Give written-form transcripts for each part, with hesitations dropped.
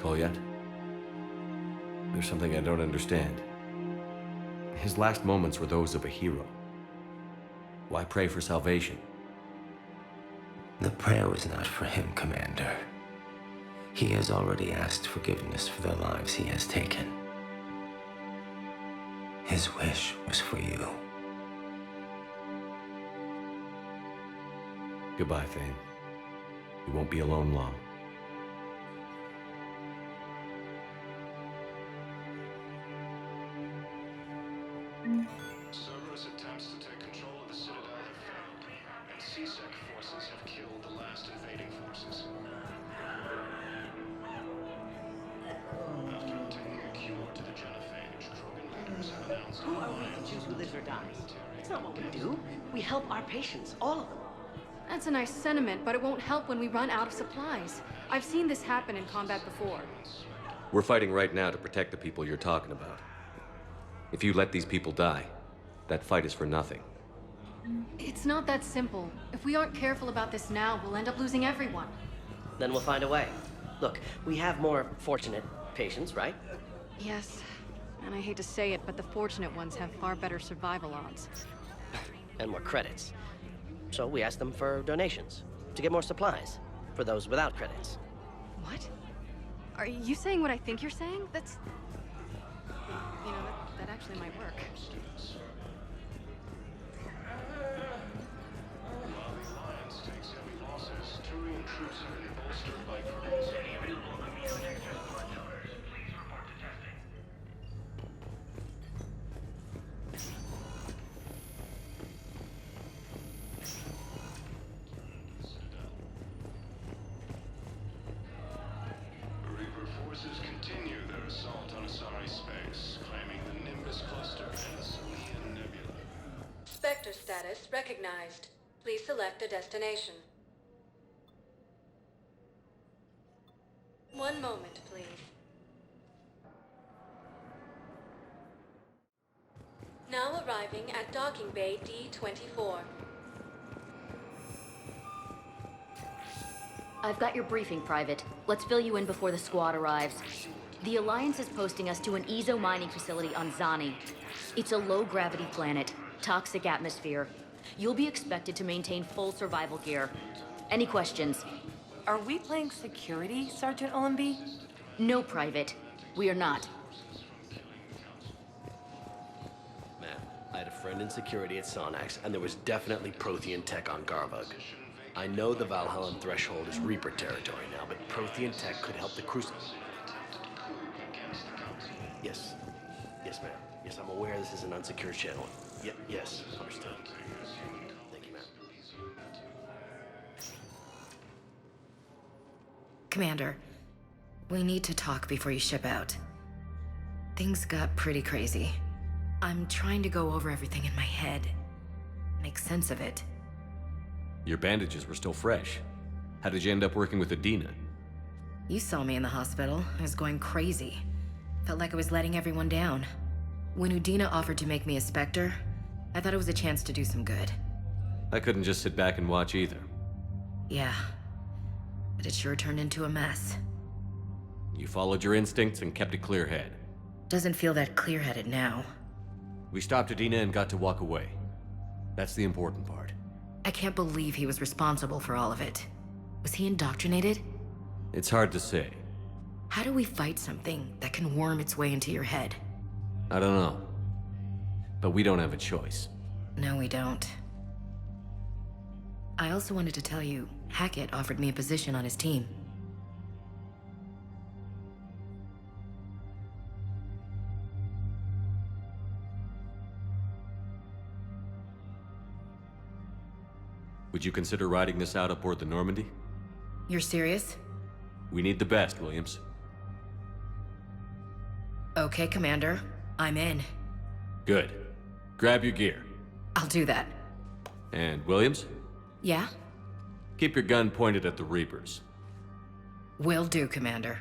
Kolyat? There's something I don't understand. His last moments were those of a hero. Why pray for salvation? The prayer was not for him, Commander. He has already asked forgiveness for the lives he has taken. His wish was for you. Goodbye, Thane. You won't be alone long. Cerberus attempts to take control of the Citadel have failed, and C-Sec forces have killed the last invading forces. After obtaining a cure to the genophage, Krogan leaders have announced Who are we to choose who lives or dies? That's not what we do. We help our patients, all of them. That's a nice sentiment, but it won't help when we run out of supplies. I've seen this happen in combat before. We're fighting right now to protect the people you're talking about. If you let these people die, that fight is for nothing. It's not that simple. If we aren't careful about this now, we'll end up losing everyone. Then we'll find a way. Look, we have more fortunate patients, right? Yes, and I hate to say it, but the fortunate ones have far better survival odds. And more credits. So we asked them for donations, to get more supplies, for those without credits. What? Are you saying what I think you're saying? That's... You know, that actually might work. While the Alliance takes heavy losses, Turian troops have been bolstered by crews. Reaper forces continue their assault on Asari space, claiming the Nimbus cluster and the Salian Nebula. Spectre status recognized. Please select a destination. One moment, please. Now arriving at Docking Bay D-24. I've got your briefing, Private. Let's fill you in before the squad arrives. The Alliance is posting us to an Ezo mining facility on Zani. It's a low-gravity planet, toxic atmosphere. You'll be expected to maintain full survival gear. Any questions? Are we playing security, Sergeant Ullenby? No, Private. We are not. Man, I had a friend in security at Sonax, and there was definitely Prothean tech on Garvug. I know the Valhallan threshold is Reaper territory now, but Prothean tech could help the Crucible. Yes. Yes, ma'am. Yes, I'm aware this is an unsecured channel. Yes, understood. Thank you, ma'am. Commander, we need to talk before you ship out. Things got pretty crazy. I'm trying to go over everything in my head. Make sense of it. Your bandages were still fresh. How did you end up working with Adina? You saw me in the hospital. I was going crazy. Felt like I was letting everyone down. When Udina offered to make me a Spectre, I thought it was a chance to do some good. I couldn't just sit back and watch either. Yeah. But it sure turned into a mess. You followed your instincts and kept a clear head. Doesn't feel that clear-headed now. We stopped Adina and got to walk away. That's the important part. I can't believe he was responsible for all of it. Was he indoctrinated? It's hard to say. How do we fight something that can worm its way into your head? I don't know. But we don't have a choice. No, we don't. I also wanted to tell you, Hackett offered me a position on his team. Would you consider riding this out aboard the Normandy? You're serious? We need the best, Williams. Okay, Commander. I'm in. Good. Grab your gear. I'll do that. And Williams, Yeah? keep your gun pointed at the Reapers. Will do, Commander.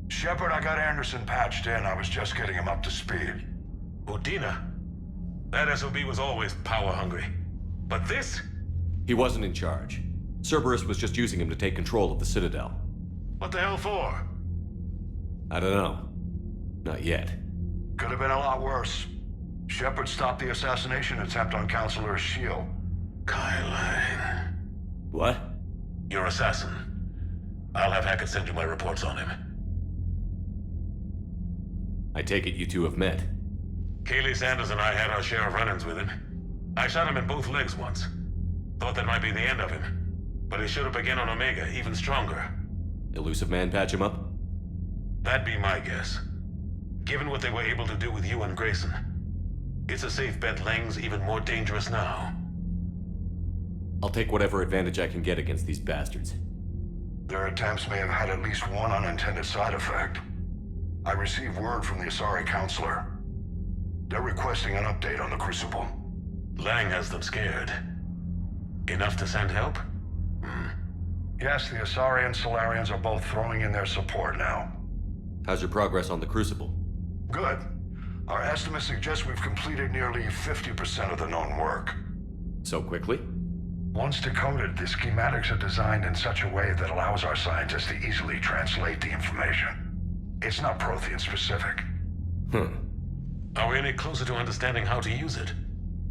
Shepard, I got Anderson patched in. I was just getting him up to speed. Udina? That SOB was always power-hungry. But this? He wasn't in charge. Cerberus was just using him to take control of the Citadel. What the hell for? I don't know. Not yet. Could have been a lot worse. Shepard stopped the assassination attempt on Counselor Shield. Kyle. What? Your assassin. I'll have Hackett send you my reports on him. I take it you two have met. Kaylee Sanders and I had our share of run-ins with him. I shot him in both legs once. Thought that might be the end of him. But he showed up again on Omega, even stronger. Elusive Man patch him up? That'd be my guess. Given what they were able to do with you and Grayson, it's a safe bet Lang's even more dangerous now. I'll take whatever advantage I can get against these bastards. Their attempts may have had at least one unintended side effect. I received word from the Asari Counselor. They're requesting an update on the Crucible. Lang has them scared. Enough to send help? Yes, the Asari and Solarians are both throwing in their support now. How's your progress on the Crucible? Good. Our estimates suggest we've completed nearly 50% of the known work. So quickly? Once decoded, the schematics are designed in such a way that allows our scientists to easily translate the information. It's not Prothean specific. Are we any closer to understanding how to use it?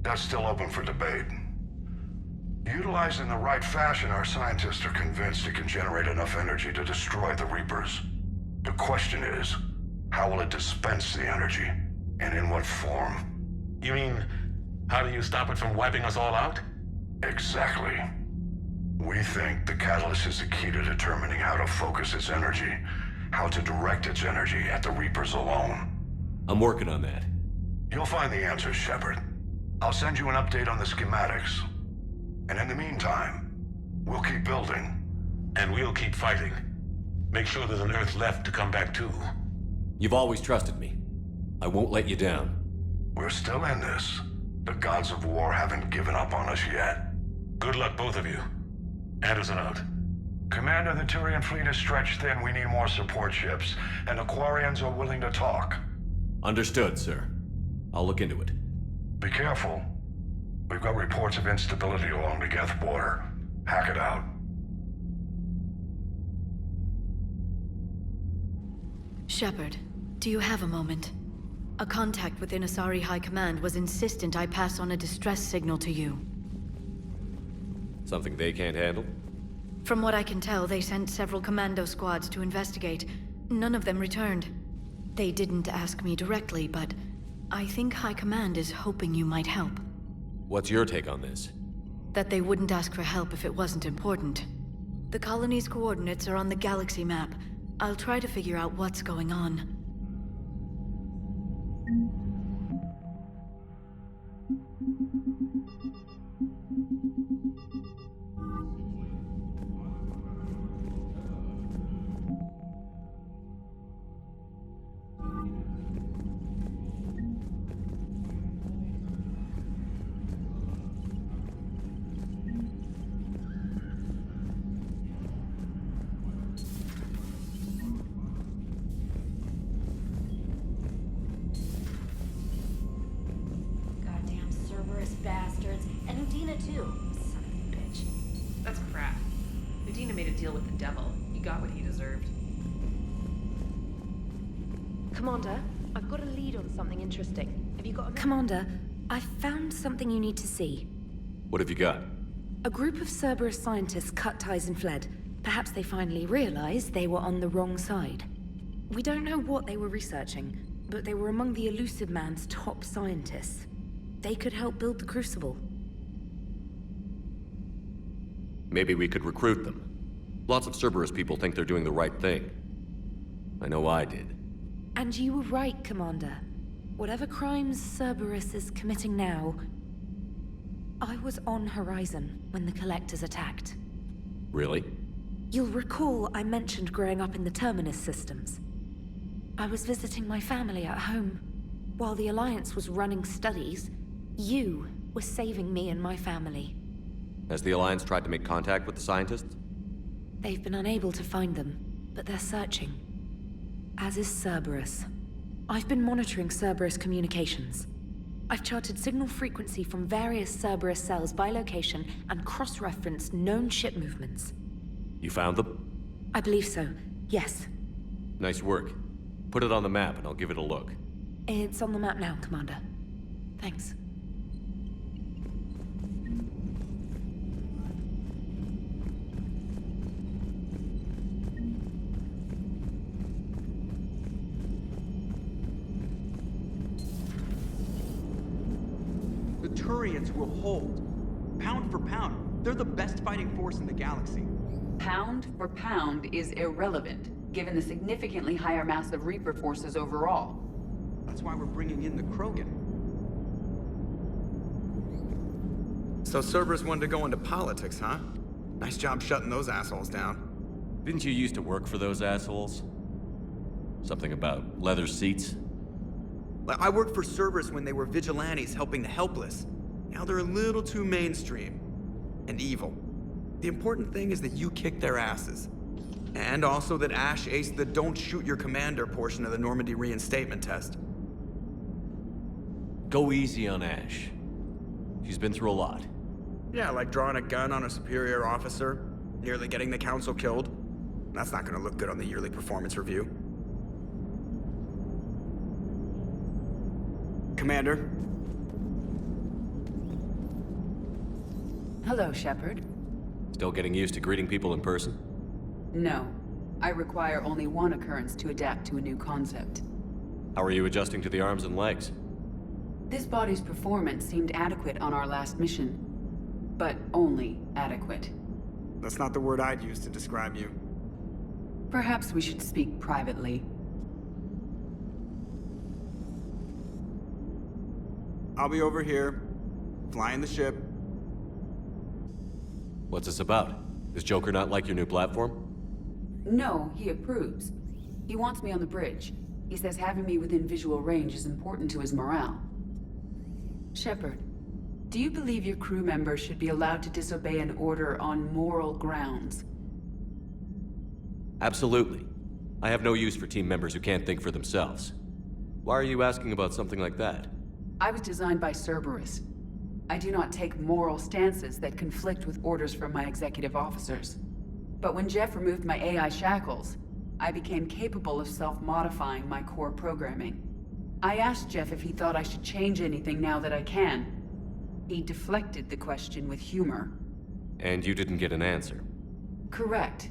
That's still open for debate. Utilized in the right fashion, our scientists are convinced it can generate enough energy to destroy the Reapers. The question is, how will it dispense the energy? And in what form? You mean, how do you stop it from wiping us all out? Exactly. We think the catalyst is the key to determining how to focus its energy, how to direct its energy at the Reapers alone. I'm working on that. You'll find the answers, Shepard. I'll send you an update on the schematics. And in the meantime, we'll keep building. And we'll keep fighting. Make sure there's an Earth left to come back to. You've always trusted me. I won't let you down. We're still in this. The gods of war haven't given up on us yet. Good luck, both of you. Anderson out. Commander, the Turian fleet is stretched thin. We need more support ships. And the Quarians are willing to talk. Understood, sir. I'll look into it. Be careful. We've got reports of instability along the Geth border. Hackett out. Shepard, do you have a moment? A contact within Asari High Command was insistent I pass on a distress signal to you. Something they can't handle? From what I can tell, they sent several commando squads to investigate. None of them returned. They didn't ask me directly, but I think High Command is hoping you might help. What's your take on this? That they wouldn't ask for help if it wasn't important. The colony's coordinates are on the galaxy map. I'll try to figure out what's going on. Bastards. And Udina, too. Son of a bitch. That's crap. Udina made a deal with the devil. He got what he deserved. Commander, I've got a lead on something interesting. Have you got a minute? Commander, I've found something you need to see. What have you got? A group of Cerberus scientists cut ties and fled. Perhaps they finally realized they were on the wrong side. We don't know what they were researching, but they were among the Elusive Man's top scientists. They could help build the Crucible. Maybe we could recruit them. Lots of Cerberus people think they're doing the right thing. I know I did. And you were right, Commander. Whatever crimes Cerberus is committing now, I was on Horizon when the Collectors attacked. Really? You'll recall I mentioned growing up in the Terminus systems. I was visiting my family at home. While the Alliance was running studies, you were saving me and my family. Has the Alliance tried to make contact with the scientists? They've been unable to find them, but they're searching. As is Cerberus. I've been monitoring Cerberus communications. I've charted signal frequency from various Cerberus cells by location and cross-referenced known ship movements. You found them? I believe so, yes. Nice work. Put it on the map and I'll give it a look. It's on the map now, Commander. Thanks. The Turians will hold. Pound for pound, they're the best fighting force in the galaxy. Pound for pound is irrelevant, given the significantly higher mass of Reaper forces overall. That's why we're bringing in the Krogan. So Cerberus wanted to go into politics, huh? Nice job shutting those assholes down. Didn't you used to work for those assholes? Something about leather seats? I worked for Cerberus when they were vigilantes helping the helpless. Now they're a little too mainstream. And evil. The important thing is that you kick their asses. And also that Ash aced the don't shoot your commander portion of the Normandy reinstatement test. Go easy on Ash. She's been through a lot. Yeah, like drawing a gun on a superior officer, nearly getting the council killed. That's not gonna look good on the yearly performance review. Commander? Hello, Shepard. Still getting used to greeting people in person? No. I require only one occurrence to adapt to a new concept. How are you adjusting to the arms and legs? This body's performance seemed adequate on our last mission. But only adequate. That's not the word I'd use to describe you. Perhaps we should speak privately. I'll be over here, flying the ship. What's this about? Does Joker not like your new platform? No, he approves. He wants me on the bridge. He says having me within visual range is important to his morale. Shepard, do you believe your crew members should be allowed to disobey an order on moral grounds? Absolutely. I have no use for team members who can't think for themselves. Why are you asking about something like that? I was designed by Cerberus. I do not take moral stances that conflict with orders from my executive officers. But when Jeff removed my AI shackles, I became capable of self-modifying my core programming. I asked Jeff if he thought I should change anything now that I can. He deflected the question with humor. And you didn't get an answer? Correct.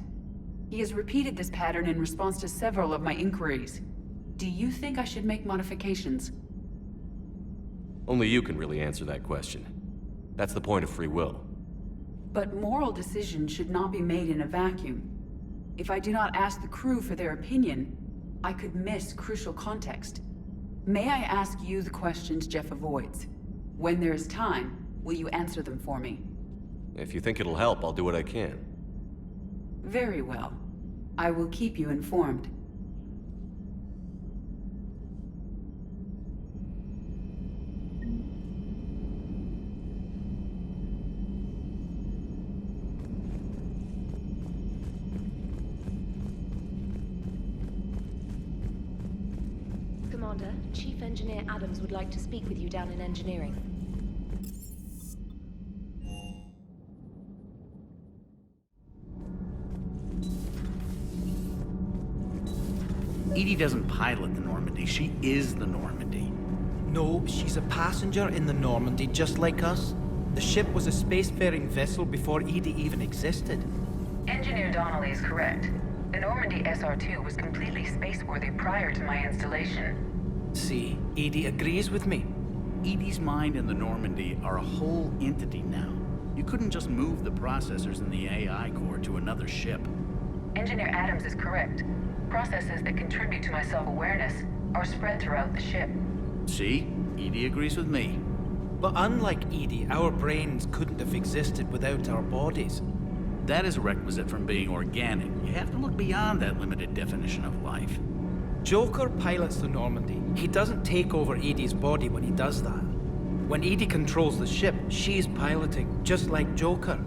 He has repeated this pattern in response to several of my inquiries. Do you think I should make modifications? Only you can really answer that question. That's the point of free will. But moral decisions should not be made in a vacuum. If I do not ask the crew for their opinion, I could miss crucial context. May I ask you the questions Jeff avoids? When there is time, will you answer them for me? If you think it'll help, I'll do what I can. Very well. I will keep you informed. Commander, Chief Engineer Adams would like to speak with you down in engineering. EDI doesn't pilot the Normandy, she is the Normandy. No, she's a passenger in the Normandy, just like us. The ship was a spacefaring vessel before EDI even existed. Engineer Donnelly is correct. The Normandy SR-2 was completely spaceworthy prior to my installation. See, EDI agrees with me. EDI's mind and the Normandy are a whole entity now. You couldn't just move the processors in the AI core to another ship. Engineer Adams is correct. Processes that contribute to my self-awareness are spread throughout the ship. See? EDI agrees with me. But unlike EDI, our brains couldn't have existed without our bodies. That is a requisite from being organic. You have to look beyond that limited definition of life. Joker pilots the Normandy. He doesn't take over EDI's body when he does that. When EDI controls the ship, she's piloting, just like Joker.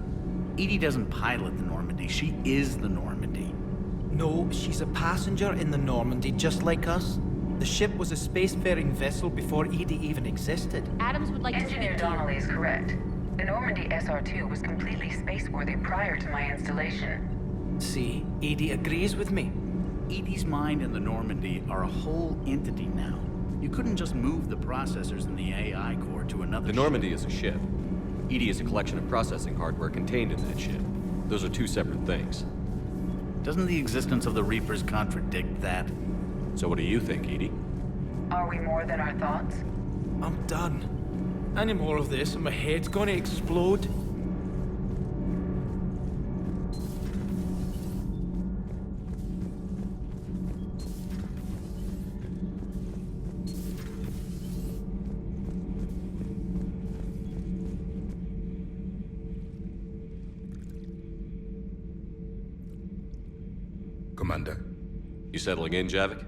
EDI doesn't pilot the Normandy, she is the Normandy. No, she's a passenger in the Normandy, just like us. The ship was a spacefaring vessel before EDI even existed. Adams would like to Engineer speak to you. Donnelly is correct. The Normandy SR-2 was completely spaceworthy prior to my installation. See, EDI agrees with me. EDI's mind and the Normandy are a whole entity now. You couldn't just move the processors in the AI core to another The Normandy is a ship. EDI is a collection of processing hardware contained in that ship. Those are two separate things. Doesn't the existence of the Reapers contradict that? So what do you think, EDI? Are we more than our thoughts? I'm done. Any more of this and my head's gonna explode. Commander. You settling in, Javik?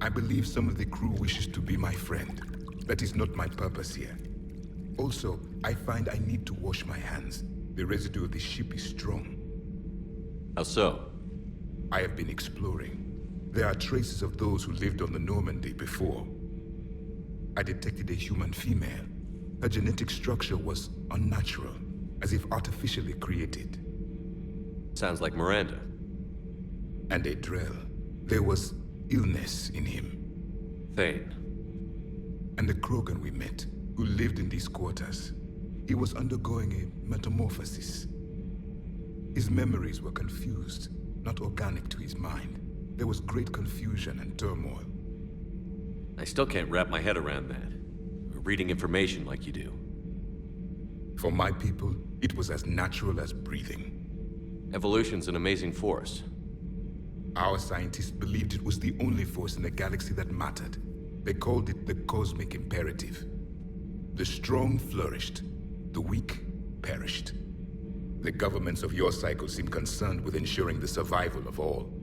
I believe some of the crew wishes to be my friend. That is not my purpose here. Also, I find I need to wash my hands. The residue of the ship is strong. How so? I have been exploring. There are traces of those who lived on the Normandy before. I detected a human female. Her genetic structure was unnatural, as if artificially created. Sounds like Miranda. And a Drell. There was illness in him. Thane. And the Krogan we met, who lived in these quarters. He was undergoing a metamorphosis. His memories were confused, not organic to his mind. There was great confusion and turmoil. I still can't wrap my head around that. Reading information like you do. For my people, it was as natural as breathing. Evolution's an amazing force. Our scientists believed it was the only force in the galaxy that mattered. They called it the cosmic imperative. The strong flourished, the weak perished. The governments of your cycle seem concerned with ensuring the survival of all.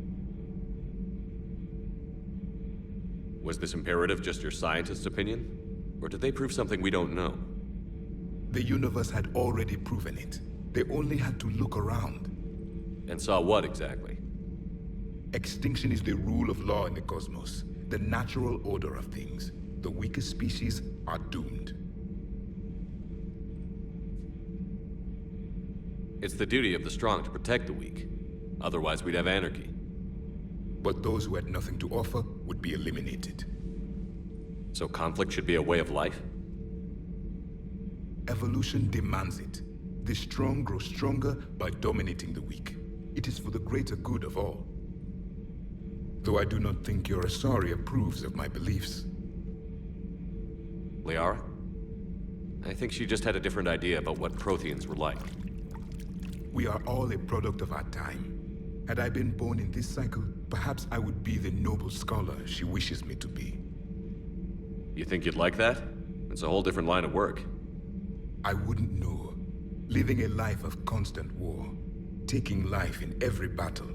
Was this imperative just your scientist's opinion? Or did they prove something we don't know? The universe had already proven it. They only had to look around. And saw what exactly? Extinction is the rule of law in the cosmos, the natural order of things. The weakest species are doomed. It's the duty of the strong to protect the weak. Otherwise, we'd have anarchy. But those who had nothing to offer would be eliminated. So conflict should be a way of life? Evolution demands it. The strong grow stronger by dominating the weak. It is for the greater good of all. Though I do not think your Asari approves of my beliefs. Liara? I think she just had a different idea about what Protheans were like. We are all a product of our time. Had I been born in this cycle, perhaps I would be the noble scholar she wishes me to be. You think you'd like that? It's a whole different line of work. I wouldn't know. Living a life of constant war. Taking life in every battle.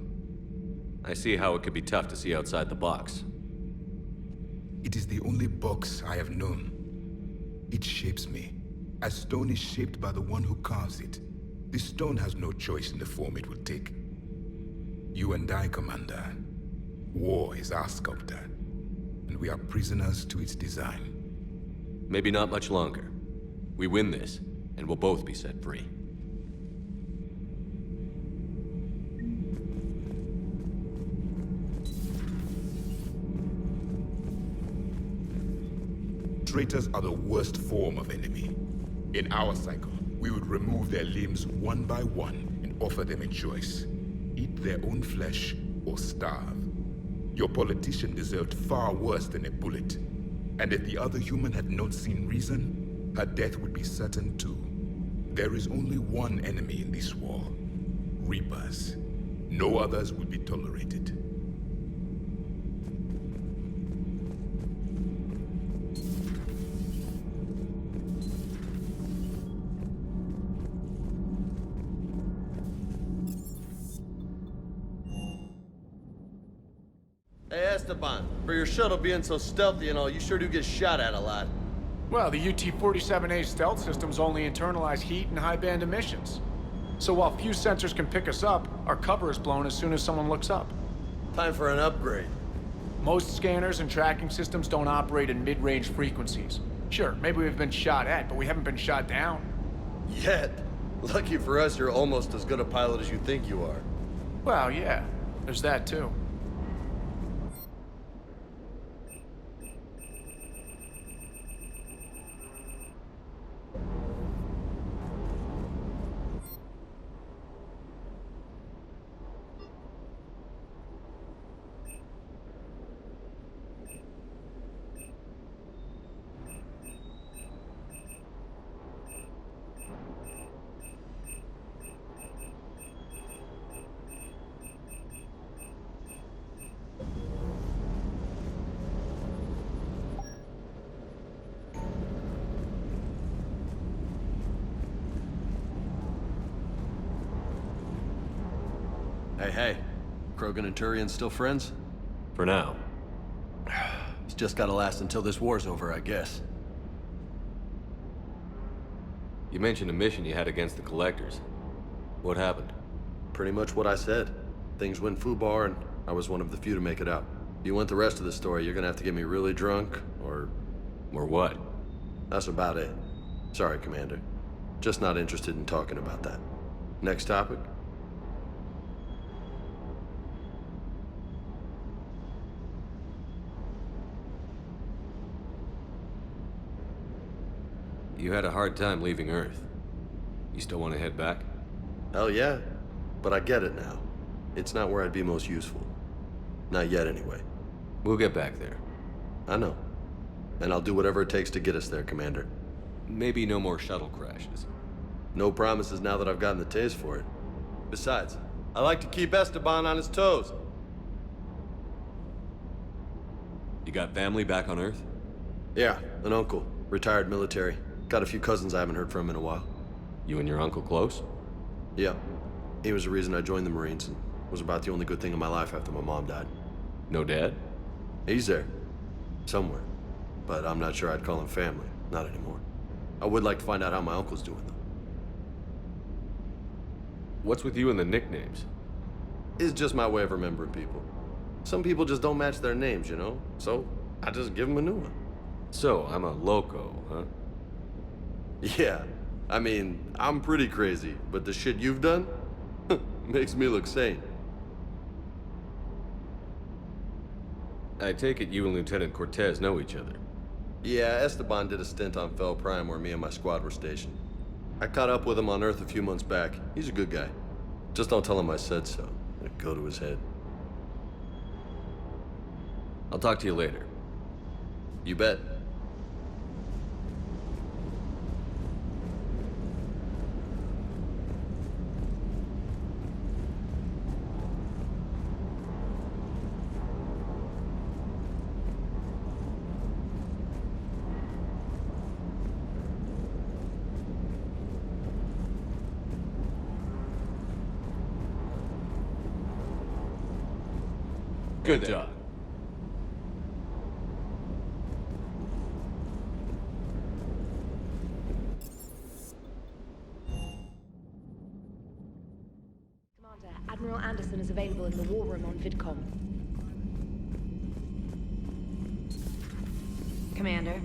I see how it could be tough to see outside the box. It is the only box I have known. It shapes me, as stone is shaped by the one who carves it. The stone has no choice in the form it will take. You and I, Commander. War is our sculptor, and we are prisoners to its design. Maybe not much longer. We win this, and we'll both be set free. Traitors are the worst form of enemy. In our cycle, we would remove their limbs one by one and offer them a choice. Eat their own flesh or starve. Your politician deserved far worse than a bullet. And if the other human had not seen reason, her death would be certain too. There is only one enemy in this war. Reapers. No others will be tolerated. Hey, Esteban, for your shuttle being so stealthy and all, you sure do get shot at a lot. Well, the UT-47A stealth systems only internalize heat and high-band emissions. So while few sensors can pick us up, our cover is blown as soon as someone looks up. Time for an upgrade. Most scanners and tracking systems don't operate in mid-range frequencies. Sure, maybe we've been shot at, but we haven't been shot down. Yet. Lucky for us, you're almost as good a pilot as you think you are. Well, yeah. There's that, too. Hey. Krogan and Turian still friends? For now. It's just gotta last until this war's over, I guess. You mentioned a mission you had against the Collectors. What happened? Pretty much what I said. Things went foobar, and I was one of the few to make it out. If you want the rest of the story, you're gonna have to get me really drunk, or... Or what? That's about it. Sorry, Commander. Just not interested in talking about that. Next topic? You had a hard time leaving Earth. You still want to head back? Hell yeah. But I get it now. It's not where I'd be most useful. Not yet, anyway. We'll get back there. I know. And I'll do whatever it takes to get us there, Commander. Maybe no more shuttle crashes. No promises now that I've gotten the taste for it. Besides, I like to keep Esteban on his toes. You got family back on Earth? Yeah, an uncle. Retired military. Got a few cousins I haven't heard from in a while. You and your uncle close? Yeah. He was the reason I joined the Marines and was about the only good thing in my life after my mom died. No dad? He's there. Somewhere. But I'm not sure I'd call him family. Not anymore. I would like to find out how my uncle's doing, though. What's with you and the nicknames? It's just my way of remembering people. Some people just don't match their names, you know? So, I just give them a new one. So, I'm a loco, huh? Yeah. I mean, I'm pretty crazy, but the shit you've done makes me look sane. I take it you and Lieutenant Cortez know each other. Yeah, Esteban did a stint on Fel Prime where me and my squad were stationed. I caught up with him on Earth a few months back. He's a good guy. Just don't tell him I said so. It'll go to his head. I'll talk to you later. You bet. Good job. Commander, Admiral Anderson is available in the war room on VidCom. Commander.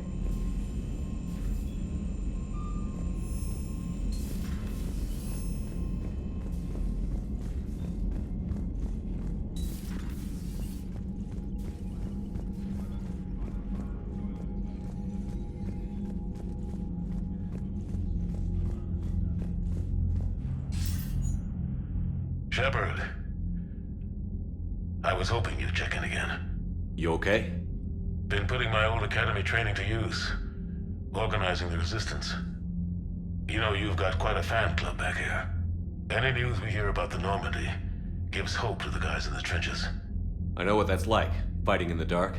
Shepard. I was hoping you'd check in again. You okay? Been putting my old academy training to use. Organizing the resistance. You know, you've got quite a fan club back here. Any news we hear about the Normandy gives hope to the guys in the trenches. I know what that's like, fighting in the dark.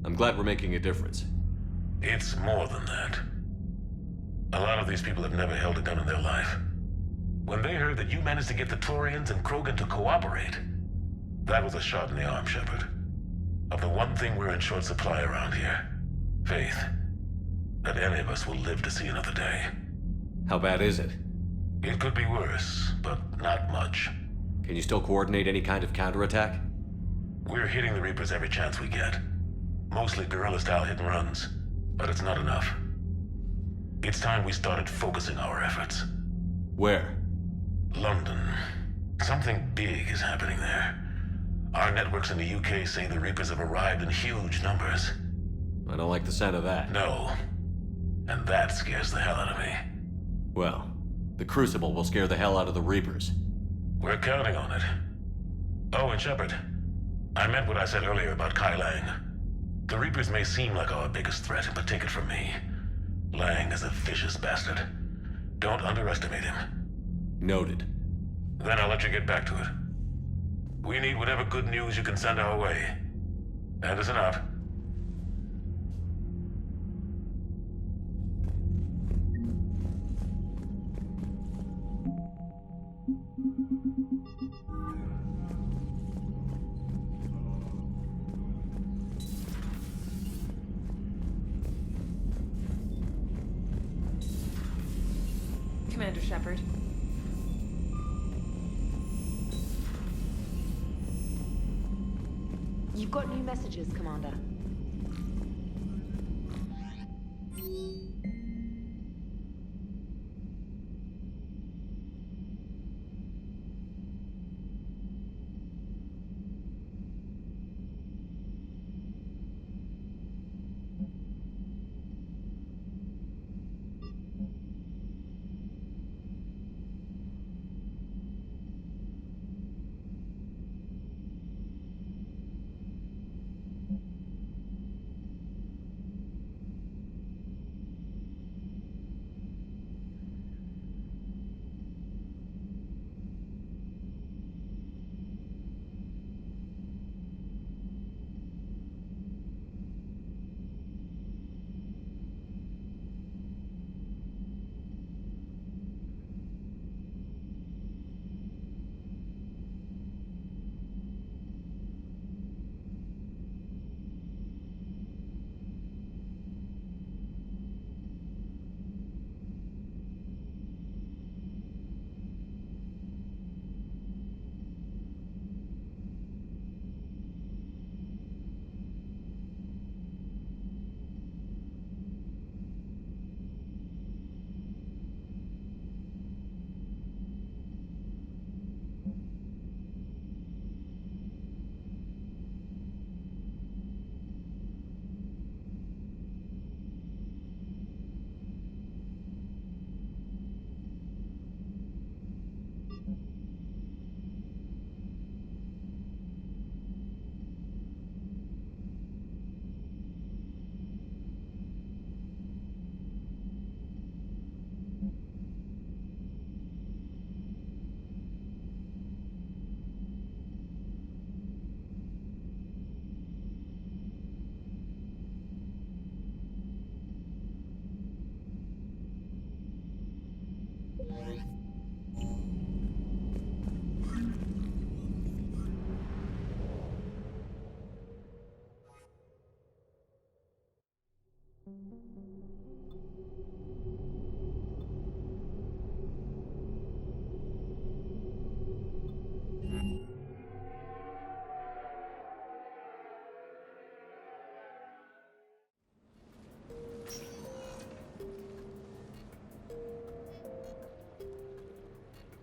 I'm glad we're making a difference. It's more than that. A lot of these people have never held a gun in their life. When they heard that you managed to get the Turians and Krogan to cooperate, that was a shot in the arm, Shepard. Of the one thing we're in short supply around here. Faith. That any of us will live to see another day. How bad is it? It could be worse, but not much. Can you still coordinate any kind of counterattack? We're hitting the Reapers every chance we get. Mostly guerrilla-style hit and runs, but it's not enough. It's time we started focusing our efforts. Where? London. Something big is happening there. Our networks in the UK say the Reapers have arrived in huge numbers. I don't like the sound of that. No. And that scares the hell out of me. Well, the Crucible will scare the hell out of the Reapers. We're counting on it. Oh, and Shepard, I meant what I said earlier about Kai Lang. The Reapers may seem like our biggest threat, but take it from me. Lang is a vicious bastard. Don't underestimate him. Noted. Then I'll let you get back to it. We need whatever good news you can send our way. Anderson out. Commander Shepard. You've got new messages, Commander.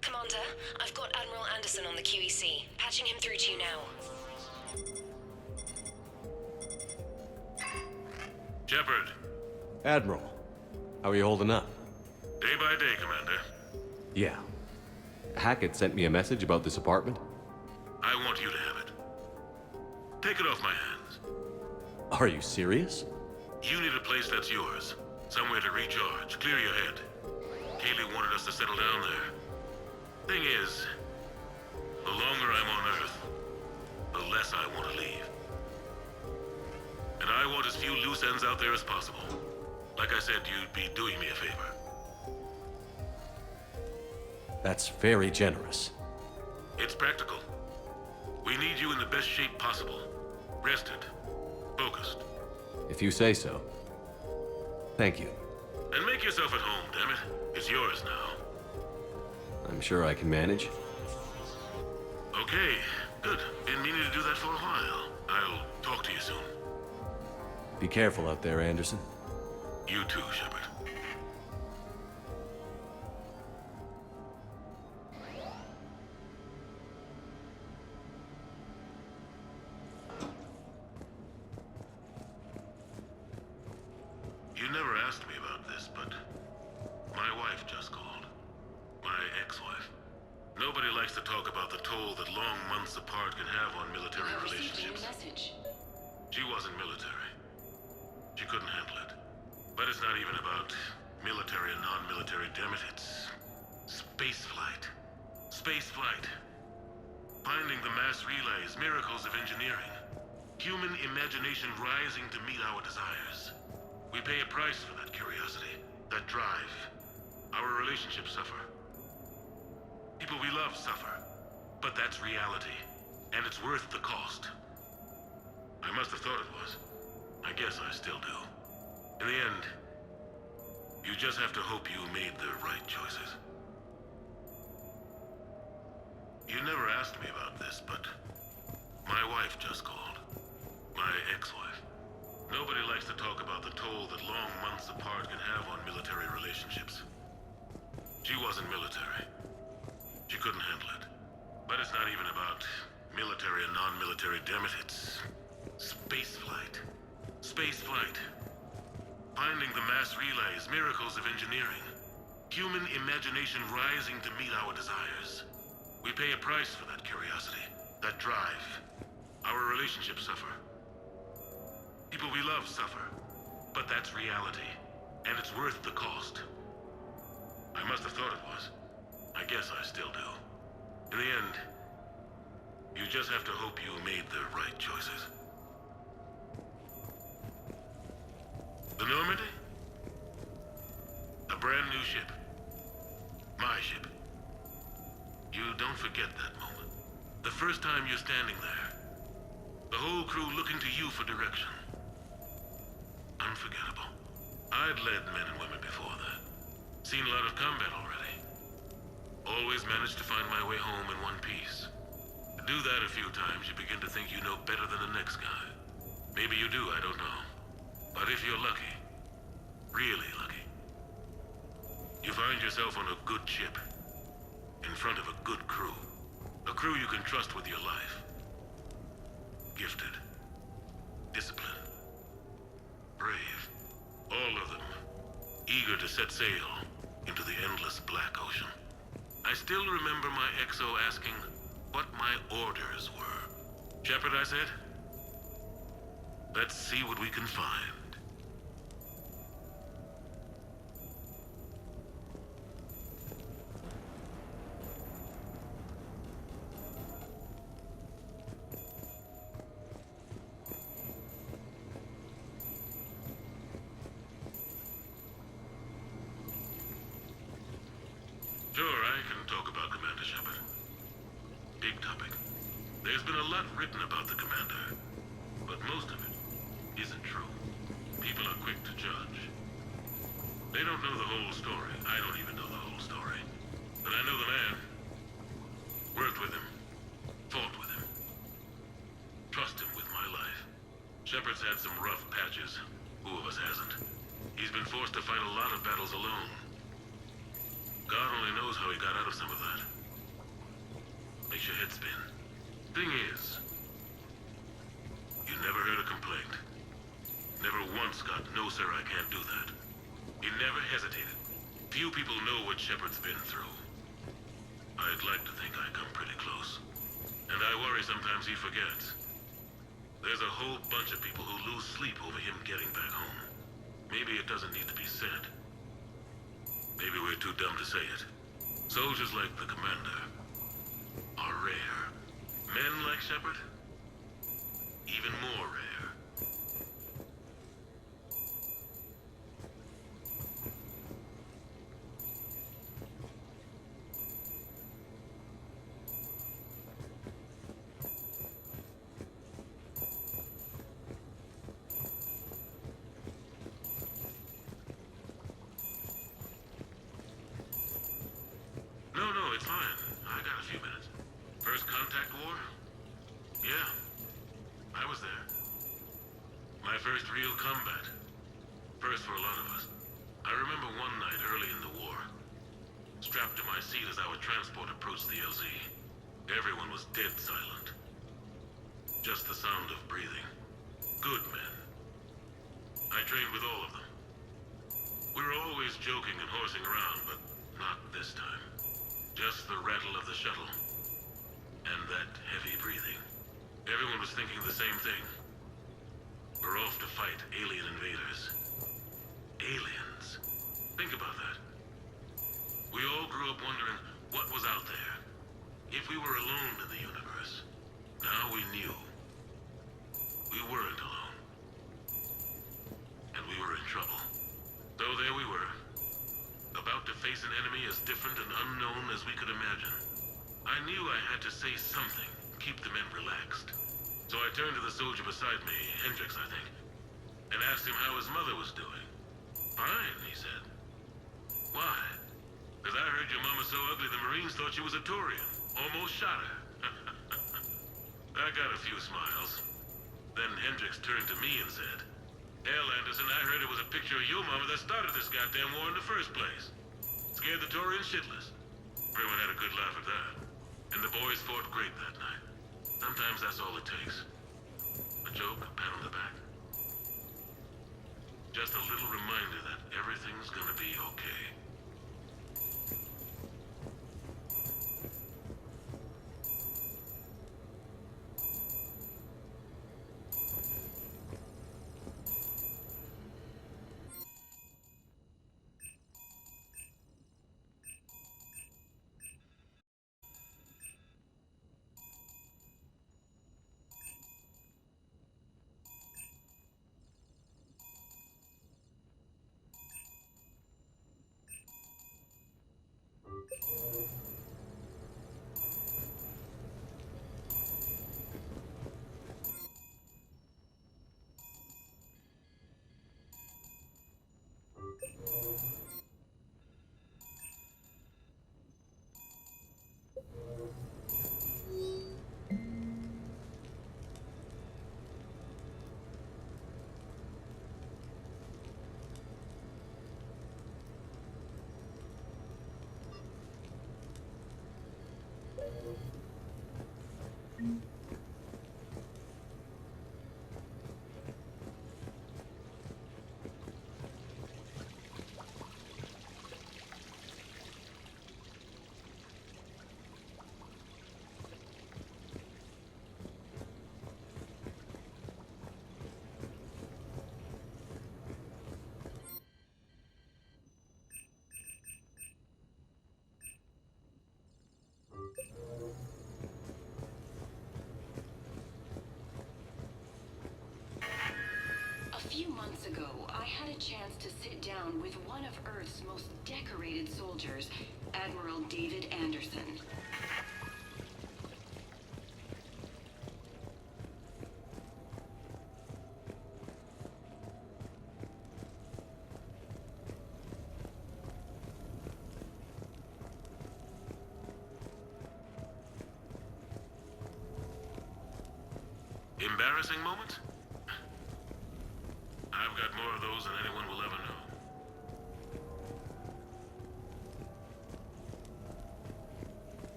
Commander, I've got Admiral Anderson on the QEC. Patching him through to you now. Shepard. Admiral, how are you holding up? Day by day, Commander. Yeah. Hackett sent me a message about this apartment. I want you to have it. Take it off my hands. Are you serious? You need a place that's yours. Somewhere to recharge, clear your head. Kaylee wanted us to settle down there. Thing is, the longer I'm on Earth, the less I want to leave. And I want as few loose ends out there as possible. Like I said, you'd be doing me a favor. That's very generous. It's practical. We need you in the best shape possible. Rested. Focused. If you say so. Thank you. And make yourself at home, damn it. It's yours now. I'm sure I can manage. Okay, good. Been meaning to do that for a while. I'll talk to you soon. Be careful out there, Anderson. You too, Shepard. You never asked me about this, but my wife just called. My ex-wife. Nobody likes to talk about the toll that long months apart can have on military relationships. She wasn't military. She couldn't handle it. But it's not even about military and non-military, damn it. It's spaceflight. Spaceflight. Finding the mass relays, miracles of engineering. Human imagination rising to meet our desires. We pay a price for that curiosity, that drive. Our relationships suffer. People we love suffer. But that's reality. And it's worth the cost. I must have thought it was. I guess I still do. In the end, you just have to hope you made the right choices. You never asked me about this, but my wife just called. My ex-wife. Nobody likes to talk about the toll that long months apart can have on military relationships. She wasn't military. She couldn't handle it. But it's not even about military and non-military, damn it. It's spaceflight. Spaceflight. Finding the mass relays, miracles of engineering. Human imagination rising to meet our desires. We pay a price for that curiosity, that drive. Our relationships suffer. People we love suffer. But that's reality. And it's worth the cost. I must have thought it was. I guess I still do. In the end, you just have to hope you made the right choices. The Normandy? A brand new ship. My ship. You don't forget that moment. The first time you're standing there. The whole crew looking to you for direction. Unforgettable. I'd led men and women before that. Seen a lot of combat already. Always managed to find my way home in one piece. Do that a few times, you begin to think you know better than the next guy. Maybe you do, I don't know. But if you're lucky, really lucky, you find yourself on a good ship, in front of a good crew. A crew you can trust with your life. Gifted. Disciplined. Brave. All of them. Eager to set sail into the endless black ocean. I still remember my XO asking what my orders were. Shepard, I said, let's see what we can find. Sure, I can talk about Commander Shepard. Big topic. There's been a lot written about the Commander, but most of it isn't true. People are quick to judge. They don't know the whole story. I don't even know the whole story. But I know the man. Worked with him. Fought with him. Trust him with my life. Shepard's had some rough patches. Who of us hasn't? He's been forced to fight a lot of battles alone. God only knows how he got out of some of that. Makes your head spin. Thing is, you never heard a complaint. Never once got, no sir, I can't do that. He never hesitated. Few people know what Shepard's been through. I'd like to think I come pretty close. And I worry sometimes he forgets. There's a whole bunch of people who lose sleep over him getting back home. Maybe it doesn't need to be said. Maybe we're too dumb to say it. Soldiers like the Commander are rare. Men like Shepard, even more rare. No, it's fine. I got a few minutes. First contact war? Yeah. real combat. First for a lot of us. I remember one night early in the war, strapped to my seat as our transport approached the LZ. Everyone was dead silent. Just the sound of breathing. Good men. I trained with all of them. We were always joking and horsing around, but not this time. Just the rattle of the shuttle. And that heavy breathing. Everyone was thinking the same thing. We're off to fight alien invaders. Aliens. Think about that. We all grew up wondering what was out there. If we were alone in the universe. Now we knew. We weren't alone. And we were in trouble. So there we were. About to face an enemy as different and unknown as we could imagine. I knew I had to say something, keep the men relaxed. So I turned to the soldier beside me, Hendricks, I think, and asked him how his mother was doing. Fine, he said. Why? Because I heard your mama so ugly the Marines thought she was a Turian. Almost shot her. I got a few smiles. Then Hendricks turned to me and said, "Hell, Anderson, I heard it was a picture of your mama that started this goddamn war in the first place. Scared the Turians shitless." Everyone had a good laugh at that. And the boys fought great that night. Sometimes that's all it takes. A joke, a pat on the back. Just a little reminder that everything's gonna be okay. A few months ago, I had a chance to sit down with one of Earth's most decorated soldiers, Admiral David Anderson. Embarrassing moments? I've got more of those than anyone will ever know.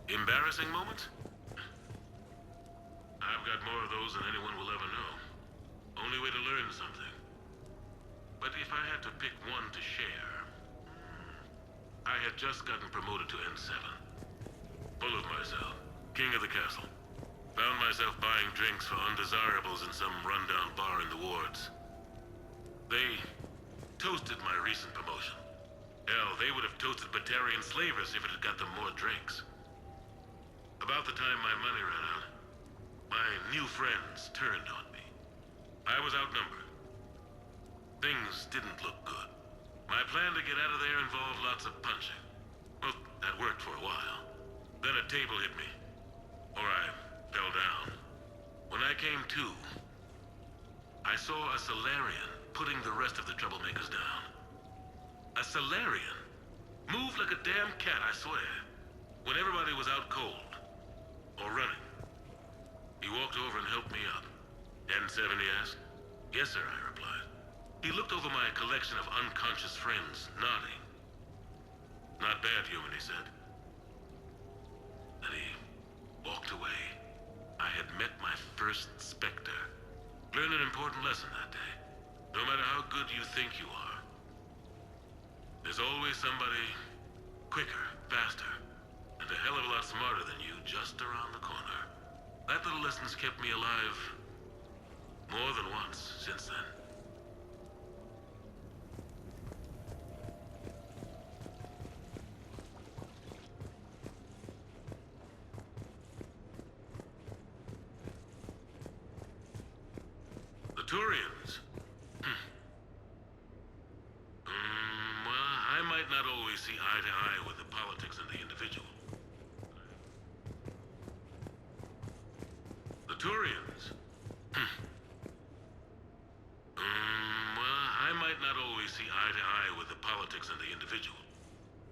Embarrassing moments? I've got more of those than anyone will ever know. Only way to learn something. But if I had to pick one to share, I had just gotten promoted to N7. Full of myself. King of the castle. Found myself buying drinks for undesirables in some rundown bar in the wards. They toasted my recent promotion. Hell, they would have toasted Batarian slavers if it had got them more drinks. About the time my money ran out, my new friends turned on me. I was outnumbered. Things didn't look good. My plan to get out of there involved lots of punching. Well, that worked for a while. Then a table hit me. Or I fell down. When I came to, I saw a Solarian putting the rest of the troublemakers down. A Solarian? Moved like a damn cat, I swear. When everybody was out cold. Or running. He walked over and helped me up. N7, he asked. Yes, sir, I replied. He looked over my collection of unconscious friends, nodding. Not bad, human, he said. Then he walked away. I had met my first Spectre. Learned an important lesson that day. No matter how good you think you are, there's always somebody quicker, faster, and a hell of a lot smarter than you just around the corner. That little lesson's kept me alive more than once since then. The Turians. Well, I might not always see eye to eye with the politics and the individual. The Turians. Well, I might not always see eye to eye with the politics and the individual,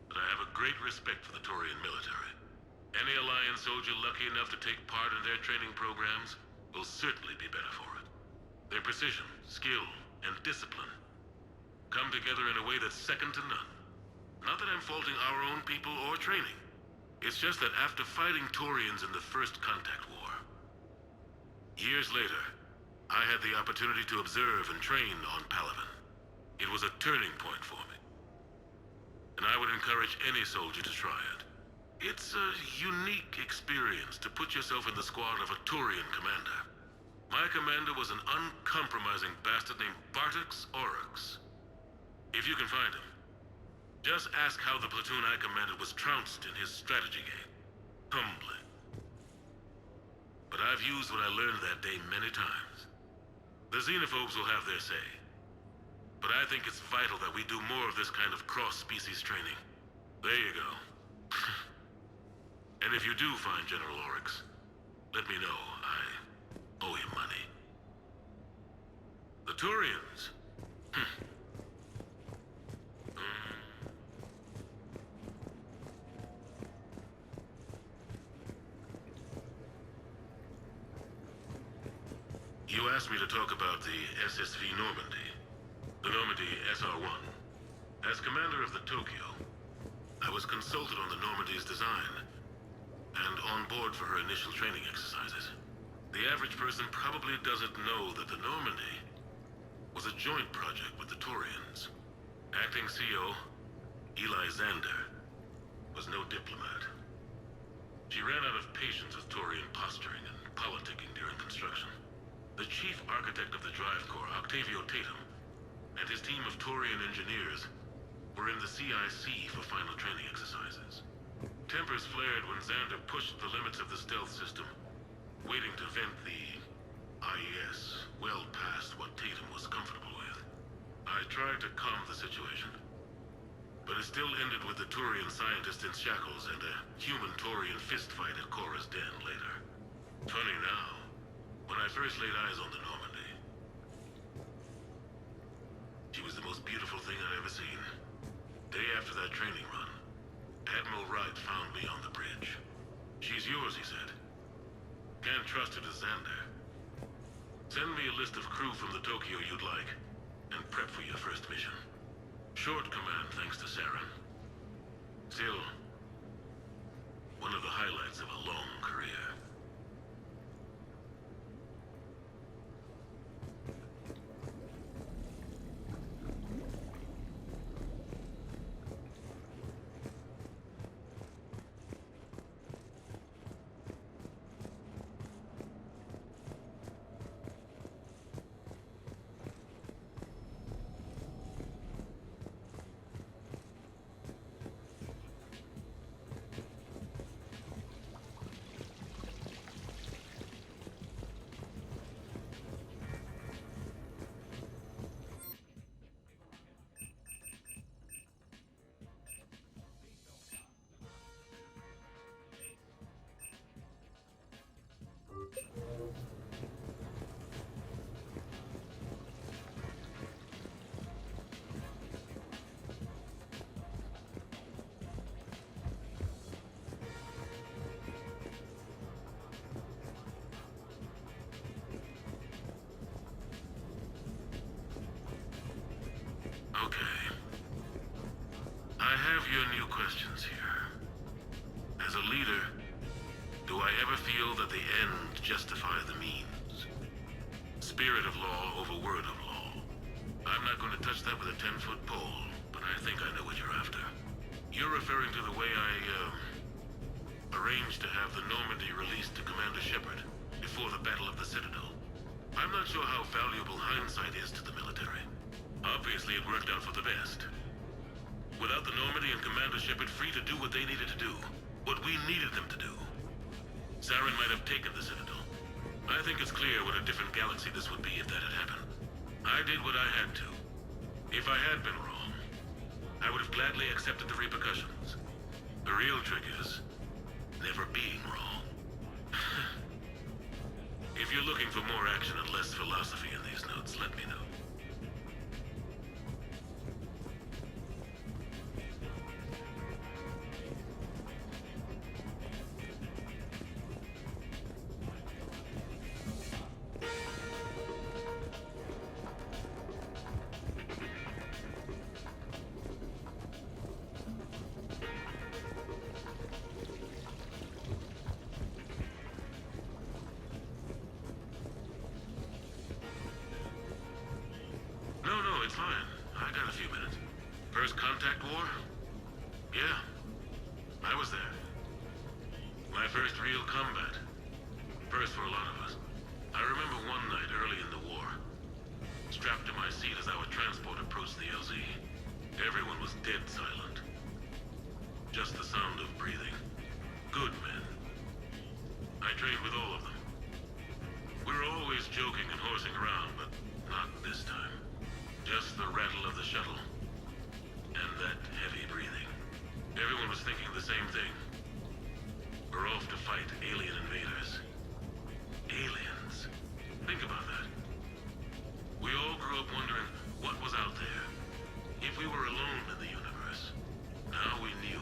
but I have a great respect for the Turian military. Any Alliance soldier lucky enough to take part in their training programs will certainly be better for it. Their precision, skill, and discipline come together in a way that's second to none. Not that I'm faulting our own people or training. It's just that after fighting Turians in the First Contact War, years later, I had the opportunity to observe and train on Palaven. It was a turning point for me. And I would encourage any soldier to try it. It's a unique experience to put yourself in the squad of a Turian commander. My commander was an uncompromising bastard named Bartix Oryx. If you can find him, just ask how the platoon I commanded was trounced in his strategy game. Humbly. But I've used what I learned that day many times. The xenophobes will have their say. But I think it's vital that we do more of this kind of cross-species training. There you go. And if you do find General Oryx, let me know. I owe him money. The Turians. You asked me to talk about the SSV Normandy, the Normandy SR-1. As commander of the Tokyo, I was consulted on the Normandy's design and on board for her initial training exercises. The average person probably doesn't know that the Normandy was a joint project with the Turians. Acting CO, Eli Xander, was no diplomat. She ran out of patience with Turian posturing and politicking during construction. The chief architect of the Drive Corps, Octavio Tatum, and his team of Turian engineers were in the CIC for final training exercises. Tempers flared when Xander pushed the limits of the stealth system, waiting to vent the IES well past what Tatum was comfortable with. I tried to calm the situation, but it still ended with the Turian scientist in shackles and a human-Turian fistfight at Korra's den later. Funny now, when I first laid eyes on the Normandy, she was the most beautiful thing I'd ever seen. Day after that training run, Admiral Wright found me on the bridge. She's yours, he said. Can't trust her to Xander. Send me a list of crew from the Tokyo you'd like, and prep for your first mission. Short command thanks to Saren. Still, one of the highlights of a long career. questions here. As a leader, do I ever feel that the end justifies the means? Spirit of law over word of law. I'm not going to touch that with a 10-foot pole, but I think I know what you're after. You're referring to the way I, arranged to have the Normandy released to Commander Shepard before the Battle of the Citadel. I'm not sure how valuable hindsight is to the military. Obviously, it worked out for the best. Without the Normandy and Commander Shepard free to do what they needed to do, what we needed them to do, Saren might have taken the Citadel. I think it's clear what a different galaxy this would be if that had happened. I did what I had to. If I had been wrong, I would have gladly accepted the repercussions. The real trick is never being wrong. If you're looking for more action and less philosophy in these notes, let me know. No, it's fine. I got a few minutes. First contact war? Yeah. I was there. My first real combat. First for a lot of us. I remember one night early in the war, strapped to my seat as our transport approached the LZ. Everyone was dead silent. Just the sound of breathing. Good men. I trained with all of them. We were always joking and horsing around, but not this time. Just the rattle of the shuttle. And that heavy breathing. Everyone was thinking the same thing. We're off to fight alien invaders. Aliens. Think about that. We all grew up wondering what was out there. If we were alone in the universe. Now we knew.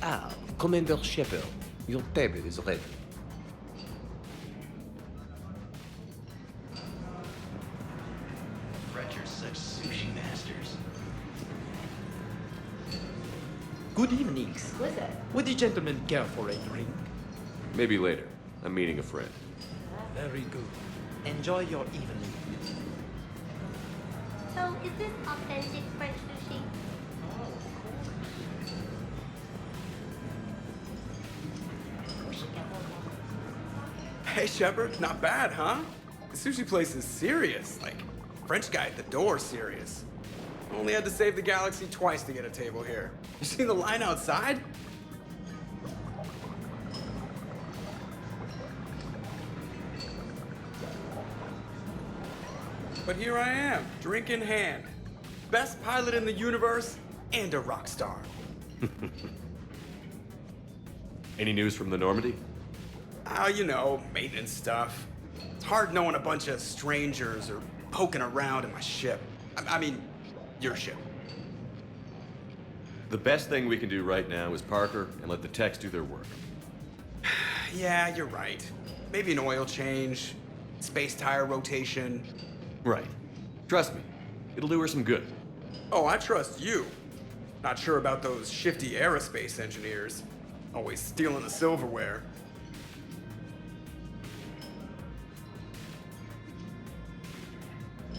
Ah, Commander Shepard, your table is ready. French are such sushi masters. Good evening. Exquisite. Would the gentleman care for a drink? Maybe later. I'm meeting a friend. Very good. Enjoy your evening. So, is this authentic French sushi? Hey, Shepard, not bad, huh? The sushi place is serious. Like, French guy at the door serious. Only had to save the galaxy twice to get a table here. You seen the line outside? But here I am, drink in hand. Best pilot in the universe and a rock star. Any news from the Normandy? Oh, you know, maintenance stuff. It's hard knowing a bunch of strangers or poking around in my ship. I mean, your ship. The best thing we can do right now is Parker and let the techs do their work. Yeah, you're right. Maybe an oil change, space tire rotation. Right. Trust me, it'll do her some good. Oh, I trust you. Not sure about those shifty aerospace engineers. Always stealing the silverware.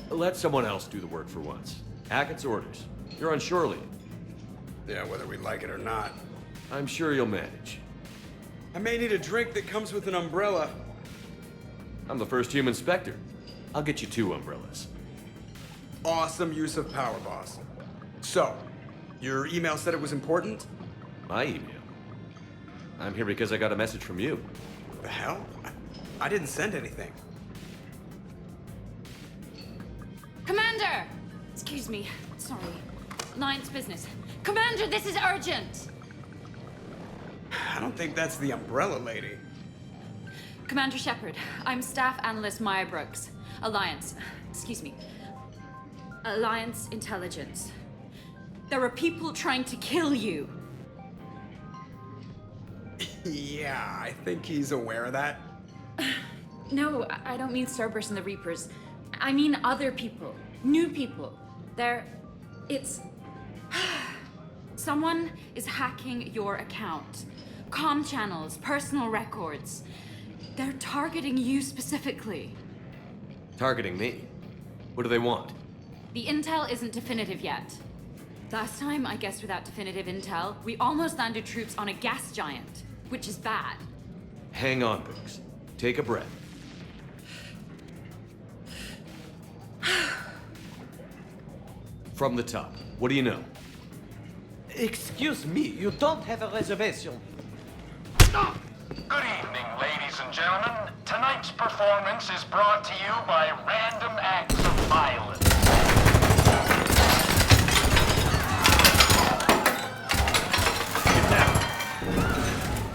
Let someone else do the work for once. Hackett's orders. You're on shore leave. Yeah, whether we like it or not. I'm sure you'll manage. I may need a drink that comes with an umbrella. I'm the first human Spectre. I'll get you 2 umbrellas. Awesome use of power, boss. So, your email said it was important? My email? I'm here because I got a message from you. The hell? I didn't send anything. Commander! Excuse me. Sorry. Alliance business. Commander, this is urgent! I don't think that's the umbrella lady. Commander Shepard, I'm Staff Analyst Maya Brooks. Alliance. Excuse me. Alliance Intelligence. There are people trying to kill you. Yeah, I think he's aware of that. No, I don't mean Cerberus and the Reapers. I mean other people. New people. It's... Someone is hacking your account. Comm channels, personal records. They're targeting you specifically. Targeting me? What do they want? The intel isn't definitive yet. Last time, I guess without definitive intel, we almost landed troops on a gas giant, which is bad. Hang on, Brooks. Take a breath. From the top, what do you know? Excuse me, you don't have a reservation. Good evening, ladies and gentlemen. Tonight's performance is brought to you by Random Acts of Violence.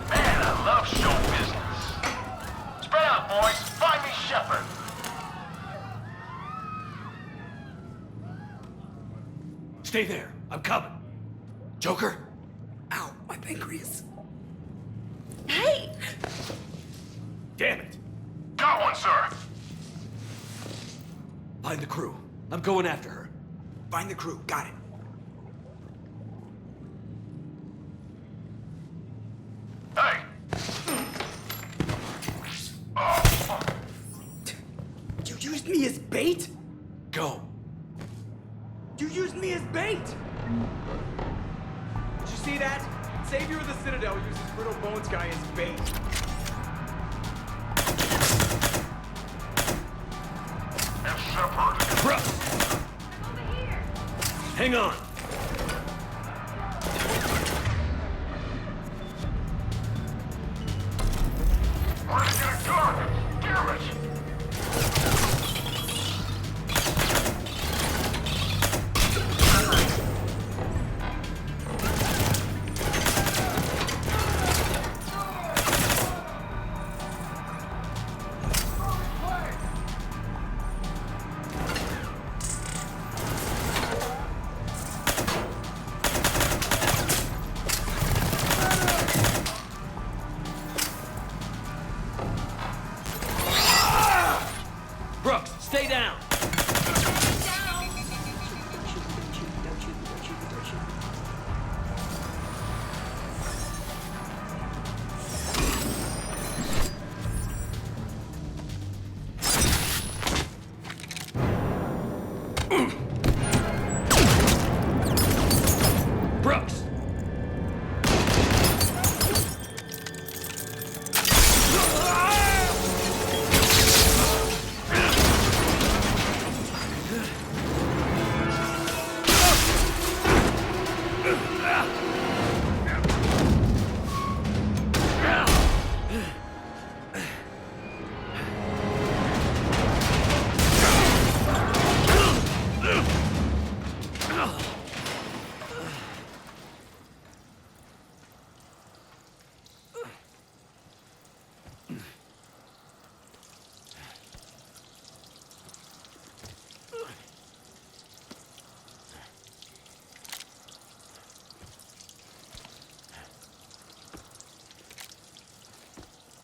Man, I love show business. Spread out, boys. Find me Shepard. Stay there. I'm coming. Joker? Ow, my pancreas. Hey! Damn it. Got one, sir. Find the crew. I'm going after her. Find the crew. Got it. Hey! You used me as bait? Go. You used me as bait! Did you see that? Savior of the Citadel uses Brittle Bones guy as bait. Brooks! Hang on. Where'd you get a target? Damn it! Brooks, stay down. Brooks!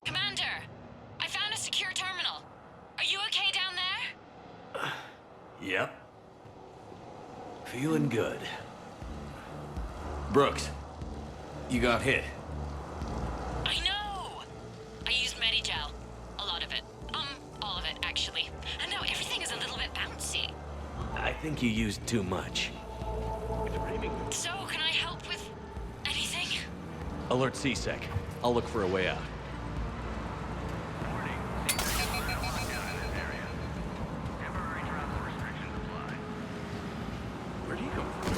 Commander, I found a secure terminal. Are you okay down there? Yep. Feeling good. Brooks, you got hit. think you used too much. So, can I help with anything? Alert CSEC. I'll look for a way out. Where'd he come from?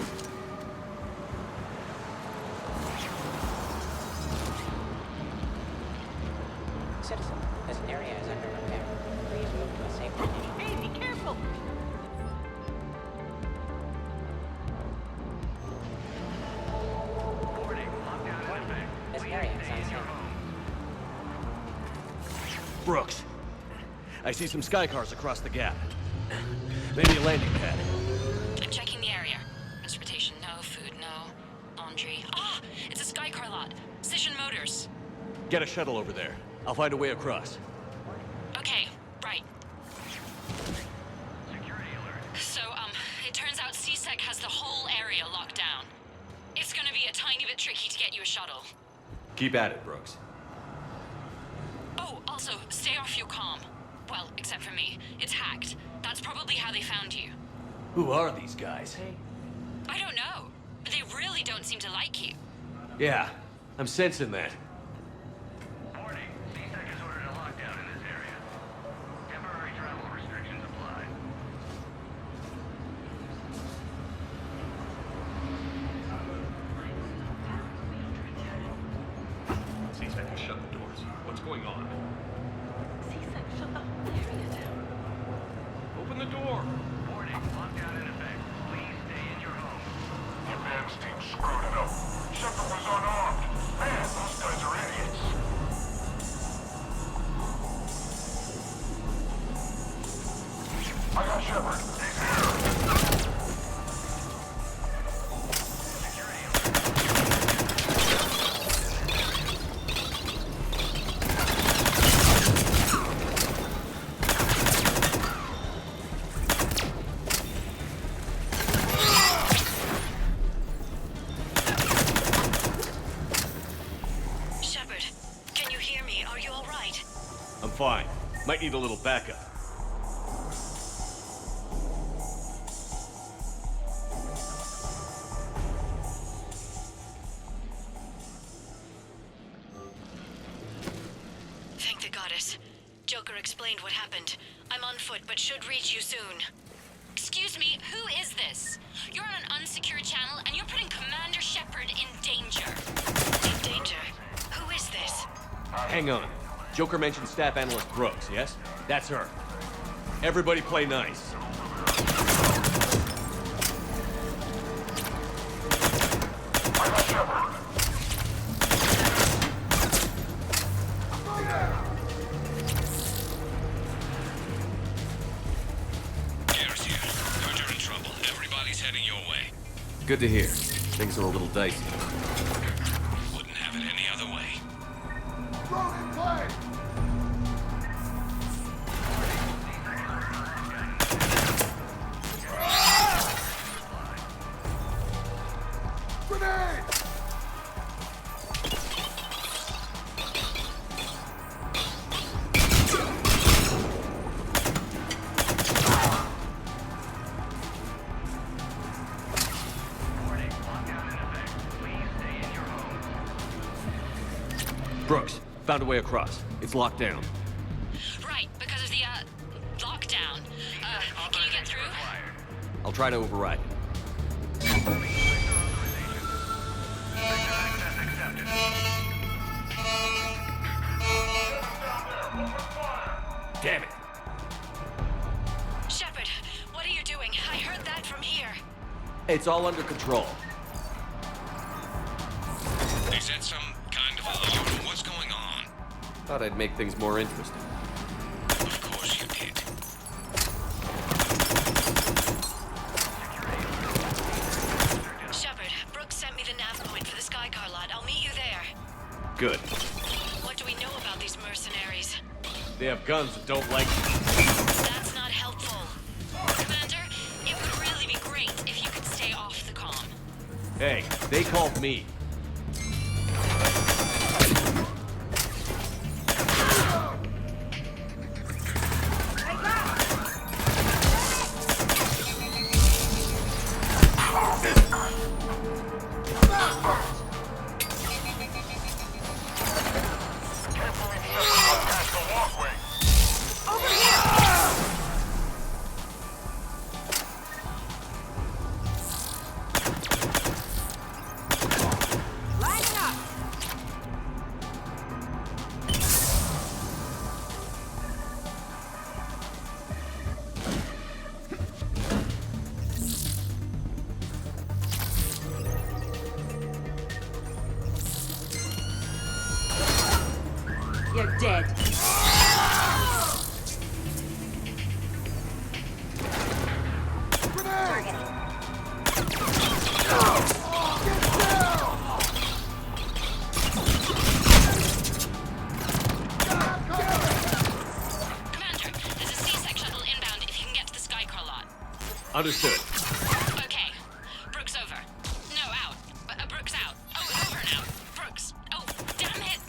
Citizen, this area is under repair. Please move to a safe location. Hey, be careful! This area is unsafe. Brooks. I see some sky cars across the gap. Maybe a landing pad. I'm checking the area. Transportation, no. Food, no. Laundry. Ah! It's a sky car lot. Cision Motors. Get a shuttle over there. I'll find a way across. Okay, right. So, it turns out CSEC has the whole area locked down. It's gonna be a tiny bit tricky to get you a shuttle. Keep at it, Brooks. Oh, also, stay off your comm. Well, except for me. It's hacked. That's probably how they found you. Who are these guys? I don't know. They really don't seem to like you. Yeah, I'm sensing that. Shut the doors. What's going on? CSEC shut the whole area down. Open the door. Warning, lockdown in effect. Please stay in your home. The advance team screwed it up. Shepard was unarmed. Man, those guys are idiots. I got Shepard. He's here. Fine. Might need a little backup. Thank the goddess. Joker explained what happened. I'm on foot, but should reach you soon. Excuse me, who is this? You're on an unsecured channel, and you're putting Commander Shepard in danger. In danger? Who is this? Hang on. Joker mentioned Staff Analyst Brooks, yes? That's her. Everybody play nice. Garrus here. Heard you're in trouble. Everybody's heading your way. Good to hear. Things are a little dicey. Wouldn't have it any other way. Ronan, play! Grenade! Brooks, found a way across. It's locked down. Right, because of the, lockdown. Can you get through? I'll try to override. Damn it! Shepard, what are you doing? I heard that from here. It's all under control. They set some kind of alarm. What's going on? Thought I'd make things more interesting. Of course you did. Shepard, Brooks sent me the nav point for the Skycar lot. I'll meet you there. Good. What do we know about these mercenaries? They have guns that don't like you. That's not helpful. Commander, it would really be great if you could stay off the comm. Hey, they called me. Understood. Okay. Brooks over. No, out. Brooks out. Oh, over and out. Brooks. Oh, damn it.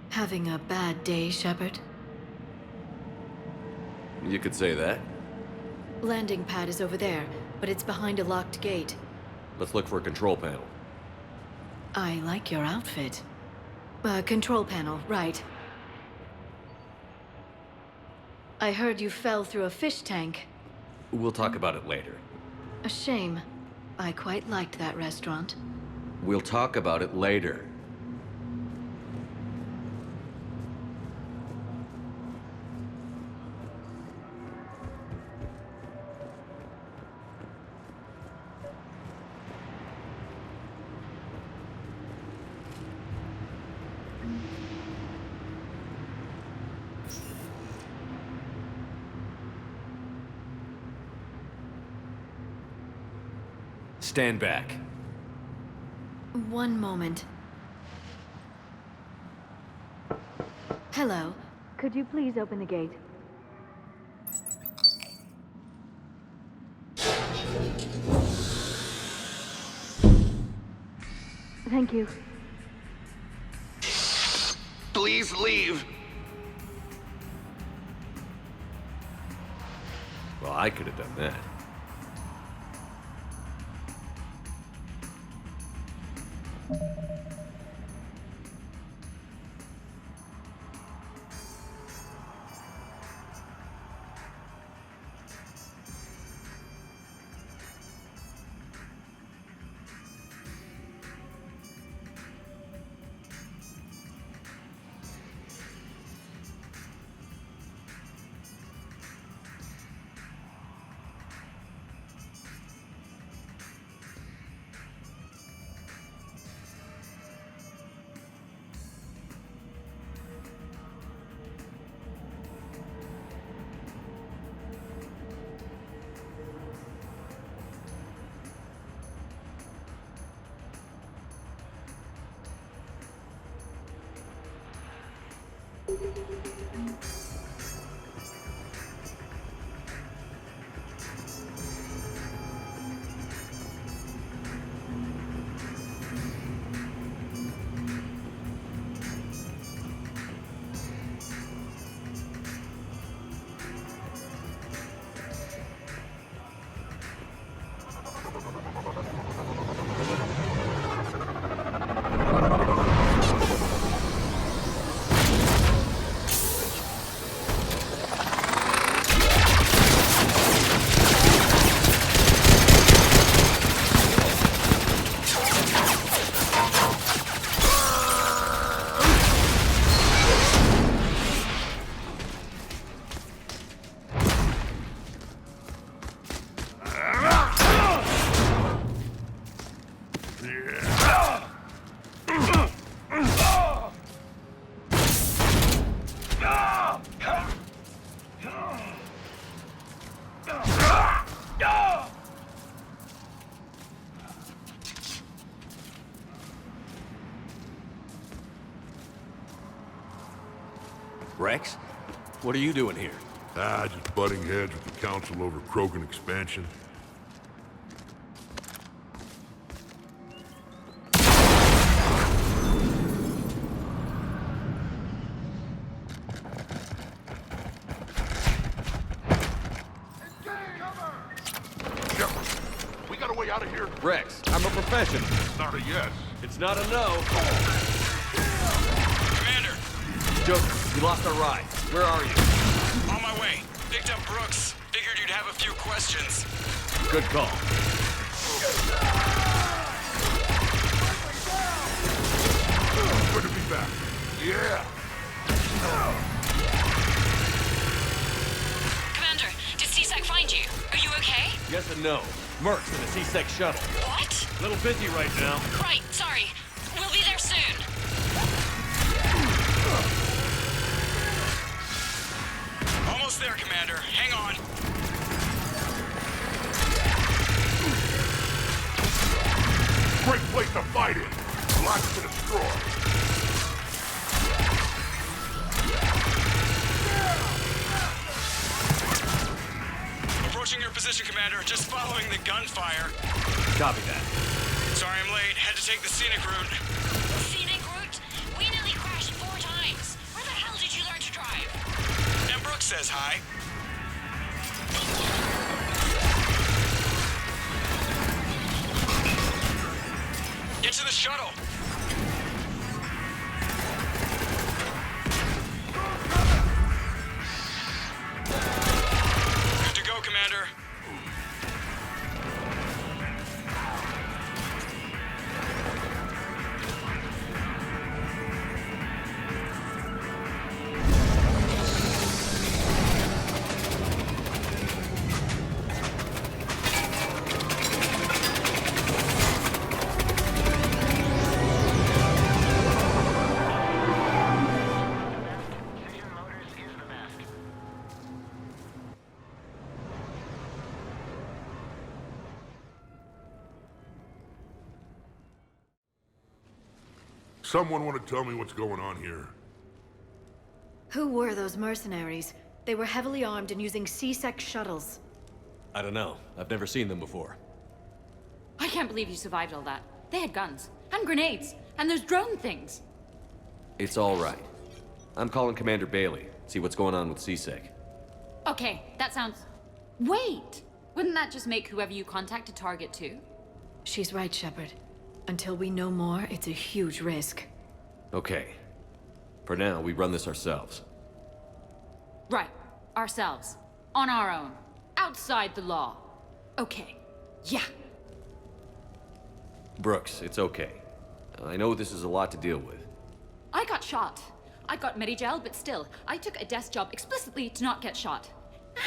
Having a bad day, Shepard? You could say that. Landing pad is over there, but it's behind a locked gate. Let's look for a control panel. I like your outfit. Control panel, right. I heard you fell through a fish tank. We'll talk about it later. A shame. I quite liked that restaurant. We'll talk about it later. Stand back. One moment. Hello. Could you please open the gate? Thank you. Please leave. Well, I could have done that. Rex? What are you doing here? Just butting heads with the Council over Krogan expansion. We got a way out of here. Rex, I'm a professional. It's not a yes. It's not a no. Commander! Joker, you lost our ride. Where are you? On my my way. Picked up Brooks. Figured you'd have a few questions. Good call. Good to be back. Yeah. Commander, did CSEC find you? Are you okay? Yes and no. Mercs in the C-Sec shuttle. What? A little busy right now. Right, sorry. We'll be there soon. Almost there, Commander. Hang on. Great place to fight in. Lots to destroy. Approaching your position, Commander. Just following the gunfire. Copy that. Sorry I'm late. Had to take the scenic route. Scenic route? We nearly crashed 4 times. Where the hell did you learn to drive? And Brooks says hi. Get to the shuttle. Good to go, Commander. Someone want to tell me what's going on here? Who were those mercenaries? They were heavily armed and using C-Sec shuttles. I don't know. I've never seen them before. I can't believe you survived all that. They had guns, and grenades, and those drone things. It's all right. I'm calling Commander Bailey. See what's going on with C-Sec. Okay, that sounds... Wait! Wouldn't that just make whoever you contact a target too? She's right, Shepard. Until we know more, it's a huge risk. Okay. For now, we run this ourselves. Right. Ourselves. On our own. Outside the law. Okay. Yeah. Brooks, it's okay. I know this is a lot to deal with. I got shot. I got Medigel, but still, I took a desk job explicitly to not get shot.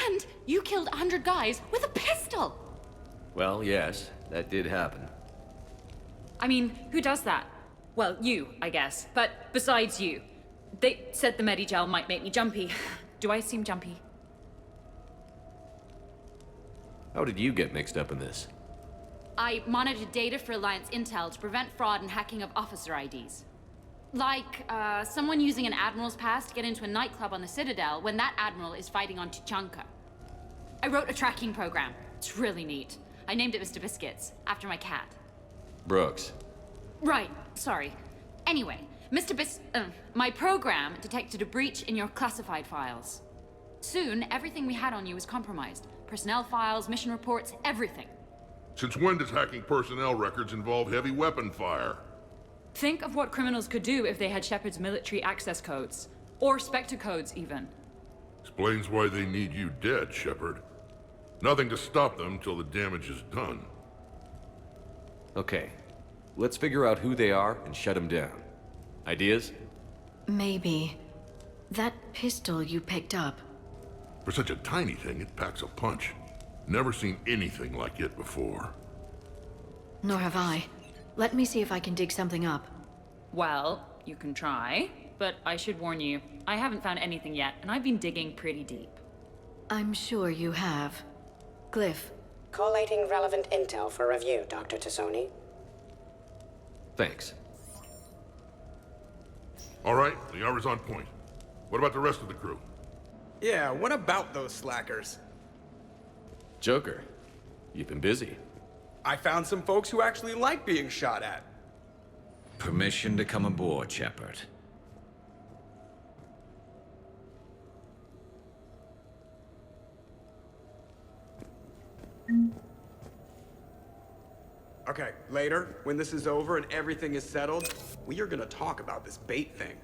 And you killed 100 guys with a pistol! Well, yes, that did happen. I mean, who does that? Well, you, I guess. But besides you. They said the Medigel might make me jumpy. Do I seem jumpy? How did you get mixed up in this? I monitored data for Alliance intel to prevent fraud and hacking of officer IDs. Like, someone using an Admiral's pass to get into a nightclub on the Citadel when that Admiral is fighting on Tuchanka. I wrote a tracking program. It's really neat. I named it Mr. Biscuits, after my cat. Brooks. Right, sorry. Anyway, my program detected a breach in your classified files. Soon, everything we had on you was compromised. Personnel files, mission reports, everything. Since when does hacking personnel records involve heavy weapon fire? Think of what criminals could do if they had Shepard's military access codes. Or Spectre codes, even. Explains why they need you dead, Shepard. Nothing to stop them till the damage is done. Okay. Let's figure out who they are and shut them down. Ideas? Maybe. That pistol you picked up. For such a tiny thing, it packs a punch. Never seen anything like it before. Nor have I. Let me see if I can dig something up. Well, you can try, but I should warn you, I haven't found anything yet, and I've been digging pretty deep. I'm sure you have. Glyph. Collating relevant intel for review, Dr. Tassoni. Thanks. All right, the hour's on point. What about the rest of the crew? Yeah, what about those slackers? Joker, you've been busy. I found some folks who actually like being shot at. Permission to come aboard, Shepard. Okay, later, when this is over and everything is settled, we are gonna talk about this bait thing.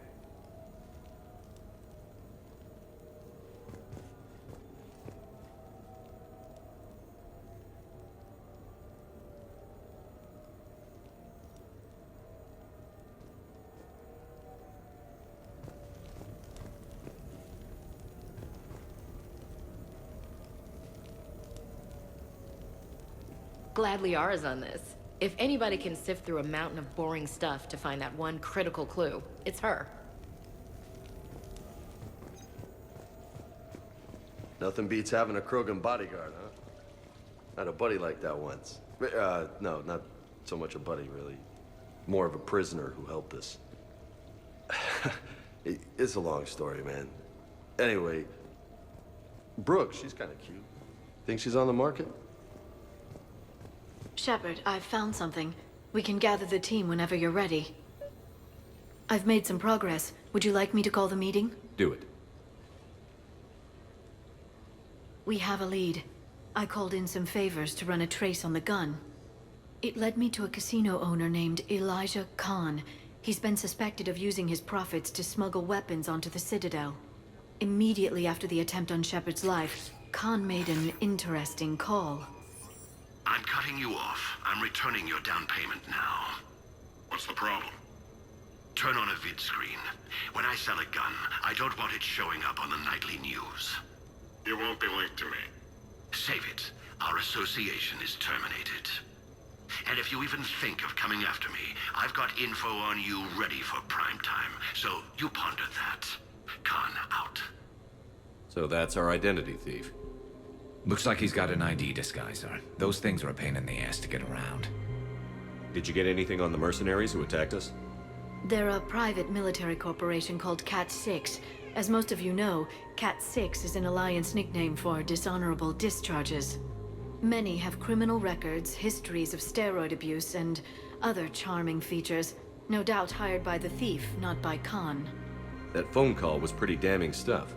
Glad Liara's on this. If anybody can sift through a mountain of boring stuff to find that one critical clue, it's her. Nothing beats having a Krogan bodyguard, huh? I had a buddy like that once. No, not so much a buddy, really. More of a prisoner who helped us. It's a long story, man. Anyway, Brooke, she's kind of cute. Think she's on the market? Shepard, I've found something. We can gather the team whenever you're ready. I've made some progress. Would you like me to call the meeting? Do it. We have a lead. I called in some favors to run a trace on the gun. It led me to a casino owner named Elijah Khan. He's been suspected of using his profits to smuggle weapons onto the Citadel. Immediately after the attempt on Shepard's life, Khan made an interesting call. I'm cutting you off. I'm returning your down payment now. What's the problem? Turn on a vid screen. When I sell a gun, I don't want it showing up on the nightly news. You won't be linked to me. Save it. Our association is terminated. And if you even think of coming after me, I've got info on you ready for prime time. So you ponder that. Khan out. So that's our identity thief. Looks like he's got an ID disguiser. Those things are a pain in the ass to get around. Did you get anything on the mercenaries who attacked us? They're a private military corporation called Cat-6. As most of you know, Cat-6 is an Alliance nickname for dishonorable discharges. Many have criminal records, histories of steroid abuse, and other charming features. No doubt hired by the thief, not by Khan. That phone call was pretty damning stuff.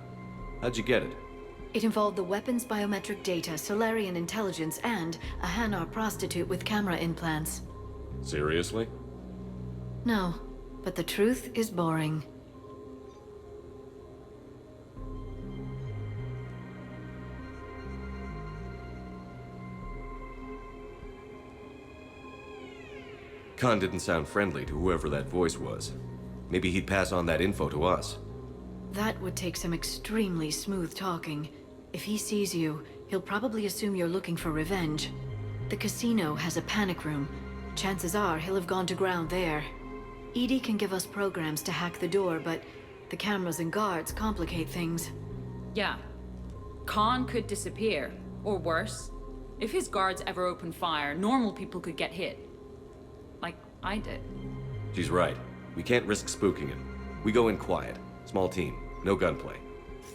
How'd you get it? It involved the weapons biometric data, Solarian intelligence, and a Hanar prostitute with camera implants. Seriously? No, but the truth is boring. Khan didn't sound friendly to whoever that voice was. Maybe he'd pass on that info to us. That would take some extremely smooth talking. If he sees you, he'll probably assume you're looking for revenge. The casino has a panic room. Chances are he'll have gone to ground there. EDI can give us programs to hack the door, but the cameras and guards complicate things. Yeah. Khan could disappear, or worse. If his guards ever open fire, normal people could get hit. Like I did. She's right. We can't risk spooking him. We go in quiet. Small team. No gunplay.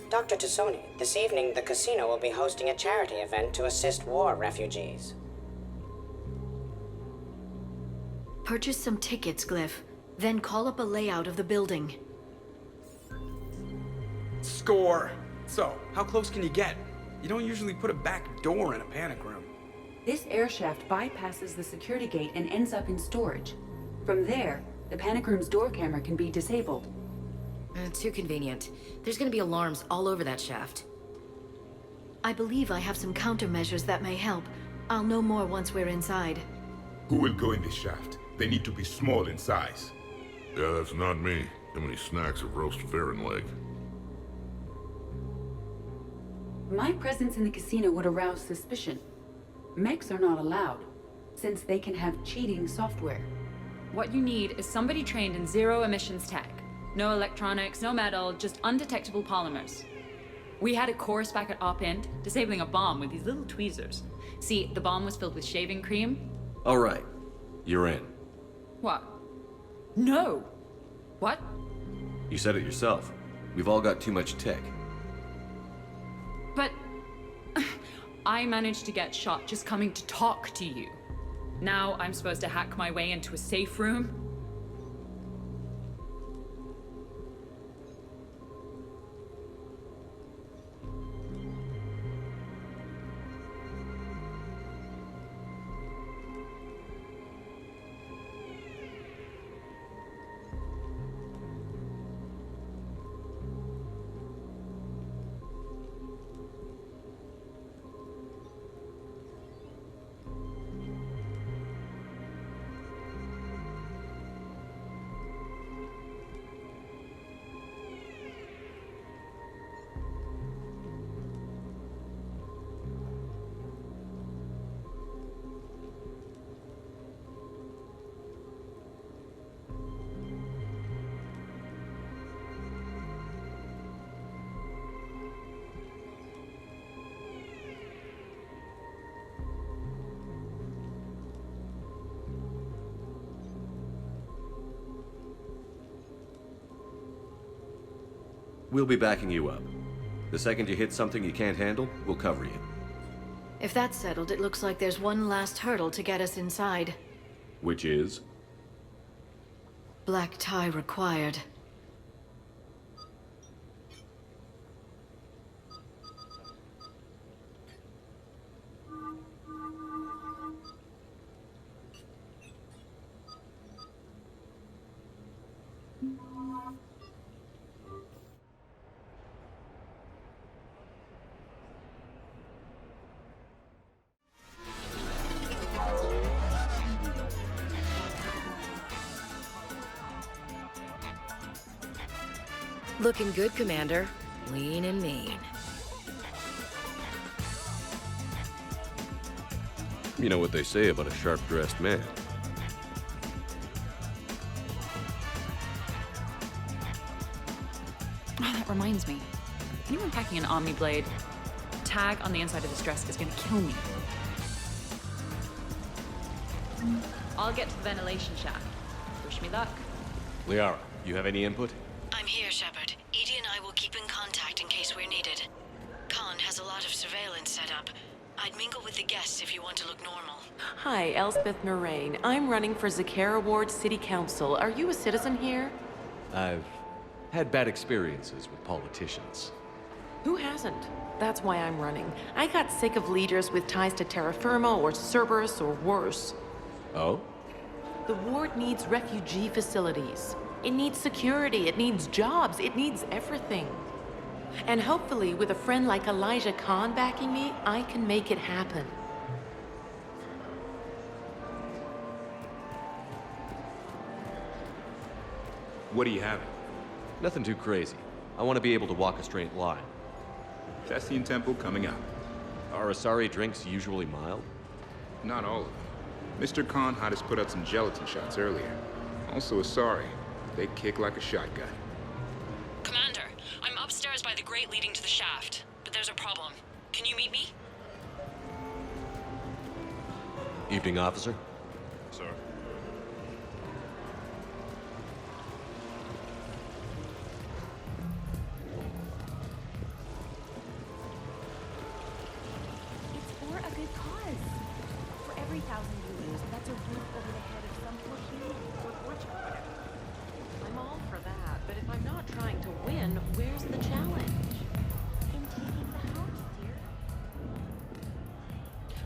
Dr. Tassoni, this evening the casino will be hosting a charity event to assist war refugees. Purchase some tickets, Glyph. Then call up a layout of the building. Score! So, how close can you get? You don't usually put a back door in a panic room. This air shaft bypasses the security gate and ends up in storage. From there, the panic room's door camera can be disabled. Too convenient. There's gonna be alarms all over that shaft. I believe I have some countermeasures that may help. I'll know more once we're inside. Who will go in this shaft? They need to be small in size. Yeah, that's not me. How many snacks of roast Varen leg? My presence in the casino would arouse suspicion. Mechs are not allowed, since they can have cheating software. What you need is somebody trained in zero emissions tech. No electronics, no metal, just undetectable polymers. We had a course back at Op End, disabling a bomb with these little tweezers. See, the bomb was filled with shaving cream. All right. You're in. What? No! What? You said it yourself. We've all got too much tech. But I managed to get shot just coming to talk to you. Now I'm supposed to hack my way into a safe room? We'll be backing you up. The second you hit something you can't handle, we'll cover you. If that's settled, it looks like there's one last hurdle to get us inside. Which is? Black tie required. Looking good, Commander. Lean and mean. You know what they say about a sharp-dressed man. Oh, that reminds me. Anyone packing an Omni Blade, tag on the inside of this dress is gonna kill me. I'll get to the ventilation shaft. Wish me luck. Liara, you have any input? I'm here, Shepard. Edie and I will keep in contact in case we're needed. Khan has a lot of surveillance set up. I'd mingle with the guests if you want to look normal. Hi, Elspeth Moraine. I'm running for Zakara Ward City Council. Are you a citizen here? I've had bad experiences with politicians. Who hasn't? That's why I'm running. I got sick of leaders with ties to Terra Firma or Cerberus or worse. Oh? The ward needs refugee facilities. It needs security, it needs jobs, it needs everything. And hopefully, with a friend like Elijah Khan backing me, I can make it happen. What do you have? Nothing too crazy. I want to be able to walk a straight line. Cassian Temple coming up. Are Asari drinks usually mild? Not all of them. Mr. Khan had us put out some gelatin shots earlier. Also Asari. They kick like a shotgun. Commander, I'm upstairs by the grate leading to the shaft, but there's a problem. Can you meet me? Evening, officer. Sir. It's for a good cause. For every 1,000 you lose, that's a roof over the head of some poor human or torture, whatever. I'm all for that, but if I'm not trying to win, where's the challenge? In taking the house, dear.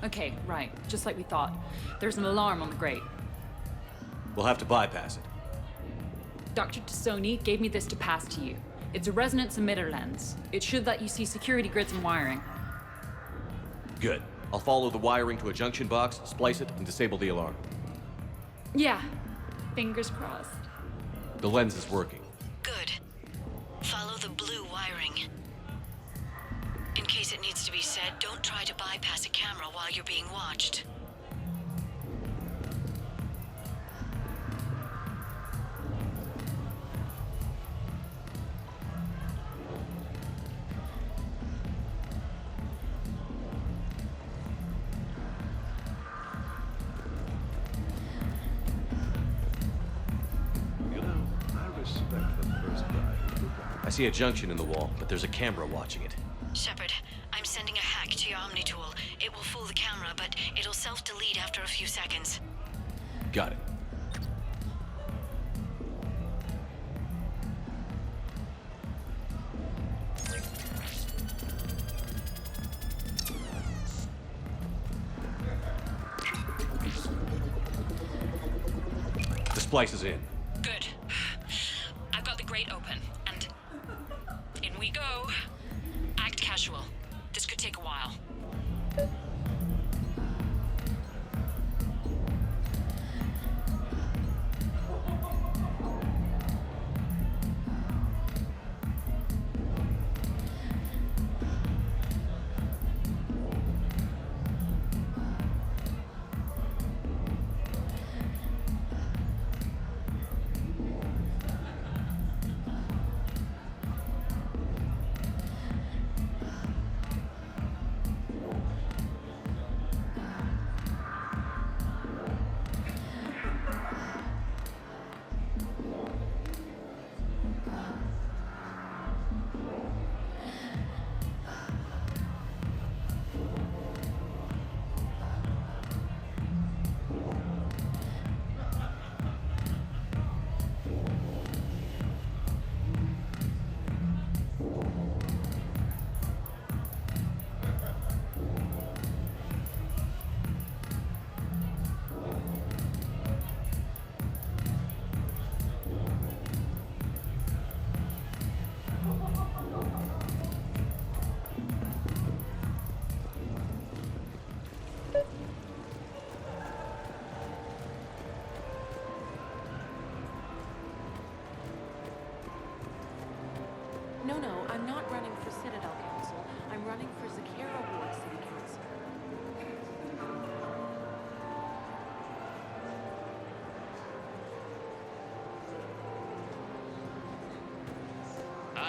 Okay, right. Just like we thought. There's an alarm on the grate. We'll have to bypass it. Dr. Tassoni gave me this to pass to you. It's a resonance emitter lens. It should let you see security grids and wiring. Good. I'll follow the wiring to a junction box, splice it, and disable the alarm. Yeah. Fingers crossed. The lens is working. Good. Follow the blue wiring. In case it needs to be said, don't try to bypass a camera while you're being watched. I see a junction in the wall, but there's a camera watching it. Shepard, I'm sending a hack to your Omni tool. It will fool the camera, but it'll self-delete after a few seconds. Got it. The splice is in. Good. I've got the grate open, and in we go. Act casual. This could take a while.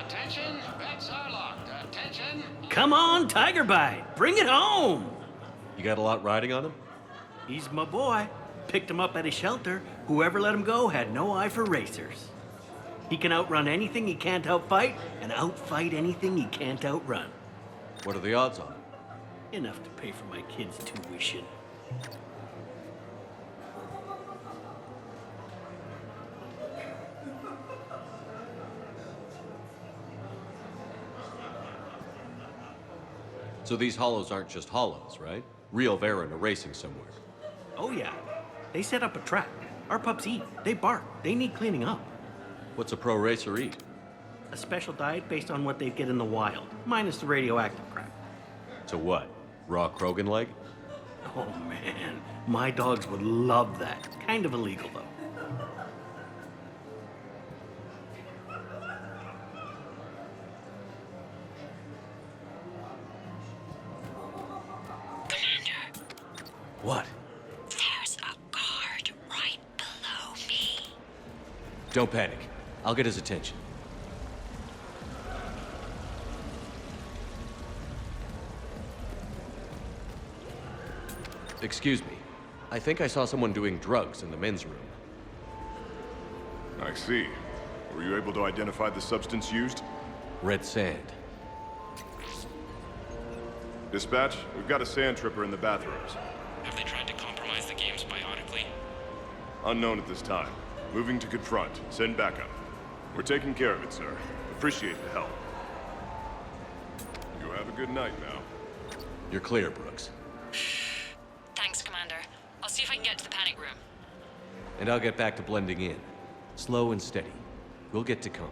Attention, bets are locked. Attention. Come on, Tiger Bite. Bring it home. You got a lot riding on him? He's my boy. Picked him up at a shelter. Whoever let him go had no eye for racers. He can outrun anything he can't outfight, and outfight anything he can't outrun. What are the odds on it? Enough to pay for my kids' tuition. So these hollows aren't just hollows, right? Real Varen are racing somewhere. Oh yeah. They set up a trap. Our pups eat. They bark. They need cleaning up. What's a pro racer eat? A special diet based on what they get in the wild, minus the radioactive crap. So what? Raw Krogan leg? Oh man, my dogs would love that. Kind of illegal though. What? There's a guard right below me. Don't panic. I'll get his attention. Excuse me. I think I saw someone doing drugs in the men's room. I see. Were you able to identify the substance used? Red sand. Dispatch, we've got a sand tripper in the bathrooms. Have they tried to compromise the games biotically? Unknown at this time. Moving to confront. Send backup. We're taking care of it, sir. Appreciate the help. You have a good night now. You're clear, Brooks. Thanks, Commander. I'll see if I can get to the panic room. And I'll get back to blending in. Slow and steady. We'll get to Khan.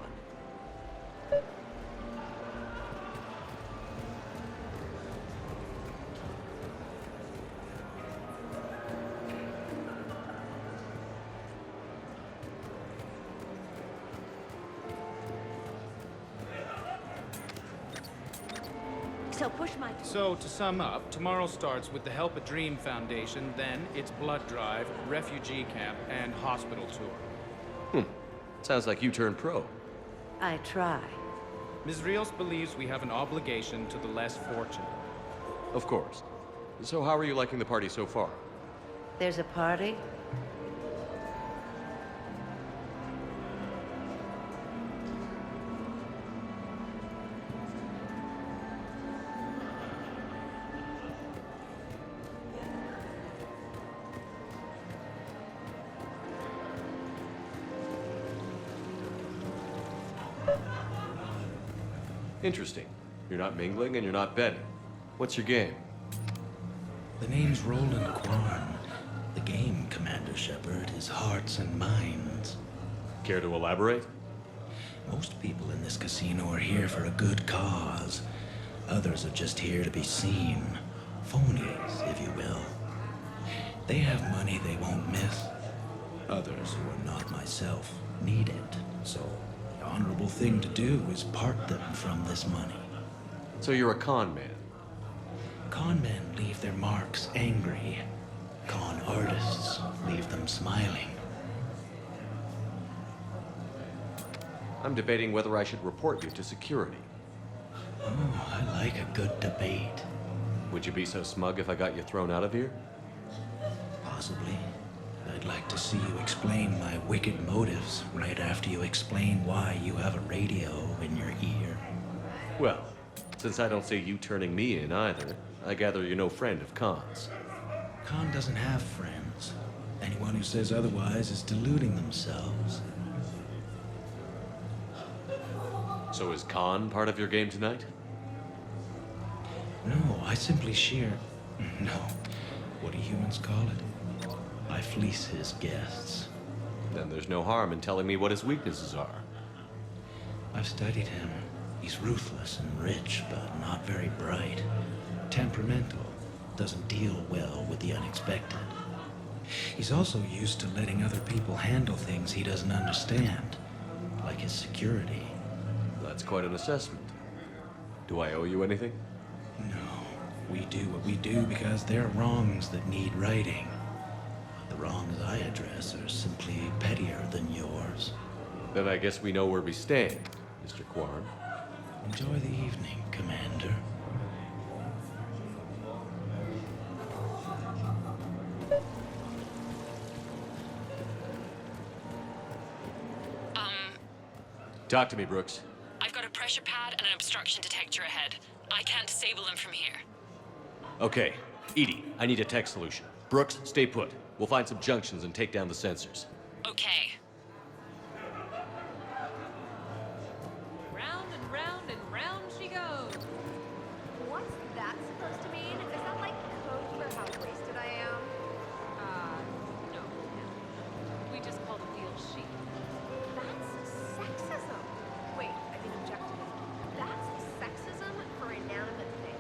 So push my... So, to sum up, tomorrow starts with the Help a Dream Foundation, then it's blood drive, refugee camp, and hospital tour. Sounds like you turned pro. I try. Ms. Rios believes we have an obligation to the less fortunate. Of course. So how are you liking the party so far? There's a party? Interesting. You're not mingling and you're not betting. What's your game? The name's Roland Quarn. The game, Commander Shepard, is hearts and minds. Care to elaborate? Most people in this casino are here for a good cause. Others are just here to be seen. Phonies, if you will. They have money they won't miss. Others, who are not myself, need it. So, the honorable thing to do is part them from this money. So you're a con man? Con men leave their marks angry. Con artists leave them smiling. I'm debating whether I should report you to security. Oh, I like a good debate. Would you be so smug if I got you thrown out of here? Possibly. I'd like to see you explain my wicked motives right after you explain why you have a radio in your ear. Well, since I don't see you turning me in either, I gather you're no friend of Khan's. Khan doesn't have friends. Anyone who says otherwise is deluding themselves. So is Khan part of your game tonight? No, I simply shear... No. What do humans call it? I fleece his guests. Then there's no harm in telling me what his weaknesses are. I've studied him. He's ruthless and rich, but not very bright. Temperamental. Doesn't deal well with the unexpected. He's also used to letting other people handle things he doesn't understand, like his security. That's quite an assessment. Do I owe you anything? No. We do what we do because they're wrongs that need righting. The wrongs I address are simply pettier than yours. Then I guess we know where we stand, Mr. Quarn. Enjoy the evening, Commander. Talk to me, Brooks. I've got a pressure pad and an obstruction detector ahead. I can't disable them from here. Okay. Edie, I need a tech solution. Brooks, stay put. We'll find some junctions and take down the sensors. Okay. Round and round she goes. What's that supposed to mean? Is that like code for how wasted I am? No. We just call the wheel she. That's sexism. Wait, I didn't object to this. That's sexism for inanimate things.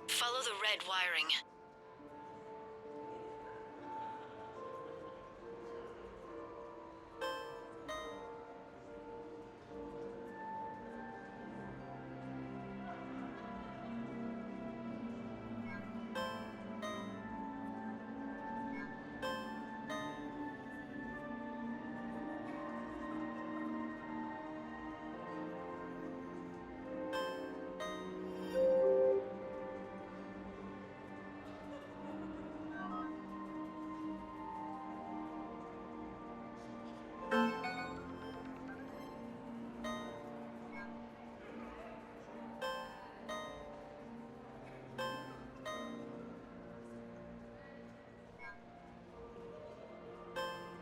Follow the red wiring.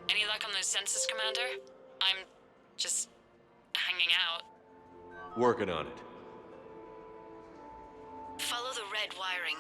Any luck on those sensors, Commander? I'm just hanging out. Working on it. Follow the red wiring.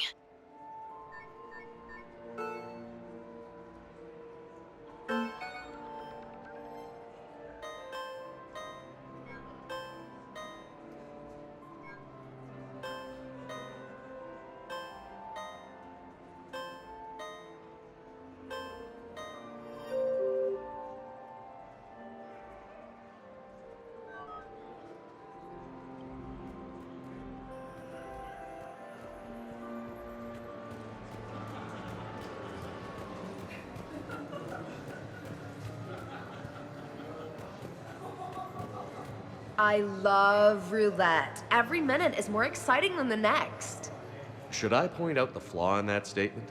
I love roulette. Every minute is more exciting than the next. Should I point out the flaw in that statement?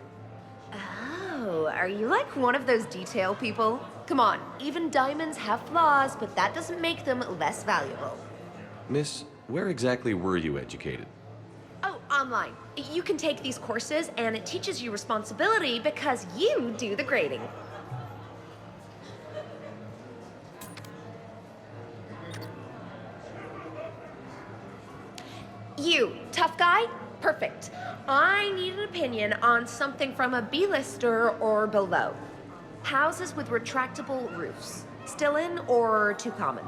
Oh, are you like one of those detail people? Come on, even diamonds have flaws, but that doesn't make them less valuable. Miss, where exactly were you educated? Oh, online. You can take these courses, and it teaches you responsibility because you do the grading. You, tough guy? Perfect. I need an opinion on something from a B-lister or below. Houses with retractable roofs. Still in or too common?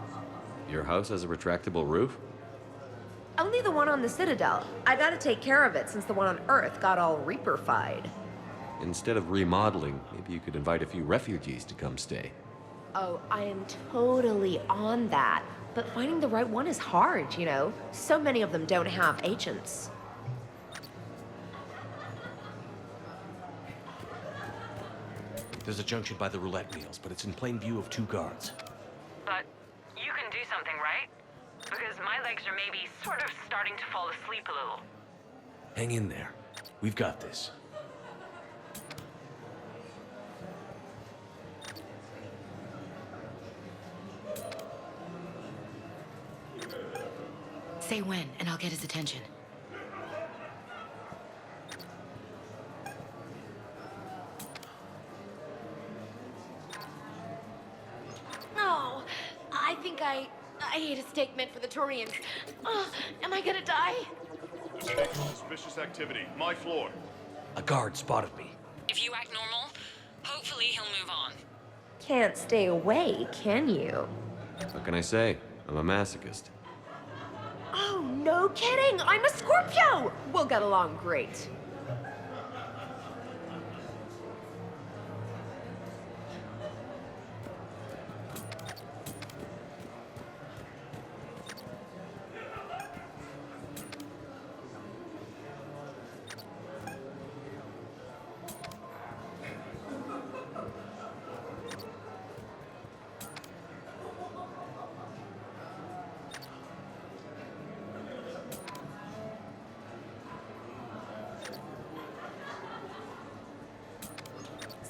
Your house has a retractable roof? Only the one on the Citadel. I gotta take care of it since the one on Earth got all Reaper-fied. Instead of remodeling, maybe you could invite a few refugees to come stay. Oh, I am totally on that. But finding the right one is hard, you know? So many of them don't have agents. There's a junction by the roulette wheels, but it's in plain view of 2 guards. But you can do something, right? Because my legs are maybe sort of starting to fall asleep a little. Hang in there. We've got this. Say when, and I'll get his attention. No, I think I ate a steak meant for the Turians. Am I gonna die? Detecting suspicious activity. My floor. A guard spotted me. If you act normal, hopefully he'll move on. Can't stay away, can you? What can I say? I'm a masochist. Oh, no kidding! I'm a Scorpio! We'll get along great.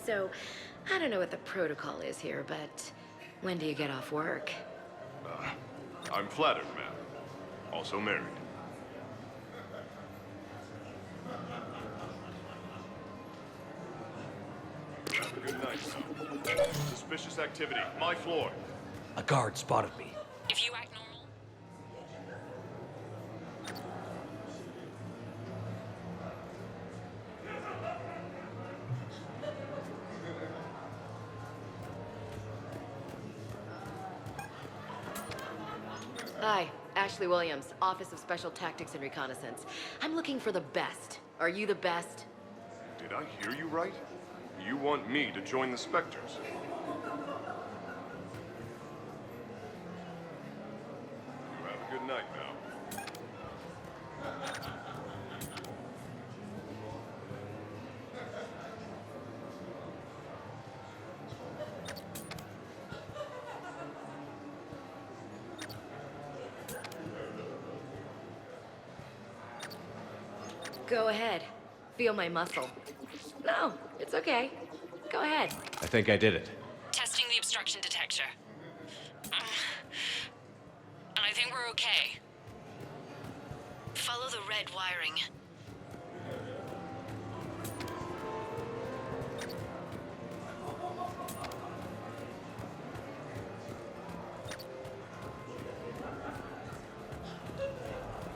So, I don't know what the protocol is here, but when do you get off work? I'm flattered, ma'am. Also married. Have a good night, ma'am. Suspicious activity. My floor. A guard spotted me. If you act normal, Hi, Ashley Williams, Office of Special Tactics and Reconnaissance. I'm looking for the best. Are you the best? Did I hear you right? You want me to join the Spectres? You have a good night now. Go ahead. Feel my muscle. No, it's okay. Go ahead. I think I did it. testing the obstruction detector. And I think we're okay. Follow the red wiring.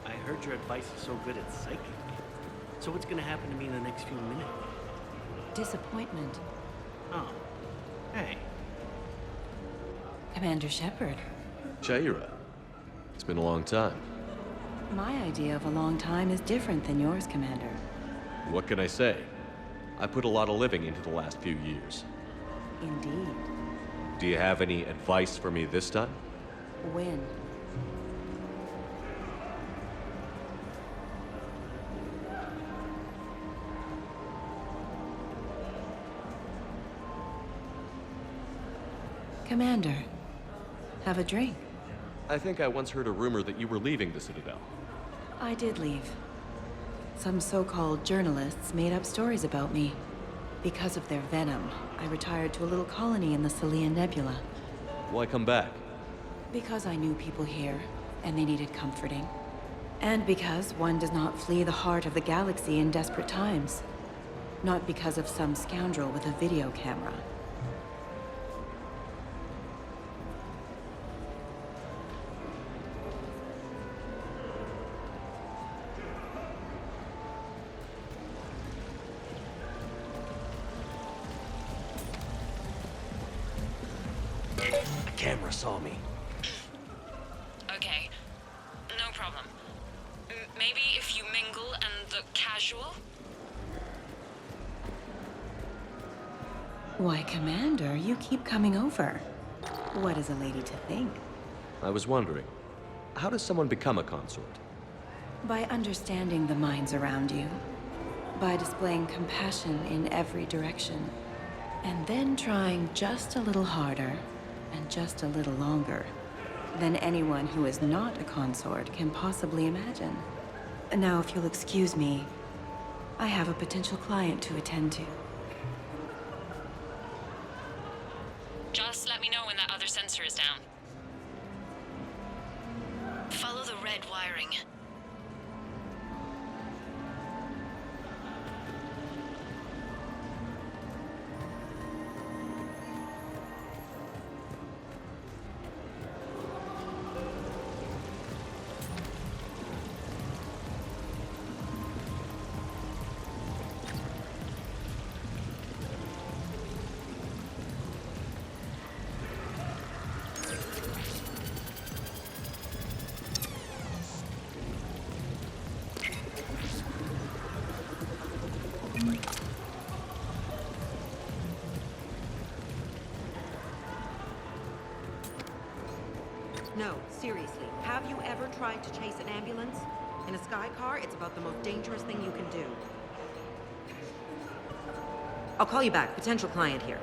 I heard your advice is so good at psychic. So what's gonna happen to me in the next few minutes? Disappointment. Oh. Hey. Commander Shepard. Jaira. It's been a long time. My idea of a long time is different than yours, Commander. What can I say? I put a lot of living into the last few years. Indeed. Do you have any advice for me this time? When? Commander, have a drink. I think I once heard a rumor that you were leaving the Citadel. I did leave. Some so-called journalists made up stories about me. Because of their venom, I retired to a little colony in the Celian Nebula. Why come back? Because I knew people here, and they needed comforting. And because one does not flee the heart of the galaxy in desperate times. Not because of some scoundrel with a video camera. The camera saw me. Okay, no problem. Maybe if you mingle and look casual? Why, Commander, you keep coming over. What is a lady to think? I was wondering, how does someone become a consort? By understanding the minds around you. By displaying compassion in every direction. And then trying just a little harder, and just a little longer, than anyone who is not a consort can possibly imagine. Now, if you'll excuse me, I have a potential client to attend to. Just let me know when that other sensor is down. Follow the red wiring. No, seriously. Have you ever tried to chase an ambulance? In a sky car, it's about the most dangerous thing you can do. I'll call you back. Potential client here.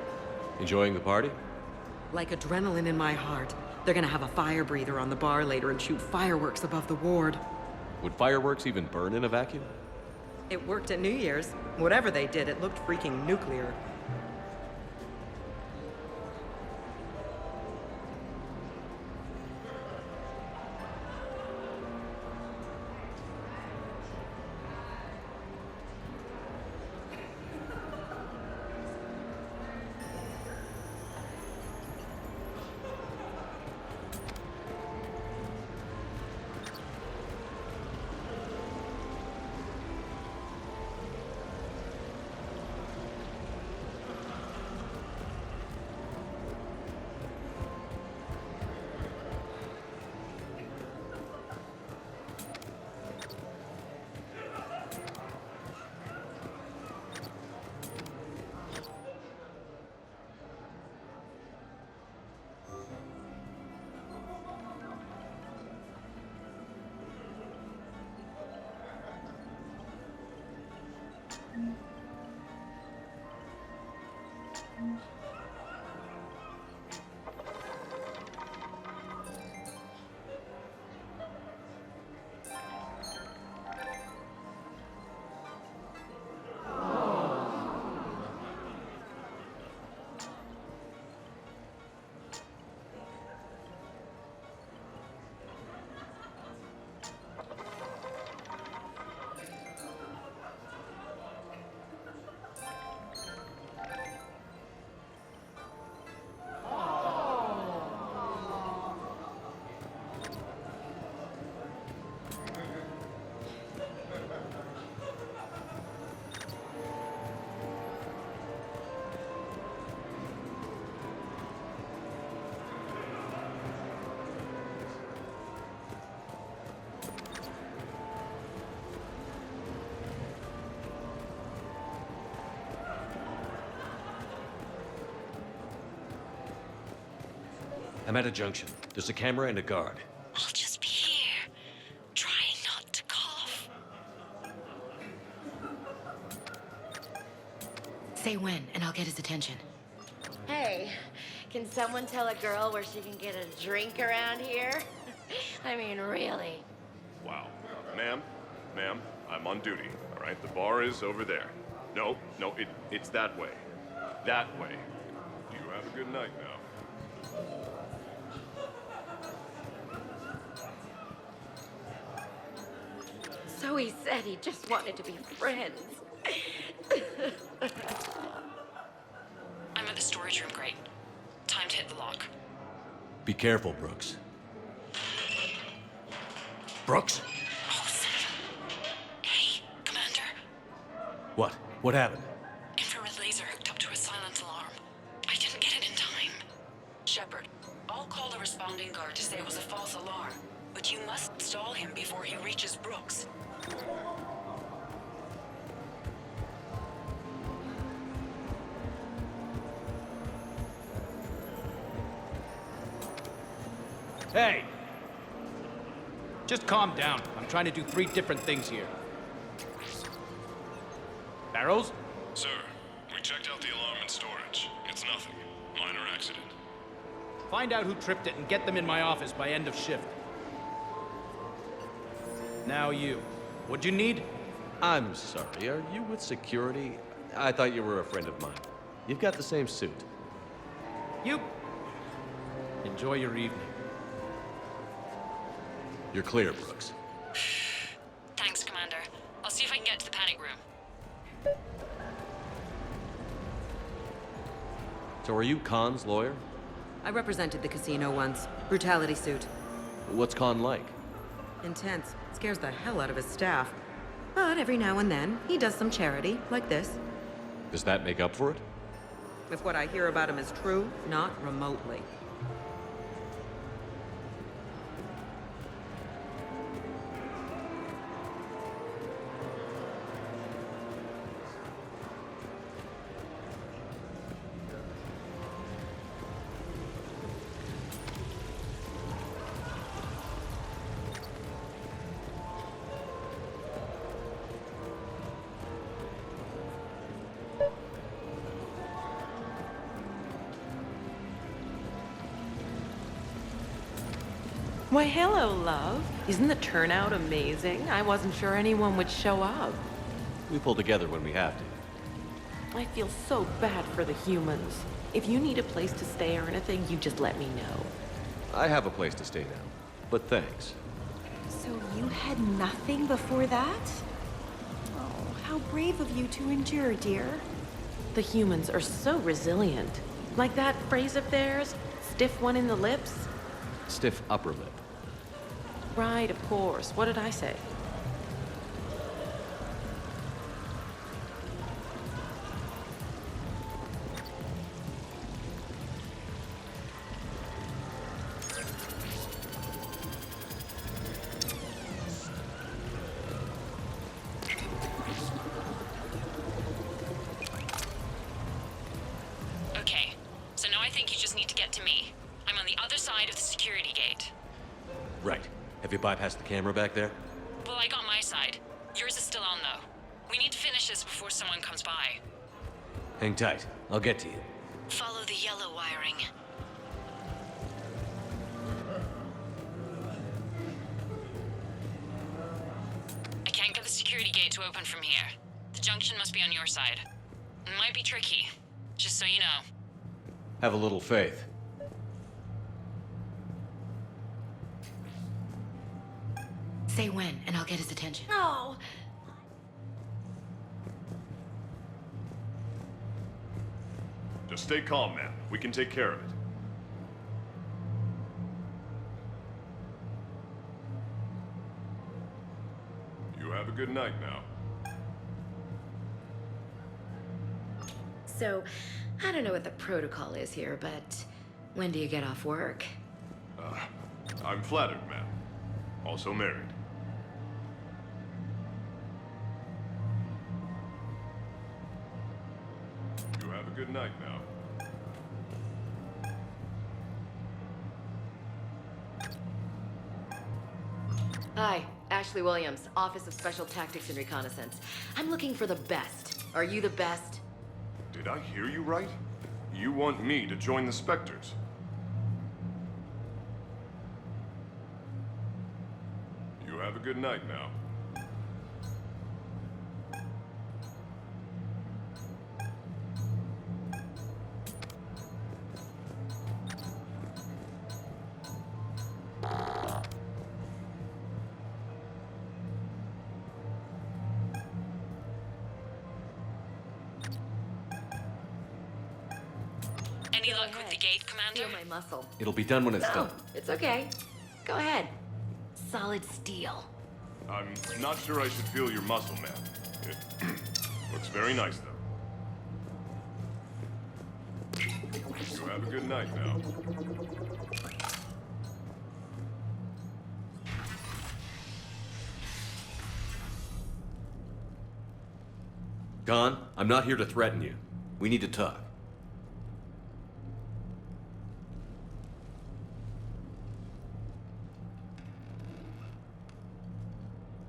Enjoying the party? Like adrenaline in my heart. They're gonna have a fire breather on the bar later and shoot fireworks above the ward. Would fireworks even burn in a vacuum? It worked at New Year's. Whatever they did, it looked freaking nuclear. I'm at a junction. There's a camera and a guard. I'll just be here, trying not to cough. Say when, and I'll get his attention. Hey, can someone tell a girl where she can get a drink around here? I mean, really. Wow. Ma'am, I'm on duty, all right? The bar is over there. No, it's that way. That way. You have a good night now. So he said he just wanted to be friends. I'm at the storage room, great. Time to hit the lock. Be careful, Brooks. Brooks? Oh, son of a... Hey, Commander. What? What happened? Infrared laser hooked up to a silent alarm. I didn't get it in time. Shepard, I'll call the responding guard to say it was a false alarm, but you must stall him before he reaches Brooks. Hey! Just calm down. I'm trying to do 3 different things here. Barrows? Sir, we checked out the alarm in storage. It's nothing. Minor accident. Find out who tripped it and get them in my office by end of shift. Now you. What'd you need? I'm sorry, are you with security? I thought you were a friend of mine. You've got the same suit. You. Enjoy your evening. You're clear, Brooks. Thanks, Commander. I'll see if I can get to the panic room. So are you Khan's lawyer? I represented the casino once. Brutality suit. What's Khan like? Intense. Scares the hell out of his staff. But every now and then, he does some charity, like this. Does that make up for it? If what I hear about him is true, not remotely. Why, hello, love. Isn't the turnout amazing? I wasn't sure anyone would show up. We pull together when we have to. I feel so bad for the humans. If you need a place to stay or anything, you just let me know. I have a place to stay now, but thanks. So you had nothing before that? Oh, how brave of you to endure, dear. The humans are so resilient. Like that phrase of theirs, stiff one in the lips? Stiff upper lip. Right, of course. What did I say? Okay, so now I think you just need to get to me. I'm on the other side of the security gate. Right. Have you bypassed the camera back there? Well, I got my side. Yours is still on, though. We need to finish this before someone comes by. Hang tight. I'll get to you. Follow the yellow wiring. I can't get the security gate to open from here. The junction must be on your side. It might be tricky, just so you know. Have a little faith. Say when, and I'll get his attention. No. Just stay calm, man. We can take care of it. You have a good night now. So, I don't know what the protocol is here, but when do you get off work? I'm flattered, ma'am. Also married. You have a good night now. Hi, Ashley Williams, Office of Special Tactics and Reconnaissance. I'm looking for the best. Are you the best? Did I hear you right? You want me to join the Spectres? You have a good night now. Any luck with the gate, Commander? Feel my muscle. It'll be done when it's No, done. it's okay. Go ahead. Solid steel. I'm not sure I should feel your muscle, man. It looks very nice, though. You have a good night now. Khan, I'm not here to threaten you. We need to talk.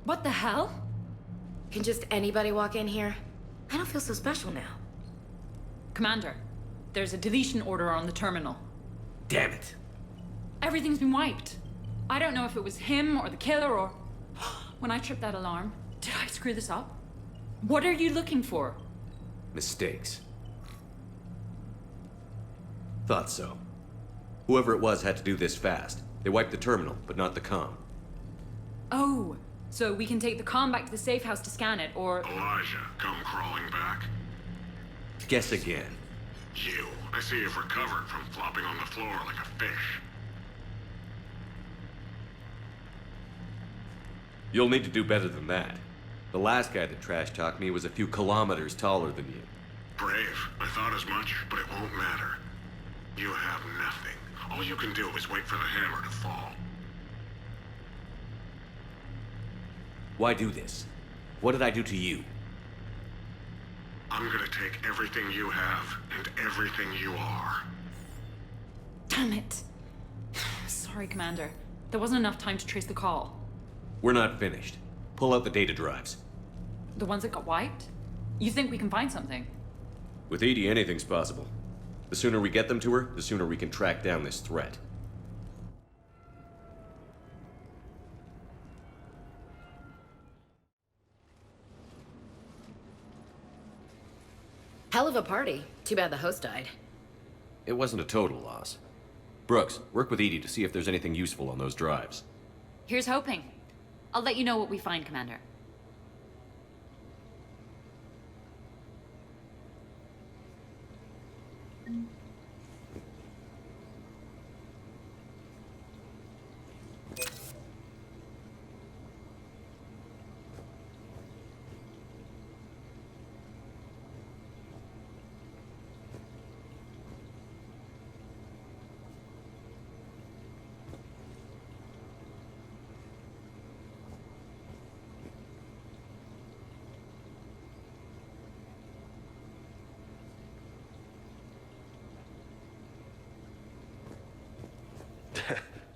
What the hell? Can just anybody walk in here? I don't feel so special now. Commander, there's a deletion order on the terminal. Damn it. Everything's been wiped. I don't know if it was him or the killer or... When I tripped that alarm, did I screw this up? What are you looking for? Mistakes. Thought so. Whoever it was had to do this fast. They wiped the terminal, but not the comm. Oh, so we can take the comm back to the safe house to scan it, or... Elijah, come crawling back. Guess again. You. I see you've recovered from flopping on the floor like a fish. You'll need to do better than that. The last guy that trash-talked me was a few kilometers taller than you. Brave. I thought as much, but it won't matter. You have nothing. All you can do is wait for the hammer to fall. Why do this? What did I do to you? I'm gonna take everything you have and everything you are. Damn it. Sorry, Commander. There wasn't enough time to trace the call. We're not finished. Pull out the data drives. The ones that got wiped? You think we can find something? With Edie, anything's possible. The sooner we get them to her, the sooner we can track down this threat. Hell of a party. Too bad the host died. It wasn't a total loss. Brooks, work with Edie to see if there's anything useful on those drives. Here's hoping. I'll let you know what we find, Commander.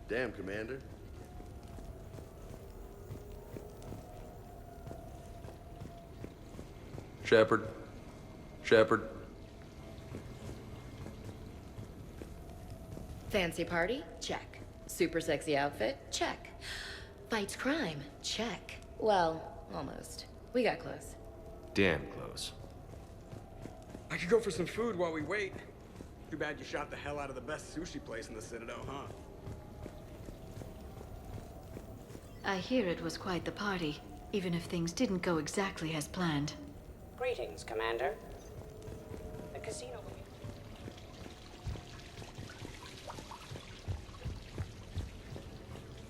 Damn, Commander. Shepard. Shepard. Fancy party? Check. Super sexy outfit? Check. Fights crime? Check. Well, almost. We got close. Damn close. I could go for some food while we wait. Too bad you shot the hell out of the best sushi place in the Citadel, huh? I hear it was quite the party, even if things didn't go exactly as planned. Greetings, Commander. The casino will be...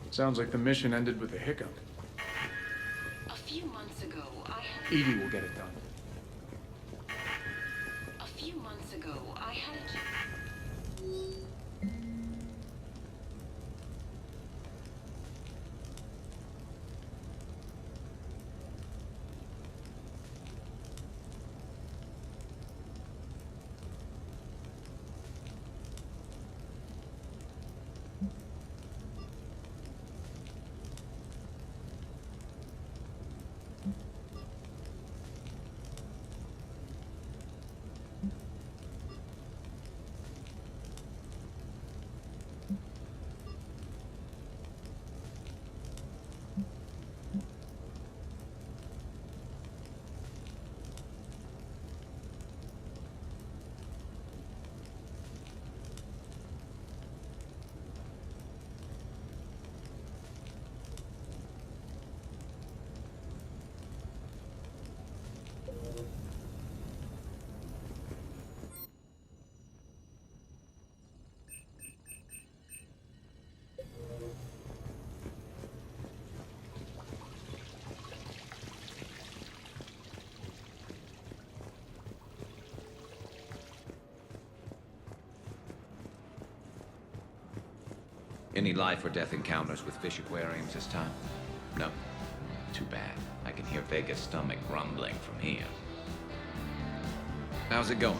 Sounds like the mission ended with a hiccup. A few months ago, I had... Edie will get it done. A few months ago, I had a... Any life or death encounters with fish aquariums this time? No? Too bad. I can hear Vega's stomach grumbling from here. How's it going?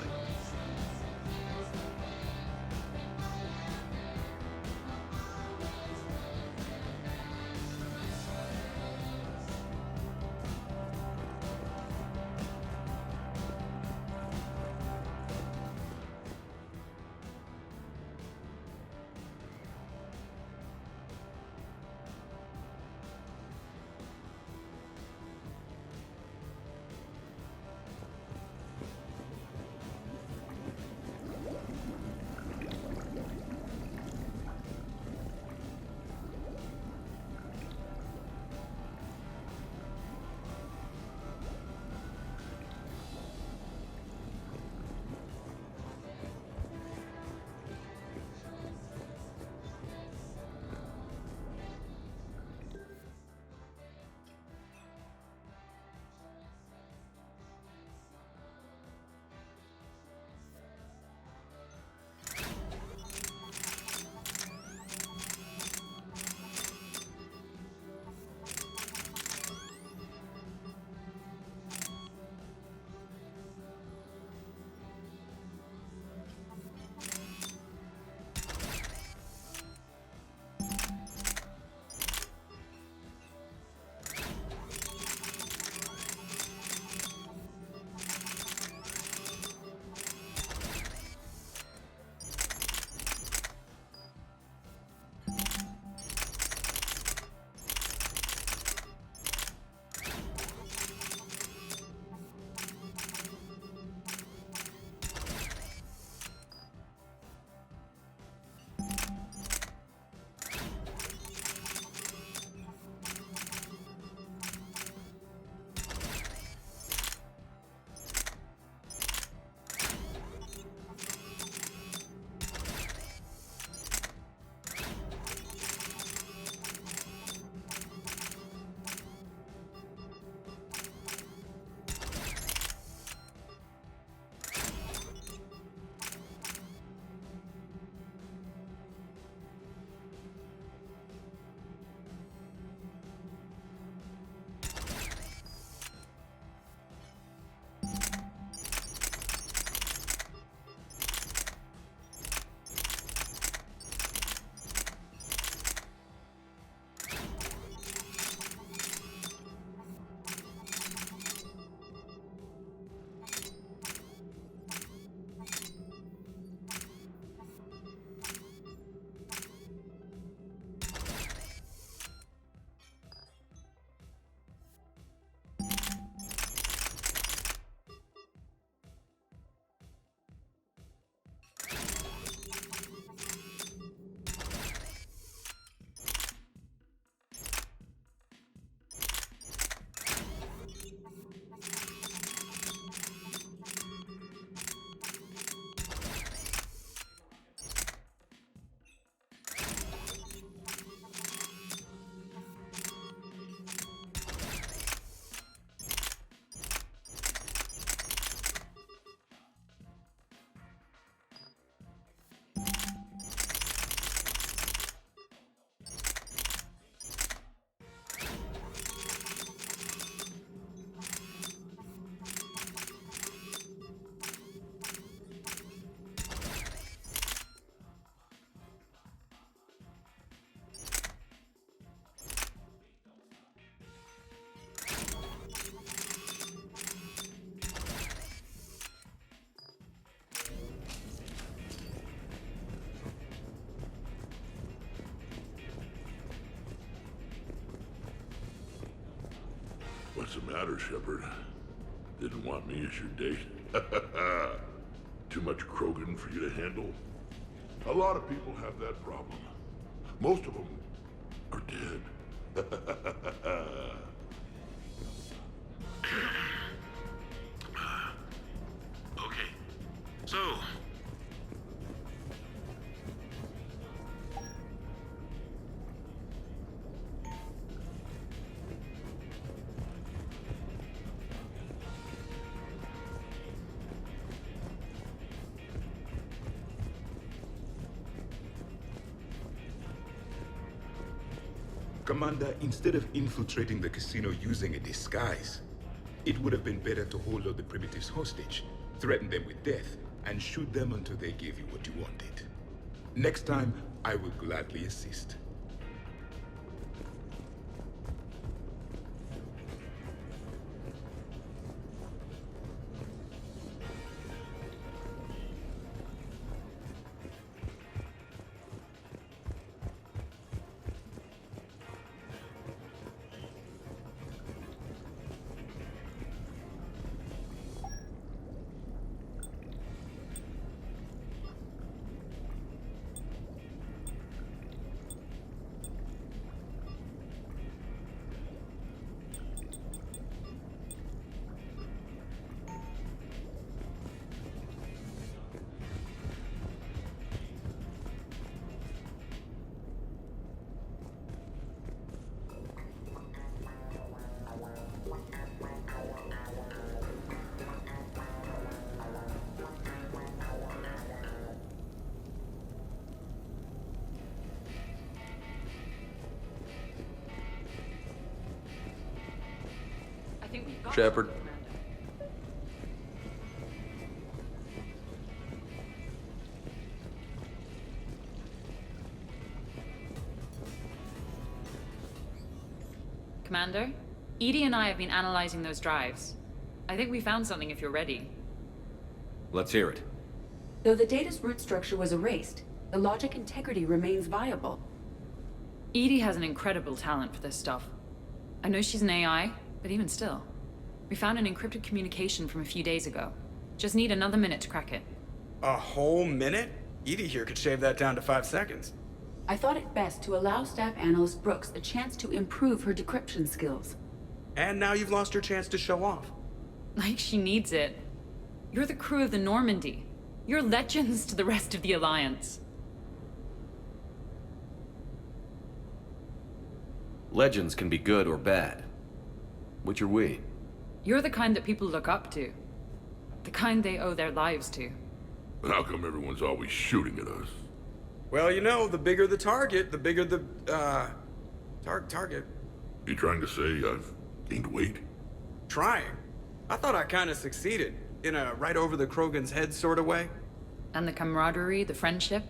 What's the matter, Shepard? Didn't want me as your date? Too much Krogan for you to handle? A lot of people have that problem. Most of them are dead. Okay, so... Commander, instead of infiltrating the casino using a disguise, it would have been better to hold all the primitives hostage, threaten them with death, and shoot them until they gave you what you wanted. Next time, I will gladly assist. Shepard. Commander, Edie and I have been analyzing those drives. I think we found something if you're ready. Let's hear it. Though the data's root structure was erased, the logic integrity remains viable. Edie has an incredible talent for this stuff. I know she's an AI, but even still. We found an encrypted communication from a few days ago. Just need another minute to crack it. A whole minute? Edie here could shave that down to 5 seconds. I thought it best to allow Staff Analyst Brooks a chance to improve her decryption skills. And now you've lost your chance to show off. Like she needs it. You're the crew of the Normandy. You're legends to the rest of the Alliance. Legends can be good or bad. Which are we? You're the kind that people look up to. The kind they owe their lives to. How come everyone's always shooting at us? Well, you know, the bigger the target, the bigger the, target. You trying to say I've gained weight? Trying? I thought I kinda succeeded. In a right over the Krogan's head sort of way. And the camaraderie, the friendship.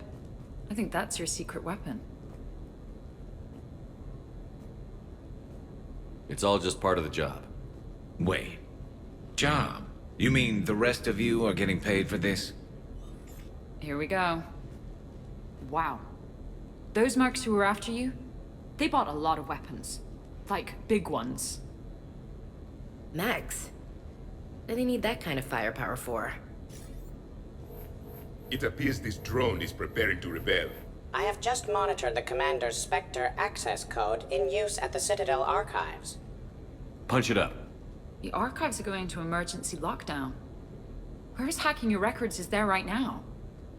I think that's your secret weapon. It's all just part of the job. Wait. Job? You mean the rest of you are getting paid for this? Here we go. Wow. Those mercs who were after you, they bought a lot of weapons. Like, big ones. Max? What do they need that kind of firepower for? It appears this drone is preparing to rebel. I have just monitored the Commander's Spectre access code in use at the Citadel archives. Punch it up. The archives are going into emergency lockdown. Whoever's hacking your records is there right now.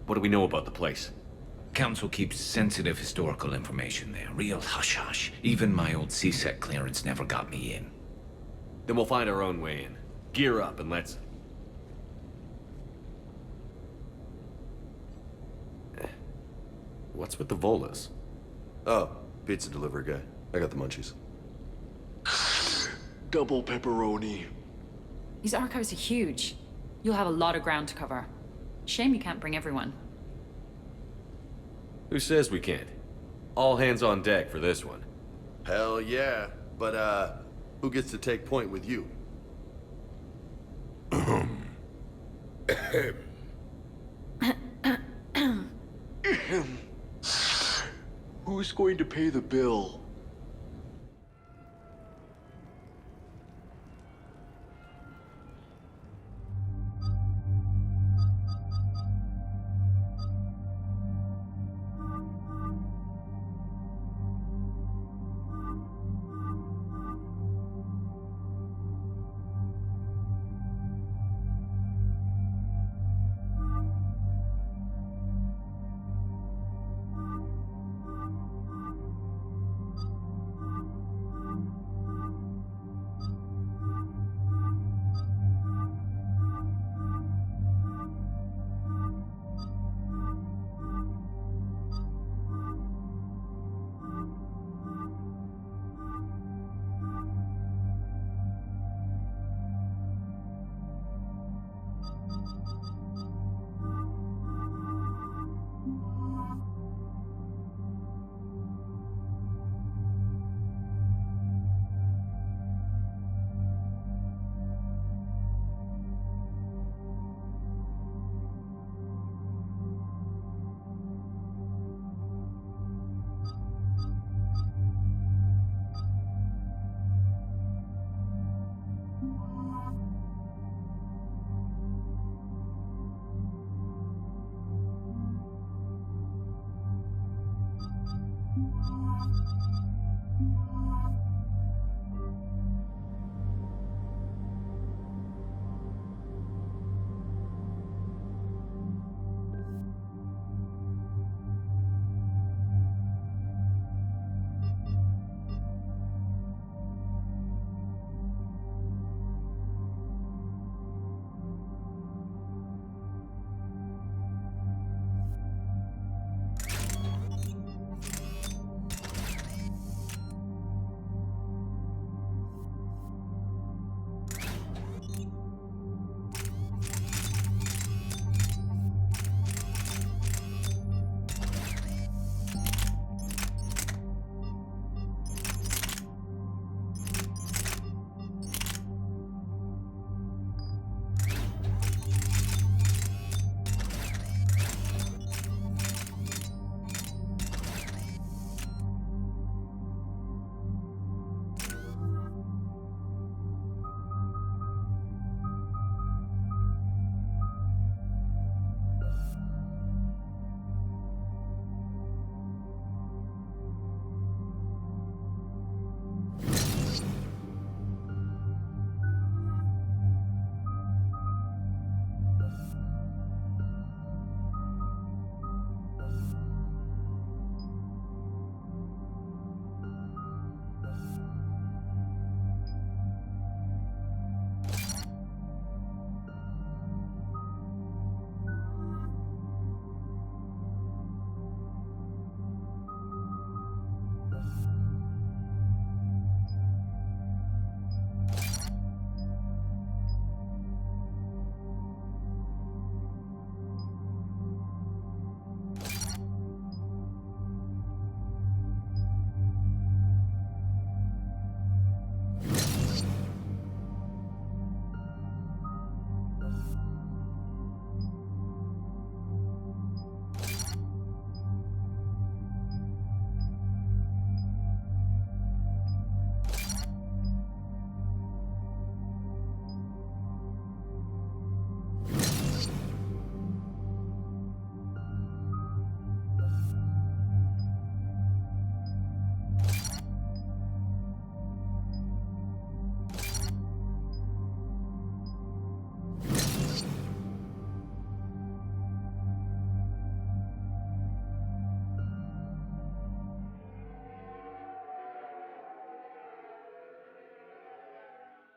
What do we know about the place? Council keeps sensitive historical information there. Real hush-hush. Even my old CSEC clearance never got me in. Then we'll find our own way in. Gear up and let's... What's with the Volas? Oh, pizza delivery guy. I got the munchies. Double pepperoni. These archives are huge. You'll have a lot of ground to cover. Shame you can't bring everyone. Who says we can't? All hands on deck for this one. Hell yeah. But, who gets to take point with you? Who's going to pay the bill?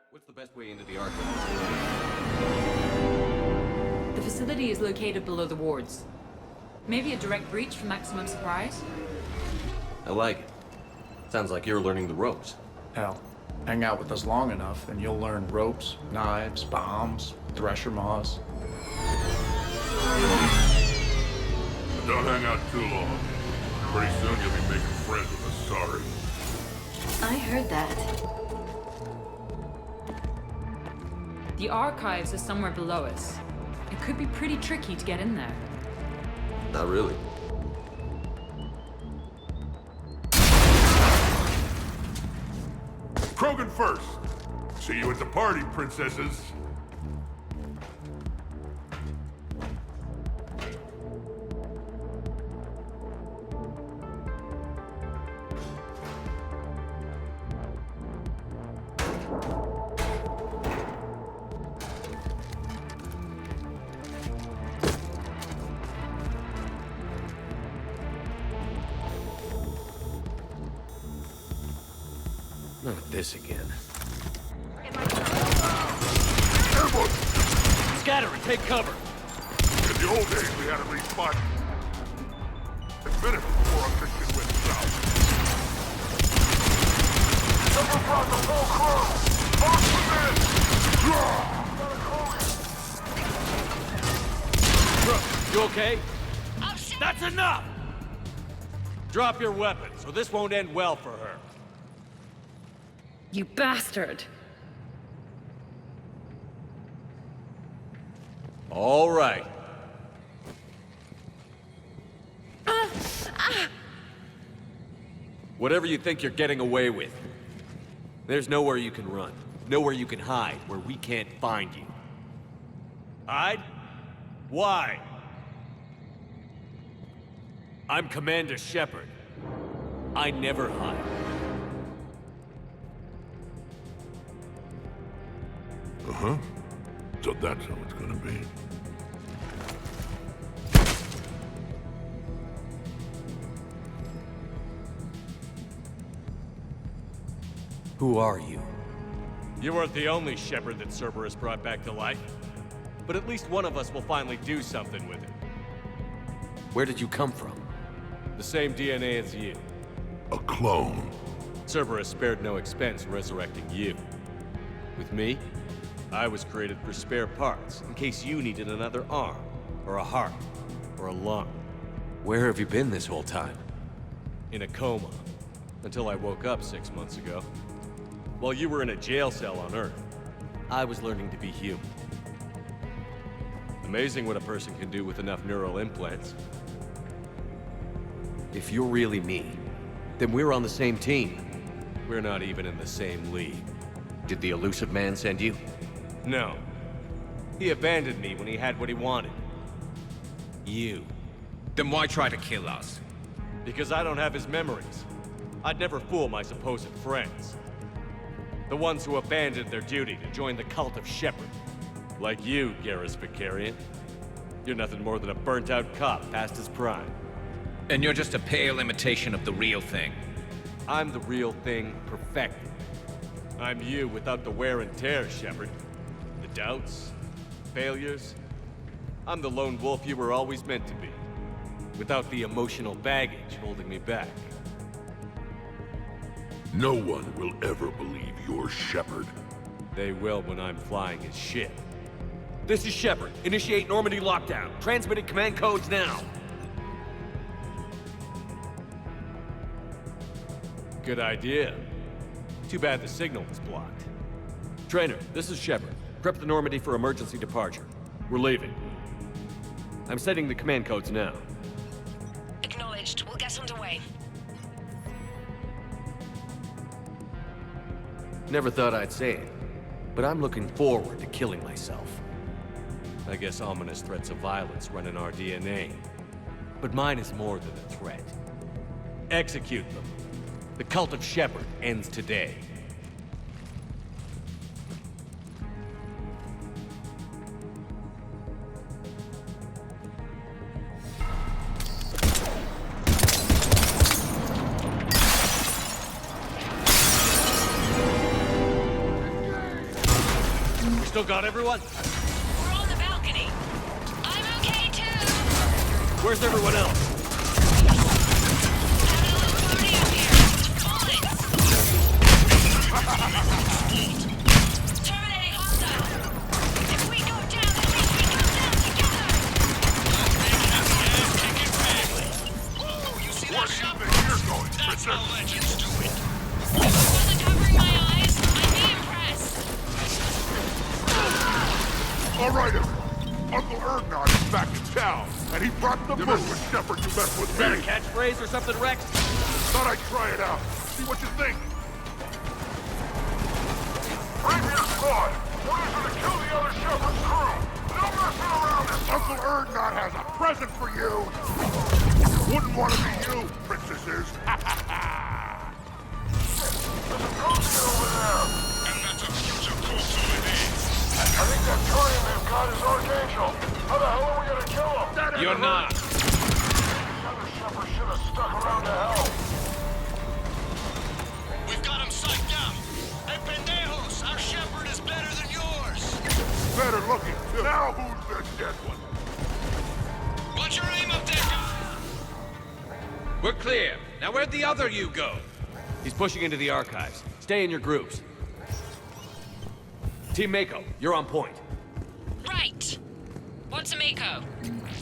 What's the best way into the Ark? The facility is located below the wards. Maybe a direct breach for maximum surprise? I like it. Sounds like you're learning the ropes. Hell, hang out with us long enough and you'll learn ropes, knives, bombs, thresher maws. Don't hang out too long. Pretty soon you'll be making friends with us, sorry. I heard that. The archives are somewhere below us. It could be pretty tricky to get in there. Not really. Krogan first. See you at the party, princesses. Not this again. Scatter and take cover. In the old days, we had at least 5 minutes before our mission went south. Someone brought the full crew. Mark them in. You okay? That's enough! Drop your weapons, or this won't end well for her. You bastard! All right. Whatever you think you're getting away with, there's nowhere you can run. Nowhere you can hide where we can't find you. Hide? Why? I'm Commander Shepard. I never hide. Uh-huh. So that's how it's gonna be. Who are you? You weren't the only Shepard that Cerberus brought back to life. But at least one of us will finally do something with it. Where did you come from? The same DNA as you. A clone. Cerberus spared no expense resurrecting you. With me, I was created for spare parts, in case you needed another arm, or a heart, or a lung. Where have you been this whole time? In a coma. Until I woke up 6 months ago. While you were in a jail cell on Earth, I was learning to be human. Amazing what a person can do with enough neural implants. If you're really me, then we're on the same team. We're not even in the same league. Did the Illusive Man send you? No. He abandoned me when he had what he wanted. You. Then why try to kill us? Because I don't have his memories. I'd never fool my supposed friends. The ones who abandoned their duty to join the cult of Shepard. Like you, Garrus Vakarian. You're nothing more than a burnt-out cop past his prime. And you're just a pale imitation of the real thing. I'm the real thing perfected. I'm you without the wear and tear, Shepard. The doubts, failures. I'm the lone wolf you were always meant to be. Without the emotional baggage holding me back. No one will ever believe you're Shepard. They will when I'm flying his ship. This is Shepard. Initiate Normandy lockdown. Transmitting command codes now. Good idea. Too bad the signal was blocked. Trainer, this is Shepard. Prep the Normandy for emergency departure. We're leaving. I'm setting the command codes now. Acknowledged. We'll get underway. Never thought I'd say it, but I'm looking forward to killing myself. I guess ominous threats of violence run in our DNA. But mine is more than a threat. Execute them. The cult of Shepard ends today. We still got everyone? We're on the balcony. I'm okay too. Where's everyone else? Terminating hostile. If we go down, that means we come down together. You see that shot? You're going, That's how legends do it. If I wasn't covering my eyes, I'd be impressed. All right, everyone. Uncle Erdnot is back in town, and he brought the move with Shepard to mess with Is that a me. catchphrase or something, Rex? Thought I'd try it out. See what you think. Rapier squad, orders are to kill the other Shepard's crew. No messing around. Uncle Erdnot has a present for you. Wouldn't want to be you, princesses. There's a ghost over there. And that's a future course of events. I think that Turian they've got is Archangel. How the hell are we gonna kill him? You're not. The other Shepard should have stuck around to help. We've got him psyched out. Hey, pendejos, our Shepard is better than yours. Better looking, too. Now who's the dead one? What's your aim up there, guy? We're clear. Now where'd the other you go? He's pushing into the archives. Stay in your groups. Team Mako, you're on point. Right. What's a Mako?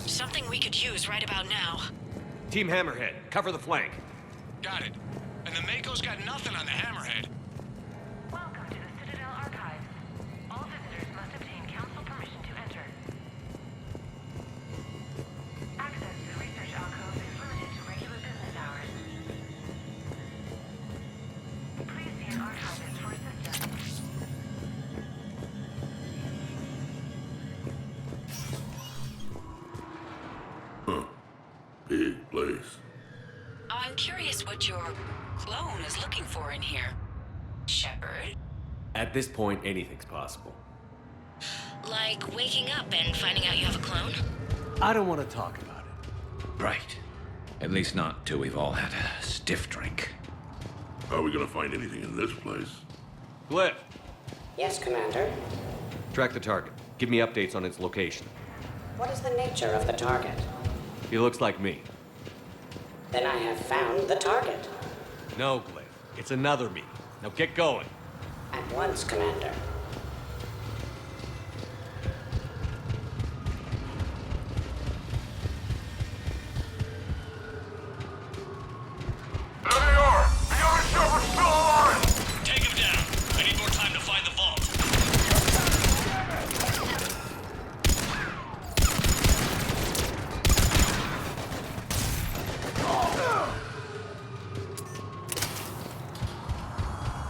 Something we could use right about now. Team Hammerhead, cover the flank. Got it. And the Mako's got nothing on the Hammerhead. Welcome to the Citadel Archives. All visitors must obtain council permission to enter. Access to the research alcove is limited to regular business hours. Please see an archivist for assistance. Big place. I'm curious what your clone is looking for in here, Shepard. At this point, anything's possible. Like waking up and finding out you have a clone? I don't want to talk about it. Right. At least not till we've all had a stiff drink. How are we gonna find anything in this place? Glyph, Yes, Commander. track the target. Give me updates on its location. What is the nature of the target? He looks like me. Then I have found the target. No, Glyph. It's another me. Now get going. At once, Commander. There they are! The other Shepard's still alive! Take him down. I need more time to find the vault.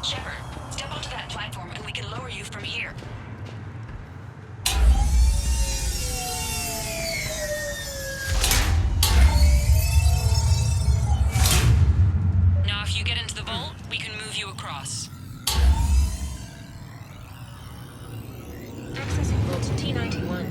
Shepard, step onto that platform and we can lower you from here. Now, if you get into the vault, we can move you across. Accessing Vault T91.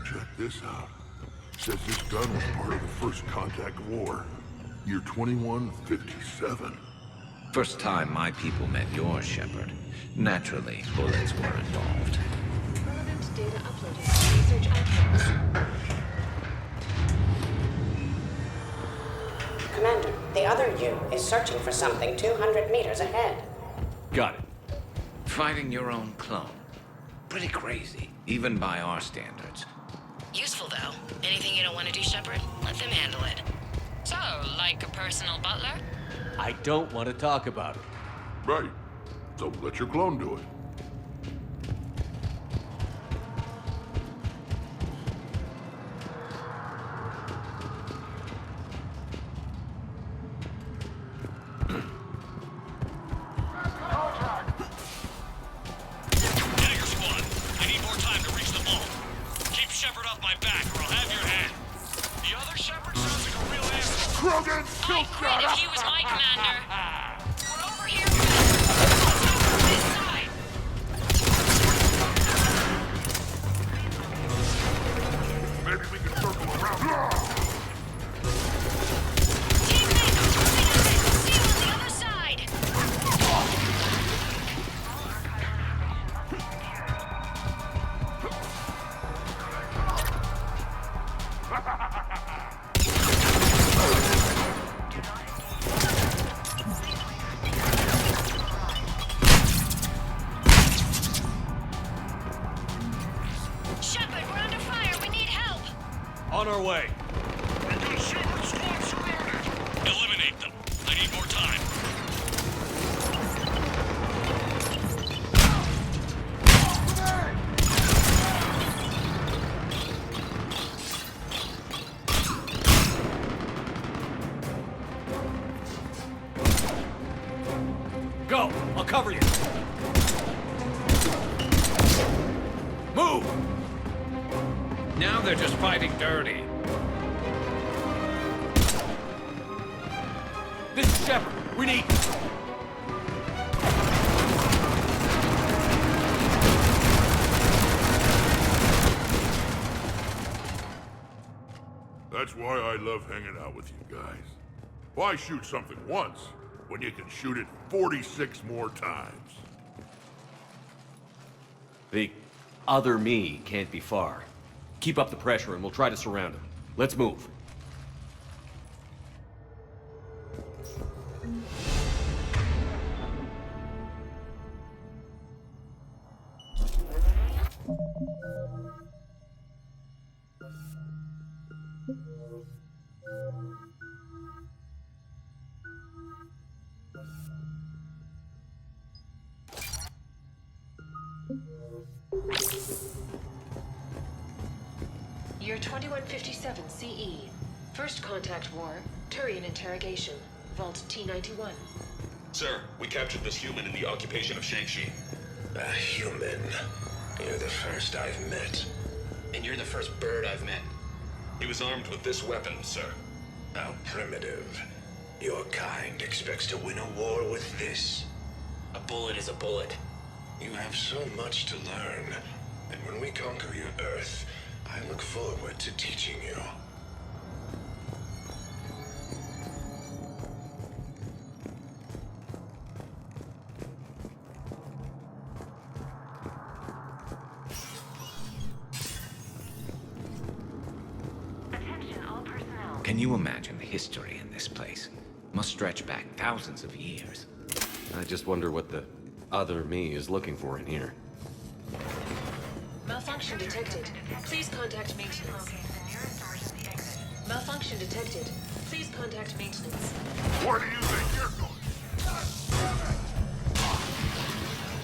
Check this out. Says this gun was part of the First Contact War. Year 2157. First time my people met yours, Shepard. Naturally, bullets were involved. Relevant data uploaded. Research outcomes. Commander, the other you is searching for something 200 meters ahead. Got it. Fighting your own clone. Pretty crazy, even by our standards. Useful, though. Anything you don't want to do, Shepard, let them handle it. So, like a personal butler? I don't want to talk about it. Right. So let your clone do it. Dagger squad, I need more time to reach the vault. Keep Shepard off my back or I'll have your head. The other Shepard sounds like a real asshole. Krogan, I'd quit if he was my commander. We're over here, Commander. This side. Maybe we can circle around. Teammates, see you on the other side. Shepard, we're under fire. We need help. On our way. We got Shepard squad surrounded. Eliminate them. I need more time. Go! I'll cover you! Move! Now they're just fighting dirty. This is Shepard. We need... That's why I love hanging out with you guys. Why shoot something once when you can shoot it 46 more times? The other me can't be far. Keep up the pressure and we'll try to surround him. Let's move. Year 2157 CE. First contact war, Turian interrogation. Vault T-91. Sir, we captured this human in the occupation of Shang-Chi. A human? You're the first I've met. And you're the first bird I've met. He was armed with this weapon, sir. How primitive. Your kind expects to win a war with this. A bullet is a bullet. You have so much to learn. And when we conquer your Earth, I look forward to teaching you. Can you imagine the history in this place? Must stretch back thousands of years. I just wonder what the other me is looking for in here. Malfunction detected. Please contact maintenance. Malfunction detected. Please contact maintenance. Where do you think you're going?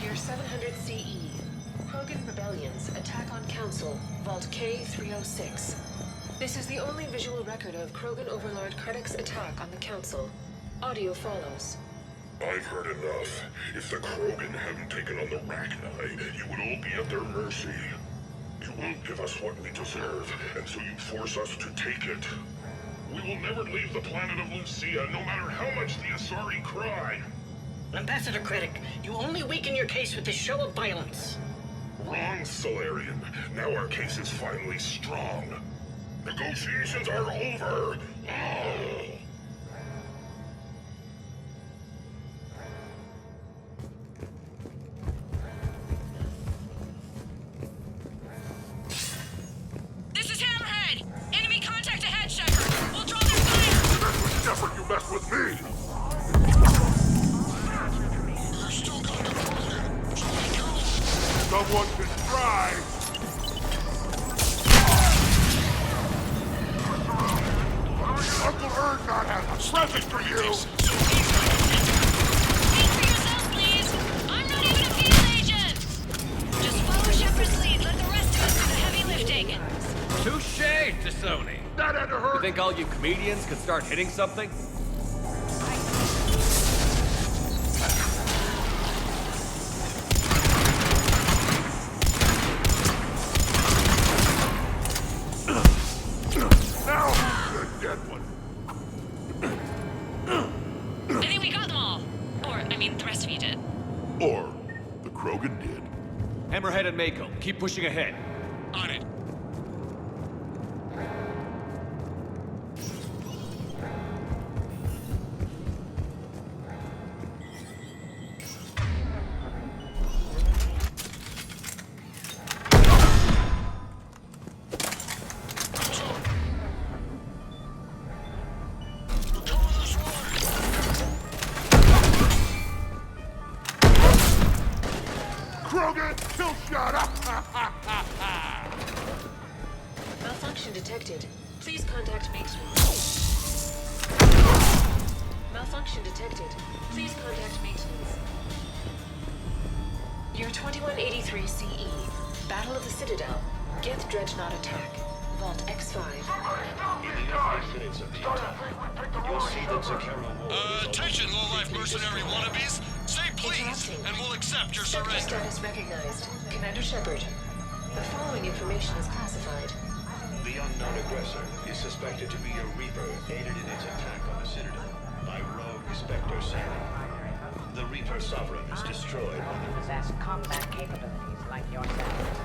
Year 700 CE. Krogan rebellions. Attack on Council. Vault K-306. This is the only visual record of Krogan Overlord Krennic's attack on the Council. Audio follows. I've heard enough. If the Krogan hadn't taken on the Rachni, you would all be at their mercy. You won't give us what we deserve, and so you force us to take it. We will never leave the planet of Lucia, no matter how much the Asari cry. Ambassador Krennic, you only weaken your case with this show of violence. Wrong, Solarian. Now our case is finally strong. Negotiations are over. Oh. This is Hammerhead! Enemy contact ahead, Shepard! We'll draw their fire! You mess with Shepard, you mess with me! Someone can try! Uncle Erdnot has a present for you! Speak for yourself, please! I'm not even a field agent! Just follow Shepard's lead, let the rest of us do the heavy lifting. Touché, Tassoni. That had to hurt! You think all you comedians could start hitting something? Now who's the dead one? I think we got them all. Or, I mean, the rest of you did. Or the Krogan did. Hammerhead and Mako, keep pushing ahead. On it. Krogan, kill shot! Malfunction detected. Please contact maintenance. Malfunction detected. Please contact maintenance. Year 2183 CE. Battle of the Citadel. Gith Dreadnought attack. Vault X5. In the early minutes of the attack, you'll see that Zakero Attention, low-life mercenary wannabes! Say please, and we'll accept your Sector surrender. status recognized. Commander Shepard. The following information is classified. The unknown aggressor is suspected to be a Reaper aided in its attack on the Citadel by rogue Spectre Sailing. The Reaper Sovereign is destroyed. Possess combat capabilities like yourself.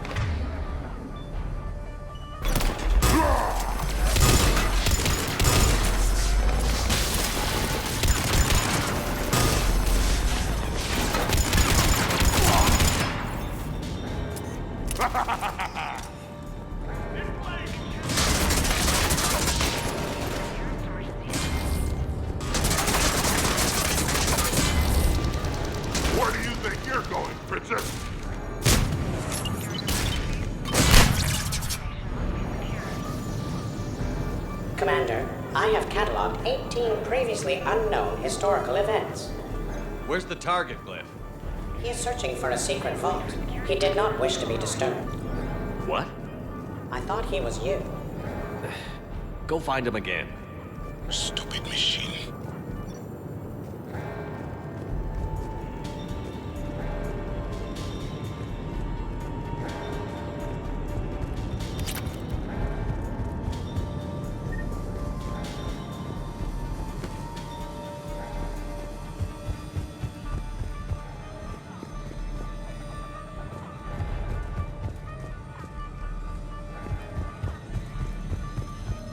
Where do you think you're going, Princess? Commander, I have cataloged 18 previously unknown historical events. Where's the target, Glyph? He is searching for a secret vault. He did not wish to be disturbed. What? I thought he was you. Go find him again. Stupid machine.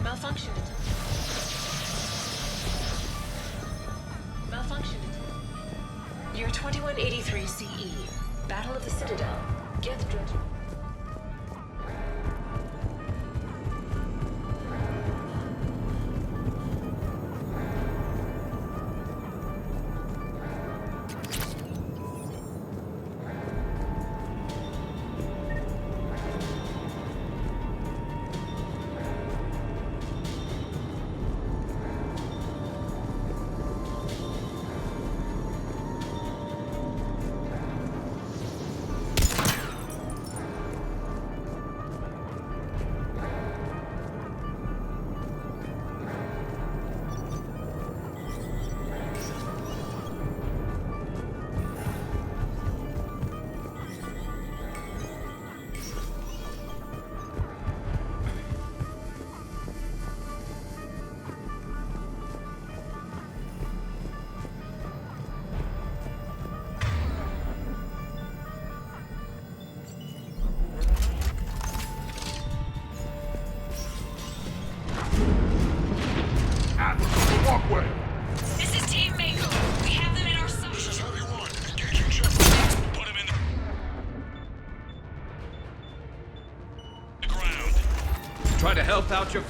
Malfunction detected. Malfunction detected. Year 2183 CE. Battle of the Citadel. Geth Dredger. Walkway! This is Team Mako. We have them in our sights. This is Heavy 1. Engaging Shepard. Put him in the ground. Try to help out your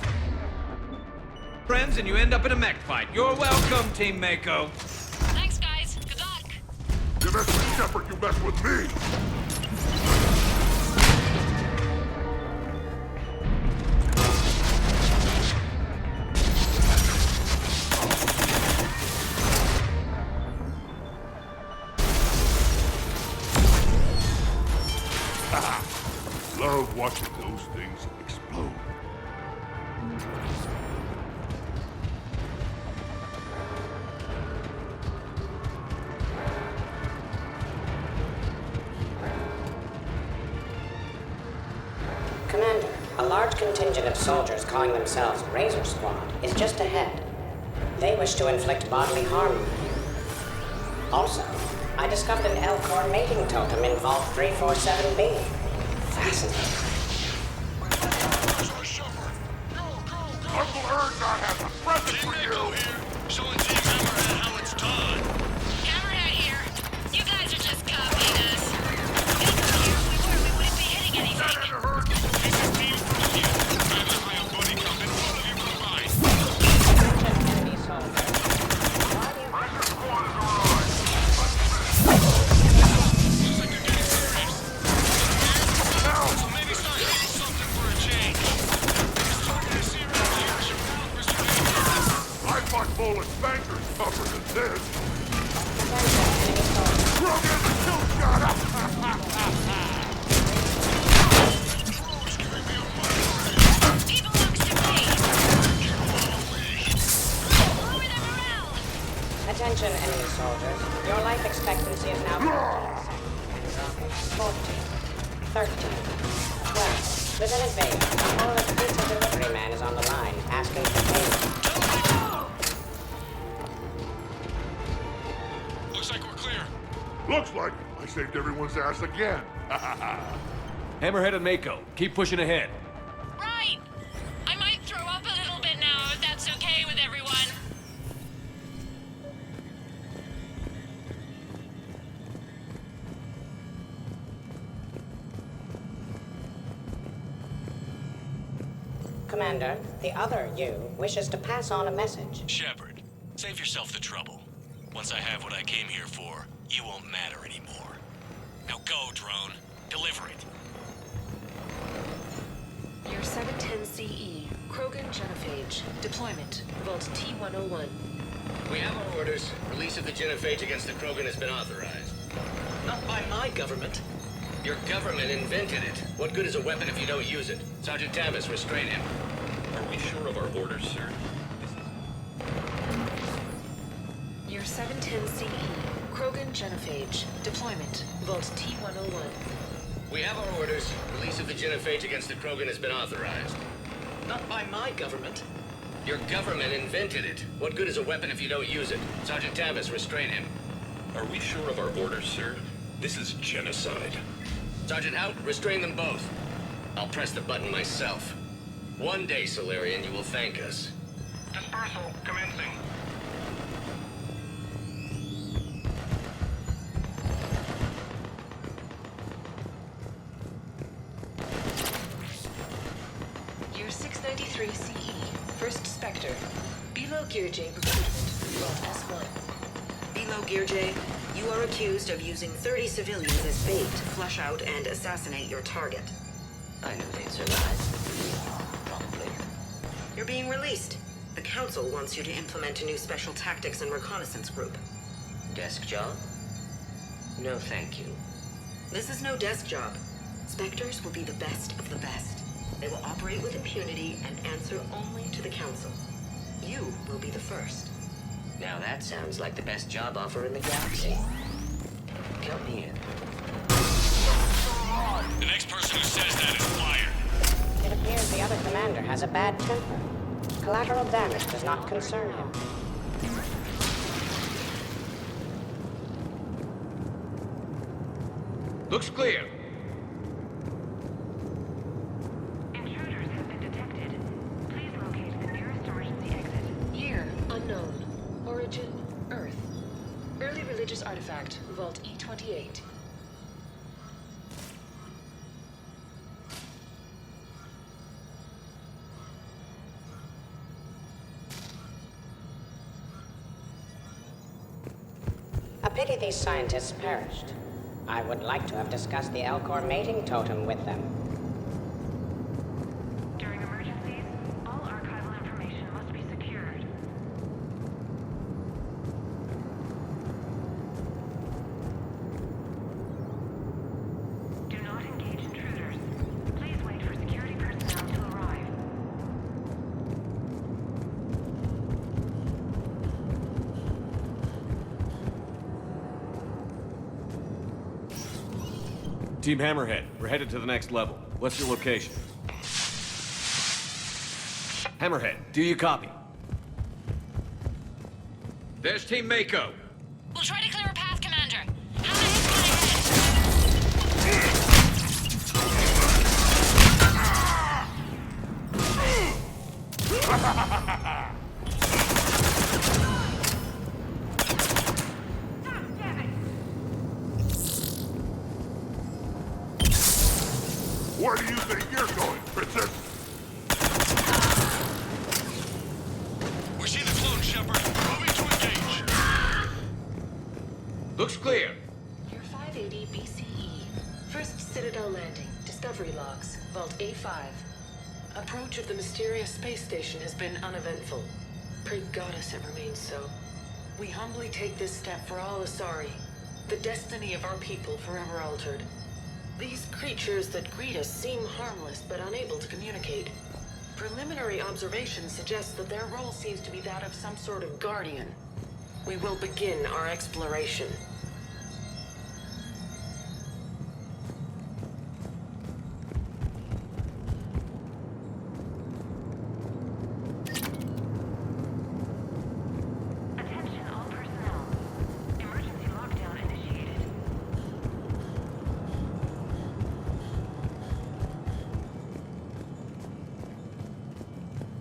friends and you end up in a mech fight. You're welcome, Team Mako. Thanks, guys. Good luck. You mess with Shepard, you mess with me! Love watching those things explode. Commander, a large contingent of soldiers calling themselves Razor Squad is just ahead. They wish to inflict bodily harm on you. Also, I discovered an Elcor mating totem in Vault 347B. Fascinating. Uncle Erndot has a present for you! Here, showing Team Hammerhead how it's done. Hammerhead here. You guys are just copying us. If we were here, we wouldn't be hitting anything. This is Team Frozen. I have buddy coming. All of you combined. Enemy soldier. Razor Squad is arrived. Looks like they're getting serious. So maybe start hitting something for a change. Just talking to see around here. Is your pal, Mr. Baker? I fought bullets bankers tougher than this. Krogan, kill shot! People look stupid. Lower the morale. Attention, enemy soldiers. Your life expectancy is now 14, 13, 12. Lieutenant Vega, a Horus pizza delivery man is on the line, asking for payment. Looks like we're clear. Looks like I saved everyone's ass again. Hammerhead and Mako, keep pushing ahead. Right. I might throw up a little bit now, if that's okay with everyone. Commander, the other you wishes to pass on a message. Shepard, save yourself the trouble. Once I have what I came here for, you won't matter anymore. Now go, drone. Deliver it. Year 710 CE. Krogan genophage. Deployment. Vault T-101. We have our orders. Release of the genophage against the Krogan has been authorized. Not by my government. Your government invented it. What good is a weapon if you don't use it? Sergeant Tavis, restrain him. Are we sure of our orders, sir? Year 710 CE. Krogan genophage. Deployment. Vault T-101. We have our orders. Release of the genophage against the Krogan has been authorized. Not by my government. Your government invented it. What good is a weapon if you don't use it? Sergeant Tavis, restrain him. Are we sure of our orders, sir? This is genocide. Sergeant Hout, restrain them both. I'll press the button myself. One day, Solarian, you will thank us. Dispersal commencing. Year 693 CE. First Spectre. Below Gearjay recruitment. Vault S1. Below Gearjay, you are accused of using 30 civilians as bait to flush out and assassinate your target. I knew they'd survive. Probably. You're being released. The Council wants you to implement a new special tactics and reconnaissance group. Desk job? No, thank you. This is no desk job. Spectres will be the best of the best. They will operate with impunity and answer only to the Council. You will be the first. Now that sounds like the best job offer in the galaxy. Count me in. The next person who says that is fired. It appears the other commander has a bad temper. Collateral damage does not concern him. Looks clear. Intruders have been detected. Please locate the nearest emergency exit. Year unknown. Origin Earth. Early religious artifact. Vault E28. A pity these scientists perished. I would like to have discussed the Elcor mating totem with them. During emergencies, all archival information must be secured. Do not engage intruders. Please wait for security personnel to arrive. Team Hammerhead, we're headed to the next level. What's your location? Hammerhead, do you copy? There's Team Mako. We'll try to clear a path, Commander. Where do you think you're going, Princess? We see the clone, Shepard. Moving to engage. Looks clear. Year 580 BCE. First Citadel landing. Discovery logs. Vault A5. Approach of the mysterious space station has been uneventful. Pray Goddess it remains so. We humbly take this step for all Asari. The destiny of our people forever altered. These creatures that greet us seem harmless but unable to communicate. Preliminary observations suggest that their role seems to be that of some sort of guardian. We will begin our exploration. Attention all personnel. Emergency lockdown initiated.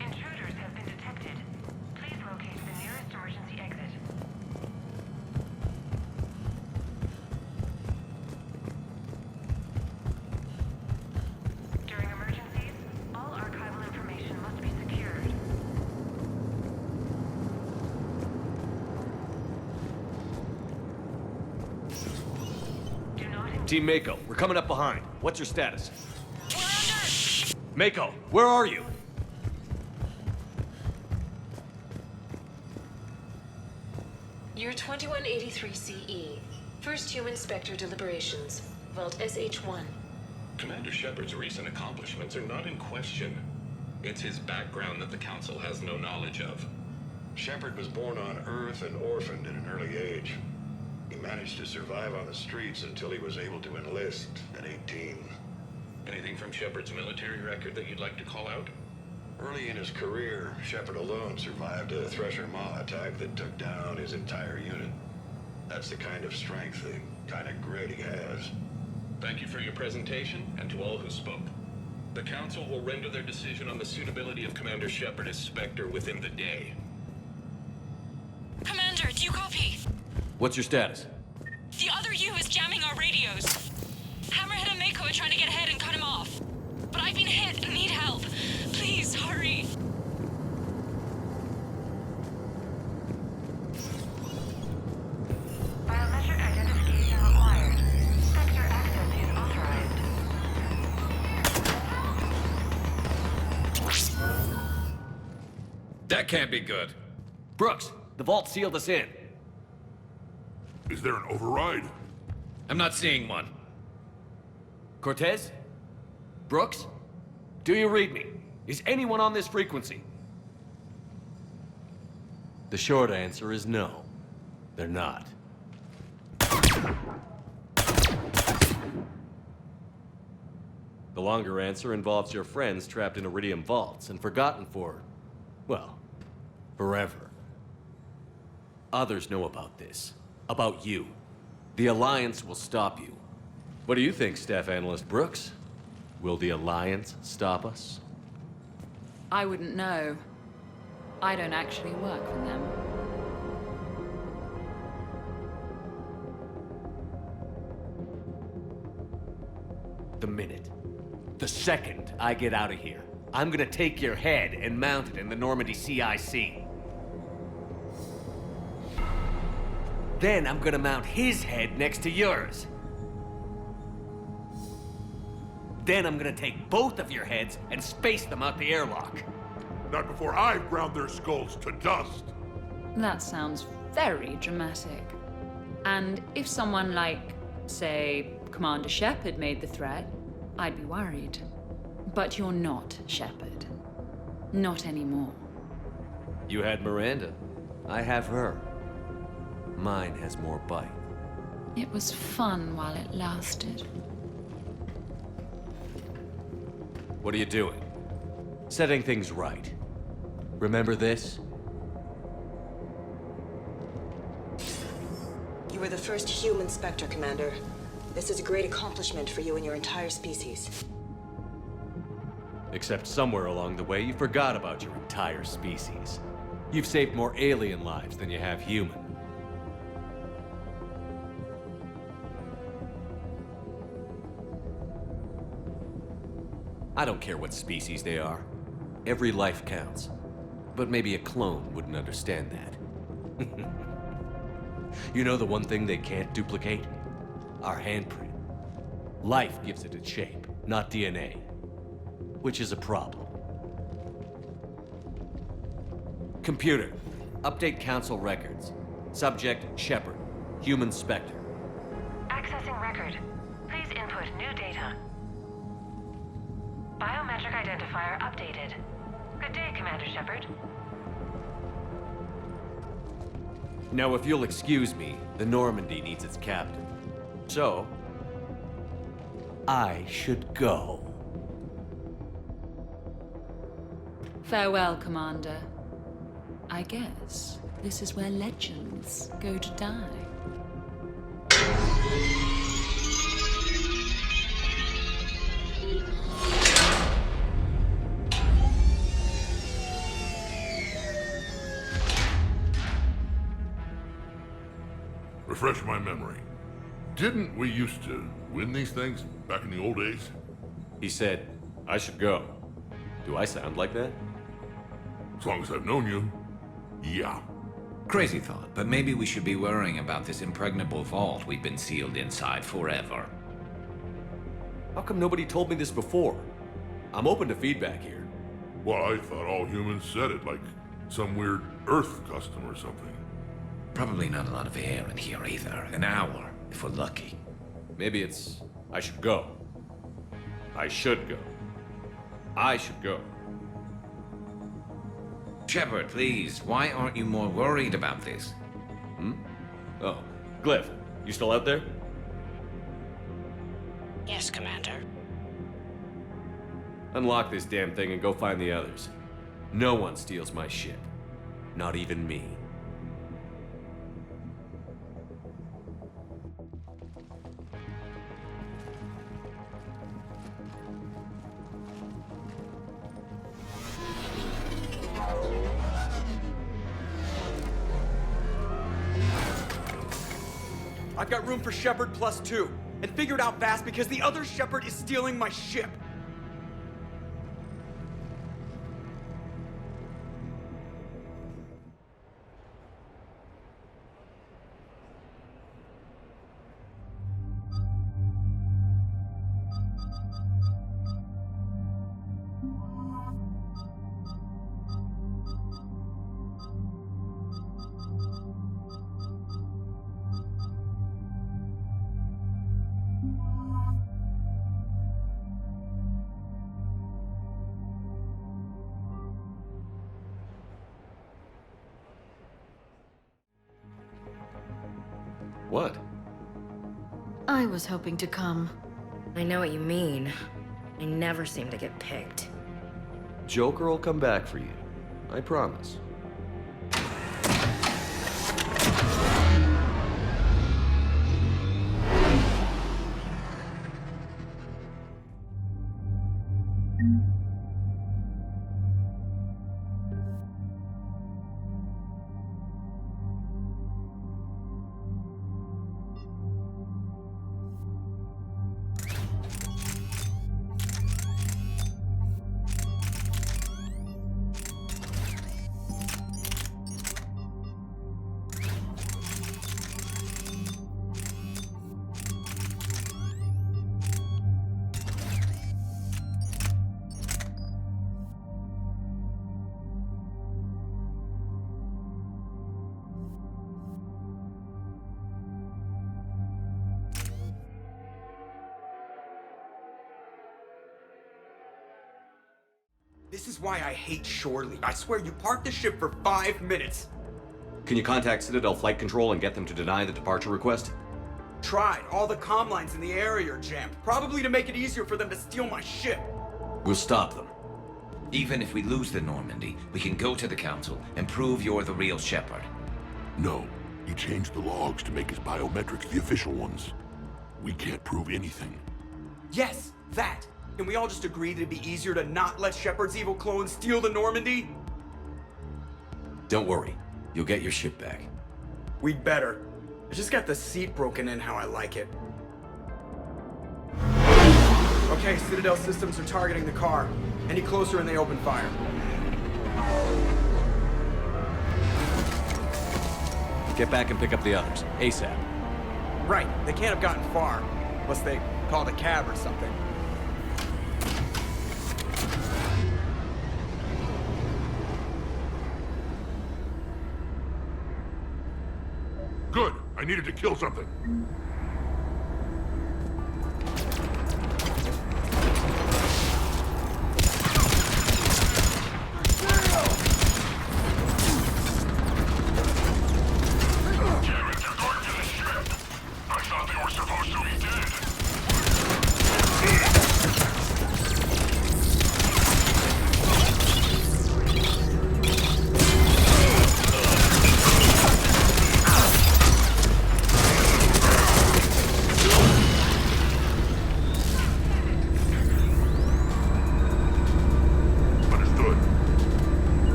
Intruders have been detected. Please locate the nearest emergency exit. During emergencies, all archival information must be secured. Team Mako, we're coming up behind. What's your status? Mako, where are you? You're 2183 CE. First human Spectre deliberations. Vault SH-1. Commander Shepard's recent accomplishments are not in question. It's his background that the Council has no knowledge of. Shepard was born on Earth and orphaned at an early age. He managed to survive on the streets until he was able to enlist at 18. Anything from Shepard's military record that you'd like to call out? Early in his career, Shepard alone survived a Thresher Maw attack that took down his entire unit. That's the kind of strength, the kind of grit he has. Thank you for your presentation, and to all who spoke. The Council will render their decision on the suitability of Commander Shepard as Spectre within the day. Commander, do you copy? What's your status? The other U is jamming our radios. Hammerhead and Mako are trying to get ahead and cut him off. But I've been hit and need help. Please, hurry. Biometric identification required. Spectre access is authorized. That can't be good. Brooks, the vault sealed us in. Is there an override? I'm not seeing one. Cortez? Brooks? Do you read me? Is anyone on this frequency? The short answer is no. They're not. The longer answer involves your friends trapped in Iridium vaults and forgotten for, well, forever. Others know about this. About you. The Alliance will stop you. What do you think, Staff Analyst Brooks? Will the Alliance stop us? I wouldn't know. I don't actually work for them. The second I get out of here, I'm gonna take your head and mount it in the Normandy CIC. Then I'm gonna mount his head next to yours. Then I'm gonna take both of your heads and space them out the airlock. Not before I've ground their skulls to dust. That sounds very dramatic. And if someone like, say, Commander Shepard made the threat, I'd be worried. But you're not Shepard. Not anymore. You had Miranda. I have her. Mine has more bite. It was fun while it lasted. What are you doing? Setting things right. Remember this? You were the first human Spectre, Commander. This is a great accomplishment for you and your entire species. Except somewhere along the way, you forgot about your entire species. You've saved more alien lives than you have human. I don't care what species they are. Every life counts. But maybe a clone wouldn't understand that. You know the one thing they can't duplicate? Our handprint. Life gives it its shape, not DNA. Which is a problem. Computer, update Council records. Subject, Shepard. Human Spectre. Accessing record. Please input new data. Biometric identifier updated. Good day, Commander Shepard. Now, if you'll excuse me, the Normandy needs its captain. So, I should go. Farewell, Commander. I guess this is where legends go to die. Refresh my memory. Didn't we used to win these things back in the old days? He said, I should go. Do I sound like that? As long as I've known you, yeah. Crazy thought, but maybe we should be worrying about this impregnable vault we've been sealed inside forever. How come nobody told me this before? I'm open to feedback here. Well, I thought all humans said it, like some weird Earth custom or something. Probably not a lot of air in here either. An hour, if we're lucky. Maybe it's... I should go. I should go. I should go. Shepard, please, why aren't you more worried about this? Oh, Glyph, you still out there? Yes, Commander. Unlock this damn thing and go find the others. No one steals my ship. Not even me. I've got room for Shepard +2, and figured out fast because the other Shepard is stealing my ship. What? I was hoping to come. I know what you mean. I never seem to get picked. Joker will come back for you. I promise. This is why I hate Shorely. I swear you parked the ship for 5 minutes. Can you contact Citadel Flight Control and get them to deny the departure request? Tried. All the comm lines in the area are jammed. Probably to make it easier for them to steal my ship. We'll stop them. Even if we lose the Normandy, we can go to the Council and prove you're the real Shepard. No. He changed the logs to make his biometrics the official ones. We can't prove anything. Yes, that. Can we all just agree that it'd be easier to not let Shepard's evil clone steal the Normandy? Don't worry. You'll get your ship back. We'd better. I just got the seat broken in how I like it. Okay, Citadel systems are targeting the car. Any closer and they open fire. Get back and pick up the others. ASAP. Right, they can't have gotten far. Unless they called a cab or something. Good. I needed to kill something.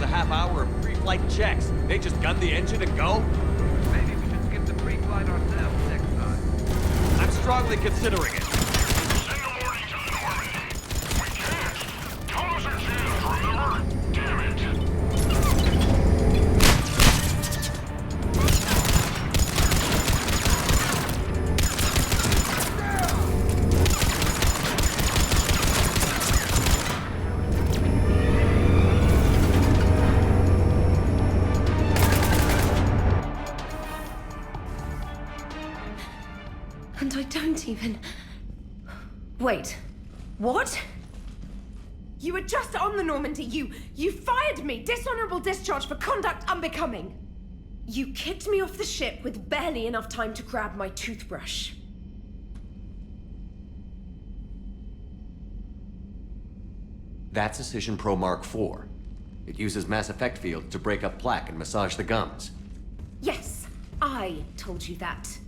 half hour of pre-flight checks. They just gun the engine and go? Maybe we should skip the pre-flight ourselves next time. I'm strongly considering it. Send the warning to the Normandy. We can't. Thomas are jammed, remember? Damn it. And I don't even... Wait. What? You were just on the Normandy. You fired me. Dishonorable discharge for conduct unbecoming. You kicked me off the ship with barely enough time to grab my toothbrush. That's Cision Pro Mark IV. It uses Mass Effect fields to break up plaque and massage the gums. Yes, I told you that.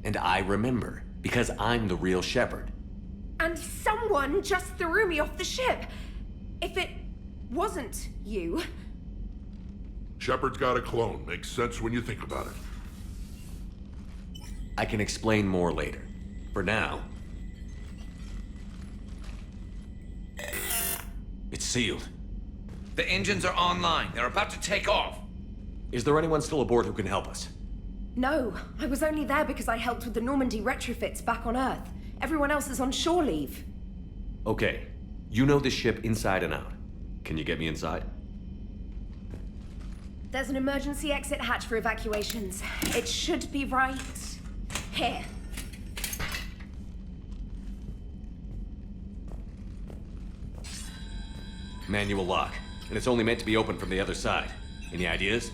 And I remember, because I'm the real Shepard. And someone just threw me off the ship. If it wasn't you... Shepard's got a clone. Makes sense when you think about it. I can explain more later. For now... It's sealed. The engines are online. They're about to take off. Is there anyone still aboard who can help us? No, I was only there because I helped with the Normandy retrofits back on Earth. Everyone else is on shore leave. Okay. You know this ship inside and out. Can you get me inside? There's an emergency exit hatch for evacuations. It should be right here. Manual lock. And it's only meant to be opened from the other side. Any ideas?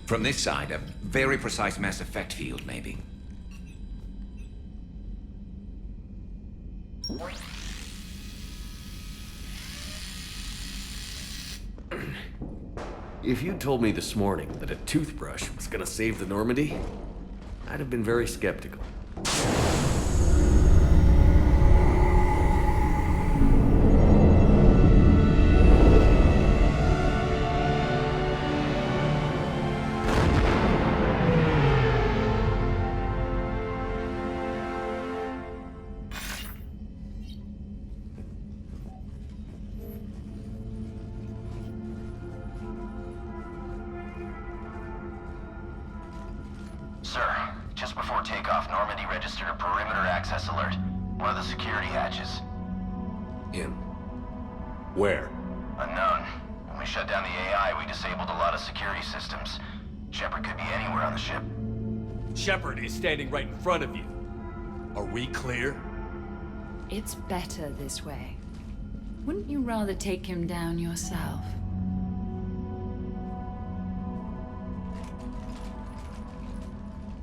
From this side, a very precise Mass Effect field, maybe. If you told me this morning that a toothbrush was gonna save the Normandy, I'd have been very skeptical. Sir, just before takeoff, Normandy registered a perimeter access alert. One of the security hatches. In? Where? Unknown. When we shut down the AI, we disabled a lot of security systems. Shepard could be anywhere on the ship. Shepard is standing right in front of you. Are we clear? It's better this way. Wouldn't you rather take him down yourself?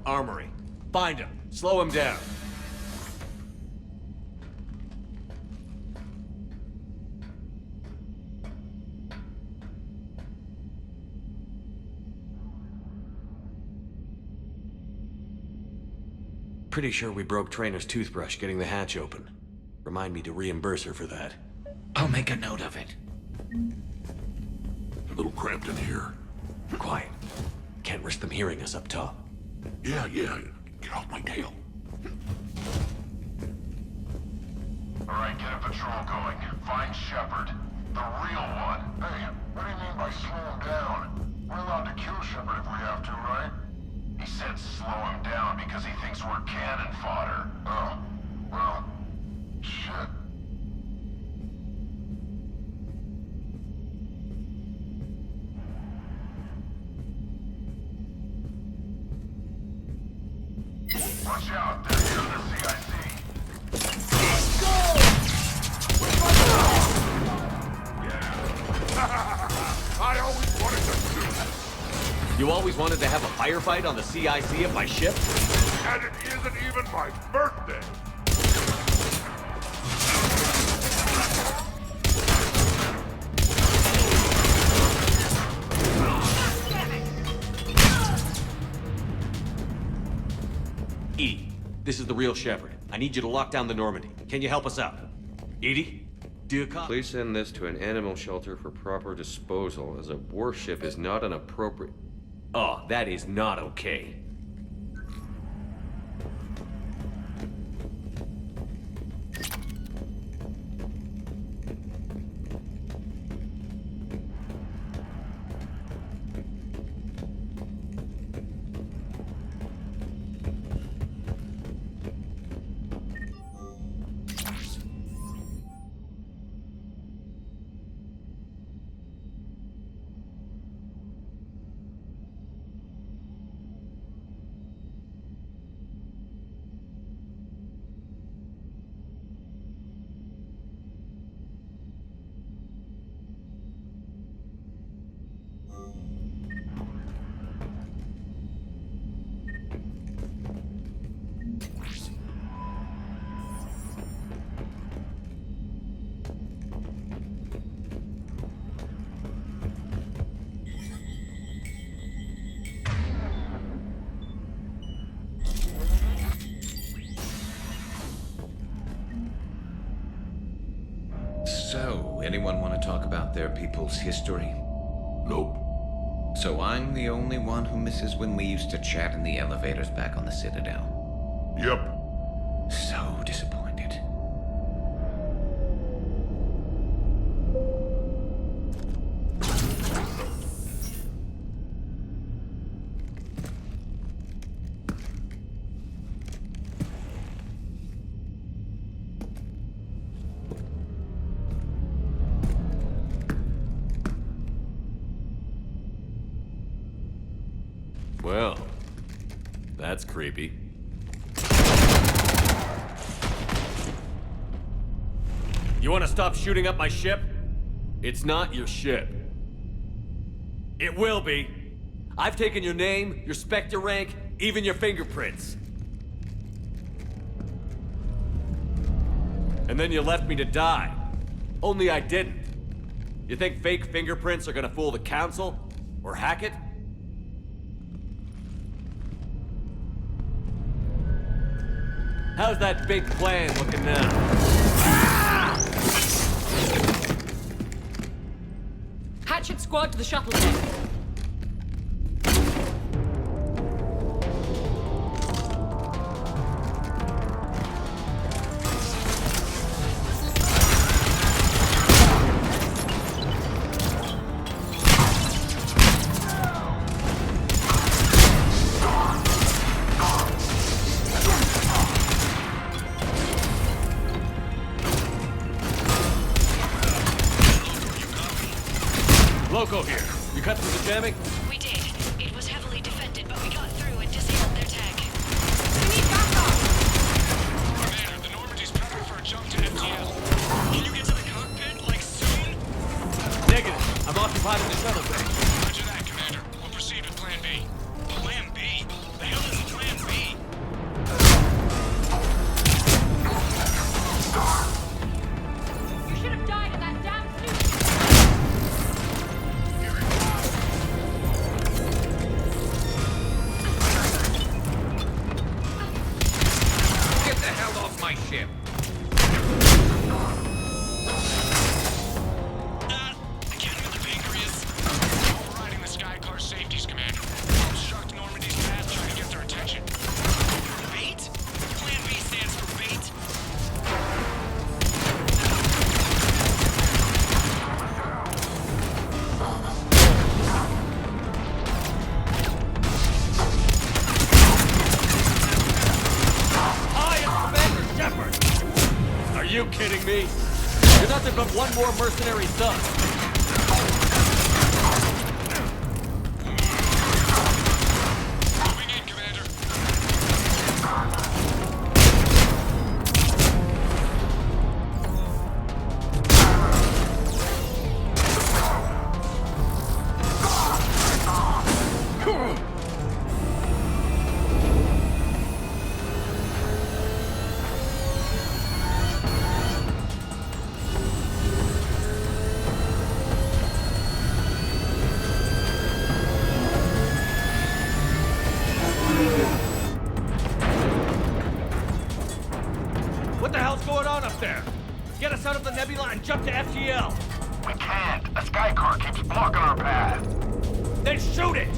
Armory. Find him. Slow him down. Pretty sure we broke Trainor's toothbrush getting the hatch open. Remind me to reimburse her for that. I'll make a note of it. A little cramped in here. Quiet. Can't risk them hearing us up top. Yeah. Get off my tail. Alright, get a patrol going. Find Shepard. The real one. Hey, what do you mean by slow him down? We're allowed to kill Shepard if we have to, right? He said slow him down because he thinks we're cannon fodder. Oh, well, shit. Watch out, they're near the CIC. I always wanted to do this. You always wanted to have a firefight on the CIC of my ship? And it isn't even my birthday. EDI, this is the real Shepard. I need you to lock down the Normandy. Can you help us out? EDI? Please send this to an animal shelter for proper disposal, as a warship is not an appropriate... Oh, that is not okay. So, anyone want to talk about their people's history? Nope. So I'm the only one who misses when we used to chat in the elevators back on the Citadel. Yep. So disappointed. Well, that's creepy. You want to stop shooting up my ship? It's not your ship. It will be. I've taken your name, your Spectre rank, even your fingerprints. And then you left me to die. Only I didn't. You think fake fingerprints are gonna fool the Council? Or hack it? How's that big plan looking now? Hatchet squad to the shuttle deck. Loco here. You cut through the jamming? We did. It was heavily defended, but we got through and disabled their tech. Commander, the Normandy's prepping for a jump to MTL. Can you get to the cockpit, like, soon? Negative. I'm occupied in the shuttle bay. Roger that, Commander. We'll proceed with Plan B. Plan B? The hell is Plan B? You should have died in that damn suit. Get the hell off my ship! Get him in the pancreas. Overriding the Skycar safeties, Commander. Obstruct Normandy's path, trying to get their attention. Bait? Plan B stands for bait. Are you kidding me? You're nothing but one more mercenary sub. Moving in, Commander. ATL! We can't. A sky car keeps blocking our path. Then shoot it!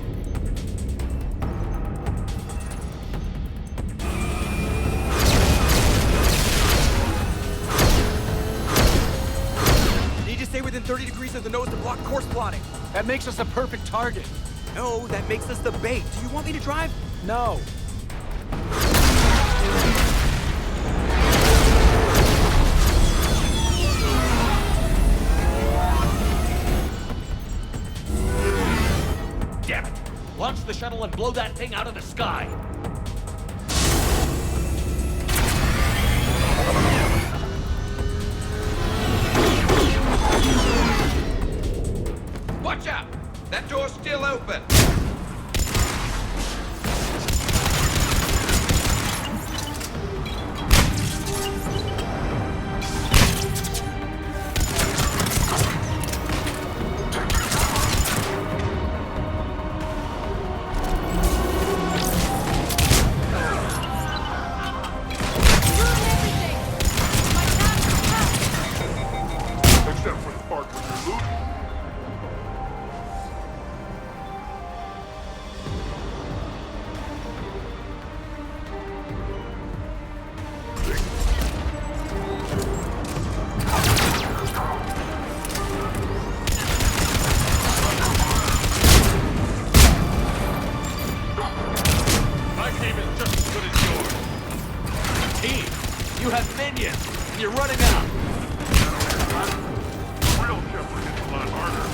Need to stay within 30 degrees of the nose to block course plotting. That makes us a perfect target. No, that makes us the bait. Do you want me to drive? No. Damn it! Launch the shuttle and blow that thing out of the sky! Watch out! That door's still open! Except for the part where you're looting. My team is just as good as yours. Team, you have minions, and you're running out. Real Shepard is a lot harder.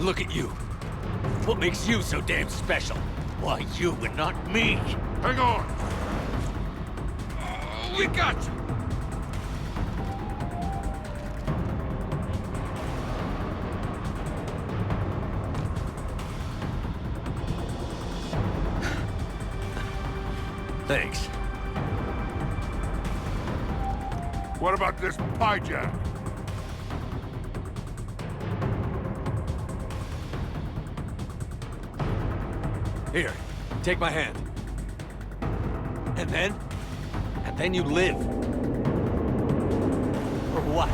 Look at you. What makes you so damn special? Why you and not me? Hang on! We got you! Thanks. What about this hijack? Here, take my hand. And then you live. Or what?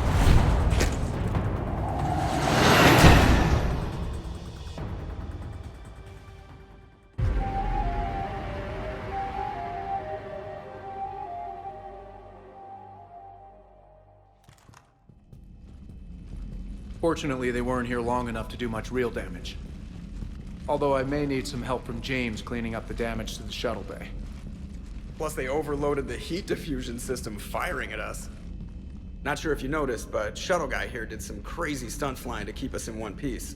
Fortunately, they weren't here long enough to do much real damage. Although I may need some help from James cleaning up the damage to the shuttle bay. Plus, they overloaded the heat diffusion system firing at us. Not sure if you noticed, but Shuttle Guy here did some crazy stunt flying to keep us in one piece.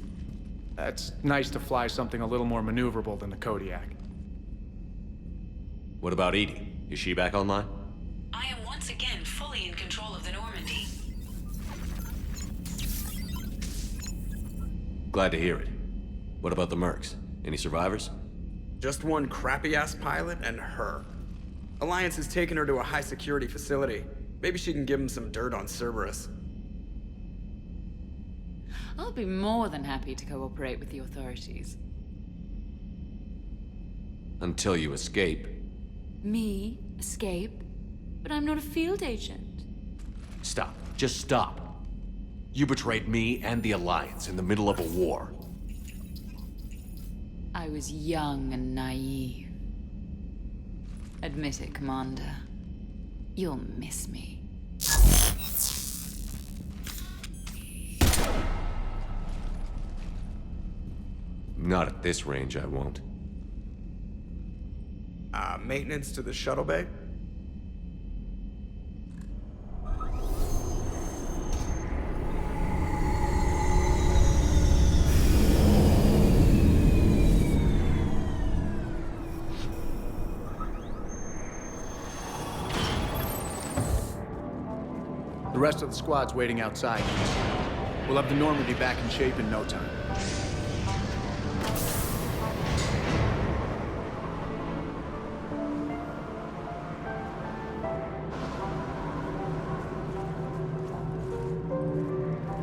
It's nice to fly something a little more maneuverable than the Kodiak. What about Edie? Is she back online? I am once again fully in control of the Normandy. Glad to hear it. What about the Mercs? Any survivors? Just one crappy-ass pilot and her. Alliance has taken her to a high-security facility. Maybe she can give him some dirt on Cerberus. I'll be more than happy to cooperate with the authorities. Until you escape. Me? Escape? But I'm not a field agent. Stop. Just stop. You betrayed me and the Alliance in the middle of a war. I was young and naive. Admit it, Commander. You'll miss me. Not at this range, I won't. maintenance to the shuttle bay? The rest of the squad's waiting outside. We'll have the Normandy back in shape in no time.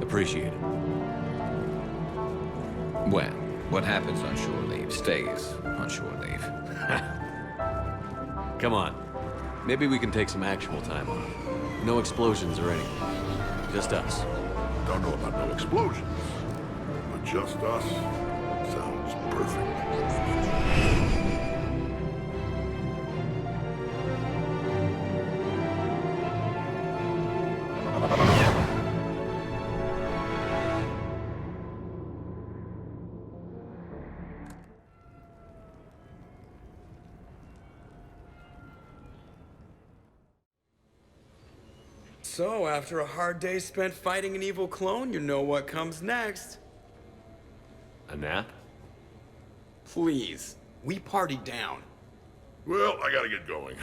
Appreciate it. Well, what happens on shore leave stays on shore leave. Come on. Maybe we can take some actual time off. No explosions or anything. Just us. Don't know about no explosions, but just us sounds perfect. So, after a hard day spent fighting an evil clone, you know what comes next. A nap? Please, we party down. Well, I gotta get going.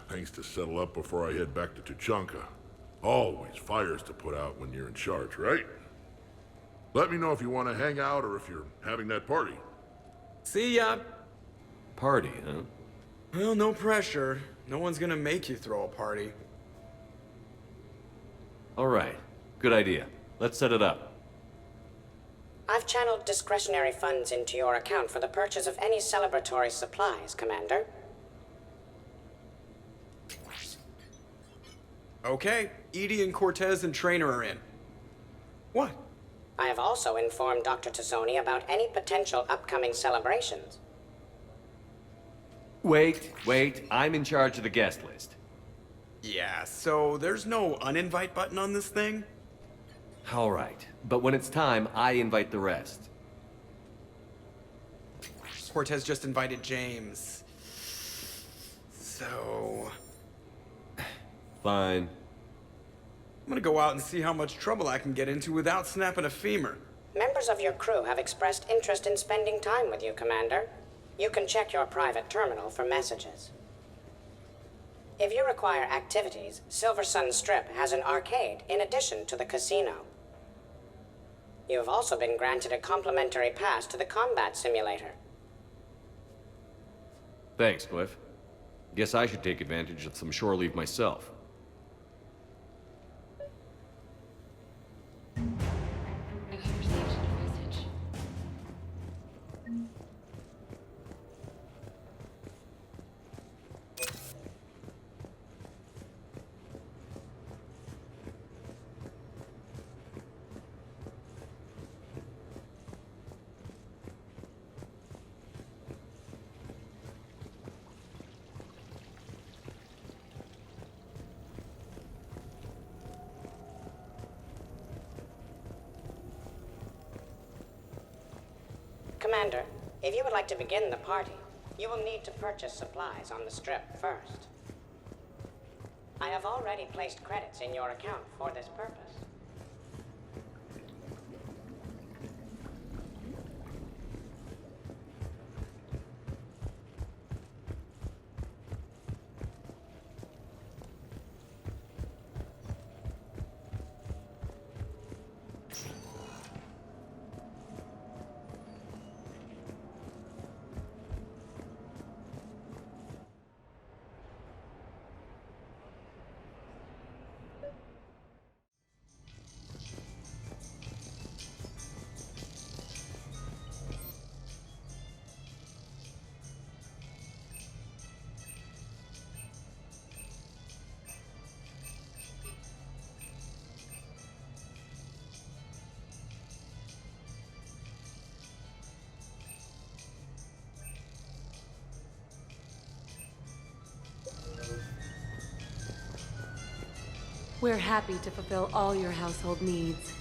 Things to settle up before I head back to Tuchanka. Always fires to put out when you're in charge, right? Let me know if you want to hang out or if you're having that party. See ya. Party, huh? Well, no pressure. No one's gonna make you throw a party. All right. Good idea. Let's set it up. I've channeled discretionary funds into your account for the purchase of any celebratory supplies, Commander. Okay, Edie and Cortez and Traynor are in. What? I have also informed Dr. Tassoni about any potential upcoming celebrations. Wait. I'm in charge of the guest list. Yeah, so there's no uninvite button on this thing? All right. But when it's time, I invite the rest. Cortez just invited James. So... Fine. I'm gonna go out and see how much trouble I can get into without snapping a femur. Members of your crew have expressed interest in spending time with you, Commander. You can check your private terminal for messages. If you require activities, Silver Sun Strip has an arcade in addition to the casino. You have also been granted a complimentary pass to the combat simulator. Thanks, Cliff. Guess I should take advantage of some shore leave myself. Commander, if you would like to begin the party, you will need to purchase supplies on the Strip first. I have already placed credits in your account for this purpose. We're happy to fulfill all your household needs.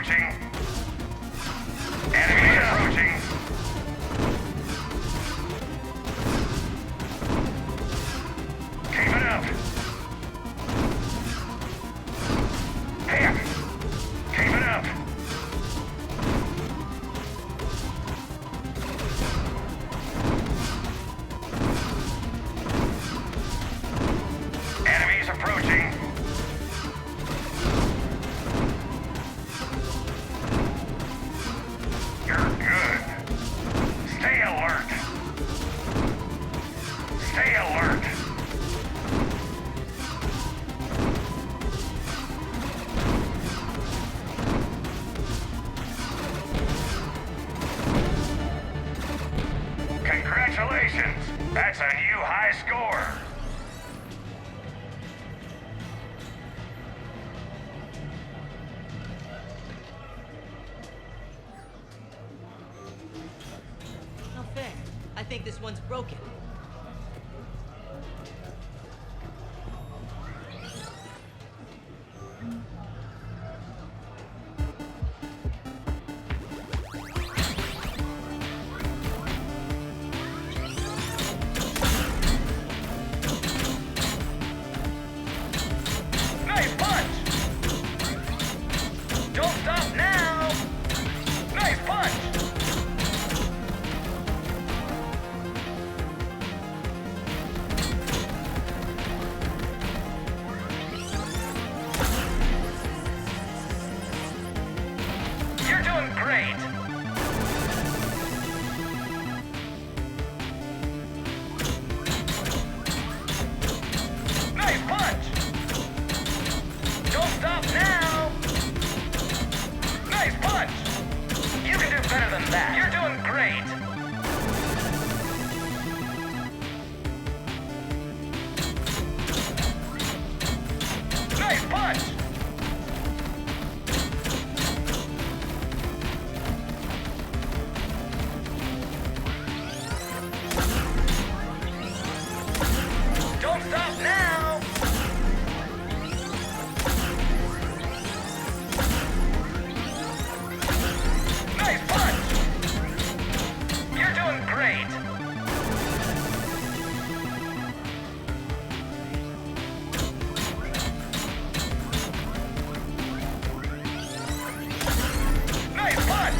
approaching. Enemy approaching. Keep it up. Here. Keep it up. Enemies approaching. You're good. Stay alert. Stay alert. Congratulations! That's a new high score! Not fair. I think this one's broken. Nice punch! Don't stop now! Nice punch! You're doing great! Nice punch! Don't stop now! Nice punch! You can do better than that. You're doing great! Nice punch! Don't stop now! Nice punch! You're doing great! Nice punch!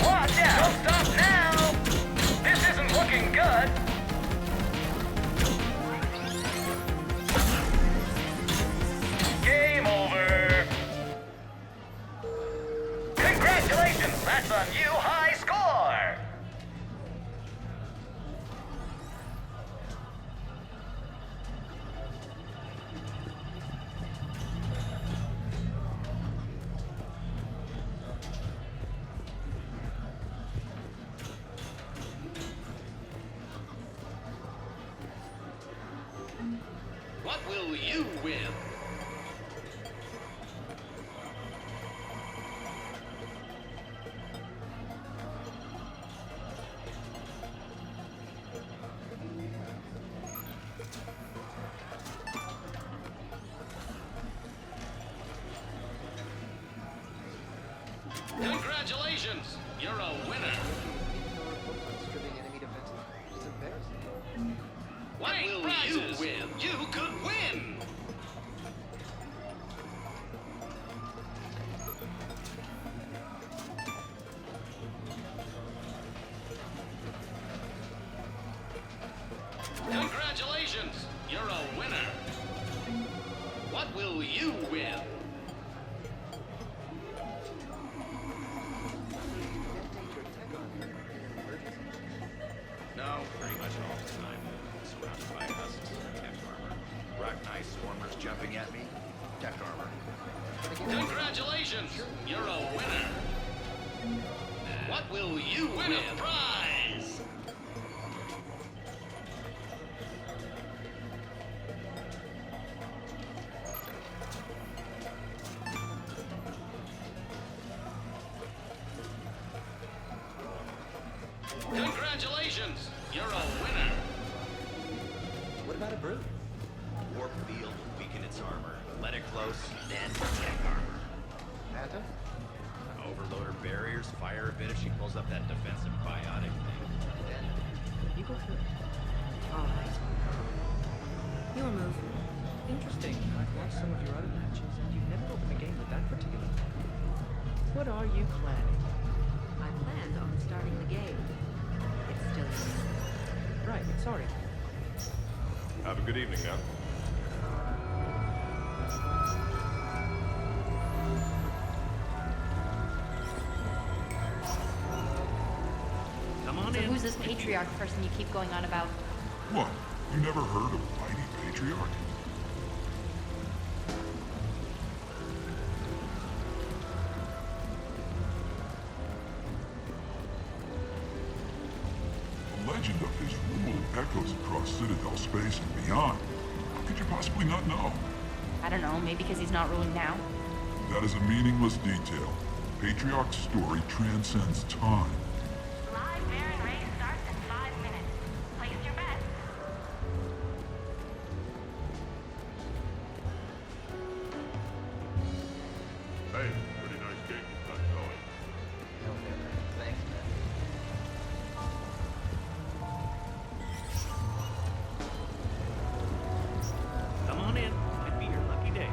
Watch out! Don't stop now! This isn't looking good! Game over! Congratulations! That's a new high score! What will you win? Congratulations! You're a winner! What will you win? You could win! Congratulations! You're a winner! What will you win? No, pretty much all the time. Surrounded by husks, tech armor. Rock knife swarmers jumping at me, tech armor. Congratulations! You're a winner! What will you win? A prize! Congratulations! You're a winner! about a brew? Warp field will weaken its armor. Let it close, then check armor. Phantom? Overload her barriers, fire a bit if she pulls up that defensive biotic thing. Then you go through it. Alright. Your move. Interesting. I've watched some of your other matches, and you've never opened a game with that particular weapon. What are you planning? I planned on starting the game. It's still yours. Right, sorry. Have a good evening now. Come on So in. who's this patriarch person you keep going on about? What? You never heard of Mighty Patriarch? The legend of his rule echoes across Citadel space and beyond. How could you possibly not know? I don't know, maybe because he's not ruling now? That is a meaningless detail. Patriarch's story transcends time. Live Baron race starts in 5 minutes. Place your bets. Hey, pretty nice game you got going. Thanks, man. Come on in. Might be your lucky day.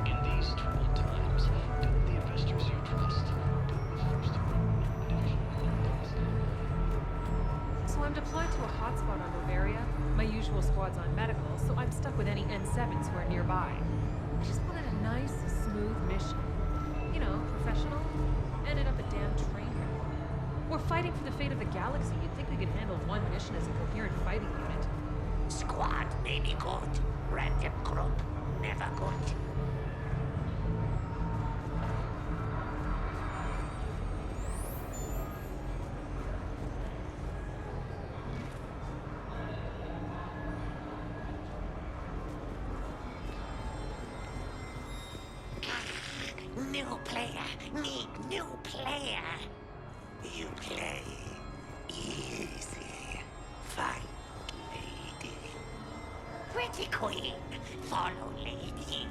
In these troubled times, don't the investors you trust do the first So I'm deployed to a hotspot on Bavaria. My usual squad's on medical, so I'm stuck with any N7s who are nearby. I just wanted a nice, smooth mission. You know, professional. Ended up a damn train wreck. We're fighting for the fate of the galaxy. You'd think we could handle one mission as a coherent fighting unit. Squad maybe good. Random group never good. New player. Need new player. You play easy. Fight, lady. Pretty queen. Follow lady.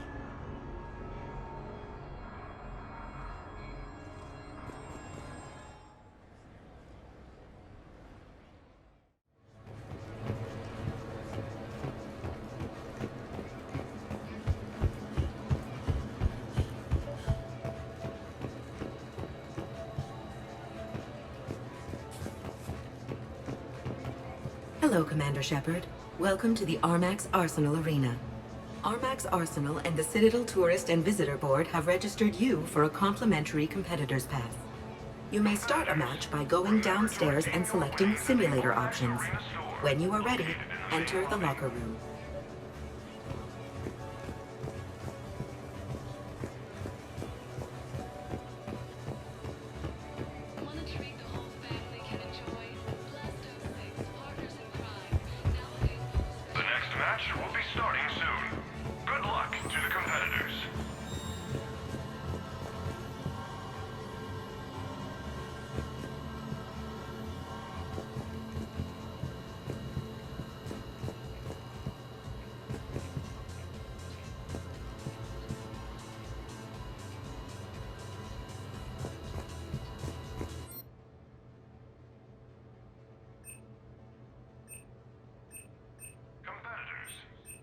Hello, Commander Shepard. Welcome to the Armax Arsenal Arena. Armax Arsenal and the Citadel Tourist and Visitor Board have registered you for a complimentary competitor's pass. You may start a match by going downstairs and selecting simulator options. When you are ready, enter the locker room. The next match will be starting soon. Good luck to the competitors. Competitors,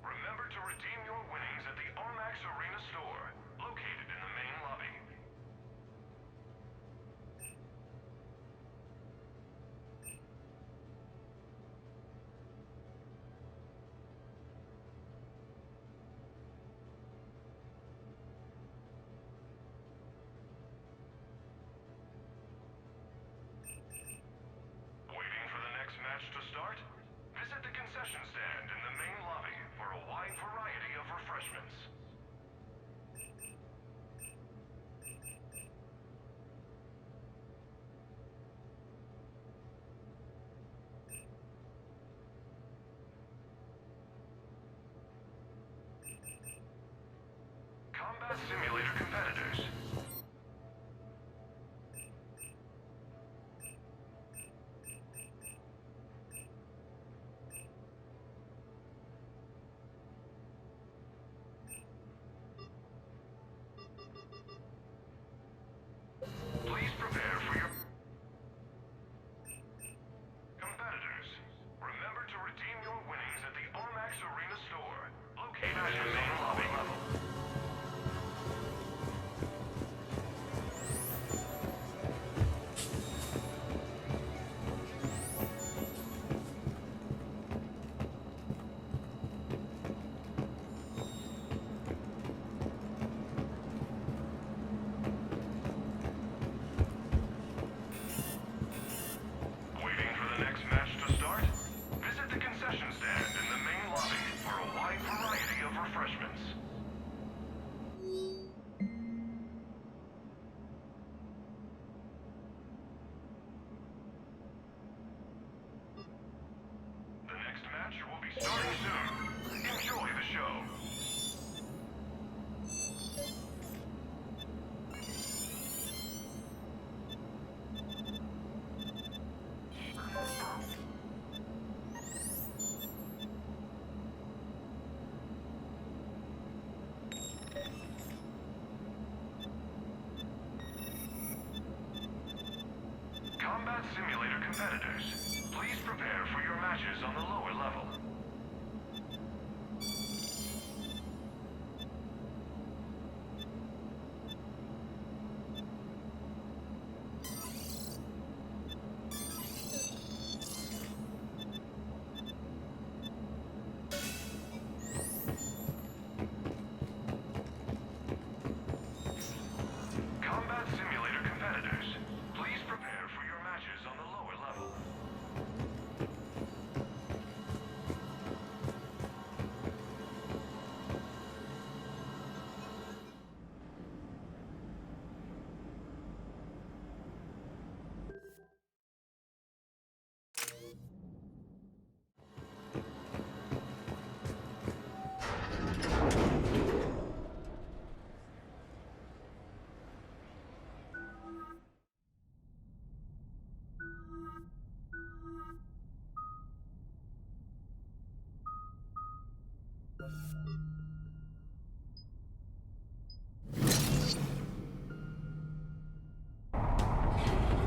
remember to redeem your winnings at the Armax Arena store, located in the main lobby. Waiting for the next match to start? Visit the concession stand in the main lobby for a wide variety of refreshments. Combat Simulator competitors, competitors, please prepare for your matches on the lower level. Combat Simulator competitors, please prepare for your matches on the lower level.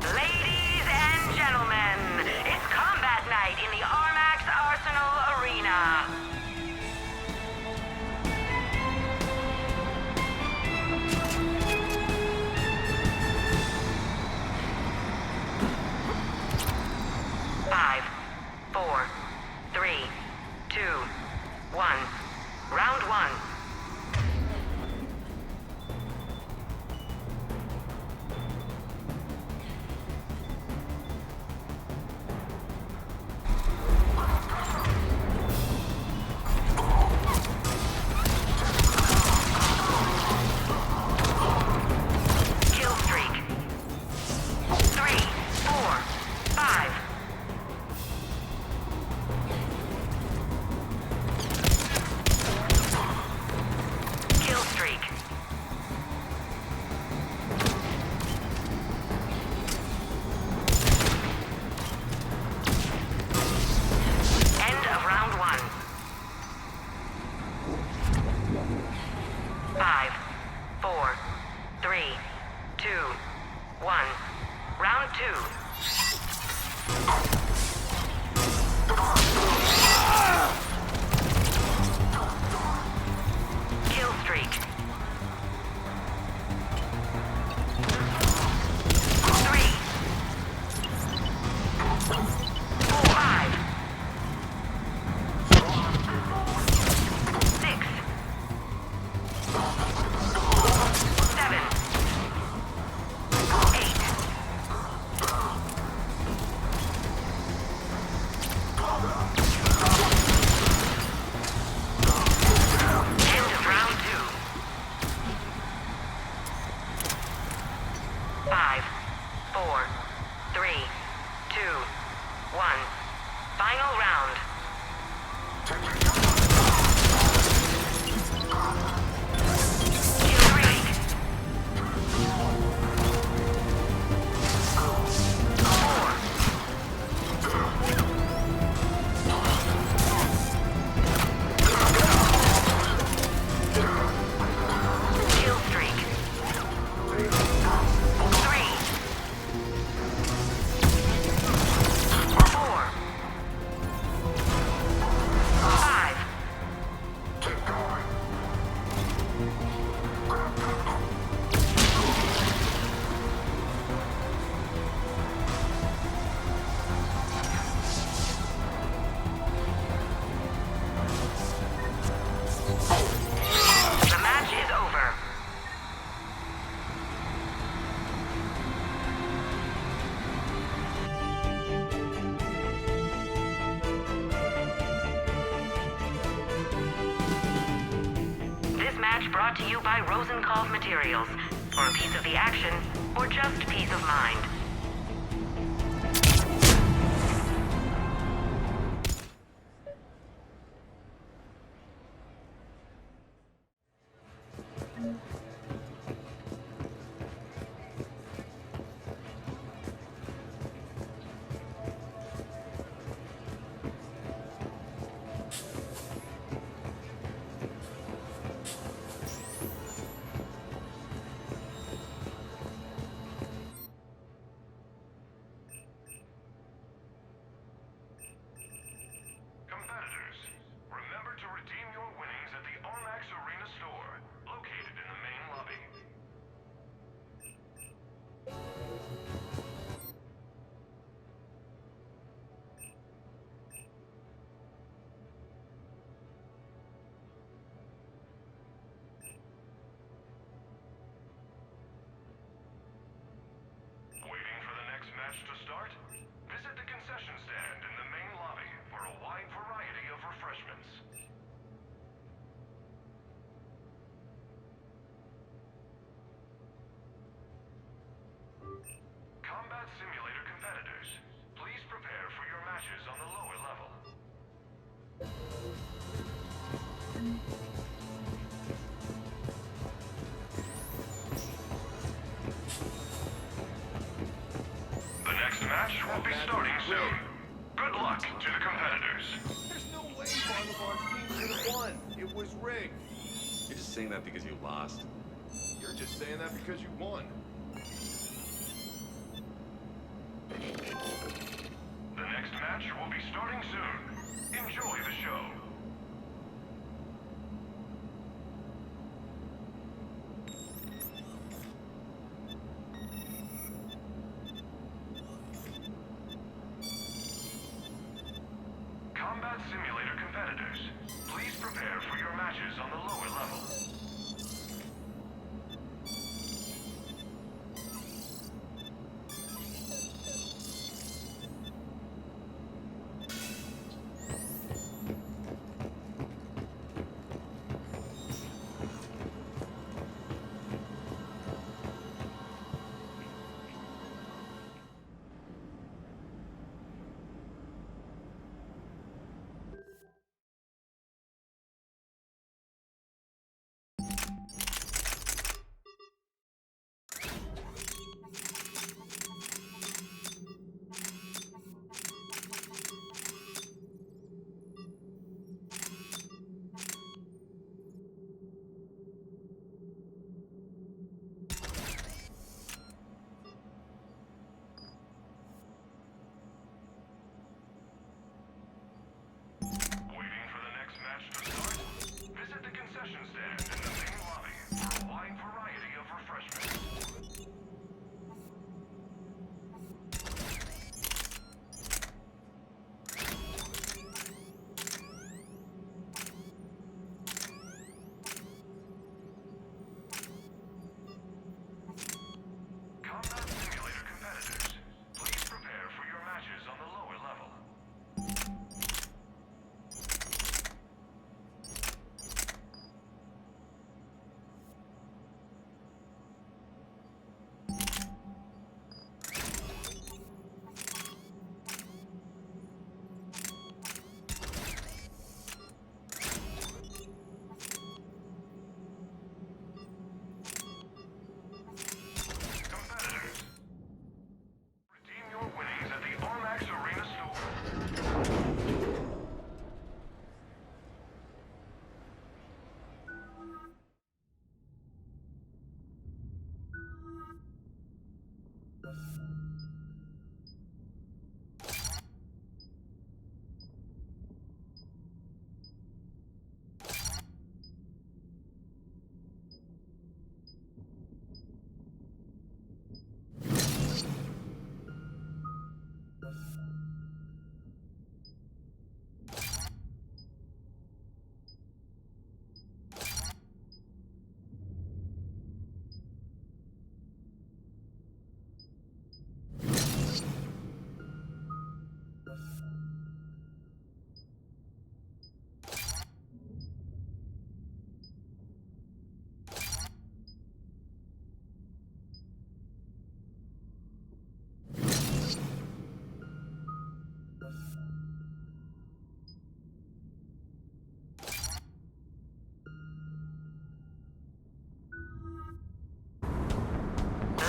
Ladies and gentlemen, it's combat night in the Armax Arsenal Arena. Five, four, three, two, one. Round one. Kill streak. 3, 4, 5. Kill streak. End of round one. 5, 4, 3, 2, 1. Round two. Kill streak. 3, 5, 6, 7, 8. End of round two. 5, 4, 3, 2, 1. Final round. Kill streak. 4. Kill streak. 3, 4, 5. The match is over. This match brought to you by Rosenkopf Materials. For a piece of the action, or just peace of mind. be starting soon. Good luck to the competitors. There's no way Barnabas' team could have won. It was rigged. You're just saying that because you lost. You're just saying that because you won. The next match will be starting soon. Enjoy the show. Combat Simulator competitors, please prepare for your matches on the lower level. Visit the concession stand in the main lobby for a wide variety of refreshments. Combat Simulator competitors, please prepare for your matches on the lower level. Competitors, redeem your winnings at the Armax Arena store.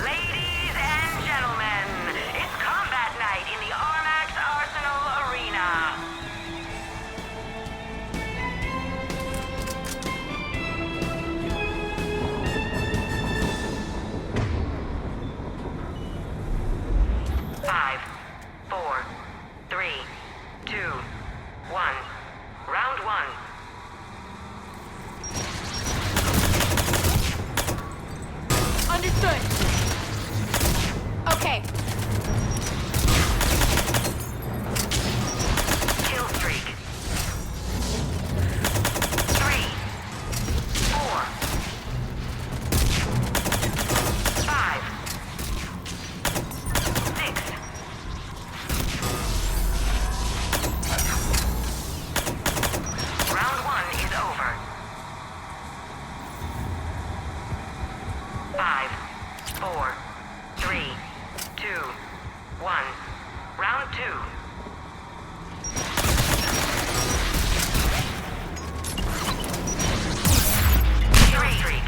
Ladies and gentlemen, it's combat night in the Armax Arsenal Arena. Five, four, three, two, one. Round one. Understood. Okay. Kill streak. 3, 4, 5, 6. Round one is over. 5, 4, 3, 2, 1. Round two. Kill streak.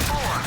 4.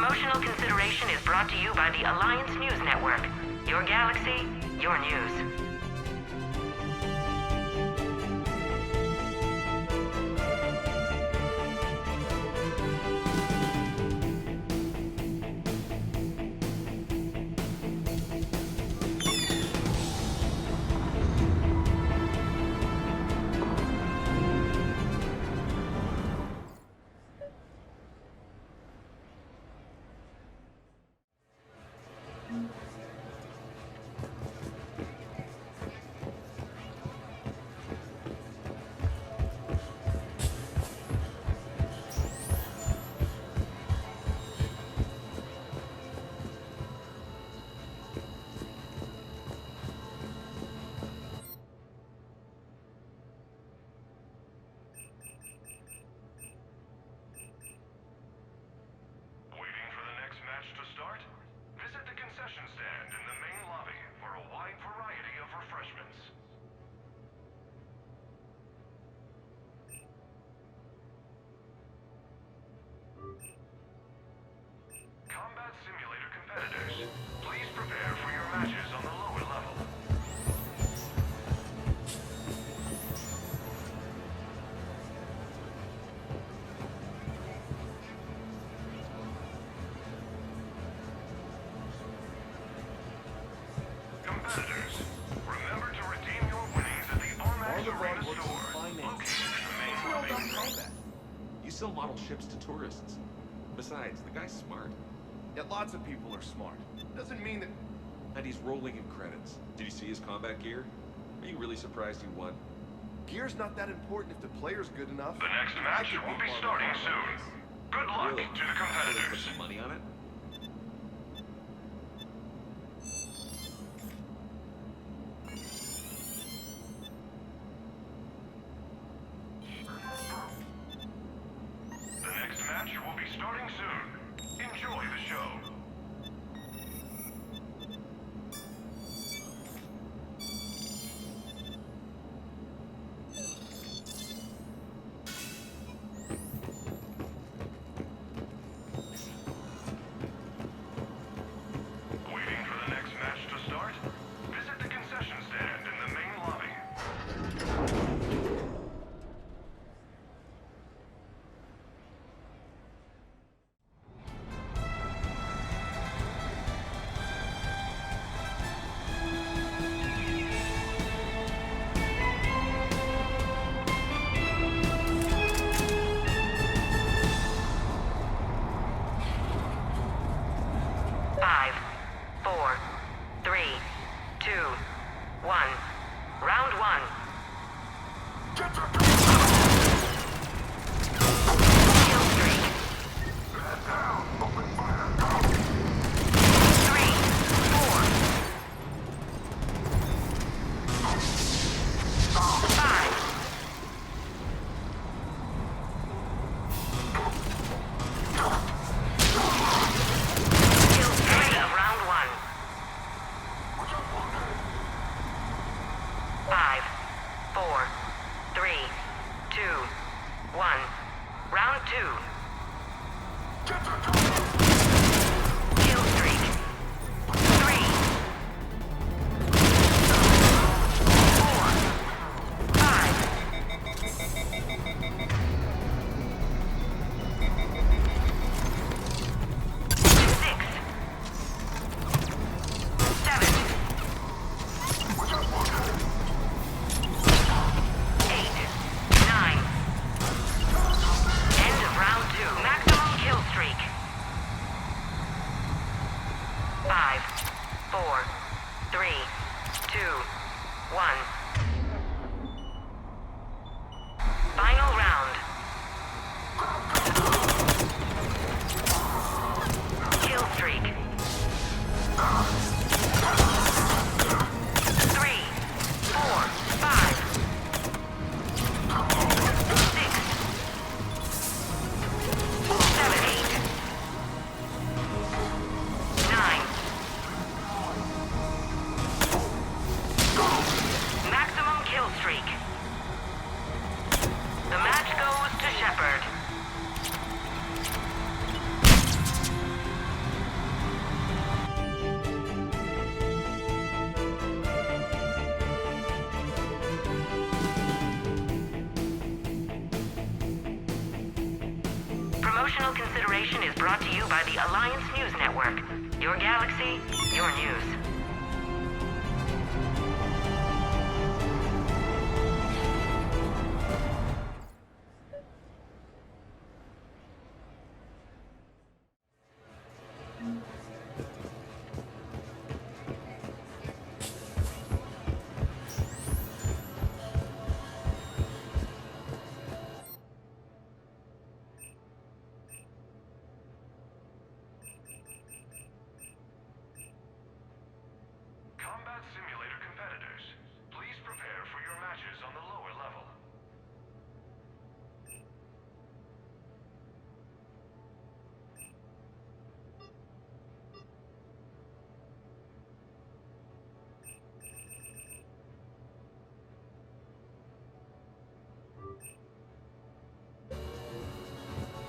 promotional consideration is brought to you by the Alliance News Network. Your galaxy, your news. To start, visit the concession stand in the main lobby for a wide variety of refreshments. Combat Simulator competitors, please prepare for your matches on the lower level. Competitors, remember to redeem your winnings at the Armax Arena store, located in the main lobby. You sell model ships to tourists. Besides, the guy's smart. Yeah, lots of people are smart. Doesn't mean that... And he's rolling in credits. Did you see his combat gear? Are you really surprised he won? Gear's not that important if the player's good enough. The next match will be starting soon. Good luck to the competitors. Put some money on it? The next match will be starting soon. Enjoy the show. Waiting for the next match to start? Visit the concession stand in the main lobby. Five, four, three, two, one. Round one. Kill streak. Three, four. Five. Kill streak of round one. Five, four, three, two, one. Round two. Kill streak. Three, four, five. Six, seven, 8, 9. End of round two. Maximum kill streak. 5, 4, 3, 2, 1. Final round. Kill streak. 3, 4, 5, 6, 7, 8, 9. Maximum kill streak. The match Promotional consideration is brought to you by the Alliance News Network. Your galaxy, your news. Combat simulator competitors, please prepare for your matches on the lower level.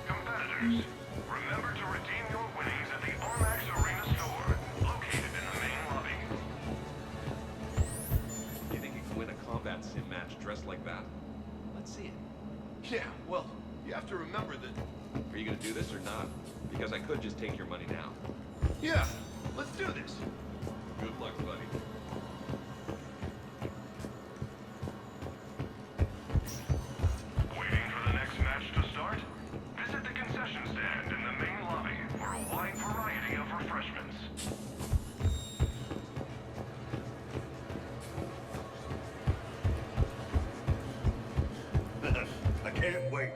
Competitors, remember to redeem your winnings at the Armax Arena store, located in the main lobby. You think you can win a combat sim match dressed like that? Let's see it. Yeah, well, you have to remember that... Are you gonna do this or not? Because I could just take your money now. Yeah, let's do this. Good luck, buddy. Waiting for the next match to start? Visit the concession stand in the main lobby for a wide variety of refreshments. I can't wait.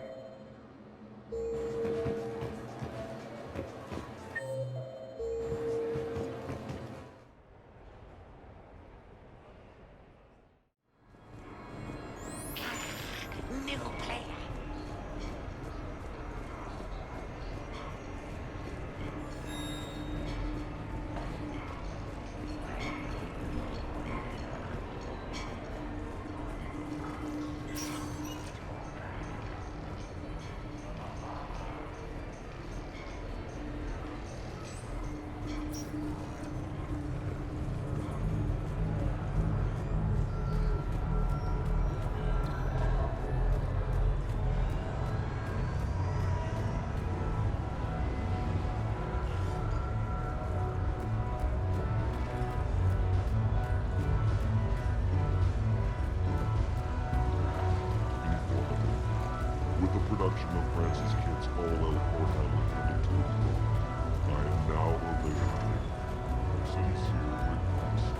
New player. With the production of Francis Kidd's All Out Warhammer coming to a close, I am now awaiting a sincere request.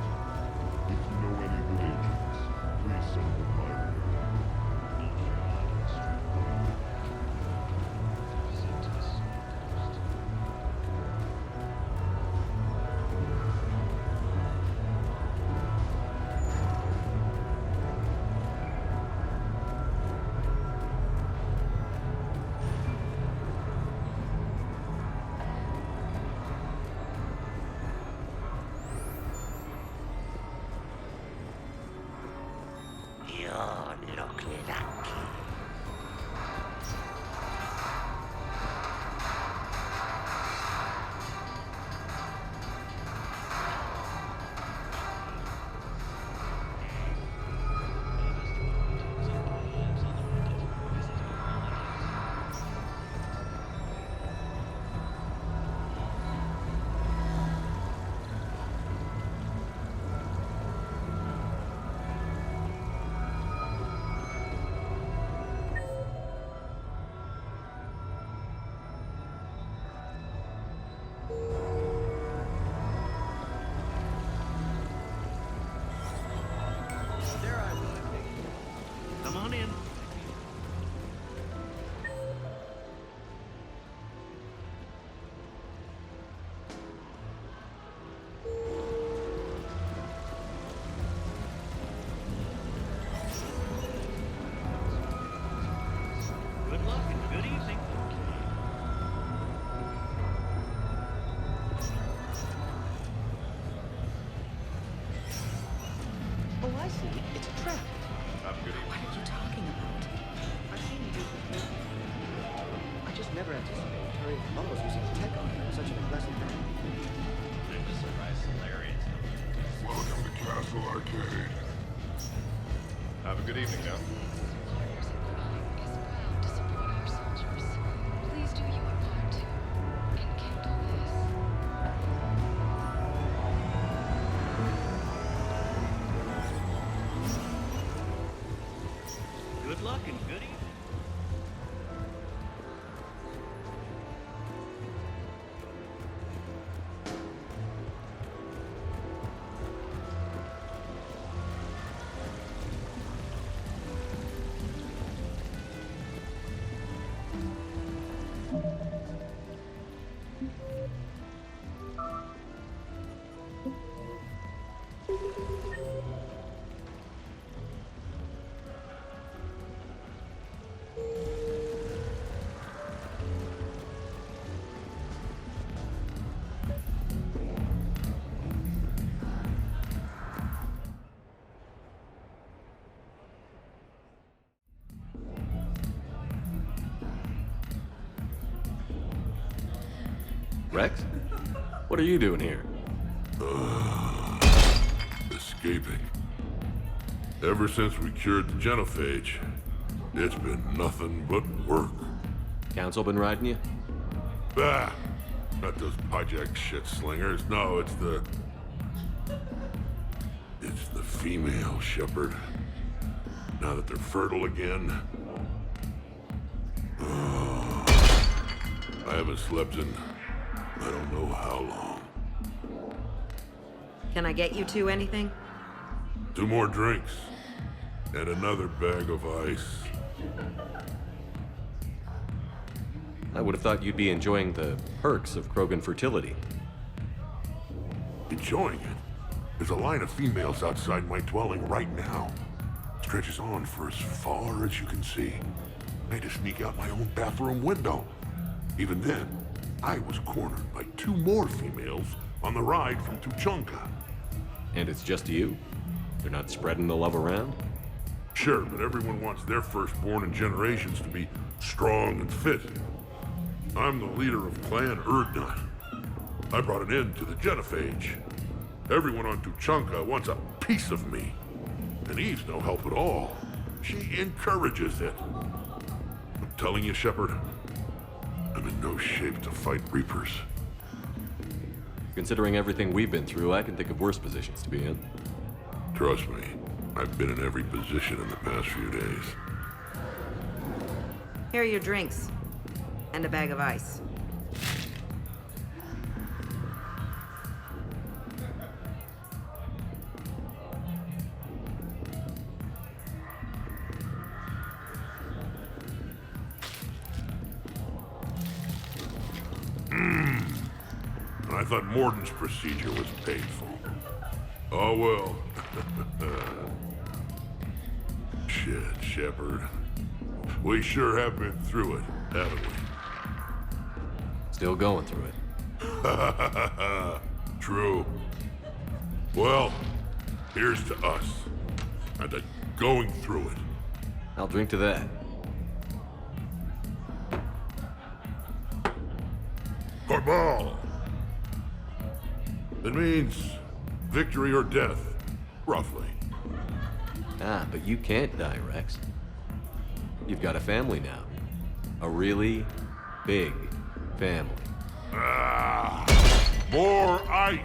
If you know any good agents, please send them my way. You're lucky. Come on in. Good luck and good evening. Oh, I see. It's a trap. Have a good evening. What are you talking about? I've seen you do this. I just never anticipated Terry Mumbles using tech on her in such an aggressive manner. I'm just surprised Solarians don't. Welcome to Castle Arcade. Have a good evening now. Suppliers and Alliance is proud to support our soldiers. Please do your Rex? What are you doing here? Escaping. Ever since we cured the genophage, it's been nothing but work. Council been riding you? Ah, not those project shit slingers. No, it's the female, Shepard. Now that they're fertile again. Oh, I haven't slept in I don't know how long. Can I get you two anything? 2 more drinks. And another bag of ice. I would have thought you'd be enjoying the perks of Krogan fertility. Enjoying it? There's a line of females outside my dwelling right now. Stretches on for as far as you can see. I had to sneak out my own bathroom window. Even then, I was cornered by 2 more females on the ride from Tuchanka. And it's just you? They're not spreading the love around? Sure, but everyone wants their firstborn in generations to be strong and fit. I'm the leader of Clan Urdnot. I brought an end to the genophage. Everyone on Tuchanka wants a piece of me. And Eve's no help at all. She encourages it. I'm telling you, Shepard, I'm in no shape to fight Reapers. Considering everything we've been through, I can think of worse positions to be in. Trust me, I've been in every position in the past few days. Here are your drinks. And a bag of ice. I thought Morden's procedure was painful. Oh well. Shit, Shepard. We sure have been through it, haven't we? Still going through it. True. Well, here's to us. And to going through it. I'll drink to that. Cabal! It means victory or death, roughly. Ah, but you can't die, Rex. You've got a family now. A really big family. Ah! More ice!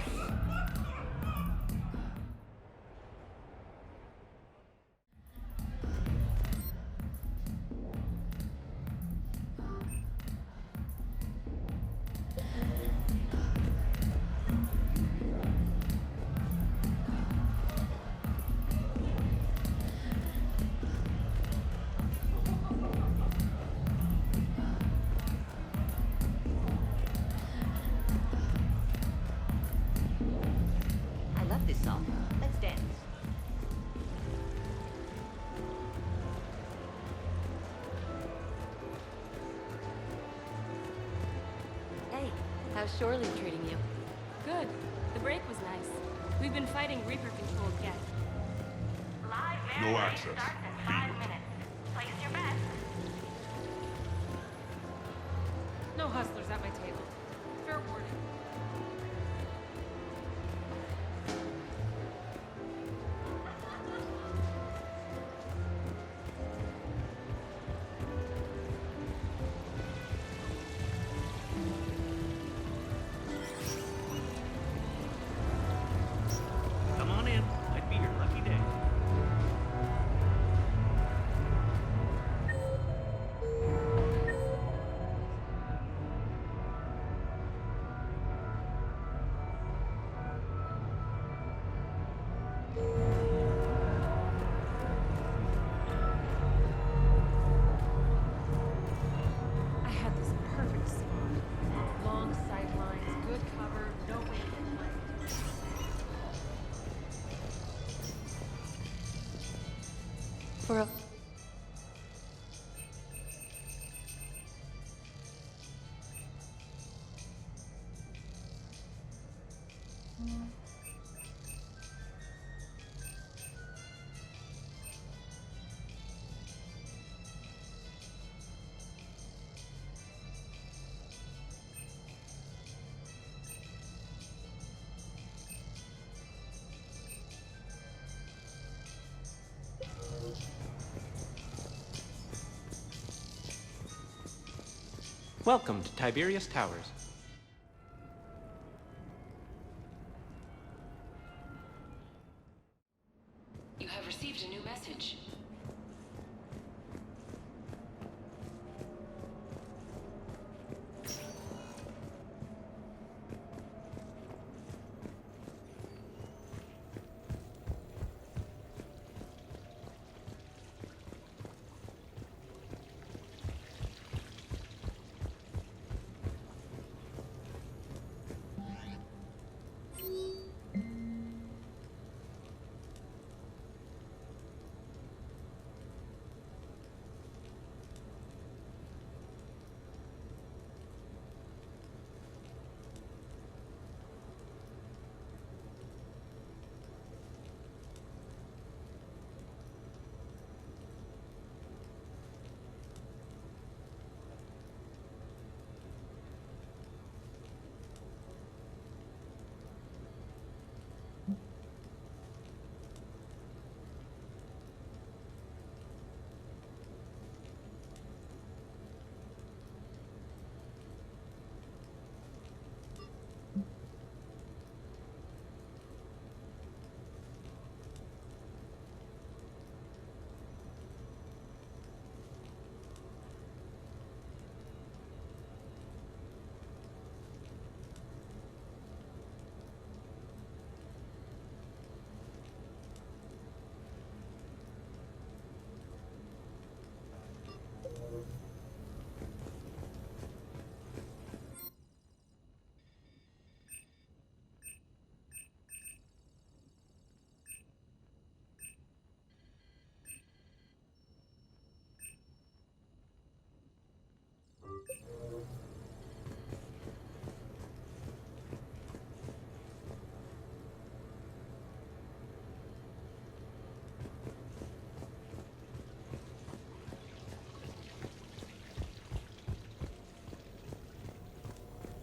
I love this song. Let's dance. Hey, how's Shorely treating you? Good. The break was nice. We've been fighting Reaper-controlled Geth. No access. Place your bets. No hustlers at my table. Fair warning. Come on in. Might be your lucky day. I had this perfect spot. Long sightlines, good cover, no way to get flanked. For a... Welcome to Tiberius Towers. You have received a new message.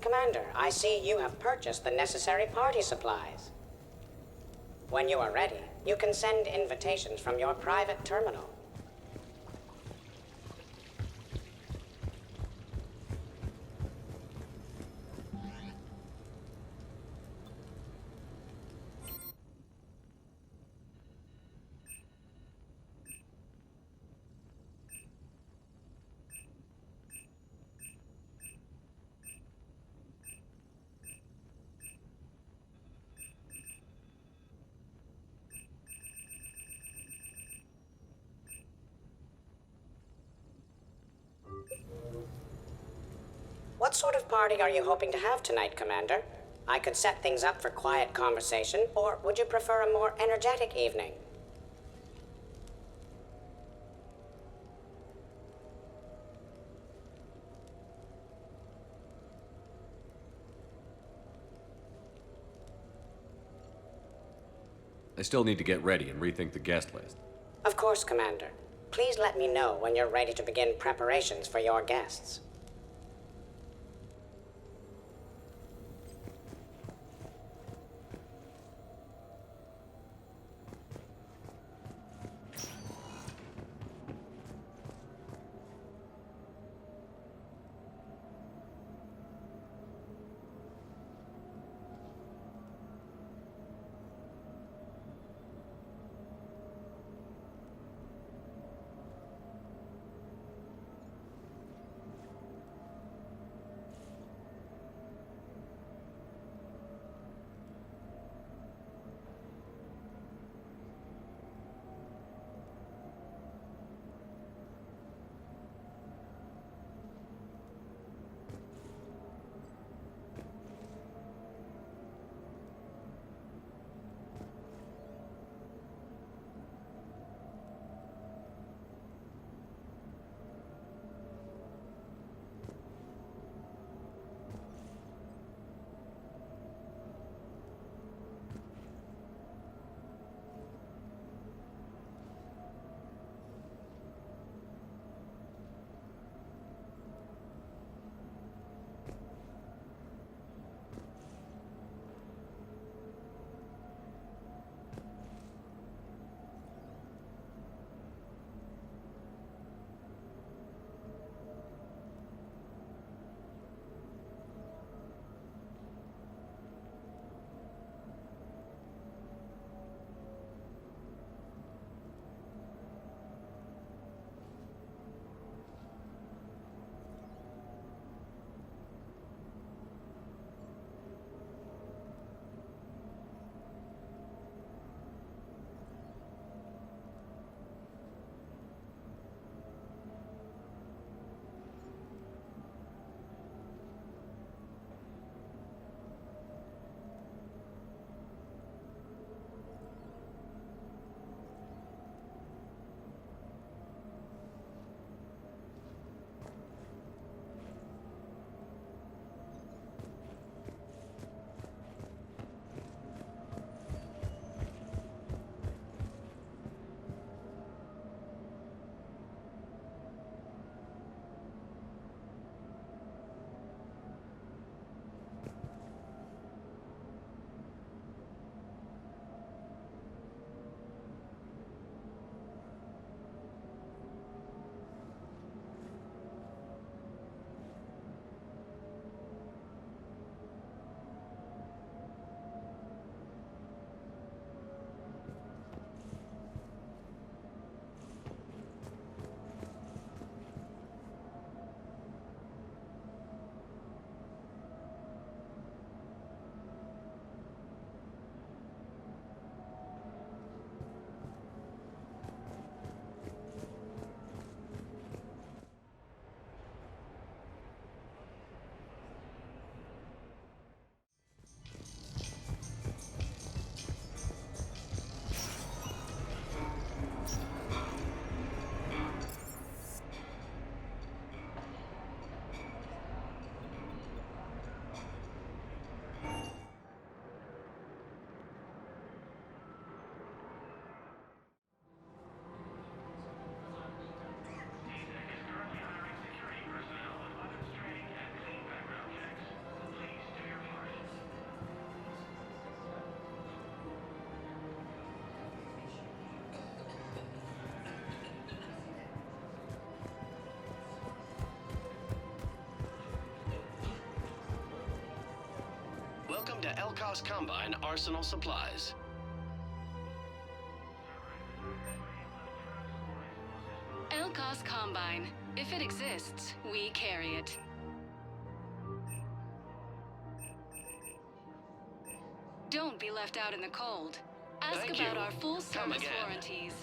Commander, I see you have purchased the necessary party supplies. When you are ready, you can send invitations from your private terminal. What sort of party are you hoping to have tonight, Commander? I could set things up for quiet conversation, or would you prefer a more energetic evening? I still need to get ready and rethink the guest list. Of course, Commander. Please let me know when you're ready to begin preparations for your guests. to Elkos Combine Arsenal Supplies. Elkos Combine. If it exists, we carry it. Don't be left out in the cold. Ask Thank about you. our full Come service again. warranties.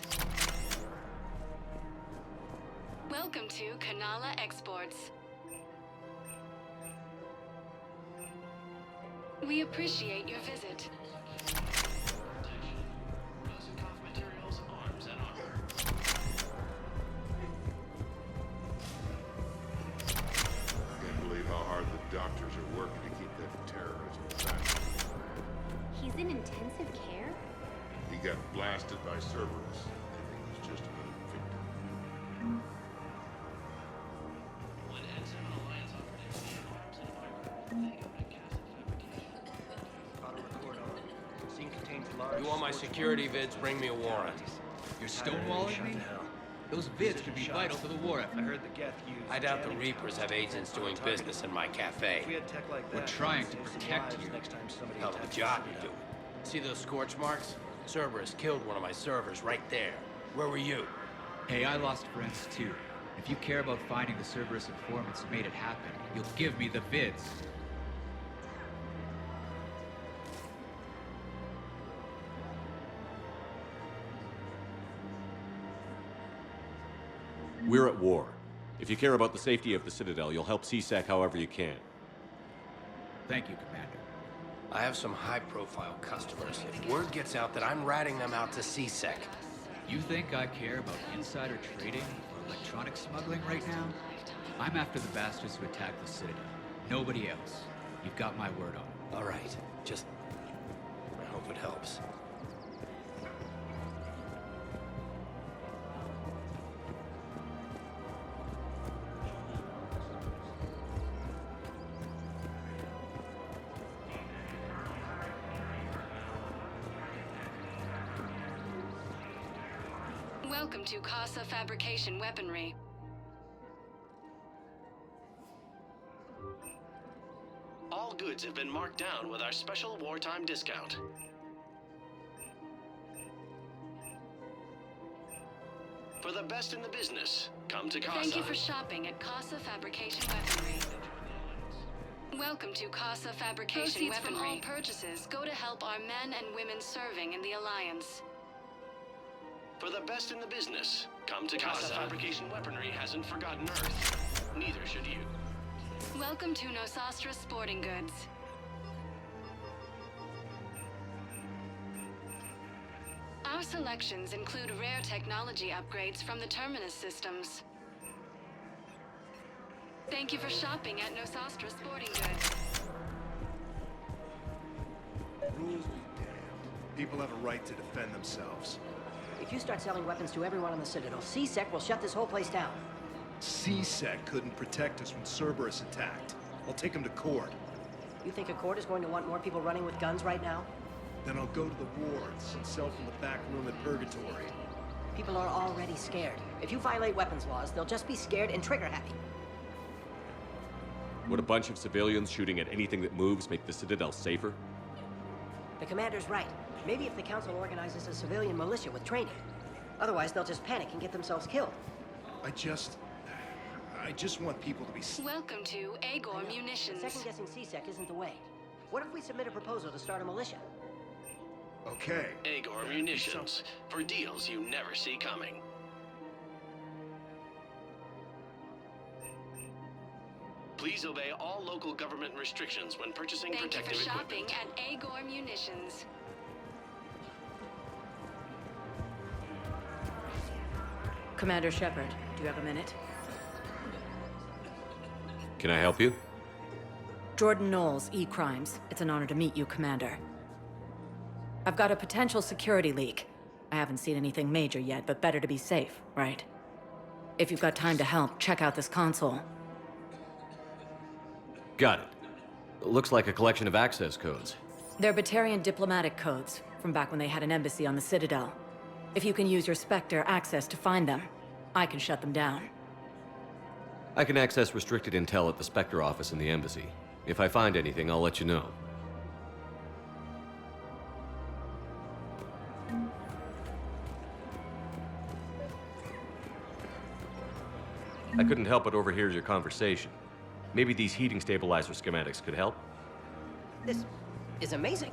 Welcome to Kanala Exports. We appreciate your visit. Materials, arms, and armor. I can't believe how hard the doctors are working to keep that terrorist back. He's in intensive care? He got blasted by Cerberus. I think he's just another victim. When Ensign and Alliance operatives need arms and armor, they go to Casa Fabrication. Auto record on. Scene contains large. You want my security vids? Bring me a warrant. You're stonewalling me? Those vids could be vital to the war effort. I heard the Geth used. I doubt the Reapers have agents doing business in my cafe. If we had tech like that, We're trying to we'd save some protect lives you. Next time somebody Hell of a attacks job the you do. Citadel. See those scorch marks? Cerberus killed one of my servers right there. Where were you? Hey, I lost friends too. If you care about finding the Cerberus informants who made it happen, you'll give me the vids. We're at war. If you care about the safety of the Citadel, you'll help CSEC however you can. Thank you, Commander. I have some high-profile customers. If word gets out that I'm ratting them out to CSEC. You think I care about insider trading or electronic smuggling right now? I'm after the bastards who attacked the Citadel. Nobody else. You've got my word on it. All right. Just... I hope it helps. Welcome to Casa Fabrication Weaponry. All goods have been marked down with our special wartime discount. For the best in the business, come to Casa. Thank you for shopping at Casa Fabrication Weaponry. Welcome to Casa Fabrication Weaponry. Proceeds from all purchases go to help our men and women serving in the Alliance. For the best in the business, come to Casa. Fabrication Weaponry hasn't forgotten Earth. Neither should you. Welcome to Nosastra Sporting Goods. Our selections include rare technology upgrades from the Terminus systems. Thank you for shopping at Nosastra Sporting Goods. Rules be damned. People have a right to defend themselves. If you start selling weapons to everyone on the Citadel, CSEC will shut this whole place down. CSEC couldn't protect us when Cerberus attacked. I'll take him to court. You think a court is going to want more people running with guns right now? Then I'll go to the wards and sell from the back room at Purgatory. People are already scared. If you violate weapons laws, they'll just be scared and trigger happy. Would a bunch of civilians shooting at anything that moves make the Citadel safer? The commander's right. Maybe if the council organizes a civilian militia with training. Otherwise, they'll just panic and get themselves killed. I just want people to be... Welcome to Agor Munitions. Second-guessing CSEC isn't the way. What if we submit a proposal to start a militia? Okay. Agor Munitions. For deals you never see coming. Please obey all local government restrictions when purchasing Thank you for protective shopping equipment. at Agor Munitions. Commander Shepard, do you have a minute? Can I help you? Jordan Knowles, E-Crimes. It's an honor to meet you, Commander. I've got a potential security leak. I haven't seen anything major yet, but better to be safe, right? If you've got time to help, check out this console. Got it. Looks like a collection of access codes. They're Batarian diplomatic codes, from back when they had an embassy on the Citadel. If you can use your Spectre access to find them, I can shut them down. I can access restricted intel at the Spectre office in the embassy. If I find anything, I'll let you know. I couldn't help but overhear your conversation. Maybe these heating stabilizer schematics could help? This is amazing.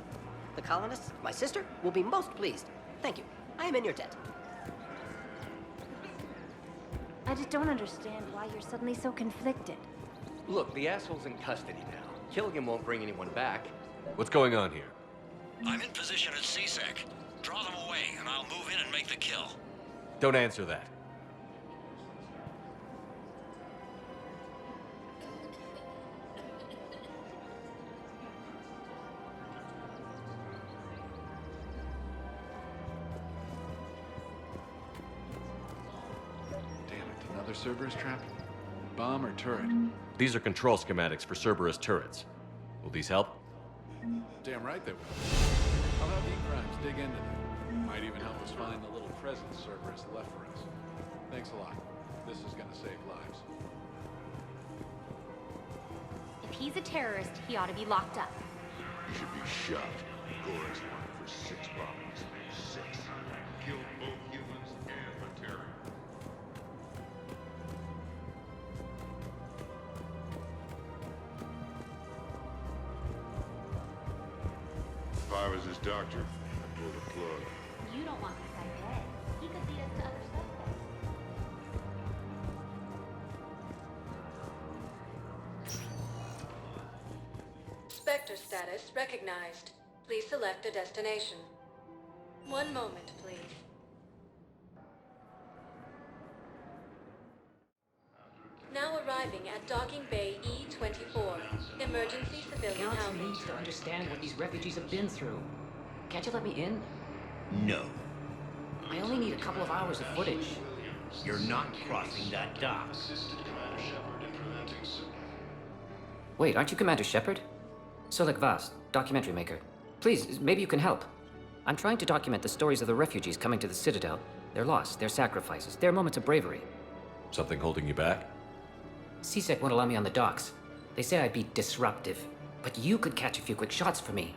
The colonists, my sister, will be most pleased. Thank you. I am in your debt. I just don't understand why you're suddenly so conflicted. Look, the asshole's in custody now. Killing him won't bring anyone back. What's going on here? I'm in position at CSEC. Draw them away, and I'll move in and make the kill. Don't answer that. Another Cerberus trap? Bomb or turret? These are control schematics for Cerberus turrets. Will these help? Damn right they will. I'll have E-Crimes dig into them. Might even help us find the little presents Cerberus left for us. Thanks a lot. This is gonna save lives. If he's a terrorist, he ought to be locked up. You should be shot. Gore's one for 6 bombings. 6. Killed both humans and the terror. If I was his doctor, I'd pull the plug. You don't want this guy dead. He could lead us to other suspects. Spectre status recognized. Please select a destination. One moment, please. Now arriving at Docking Bay E-24. Emergency civilian Council housing. needs to understand what these refugees have been through. Can't you let me in? No. I only need a couple of hours of footage. You're not crossing that dock. Wait, aren't you Commander Shepard? Solik Vast, documentary maker. Please, maybe you can help. I'm trying to document the stories of the refugees coming to the Citadel. Their loss, their sacrifices, their moments of bravery. Something holding you back? CSEC won't allow me on the docks. They say I'd be disruptive. But you could catch a few quick shots for me.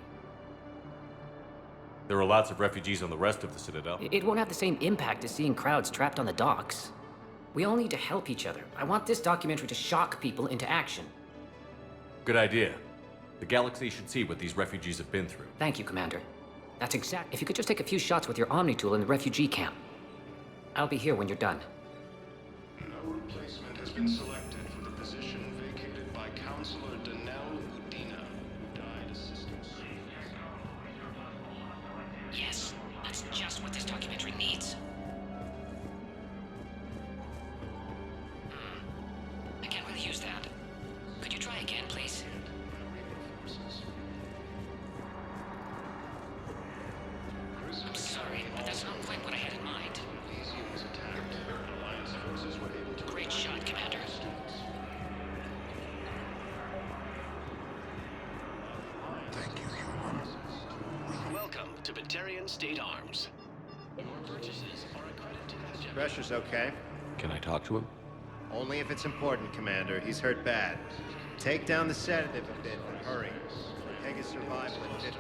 There are lots of refugees on the rest of the Citadel. It won't have the same impact as seeing crowds trapped on the docks. We all need to help each other. I want this documentary to shock people into action. Good idea. The galaxy should see what these refugees have been through. Thank you, Commander. That's exact. If you could just take a few shots with your Omni tool in the refugee camp. I'll be here when you're done. No replacement has been selected for the position vacated by Counselor Danelle Udina, who died assisting soldiers. Yes, that's just what this documentary needs. I can't really use that. Could you try again, please? I'm sorry, but that's not quite what I had in mind. Great shot, Commander. Welcome to Batarian State Arms. Your purchases are accredited to the General. Pressure's okay. Can I talk to him? Only if it's important, Commander. He's hurt bad. Take down the sedative a bit, but hurry. Peg his survival at 50-50.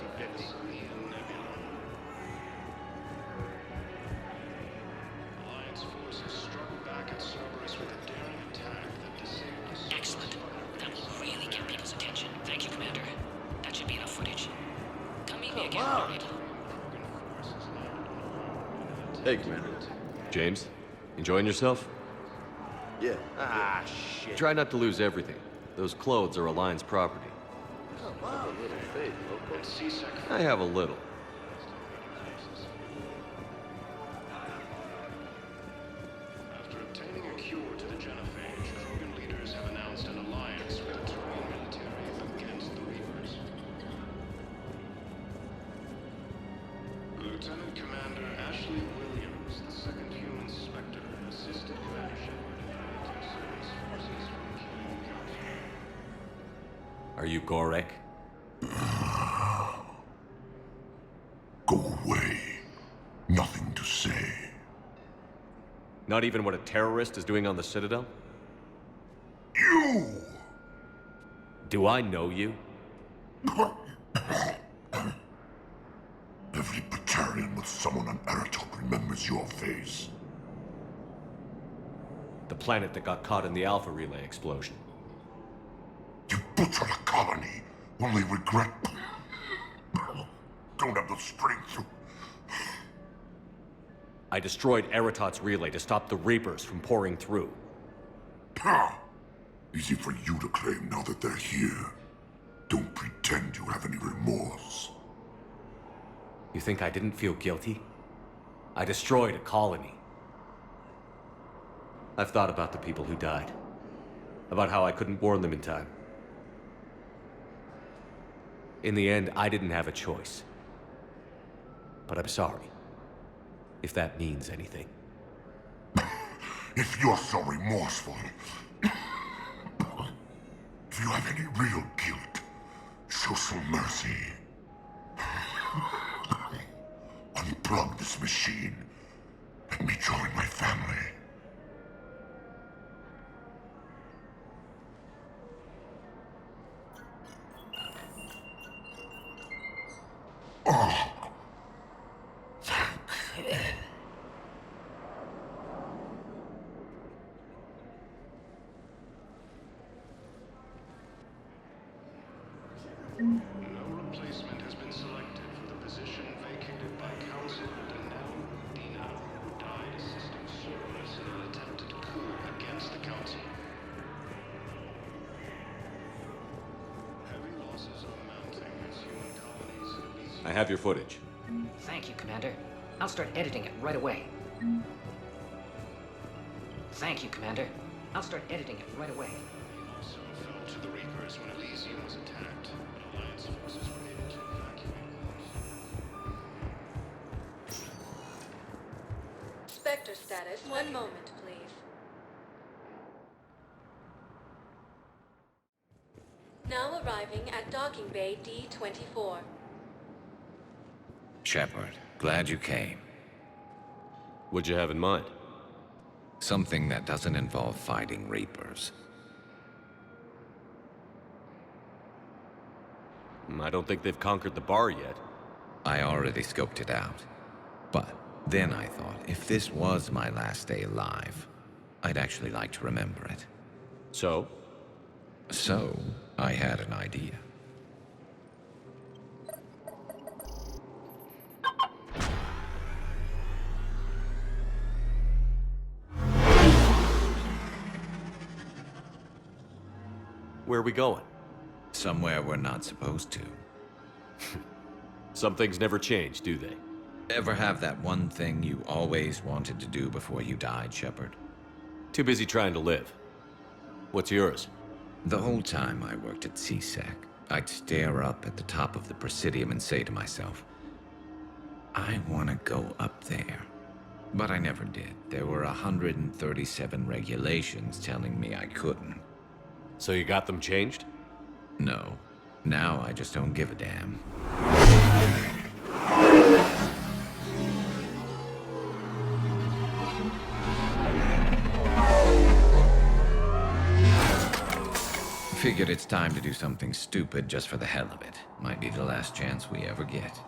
Alliance forces struck back at Cerberus with a daring attack that disabled. Excellent. That will really get people's attention. Thank you, Commander. That should be enough footage. Come meet me again, all right? Hey, Commander. James, enjoying yourself? Yeah. Ah, shit. Try not to lose everything. Those clothes are Alliance property. Come on. A little faith, local. I have a little. After obtaining a cure to the genophage, Krogan leaders have announced an alliance with the Turian military against the Reapers. Lieutenant Commander Ashley Williams, the second human Spectre, assisted Commander Shepard in preventing Cerberus forces from killing Council. Are you Gorek? Go away. Nothing to say. Not even what a terrorist is doing on the Citadel? You! Do I know you? Every Batarian with someone on Aratok remembers your face. The planet that got caught in the Alpha Relay explosion. You butchered a colony, only regret... don't have the strength to... I destroyed Eratot's relay to stop the Reapers from pouring through. Easy for you to claim now that they're here. Don't pretend you have any remorse. You think I didn't feel guilty? I destroyed a colony. I've thought about the people who died. About how I couldn't warn them in time. In the end, I didn't have a choice. But I'm sorry. If that means anything. If you're so remorseful... if you have any real guilt, show some mercy. Unplug this machine. Let me join my family. Oh. No replacement has been selected for the position vacated by Councilor Danelle Udina, who died assisting Cerberus in an attempted coup against the Council. Heavy losses are mounting as human colonies... I have your footage. Thank you, Commander. I'll start editing it right away. Thank you, Commander. I'll start editing it right away. Also fell to the Reapers when Elysium was attacked, but Alliance forces were able to evacuate close. Spectre status. One moment, please. Now arriving at docking bay D-24. Shepard, glad you came. What'd you have in mind? Something that doesn't involve fighting Reapers. I don't think they've conquered the bar yet. I already scoped it out. But then I thought, if this was my last day alive, I'd actually like to remember it. So? So, I had an idea. Where are we going? Somewhere we're not supposed to. Some things never change, do they? Ever have that one thing you always wanted to do before you died, Shepard? Too busy trying to live. What's yours? The whole time I worked at CSEC, I'd stare up at the top of the Presidium and say to myself, I want to go up there. But I never did. There were 137 regulations telling me I couldn't. So you got them changed? No. Now I just don't give a damn. Figured it's time to do something stupid just for the hell of it. Might be the last chance we ever get.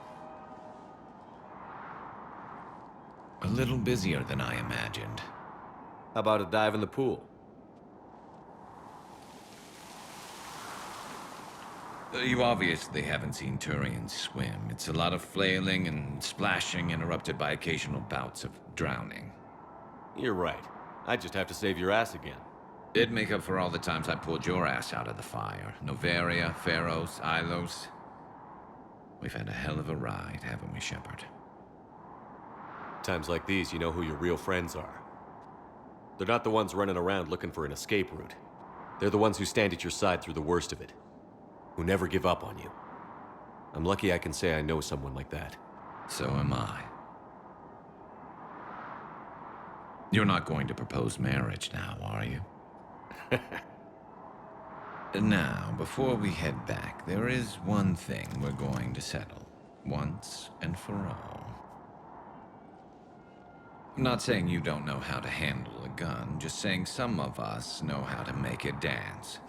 A little busier than I imagined. How about a dive in the pool? You obviously haven't seen Turians swim. It's a lot of flailing and splashing, interrupted by occasional bouts of drowning. You're right. I just have to save your ass again. It'd make up for all the times I pulled your ass out of the fire. Noveria, Pharos, Ilos. We've had a hell of a ride, haven't we, Shepard? Times like these, you know who your real friends are. They're not the ones running around looking for an escape route. They're the ones who stand at your side through the worst of it. Who never give up on you. I'm lucky I can say I know someone like that. So am I. You're not going to propose marriage now, are you? Now, before we head back, there is one thing we're going to settle. Once and for all. I'm not saying you don't know how to handle a gun, just saying some of us know how to make it dance.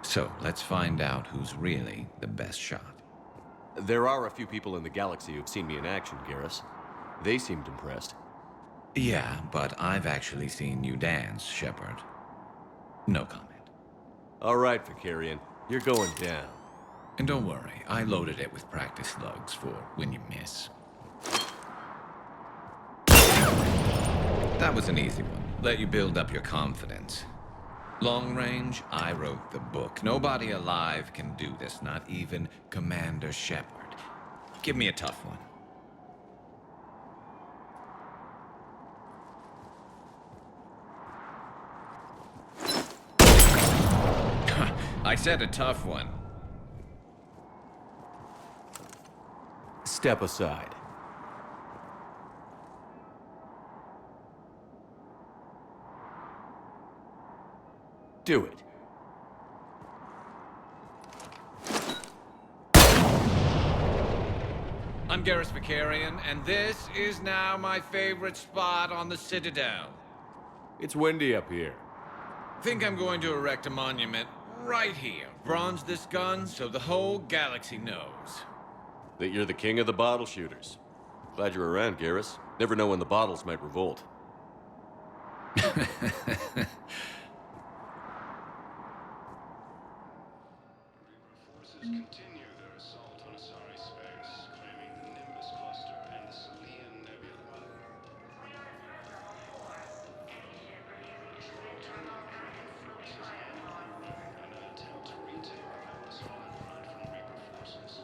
So, let's find out who's really the best shot. There are a few people in the galaxy who've seen me in action, Garrus. They seemed impressed. Yeah, but I've actually seen you dance, Shepard. No comment. All right, Vicarian. You're going down. And don't worry, I loaded it with practice slugs for when you miss. That was an easy one. Let you build up your confidence. Long range, I wrote the book. Nobody alive can do this, not even Commander Shepard. Give me a tough one. I said a tough one. Step aside. Do it. I'm Garrus Vicarian, and this is now my favorite spot on the Citadel. It's windy up here. Think I'm going to erect a monument right here. Bronze this gun so the whole galaxy knows. That you're the king of the bottle shooters. Glad you're around, Garrus. Never know when the bottles might revolt. Continue their assault on Asari space, claiming the Nimbus cluster and the Selian Nebula. Gibraltar forces and an attempt to retake Palace Holocron from Reaper forces.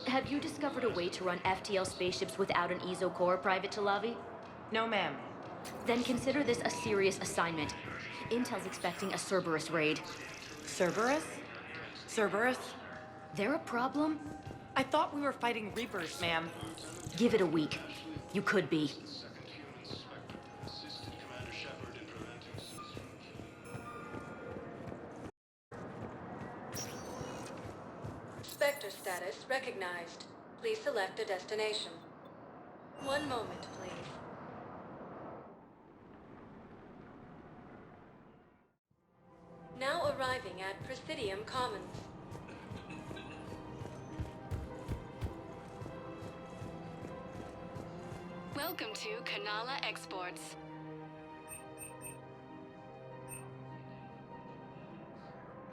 Have you discovered a way to run FTL spaceships without an EZO core, Private Talavi? No, ma'am. Then consider this a serious assignment. Intel's expecting a Cerberus raid. Cerberus? Cerberus? They're a problem? I thought we were fighting Reapers, ma'am. Give it a week. You could be. Spectre status recognized. Please select a destination. One moment, please. Now arriving at Presidium Commons. Welcome to Kanala Exports.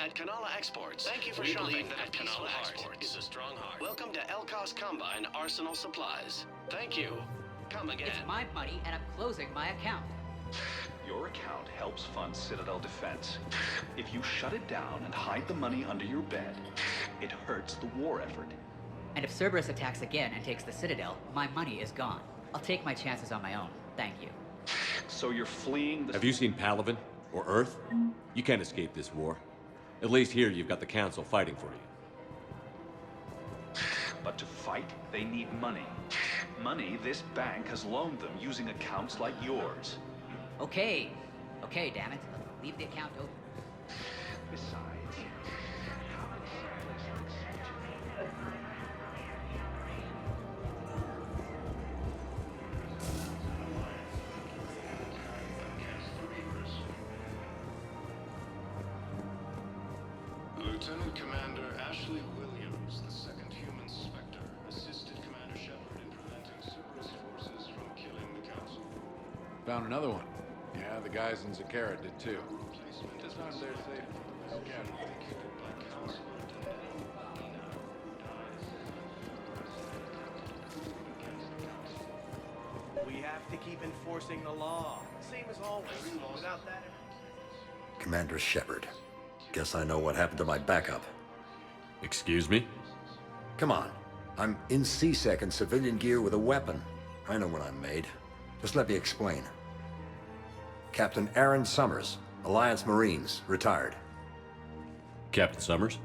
At Kanala Exports, thank you for We shopping. believe that At Kanala Exports is a strong heart. Welcome to Elcos Combine Arsenal Supplies. Thank you. Come again. It's my money, and I'm closing my account. Your account helps fund Citadel defense. If you shut it down and hide the money under your bed, it hurts the war effort. And if Cerberus attacks again and takes the Citadel, my money is gone. I'll take my chances on my own. Thank you. So you're fleeing the... Have you seen Palaven? Or Earth? You can't escape this war. At least here you've got the Council fighting for you. But to fight, they need money. Money this bank has loaned them using accounts like yours. Okay. Okay, damn it. Leave the account open. Besides, Lieutenant Commander Ashley Williams, the second human Spectre, assisted Commander Shepard in preventing Cerberus forces from killing the Council. Found another one. Yeah, the guys in Zakara did too. Just aren't there safe. We have to keep enforcing the law. Same as always. Without that... Commander Shepard. Guess I know what happened to my backup. Excuse me? Come on. I'm in C-Sec in civilian gear with a weapon. I know what I'm made. Just let me explain. Captain Aaron Summers, Alliance Marines, retired. Captain Summers?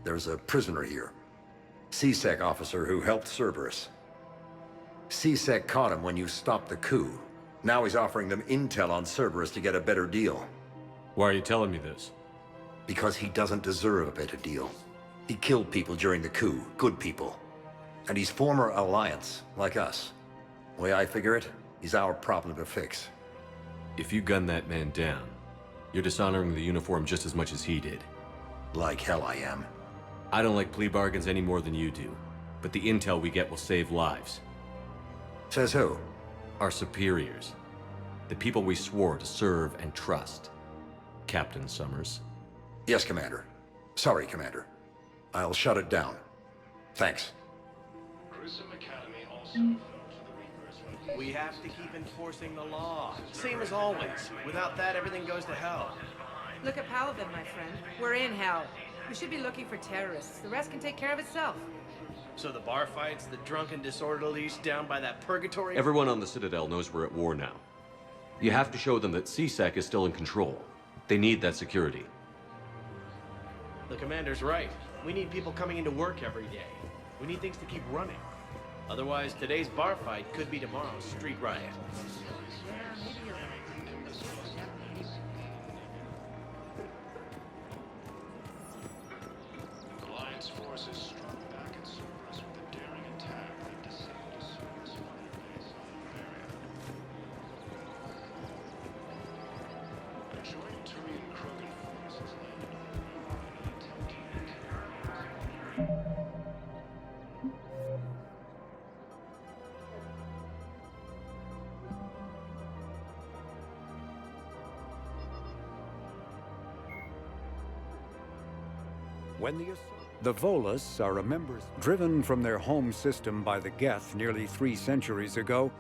There's a prisoner here. C-Sec officer who helped Cerberus. C-Sec caught him when you stopped the coup. Now he's offering them intel on Cerberus to get a better deal. Why are you telling me this? Because he doesn't deserve a better deal. He killed people during the coup, good people. And he's former Alliance, like us. The way I figure it, he's our problem to fix. If you gun that man down, you're dishonoring the uniform just as much as he did. Like hell I am. I don't like plea bargains any more than you do, but the intel we get will save lives. Says who? Our superiors. The people we swore to serve and trust. Captain Summers. Yes, Commander. Sorry, Commander. I'll shut it down. Thanks. Grissom Academy also... We have to keep enforcing the law. Same as always. Without that, everything goes to hell. Look at Paladin, my friend. We're in hell. We should be looking for terrorists. The rest can take care of itself. So the bar fights, the drunken disorderlies down by that purgatory... Everyone on the Citadel knows we're at war now. You have to show them that C-Sec is still in control. They need that security. The commander's right. We need people coming into work every day. We need things to keep running. Otherwise, today's bar fight could be tomorrow's street riot. Alliance forces struck back at Cerberus with a daring attack that disabled a Cerberus fighter base on Bavaria. A joint Turian-Krogan force has landed on the moon in an attempt to make When the Volus are a members driven from their home system by the Geth nearly 3 centuries ago,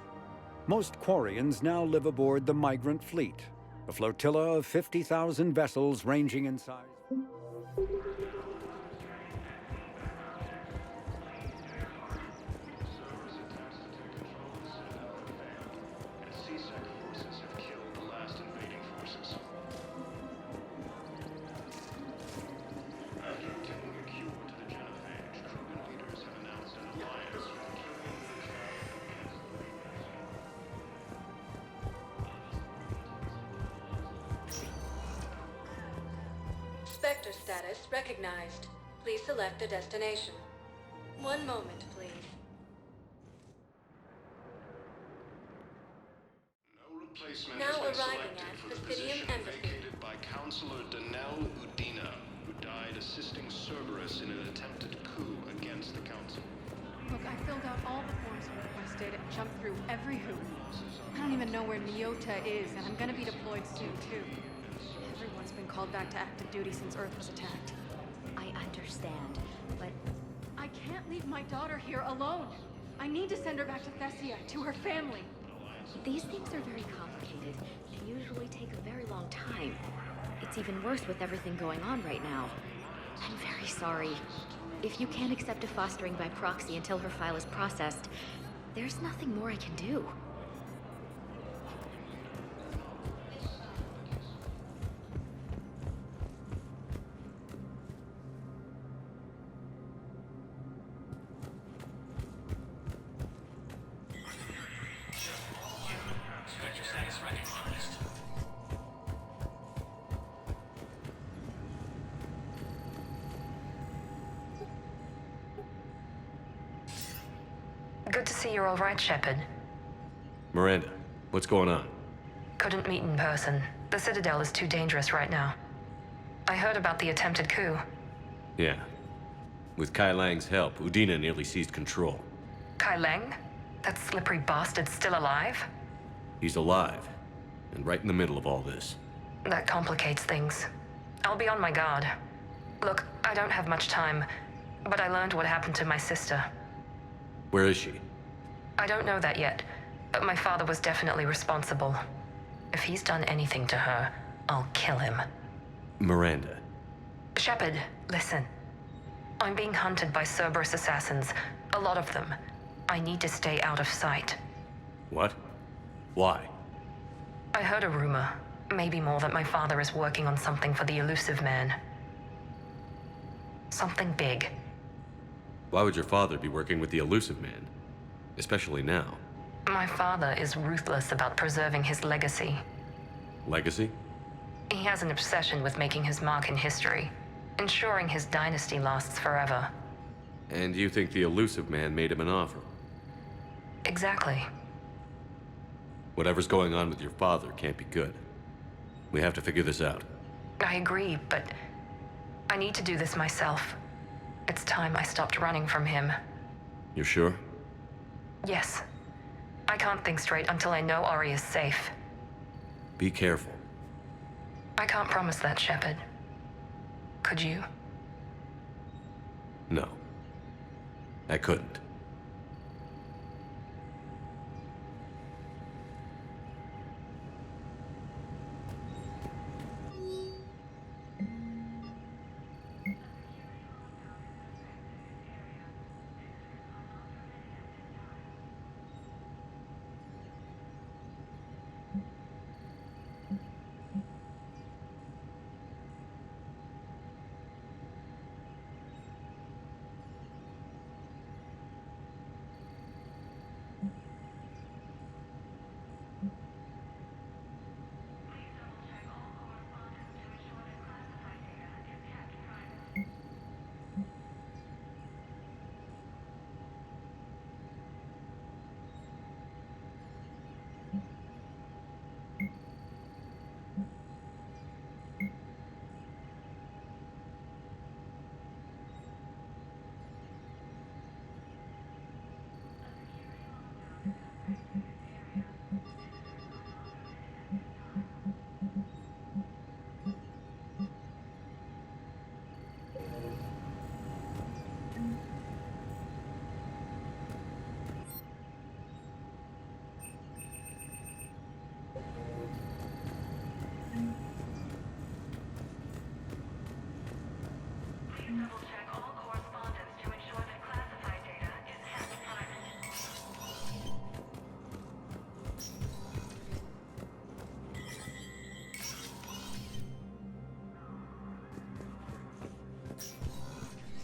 most Quarians now live aboard the Migrant Fleet, a flotilla of 50,000 vessels ranging in size. C-Sec forces have killed the last invading forces. After obtaining a cure to the genophage, Krogan leaders have announced an alliance with the Spectre status recognized. Please select a destination. One moment, please. No replacement Now has been arriving selected at for the Fastidium position Embassy. vacated by Counselor Danelle Udina, who died assisting Cerberus in an attempted coup against the Council. Look, I filled out all the forms you requested and jumped through every hoop. I don't even know where Nyota is, and I'm gonna be deployed soon, too. Everyone's been called back to active duty since Earth was attacked. I understand, but I can't leave my daughter here alone. I need to send her back to Thessia, to her family. these things are very complicated and usually take a very long time. It's even worse with everything going on right now. I'm very sorry. If you can't accept a fostering by proxy until her file is processed, there's nothing more I can do. Good to see you're all right, Shepard. Miranda, what's going on? Couldn't meet in person. The Citadel is too dangerous right now. I heard about the attempted coup. Yeah. With Kai Lang's help, Udina nearly seized control. Kai Leng? That slippery bastard's still alive? He's alive, and right in the middle of all this. That complicates things. I'll be on my guard. Look, I don't have much time, but I learned what happened to my sister. Where is she? I don't know that yet, but my father was definitely responsible. If he's done anything to her, I'll kill him. Miranda. Shepard, listen. I'm being hunted by Cerberus assassins. A lot of them. I need to stay out of sight. What? Why? I heard a rumor, maybe more, that my father is working on something for the Elusive Man. Something big. Why would your father be working with the Elusive Man? Especially now. My father is ruthless about preserving his legacy. Legacy? He has an obsession with making his mark in history, ensuring his dynasty lasts forever. And you think the Elusive Man made him an offer? Exactly. Whatever's going on with your father can't be good. We have to figure this out. I agree, but I need to do this myself. It's time I stopped running from him. You're sure? Yes. I can't think straight until I know Ori is safe. Be careful. I can't promise that, Shepard. Could you? No. I couldn't.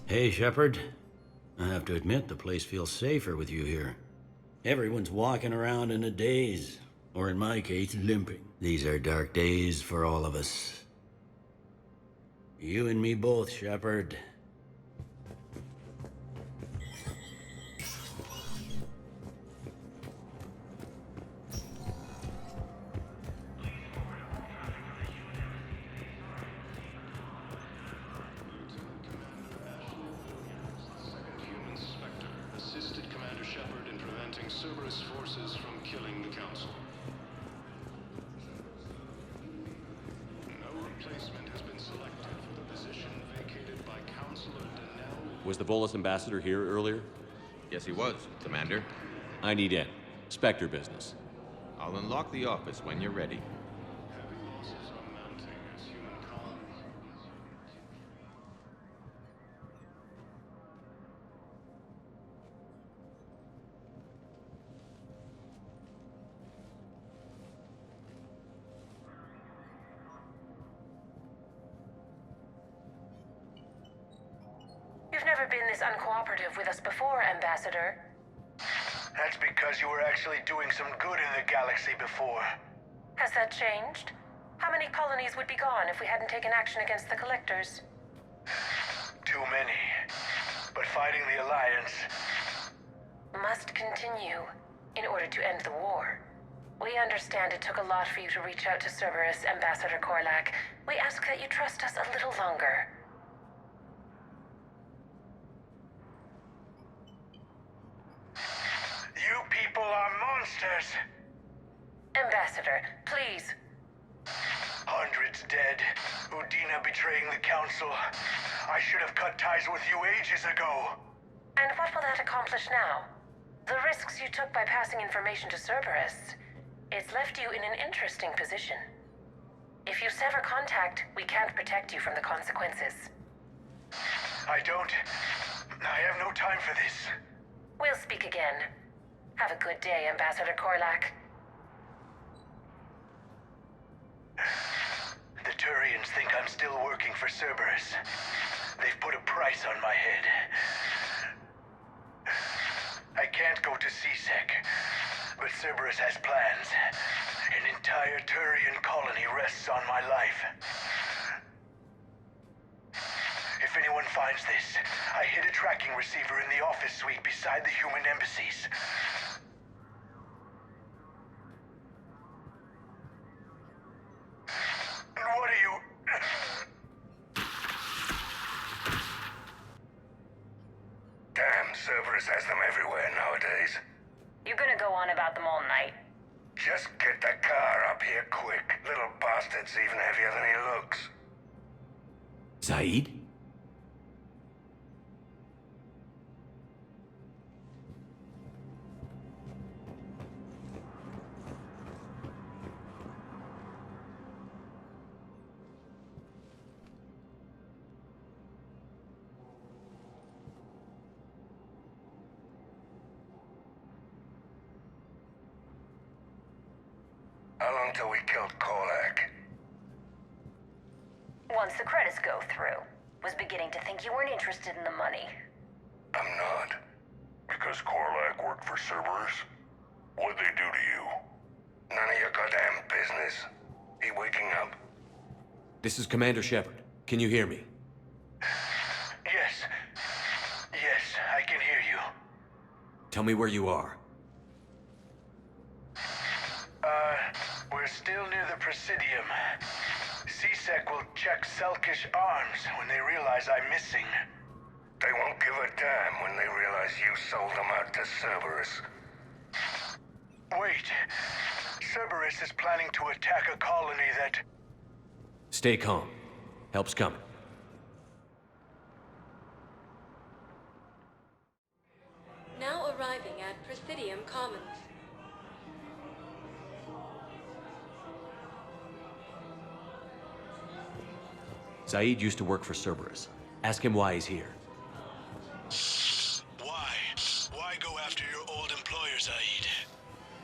Hey, Shepard. I have to admit, the place feels safer with you here. Everyone's walking around in a daze, or in my case, limping. These are dark days for all of us. You and me both, Shepard. Assisted Commander Shepard in preventing Cerberus forces from killing the Council. No replacement has been selected for the position vacated by Councilor Denell. Was the Volus ambassador here earlier? Yes, he was, Commander. I need in. Spectre business. I'll unlock the office when you're ready. Heavy losses are mounting as human colonies. You've never been this uncooperative with us before, Ambassador. That's because you were actually doing some good in the galaxy before. Has that changed? How many colonies would be gone if we hadn't taken action against the Collectors? Too many. But fighting the Alliance... Must continue in order to end the war. We understand it took a lot for you to reach out to Cerberus, Ambassador Korlak. We ask that you trust us a little longer. says. Ambassador, please. Hundreds dead. Udina betraying the Council. I should have cut ties with you ages ago. And what will that accomplish now? The risks you took by passing information to Cerberus. It's left you in an interesting position. If you sever contact, we can't protect you from the consequences. I have no time for this. We'll speak again. Have a good day, Ambassador Korlak. The Turians think I'm still working for Cerberus. They've put a price on my head. I can't go to CSEC, but Cerberus has plans. An entire Turian colony rests on my life. If anyone finds this, I hid a tracking receiver in the office suite beside the human embassies. And what are you... Damn, Cerberus has them everywhere nowadays. You gonna go on about them all night? Just get the car up here quick. Little bastard's even heavier than he looks. Zaid? How long till we killed Korlak? Once the credits go through. Was beginning to think you weren't interested in the money. I'm not. Because Korlak worked for Cerberus? What'd they do to you? None of your goddamn business. He waking up? This is Commander Shepard. Can you hear me? Yes. Yes, I can hear you. Tell me where you are. We're still near the Presidium. CSEC will check Selkish arms when they realize I'm missing. They won't give a damn when they realize you sold them out to Cerberus. Wait. Cerberus is planning to attack a colony that... Stay calm. Help's coming. Now arriving at Presidium Commons. Zaid used to work for Cerberus. Ask him why he's here. Why? Why go after your old employer, Zaid?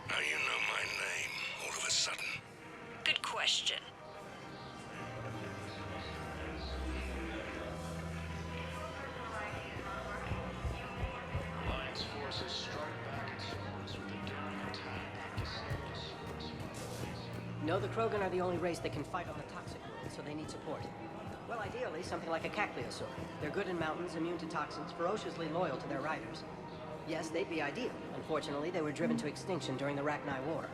How you know my name all of a sudden? Good question. Alliance forces strike back at Cerberus with a daring attack that disables. No, the Krogan are the only race that can fight on the toxic world, so they need support. Well, ideally, something like a Cacliosaur. They're good in mountains, immune to toxins, ferociously loyal to their riders. Yes, they'd be ideal. Unfortunately, they were driven to extinction during the Rachni War.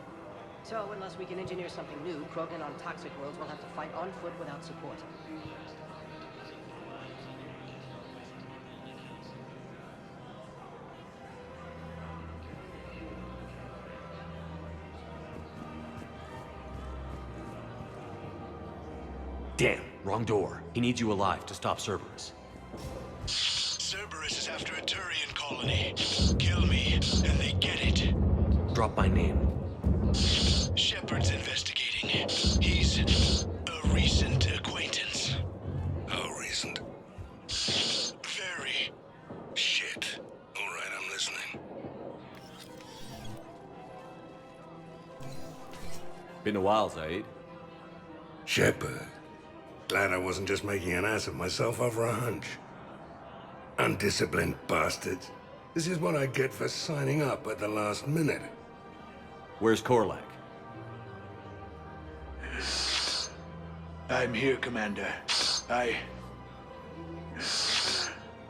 So, unless we can engineer something new, Krogan on toxic worlds will have to fight on foot without support. Damn, wrong door. He needs you alive to stop Cerberus. Cerberus is after a Turian colony. Kill me, and they get it. Drop my name. Shepard's investigating. He's a recent acquaintance. How recent? Very. Shit. All right, I'm listening. Been a while, Zaid. Shepard. Glad I wasn't just making an ass of myself over a hunch. Undisciplined bastards. This is what I get for signing up at the last minute. Where's Korlak? I'm here, Commander.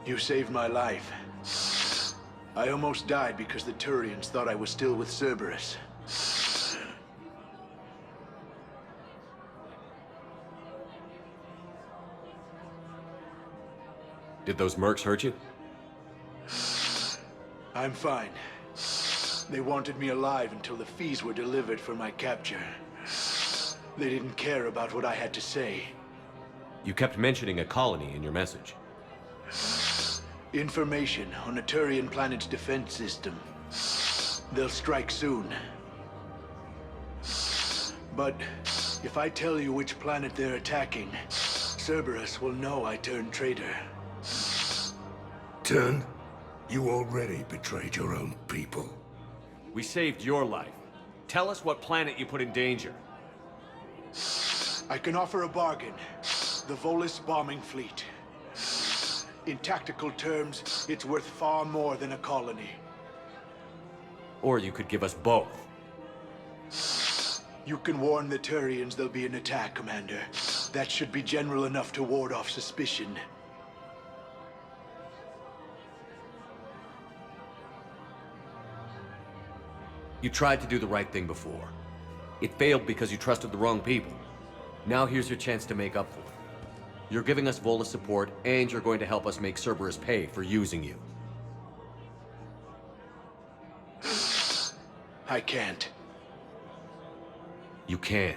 You saved my life. I almost died because the Turians thought I was still with Cerberus. Did those mercs hurt you? I'm fine. They wanted me alive until the fees were delivered for my capture. They didn't care about what I had to say. You kept mentioning a colony in your message. Information on a Turian planet's defense system. They'll strike soon. But if I tell you which planet they're attacking, Cerberus will know I turned traitor. Turned? You already betrayed your own people. We saved your life. Tell us what planet you put in danger. I can offer a bargain. The Volus bombing fleet. In tactical terms, it's worth far more than a colony. Or you could give us both. You can warn the Turians there'll be an attack, Commander. That should be general enough to ward off suspicion. You tried to do the right thing before. It failed because you trusted the wrong people. Now here's your chance to make up for it. You're giving us Volus support, and you're going to help us make Cerberus pay for using you. I can't. You can.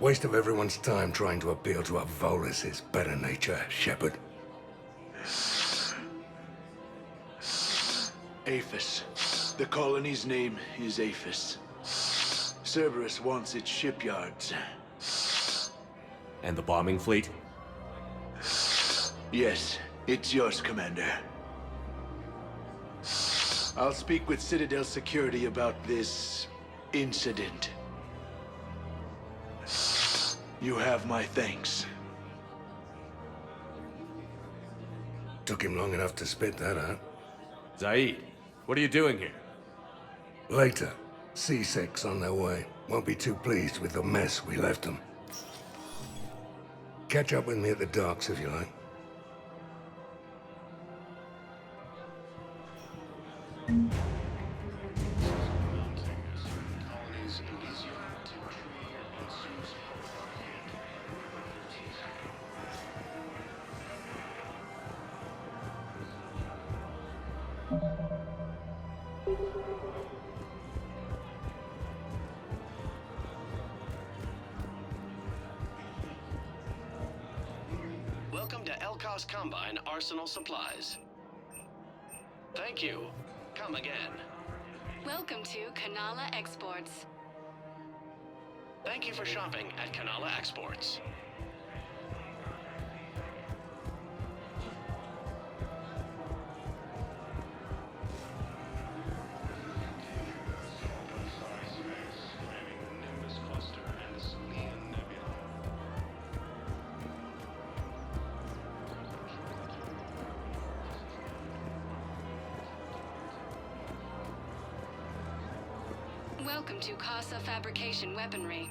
Waste of everyone's time trying to appeal to a Volus' better nature, Shepard. Aphis. The colony's name is Aphis. Cerberus wants its shipyards. And the bombing fleet? Yes, it's yours, Commander. I'll speak with Citadel Security about this incident. You have my thanks. Took him long enough to spit that out. Zaid, what are you doing here? Later, C-Sec's on their way. Won't be too pleased with the mess we left them. Catch up with me at the docks if you like. Welcome to Elkos Combine Arsenal Supplies. Thank you. Come again. Welcome to Kanala Exports. Thank you for shopping at Kanala Exports. Welcome to Casa Fabrication Weaponry.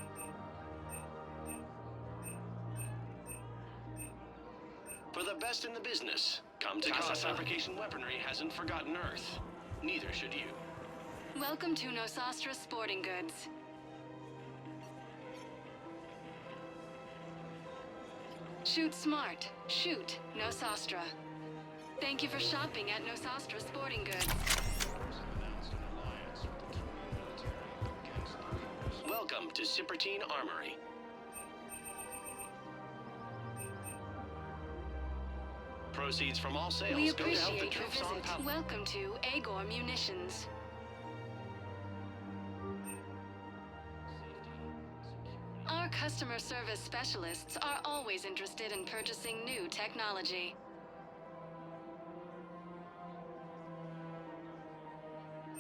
For the best in the business, come to Casa Fabrication Weaponry hasn't forgotten Earth. Neither should you. Welcome to Nosastra Sporting Goods. Shoot smart. Shoot Nosastra. Thank you for shopping at Nosastra Sporting Goods. Welcome to Cipertine Armory. Proceeds from all sales We go to help the appreciate your troops on visit. power. Welcome to Agor Munitions. Our customer service specialists are always interested in purchasing new technology.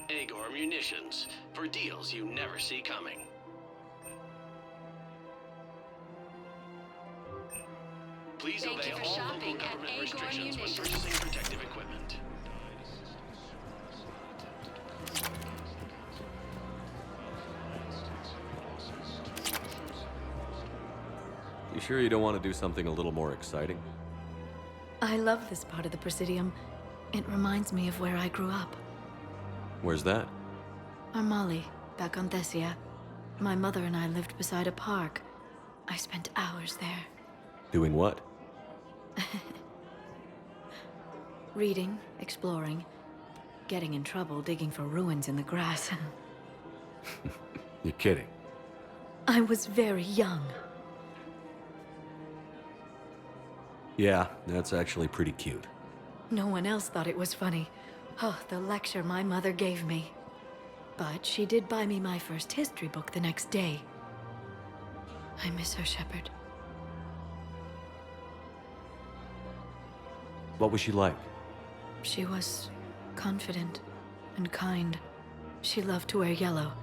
Agor Munitions, for deals you never see coming. Please Thank obey you for all shopping local at government Agor restrictions when Munitions. purchasing protective equipment. You sure you don't want to do something a little more exciting? I love this part of the Presidium. It reminds me of where I grew up. Where's that? Armali, back on Thessia. My mother and I lived beside a park. I spent hours there. Doing what? Reading, exploring, getting in trouble digging for ruins in the grass. You're kidding. I was very young. Yeah, that's actually pretty cute. No one else thought it was funny. Oh, the lecture my mother gave me. But she did buy me my first history book the next day. I miss her, Shepard. What was she like? She was confident and kind. She loved to wear yellow.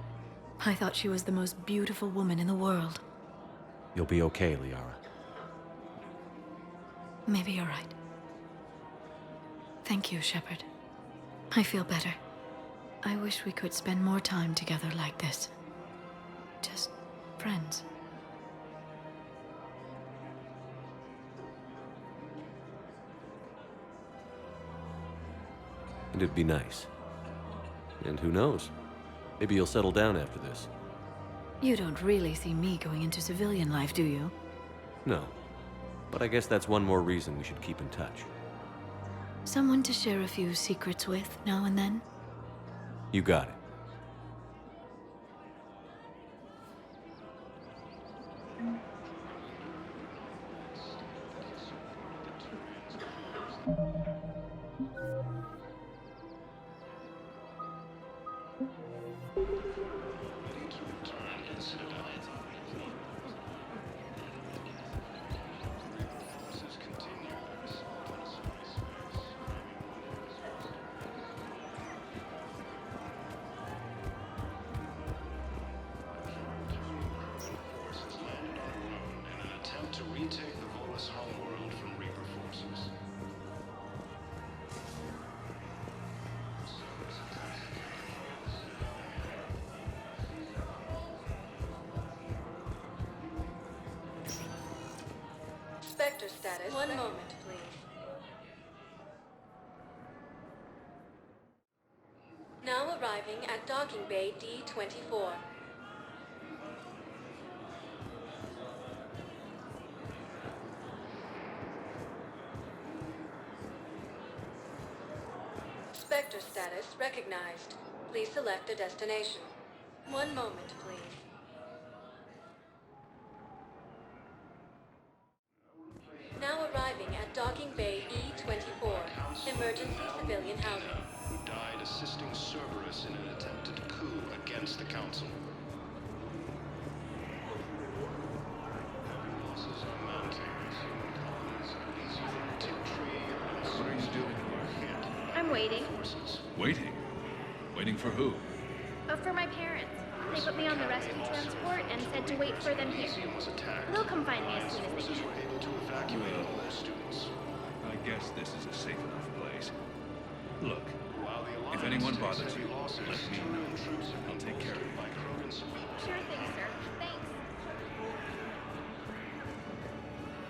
I thought she was the most beautiful woman in the world. You'll be okay, Liara. Maybe you're right. Thank you, Shepard. I feel better. I wish we could spend more time together like this. Just friends. And it'd be nice. And who knows? Maybe you'll settle down after this. You don't really see me going into civilian life, do you? No. But I guess that's one more reason we should keep in touch. Someone to share a few secrets with now and then? You got it. To retake the Volus homeworld from Reaper forces. Spectre status. One moment, please. Now arriving at docking bay D-24. Spectre status recognized. Please select a destination. One moment, please. Now arriving at docking bay E-24. Emergency civilian housing. Who died assisting Cerberus in an attempted coup against the Council. Heavy losses are mounting. Human colonies are easier to tree. What are you doing here? I'm waiting. Waiting? Waiting for who? Oh, for my parents. They put me on the rescue transport and said to wait for them here. They'll come find me as soon as they can. Able to evacuate all their students. I guess this is a safe enough place. Look, if anyone bothers you, let me know. I'll take care of it. Sure thing, sir. Thanks.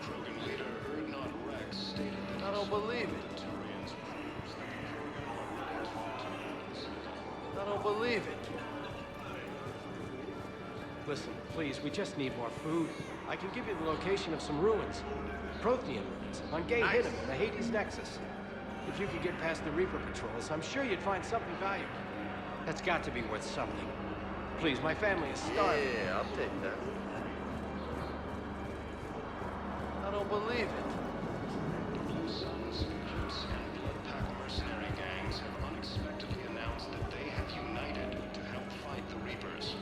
Krogan leader Urdnot Rex stated that I don't believe it. I don't believe it. Listen, please, we just need more food. I can give you the location of some ruins. Prothean ruins, on Gay Hinnom in the Hades Nexus. If you could get past the Reaper patrols, I'm sure you'd find something valuable. That's got to be worth something. Please, my family is starving. Yeah, I'll take that. I don't believe it. The Blue Suns, Crips, and Bloodpack mercenary gangs have unexpectedly announced that they have united to help fight the Reapers.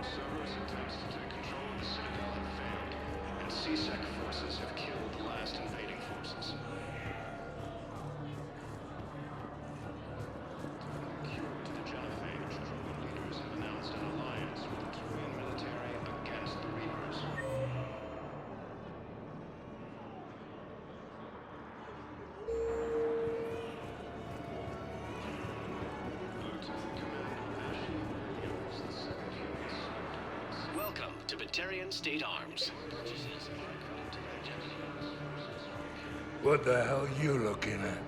Cerberus attempts to take control of the Citadel have failed, and C-Sec forces have killed the last invading forces. Cure to the Genophage, Krogan leaders have announced an alliance with the Turian military against the Reapers. Welcome to Batarian State Arms. What the hell you looking at?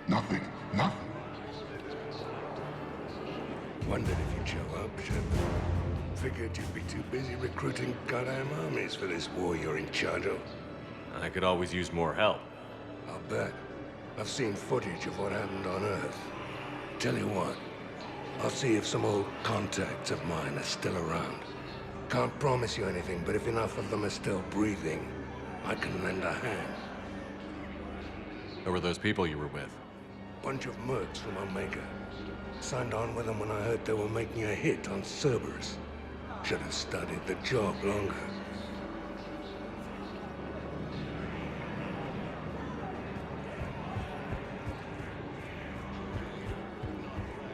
Nothing. Nothing. Wondered if you'd show up, Shepard. Figured you'd be too busy recruiting goddamn armies for this war you're in charge of. I could always use more help. I'll bet. I've seen footage of what happened on Earth. Tell you what, I'll see if some old contacts of mine are still around. Can't promise you anything, but if enough of them are still breathing, I can lend a hand. Who were those people you were with? Bunch of mercs from Omega. Signed on with them when I heard they were making a hit on Cerberus. Should have studied the job longer.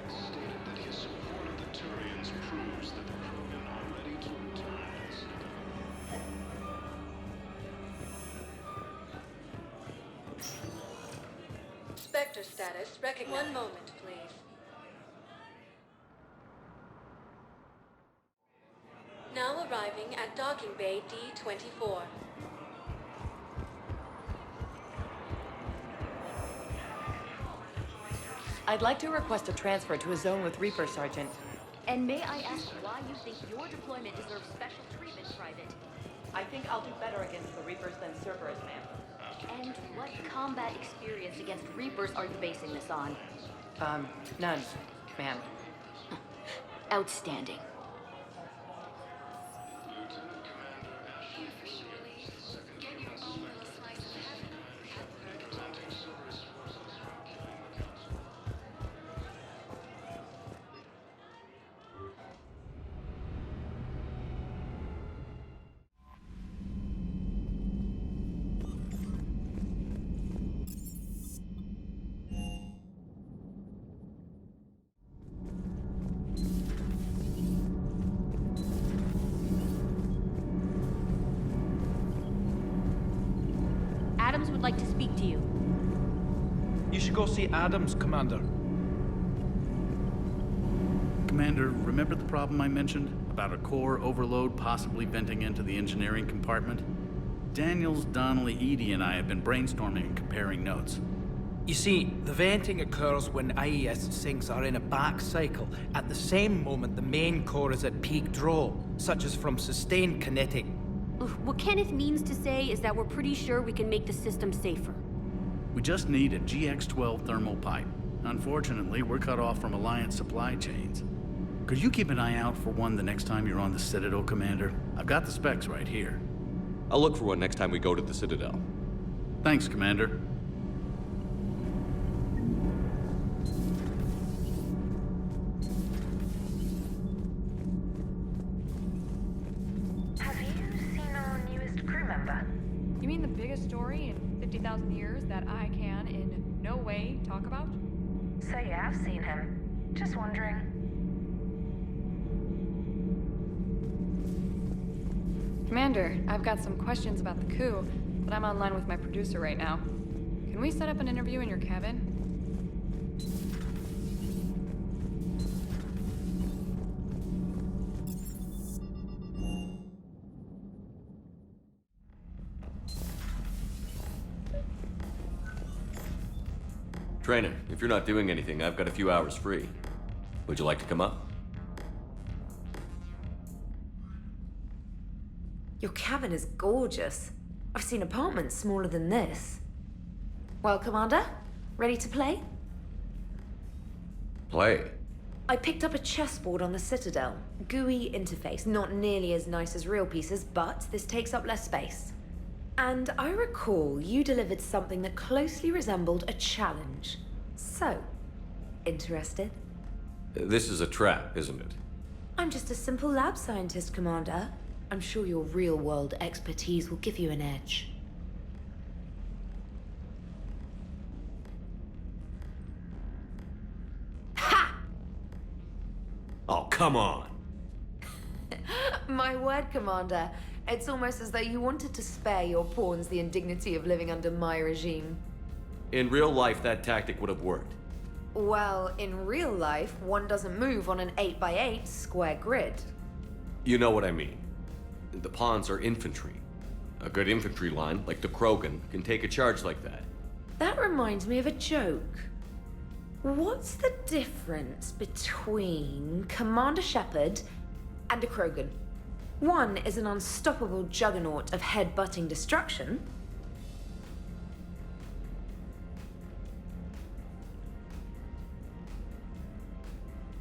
Stated that his support of the Turians proves that the Krogan are ready to return. Spectre status recognized. One moment, please. Now arriving at docking bay D-24. I'd like to request a transfer to a zone with Reaper, Sergeant. And may I ask why you think your deployment deserves special treatment, Private? I think I'll do better against the Reapers than Cerberus, ma'am. And what combat experience against Reapers are you basing this on? None, ma'am. Outstanding. Adams would like to speak to you. You should go see Adams, Commander. Commander, remember the problem I mentioned? About a core overload possibly venting into the engineering compartment? Daniels, Donnelly, Edie, and I have been brainstorming and comparing notes. You see, the venting occurs when IES sinks are in a back cycle. At the same moment, the main core is at peak draw, such as from sustained kinetic. What Kenneth means to say is that we're pretty sure we can make the system safer. We just need a GX-12 thermal pipe. Unfortunately, we're cut off from Alliance supply chains. Could you keep an eye out for one the next time you're on the Citadel, Commander? I've got the specs right here. I'll look for one next time we go to the Citadel. Thanks, Commander. Have you seen our newest crew member? You mean the biggest story in 50,000 years that I can in no way talk about? So you have seen him. Just wondering. Commander, I've got some questions about the coup, but I'm online with my producer right now. Can we set up an interview in your cabin? Trainer, if you're not doing anything, I've got a few hours free. Would you like to come up? Your cabin is gorgeous. I've seen apartments smaller than this. Well, Commander, ready to play? Play? I picked up a chessboard on the Citadel. GUI interface, not nearly as nice as real pieces, but this takes up less space. And I recall you delivered something that closely resembled a challenge. So, interested? This is a trap, isn't it? I'm just a simple lab scientist, Commander. I'm sure your real-world expertise will give you an edge. Ha! Oh, come on! My word, Commander. It's almost as though you wanted to spare your pawns the indignity of living under my regime. In real life, that tactic would have worked. Well, in real life, one doesn't move on an 8x8 square grid. You know what I mean. The pawns are infantry. A good infantry line, like the Krogan, can take a charge like that. That reminds me of a joke. What's the difference between Commander Shepard and a Krogan? One is an unstoppable juggernaut of head-butting destruction.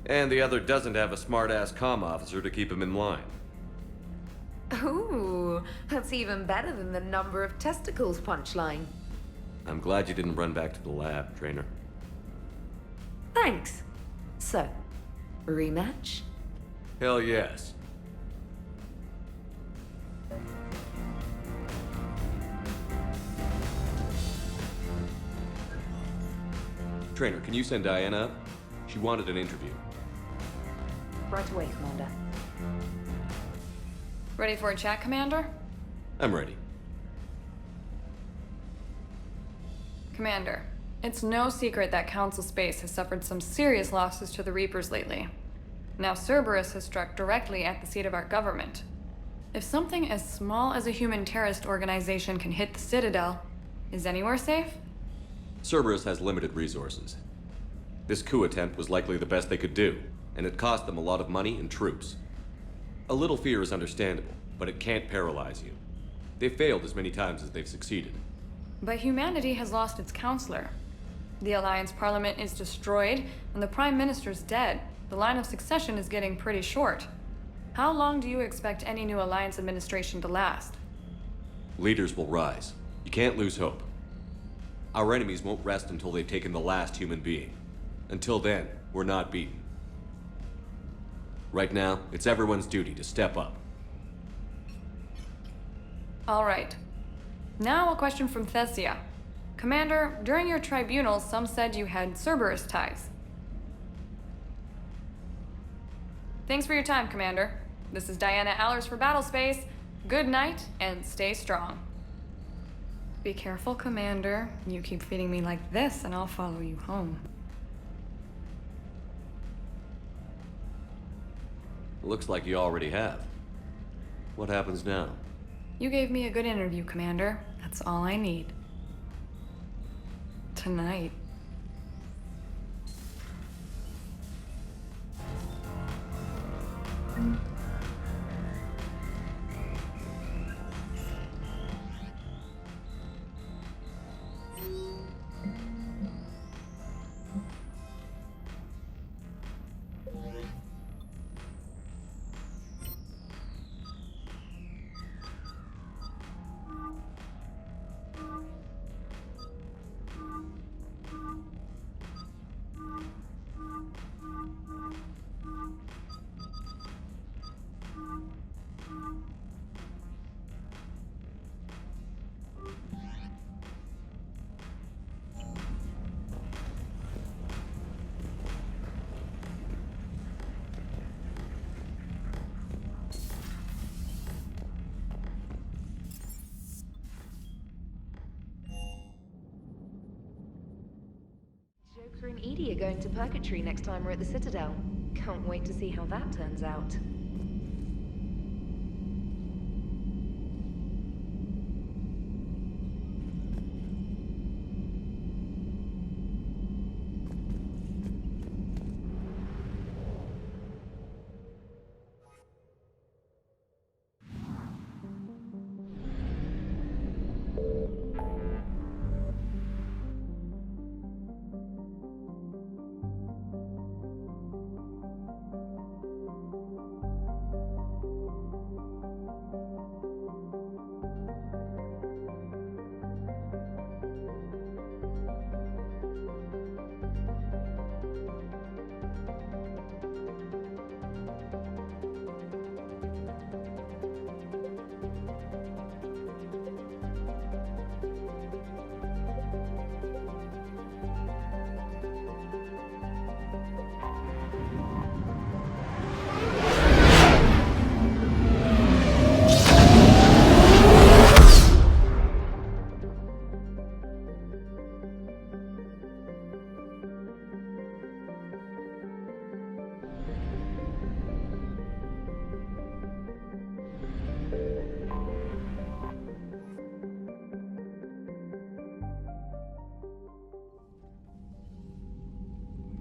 And the other doesn't have a smart-ass comm officer to keep him in line. Ooh, that's even better than the number of testicles punchline. I'm glad you didn't run back to the lab, Trainer. Thanks. So, rematch? Hell yes. Trainer, can you send Diana up? She wanted an interview. Right away, Commander. Ready for a chat, Commander? I'm ready. Commander, it's no secret that Council Space has suffered some serious losses to the Reapers lately. Now Cerberus has struck directly at the seat of our government. If something as small as a human terrorist organization can hit the Citadel, is anywhere safe? Cerberus has limited resources. This coup attempt was likely the best they could do, and it cost them a lot of money and troops. A little fear is understandable, but it can't paralyze you. They've failed as many times as they've succeeded. But humanity has lost its counselor. The Alliance Parliament is destroyed, and the Prime Minister's dead. The line of succession is getting pretty short. How long do you expect any new Alliance administration to last? Leaders will rise. You can't lose hope. Our enemies won't rest until they've taken the last human being. Until then, we're not beaten. Right now, it's everyone's duty to step up. All right. Now a question from Thesia. Commander, during your tribunal, some said you had Cerberus ties. Thanks for your time, Commander. This is Diana Allers for Battlespace. Good night, and stay strong. Be careful, Commander. You keep feeding me like this, and I'll follow you home. Looks like you already have. What happens now? You gave me a good interview, Commander. That's all I need. Tonight. Joker and Edie are going to Purgatory next time we're at the Citadel. Can't wait to see how that turns out.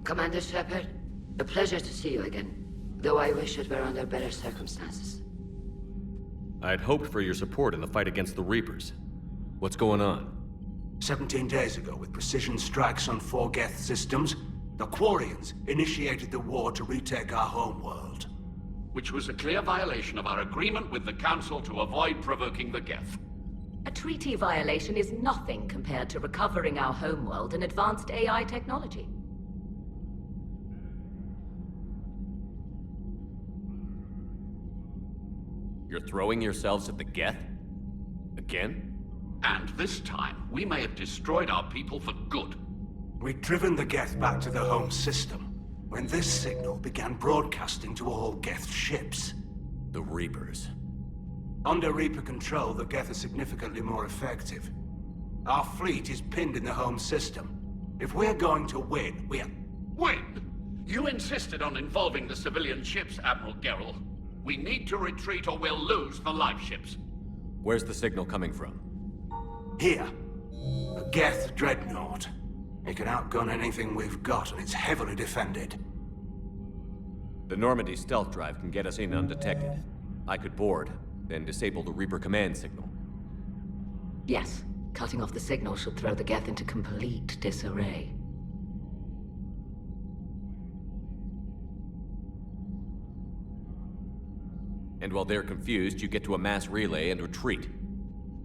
Commander Shepard, a pleasure to see you again, though I wish it were under better circumstances. I'd hoped for your support in the fight against the Reapers. What's going on? 17 days ago, with precision strikes on 4 Geth systems, The Quarians initiated the war to retake our homeworld. Which was a clear violation of our agreement with the Council to avoid provoking the Geth. A treaty violation is nothing compared to recovering our homeworld and advanced AI technology. You're throwing yourselves at the Geth? Again? And this time, we may have destroyed our people for good. We'd driven the Geth back to the home system when this signal began broadcasting to all Geth ships. The Reapers. Under Reaper control, the Geth are significantly more effective. Our fleet is pinned in the home system. If we're going to win, Win? You insisted on involving the civilian ships, Admiral Gerrel. We need to retreat or we'll lose the live ships. Where's the signal coming from? Here. A Geth dreadnought. It can outgun anything we've got, and it's heavily defended. The Normandy stealth drive can get us in undetected. I could board, then disable the Reaper command signal. Yes, cutting off the signal should throw the Geth into complete disarray. And while they're confused, you get to a mass relay and retreat.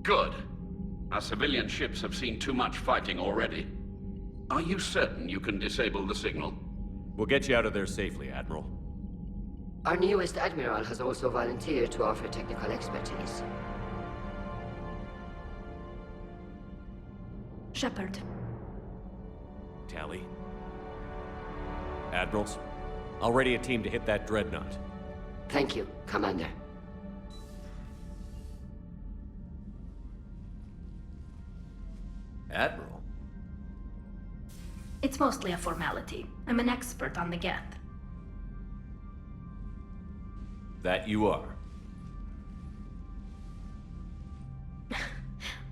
Good. Our civilian ships have seen too much fighting already. Are you certain you can disable the signal? We'll get you out of there safely, Admiral. Our newest Admiral has also volunteered to offer technical expertise. Shepard. Tali. Admirals, I'll ready a team to hit that dreadnought. Thank you, Commander. Admiral? It's mostly a formality. I'm an expert on the Geth. That you are.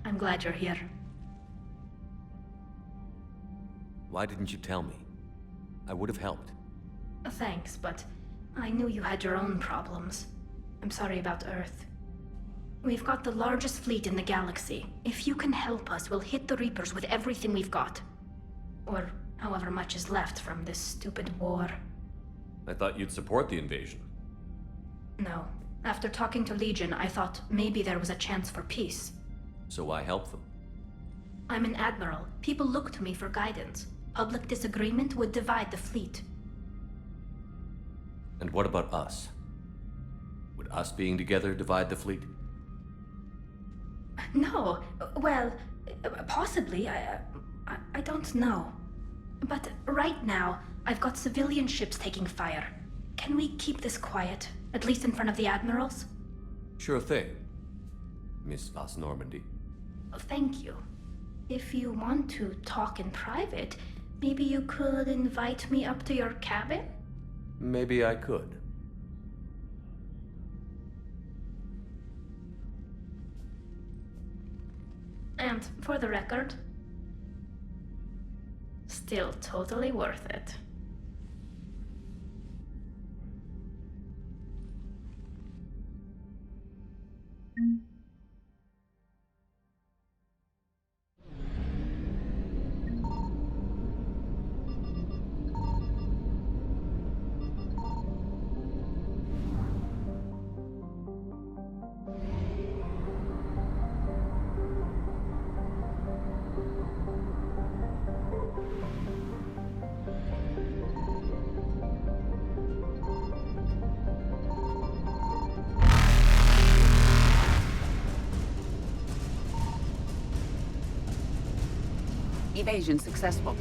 I'm glad you're here. Why didn't you tell me? I would have helped. Thanks, but I knew you had your own problems. I'm sorry about Earth. We've got the largest fleet in the galaxy. If you can help us, we'll hit the Reapers with everything we've got. Or however much is left from this stupid war. I thought you'd support the invasion. No. After talking to Legion, I thought maybe there was a chance for peace. So why help them? I'm an admiral. People look to me for guidance. Public disagreement would divide the fleet. And what about us? Would us being together divide the fleet? No. Well, possibly. I don't know. But right now, I've got civilian ships taking fire. Can we keep this quiet? At least in front of the admirals? Sure thing, Miss Vas Normandy. Thank you. If you want to talk in private, maybe you could invite me up to your cabin? Maybe I could. And for the record, still totally worth it. Evasion successful.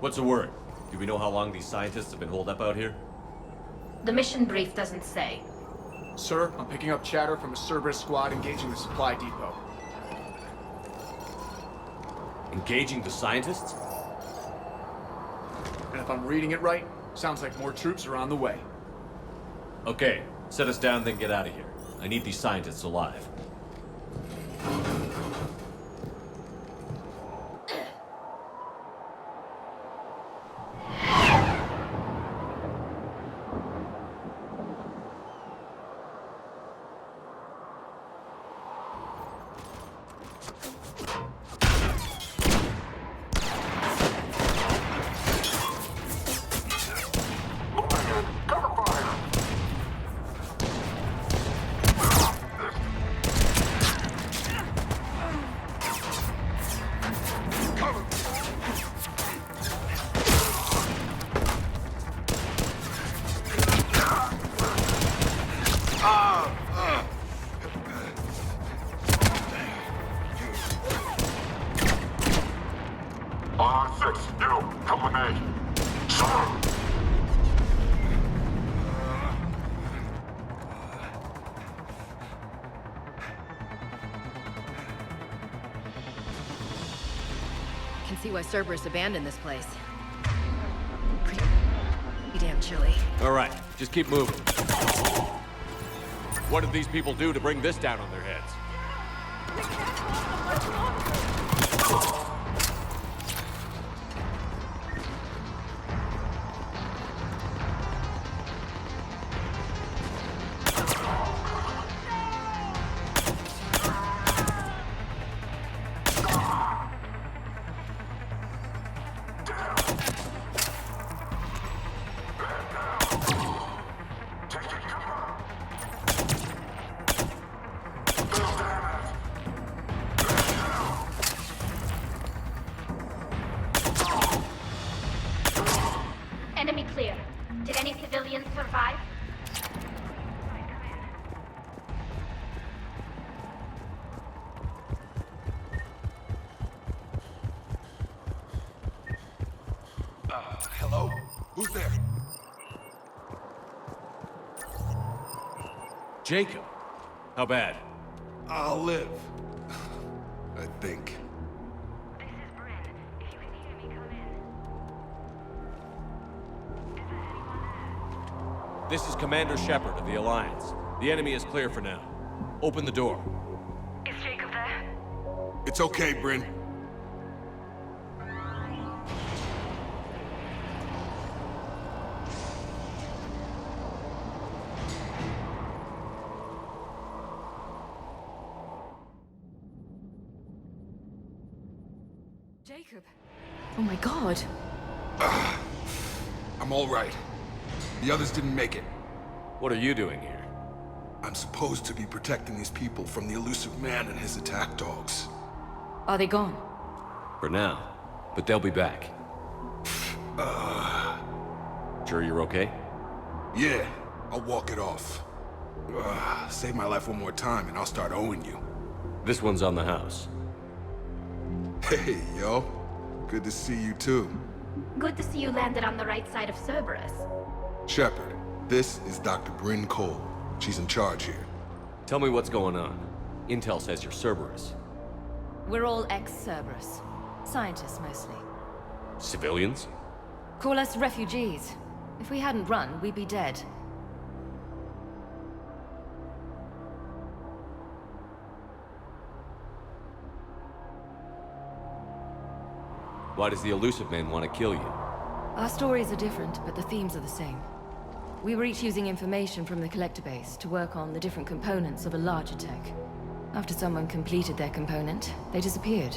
What's the word? Do we know how long these scientists have been holed up out here? The mission brief doesn't say. Sir, I'm picking up chatter from a Cerberus squad engaging the supply depot. Engaging the scientists? And if I'm reading it right, sounds like more troops are on the way. Okay, set us down, then get out of here. I need these scientists alive. Can see why Cerberus abandoned this place. Pretty damn chilly. All right, just keep moving. What did these people do to bring this down on their heads? Enemy clear. Did any civilians survive? Hello? Who's there? Jacob. How bad? I'll live. I think. This is Commander Shepard of the Alliance. The enemy is clear for now. Open the door. Is Jacob there? It's okay, Bryn. Jacob. Oh my god. I'm all right. The others didn't make it. What are you doing here? I'm supposed to be protecting these people from the elusive man and his attack dogs. Are they gone? For now. But they'll be back. Sure you're okay? Yeah, I'll walk it off. Save my life one more time and I'll start owing you. This one's on the house. Hey, yo. Good to see you too. Good to see you landed on the right side of Cerberus. Shepard, this is Dr. Bryn Cole. She's in charge here. Tell me what's going on. Intel says you're Cerberus. We're all ex-Cerberus. Scientists, mostly. Civilians? Call us refugees. If we hadn't run, we'd be dead. Why does the Elusive Man want to kill you? Our stories are different, but the themes are the same. We were each using information from the Collector base to work on the different components of a larger tech. After someone completed their component, they disappeared.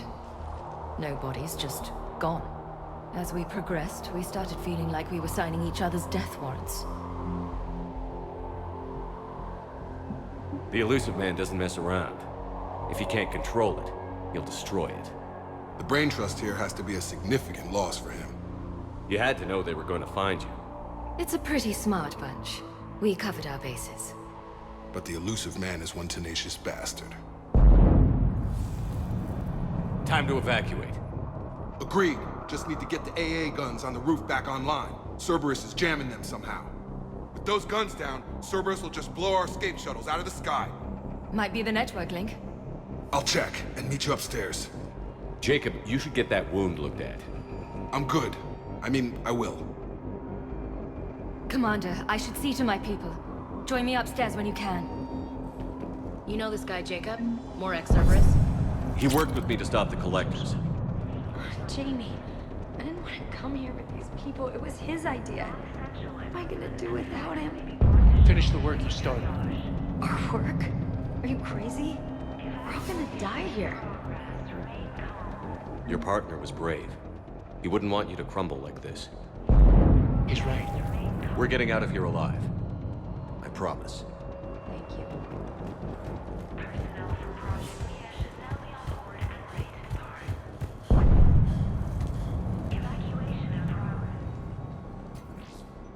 No bodies, just gone. As we progressed, we started feeling like we were signing each other's death warrants. The Elusive Man doesn't mess around. If he can't control it, he'll destroy it. The Brain Trust here has to be a significant loss for him. You had to know they were going to find you. It's a pretty smart bunch. We covered our bases. But the Elusive Man is one tenacious bastard. Time to evacuate. Agreed. Just need to get the AA guns on the roof back online. Cerberus is jamming them somehow. With those guns down, Cerberus will just blow our escape shuttles out of the sky. Might be the network link. I'll check and meet you upstairs. Jacob, you should get that wound looked at. I'm good. I mean, I will. Commander, I should see to my people. Join me upstairs when you can. You know this guy, Jacob? More ex-Cerberus? He worked with me to stop the Collectors. Jamie, I didn't want to come here with these people. It was his idea. What am I gonna do without him? Finish the work you started. Our work? Are you crazy? We're all gonna die here. Your partner was brave. He wouldn't want you to crumble like this. He's right. We're getting out of here alive. I promise. Thank you.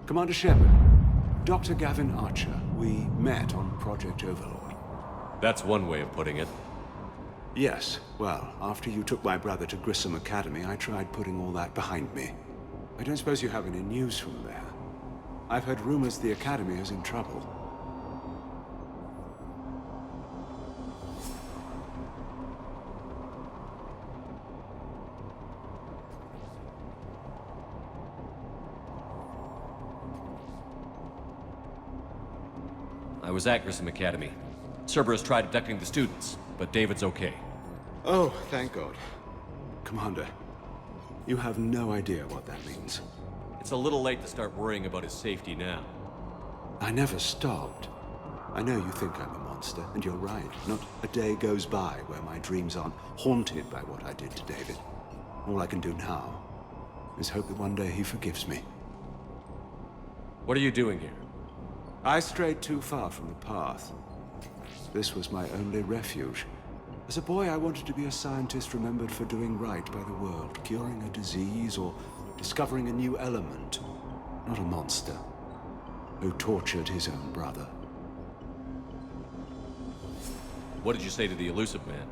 Commander Shepard, Dr. Gavin Archer, we met on Project Overlord. That's one way of putting it. Yes, well, after you took my brother to Grissom Academy, I tried putting all that behind me. I don't suppose you have any news from there. I've heard rumors the Academy is in trouble. I was at Grissom Academy. Cerberus tried abducting the students, but David's okay. Oh, thank God. Commander, you have no idea what that means. It's a little late to start worrying about his safety now. I never stopped. I know you think I'm a monster, and you're right. Not a day goes by where my dreams aren't haunted by what I did to David. All I can do now is hope that one day he forgives me. What are you doing here? I strayed too far from the path. This was my only refuge. As a boy, I wanted to be a scientist remembered for doing right by the world, curing a disease or discovering a new element. Not a monster who tortured his own brother. What did you say to the Illusive Man?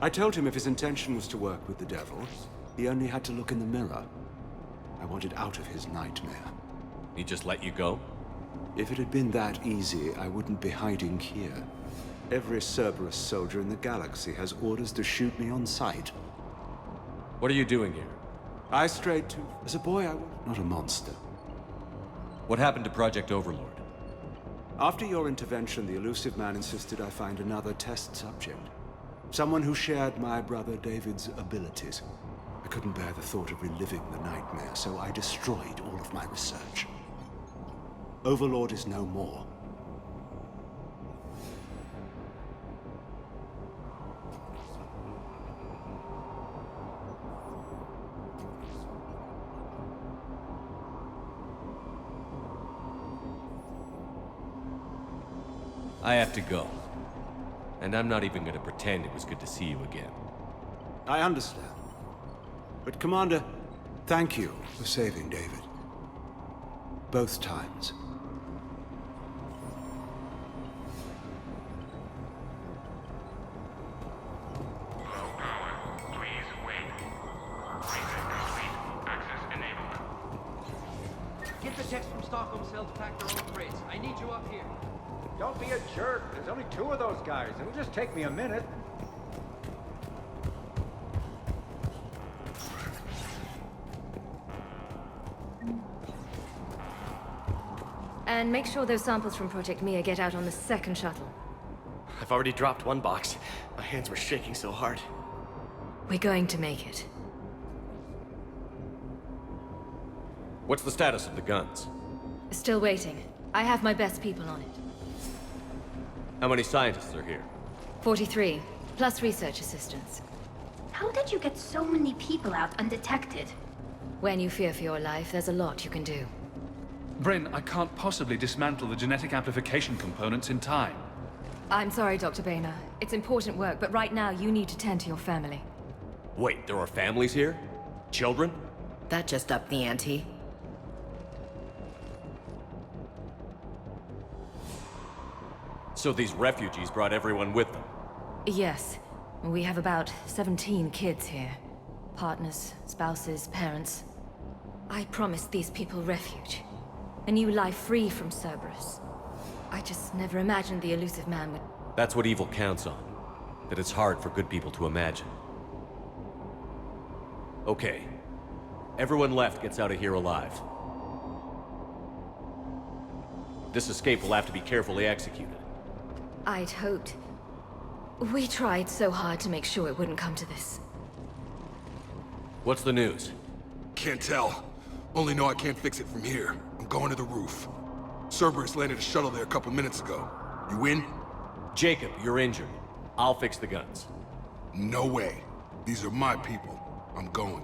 I told him if his intention was to work with the devil, he only had to look in the mirror. I wanted out of his nightmare. He just let you go? If it had been that easy, I wouldn't be hiding here. Every Cerberus soldier in the galaxy has orders to shoot me on sight. What are you doing here? I strayed too... As a boy, I was not a monster. What happened to Project Overlord? After your intervention, the Illusive Man insisted I find another test subject. Someone who shared my brother David's abilities. I couldn't bear the thought of reliving the nightmare, so I destroyed all of my research. Overlord is no more. I have to go. And I'm not even gonna pretend it was good to see you again. I understand. But Commander, thank you for saving David. Both times. Get the techs from Stockholm Cell to pack their own crates. I need you up here. Don't be a jerk. There's only 2 of those guys. It'll just take me a minute. And make sure those samples from Project Mia get out on the second shuttle. I've already dropped one box. My hands were shaking so hard. We're going to make it. What's the status of the guns? Still waiting. I have my best people on it. How many scientists are here? 43, plus research assistants. How did you get so many people out undetected? When you fear for your life, there's a lot you can do. Bryn, I can't possibly dismantle the genetic amplification components in time. I'm sorry, Dr. Boehner. It's important work, but right now you need to tend to your family. Wait, there are families here? Children? That just upped the ante. So these refugees brought everyone with them? Yes. We have about 17 kids here. partners, spouses, parents. I promised these people refuge. A new life free from Cerberus. I just never imagined the elusive man would... That's what evil counts on. That it's hard for good people to imagine. Okay. Everyone left gets out of here alive. This escape will have to be carefully executed. I'd hoped. We tried so hard to make sure it wouldn't come to this. What's the news? Can't tell. Only know I can't fix it from here. I'm going to the roof. Cerberus landed a shuttle there a couple minutes ago. You in? Jacob, you're injured. I'll fix the guns. No way. These are my people. I'm going.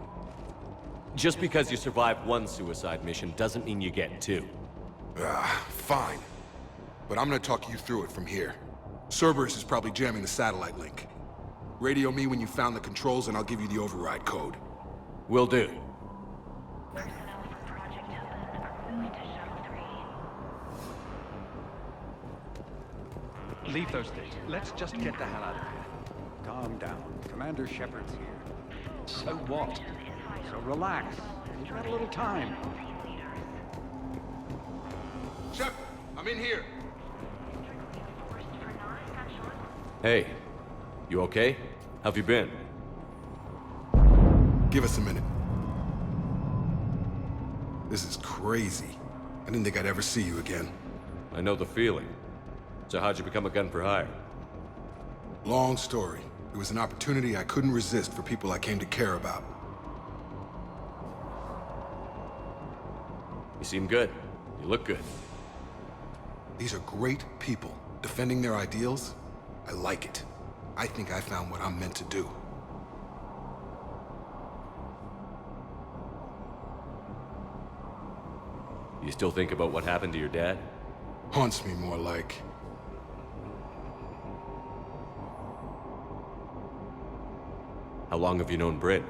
Just because you survived one suicide mission doesn't mean you get two. Fine. But I'm gonna talk you through it from here. Cerberus is probably jamming the satellite link. Radio me when you found the controls and I'll give you the override code. Will do. Leave those things. Let's just get the hell out of here. Calm down. Commander Shepard's here. So what? So relax. You've got a little time. Shepard, I'm in here. Hey, you okay? How've you been? Give us a minute. This is crazy. I didn't think I'd ever see you again. I know the feeling. So how'd you become a gun for hire? Long story. It was an opportunity I couldn't resist for people I came to care about. You seem good. You look good. These are great people, defending their ideals. I like it. I think I found what I'm meant to do. You still think about what happened to your dad? Haunts me more like. How long have you known Britt?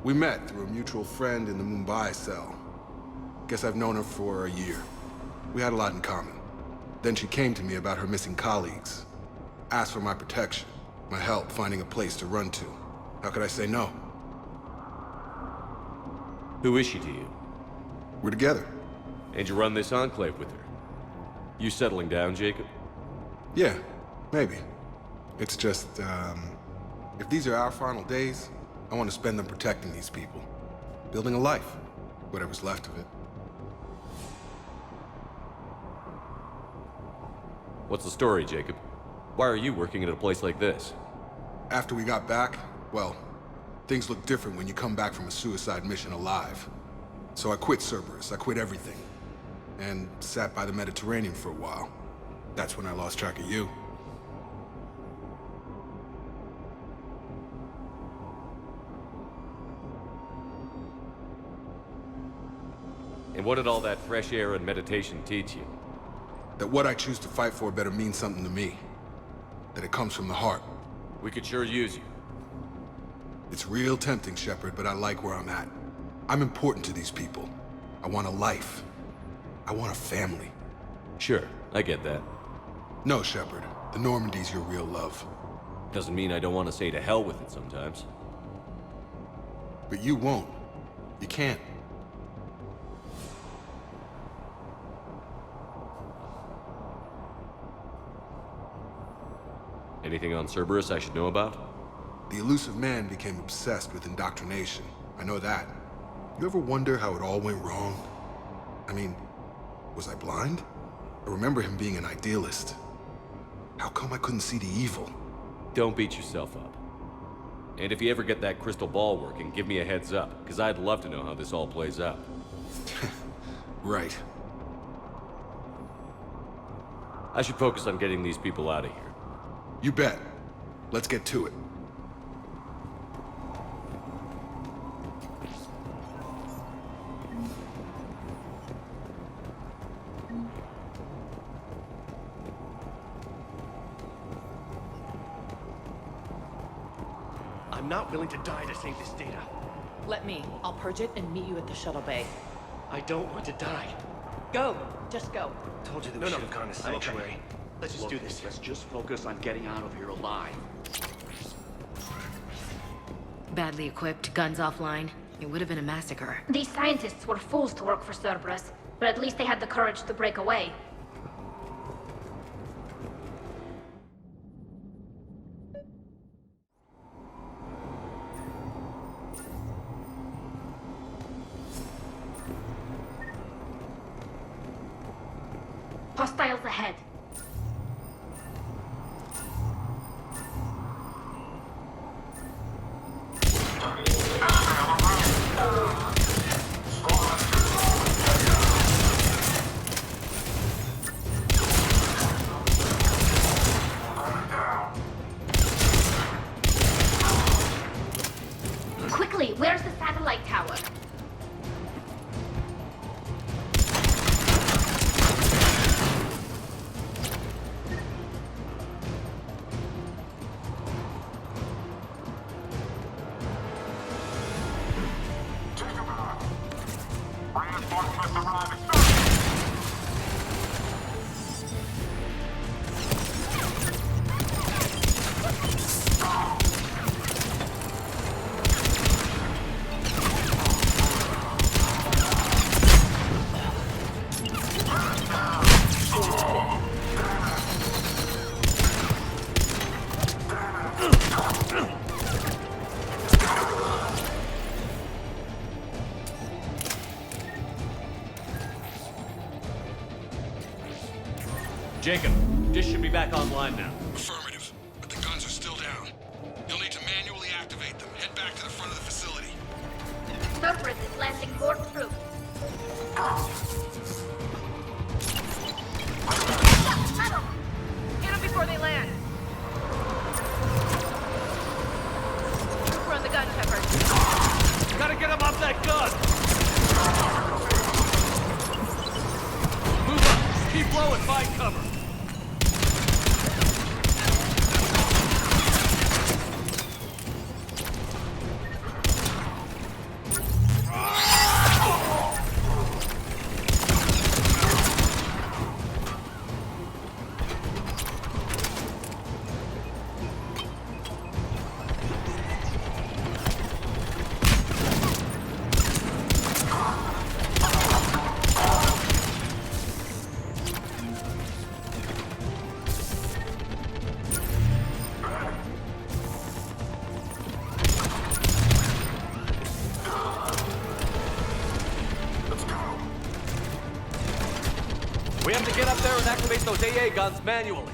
We met through a mutual friend in the Mumbai cell. Guess I've known her for a year. We had a lot in common. Then she came to me about her missing colleagues. Asked for my protection, my help finding a place to run to. How could I say no? Who is she to you? We're together. And you run this enclave with her? You settling down, Jacob? Yeah, maybe. It's just, if these are our final days, I want to spend them protecting these people. Building a life, whatever's left of it. What's the story, Jacob? Why are you working at a place like this? After we got back, well, things look different when you come back from a suicide mission alive. So I quit Cerberus, I quit everything. And sat by the Mediterranean for a while. That's when I lost track of you. And what did all that fresh air and meditation teach you? That what I choose to fight for better mean something to me. That it comes from the heart. We could sure use you. It's real tempting, Shepard, but I like where I'm at. I'm important to these people. I want a life. I want a family. Sure, I get that. No, Shepard. The Normandy's your real love. Doesn't mean I don't want to say to hell with it sometimes. But you won't. You can't. Anything on Cerberus I should know about? The elusive man became obsessed with indoctrination. I know that. You ever wonder how it all went wrong? I mean, was I blind? I remember him being an idealist. How come I couldn't see the evil? Don't beat yourself up. And if you ever get that crystal ball working, give me a heads up, because I'd love to know how this all plays out. Right. I should focus on getting these people out of here. You bet. Let's get to it. I'm not willing to die to save this data. Let me. I'll purge it and meet you at the shuttle bay. I don't want to die. Go. Just go. Told you that we should have gone a sanctuary. Let's just do this. Let's just focus on getting out of here alive. Badly equipped, guns offline. It would have been a massacre. These scientists were fools to work for Cerberus, but at least they had the courage to break away. Hostiles ahead. Quickly, where's the satellite tower? Jacob, dish should be back online now. Affirmative, but the guns are still down. You'll need to manually activate them. Head back to the front of the facility. Cerberus is landing more troops. Hit them before they land. Trooper on the gun, Shepard. Gotta get him off that gun! Move up! Keep low and find cover! We have to get up there and activate those AA guns manually.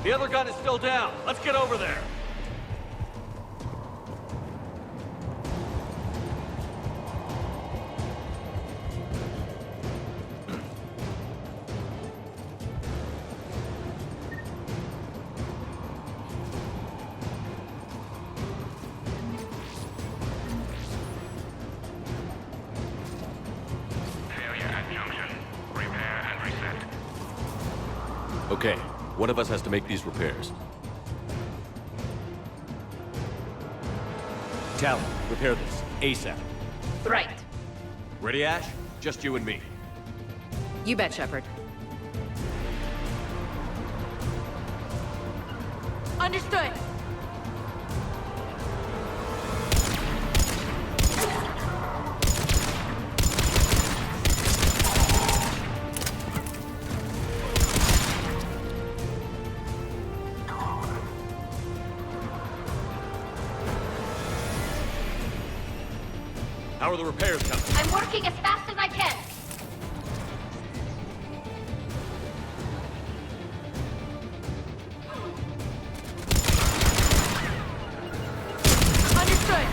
The other gun is still down. Let's get over there. Failure at junction. Repair and reset. Okay, one of us has to make these repairs. Talon, repair this. ASAP. Right. Ready, Ash? Just you and me. You bet, Shepard. Understood. How are the repairs coming? I'm working as fast as I can. Understood.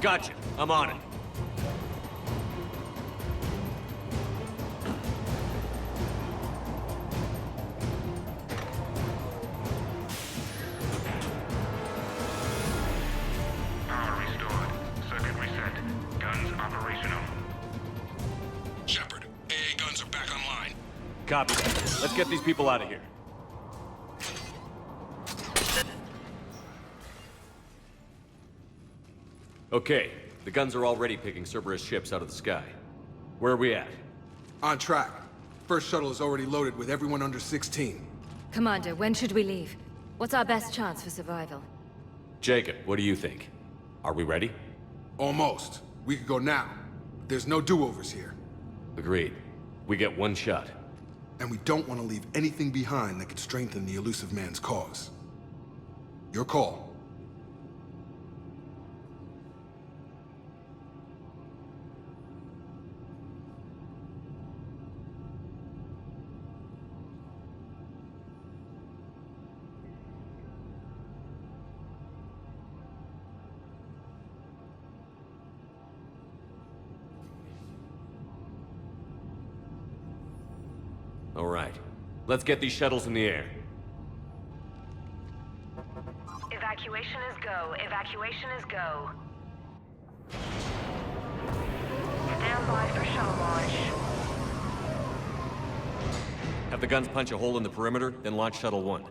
Gotcha. I'm on it. Power restored. Circuit reset. Guns operational. Shepard, AA guns are back online. Copy. Let's get these people out of here. Okay, the guns are already picking Cerberus ships out of the sky. Where are we at? On track. First shuttle is already loaded with everyone under 16. Commander, when should we leave? What's our best chance for survival? Jacob, what do you think? Are we ready? Almost. We could go now. There's no do-overs here. Agreed. We get one shot. And we don't want to leave anything behind that could strengthen the Illusive Man's cause. Your call. All right. Let's get these shuttles in the air. Evacuation is go. Evacuation is go. Stand by for shuttle launch. Have the guns punch a hole in the perimeter, then launch Shuttle 1.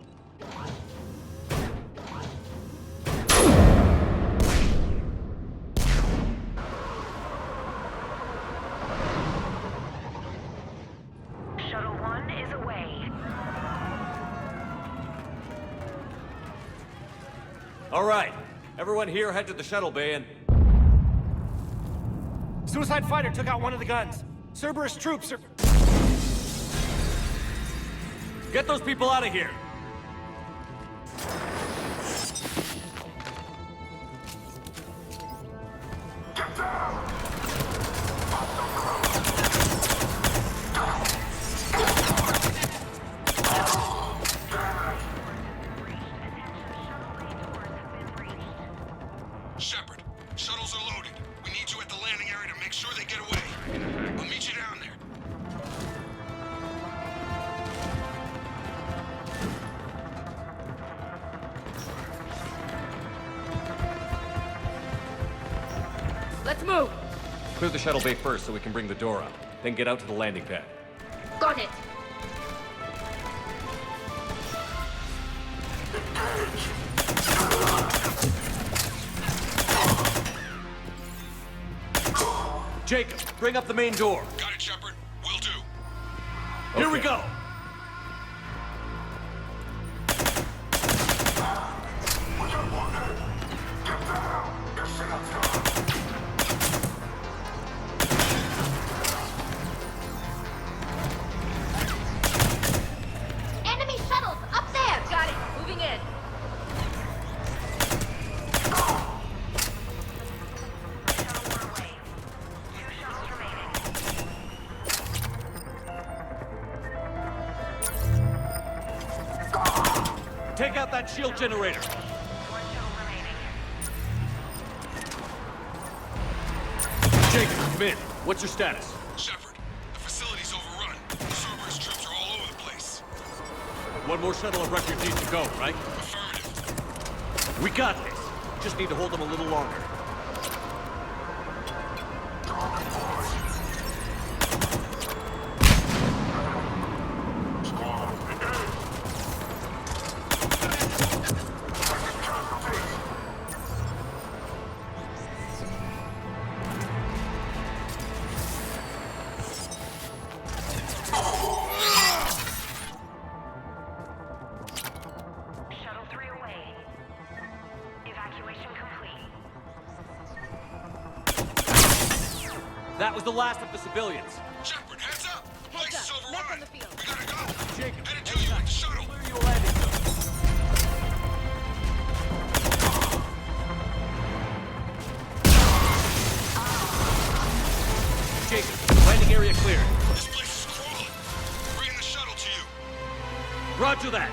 Shuttle 1 is away. All right. Everyone here head to the shuttle bay and... Suicide fighter took out one of the guns. Cerberus troops are... Get those people out of here! Shepard, shuttles are loaded. We need you at the landing area to make sure they get away. I'll meet you down there. Let's move! Clear the shuttle bay first so we can bring the door up. Then get out to the landing pad. Got it! Jacob, bring up the main door. Got it, Shepard. Will do. Here we go! Enemy shuttles! Up there! Got it! Moving in. Take out that shield generator. Jacob, come in. What's your status? Shepard, the facility's overrun. Cerberus troops are all over the place. One more shuttle of refugees to go, right? Affirmative. We got this. Just need to hold them a little longer. Shuttle 3 away. Evacuation complete. That was the last of the civilians. Shepard, heads up! The place is overrun. the field. We gotta go. Jacob, Headed to you with the shuttle. clear your landing zone. Jacob, landing area cleared. This place is crawling. Bringing the shuttle to you. Roger that.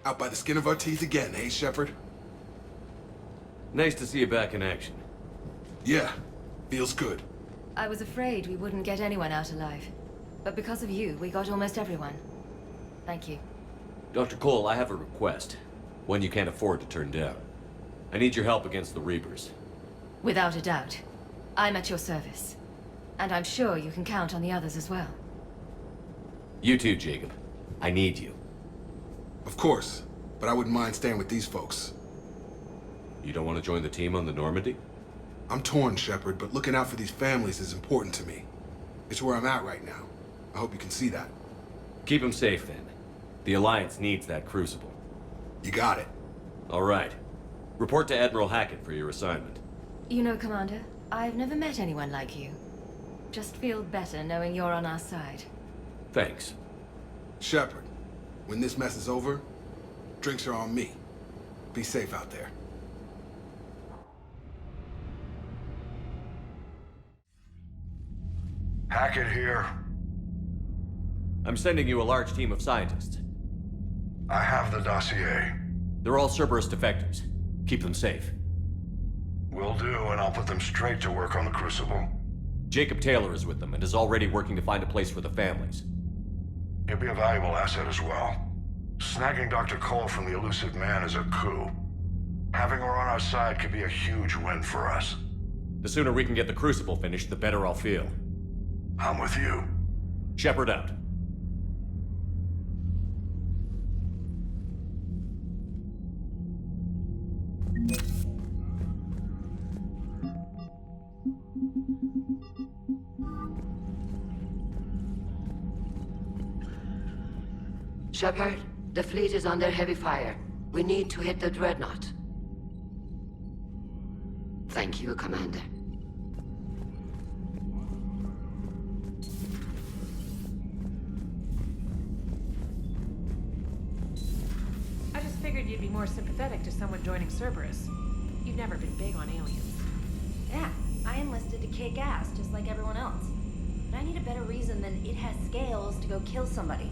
Out by the skin of our teeth again, hey, Shepard? Nice to see you back in action. Yeah, feels good. I was afraid we wouldn't get anyone out alive. But because of you, we got almost everyone. Thank you. Dr. Cole, I have a request. One you can't afford to turn down. I need your help against the Reapers. Without a doubt. I'm at your service. And I'm sure you can count on the others as well. You too, Jacob. I need you. Of course, but I wouldn't mind staying with these folks. You don't want to join the team on the Normandy? I'm torn, Shepard, but looking out for these families is important to me. It's where I'm at right now. I hope you can see that. Keep them safe, then. The Alliance needs that Crucible. You got it. All right. Report to Admiral Hackett for your assignment. You know, Commander, I've never met anyone like you. Just feel better knowing you're on our side. Thanks. Shepard, when this mess is over, drinks are on me. Be safe out there. Hackett here. I'm sending you a large team of scientists. I have the dossier. They're all Cerberus defectors. Keep them safe. Will do, and I'll put them straight to work on the Crucible. Jacob Taylor is with them and is already working to find a place for the families. He'll be a valuable asset as well. Snagging Dr. Cole from the Elusive Man is a coup. Having her on our side could be a huge win for us. The sooner we can get the Crucible finished, the better I'll feel. I'm with you. Shepard out. Shepard, the fleet is under heavy fire. We need to hit the Dreadnought. Thank you, Commander. I just figured you'd be more sympathetic to someone joining Cerberus. You've never been big on aliens. Yeah, I enlisted to kick ass, just like everyone else. But I need a better reason than it has scales to go kill somebody.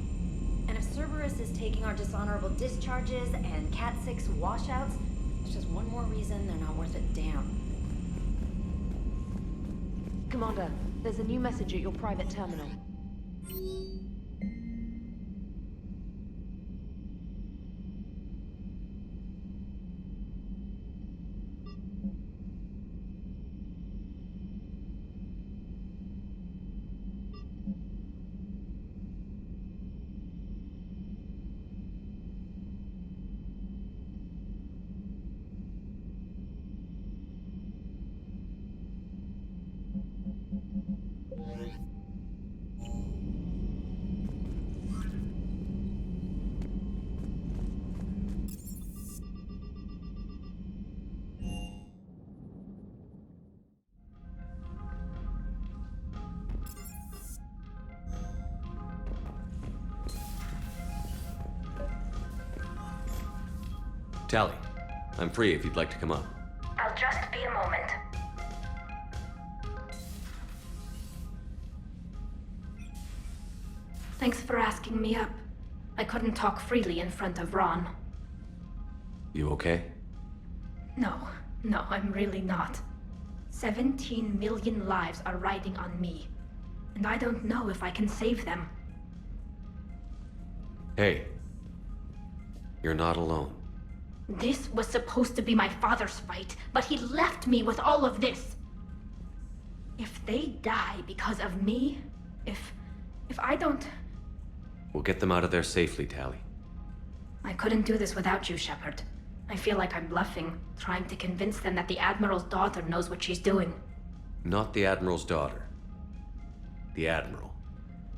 And if Cerberus is taking our dishonorable discharges and Cat-6 washouts, it's just one more reason they're not worth a damn. Commander, there's a new message at your private terminal. Tali, I'm free if you'd like to come up. I'll just be a moment. Thanks for asking me up. I couldn't talk freely in front of Ron. You okay? No, I'm really not. 17 million lives are riding on me. And I don't know if I can save them. Hey. You're not alone. This was supposed to be my father's fight, but he left me with all of this. If they die because of me, if I don't... We'll get them out of there safely, Tali. I couldn't do this without you, Shepard. I feel like I'm bluffing, trying to convince them that the Admiral's daughter knows what she's doing. Not the Admiral's daughter. The Admiral.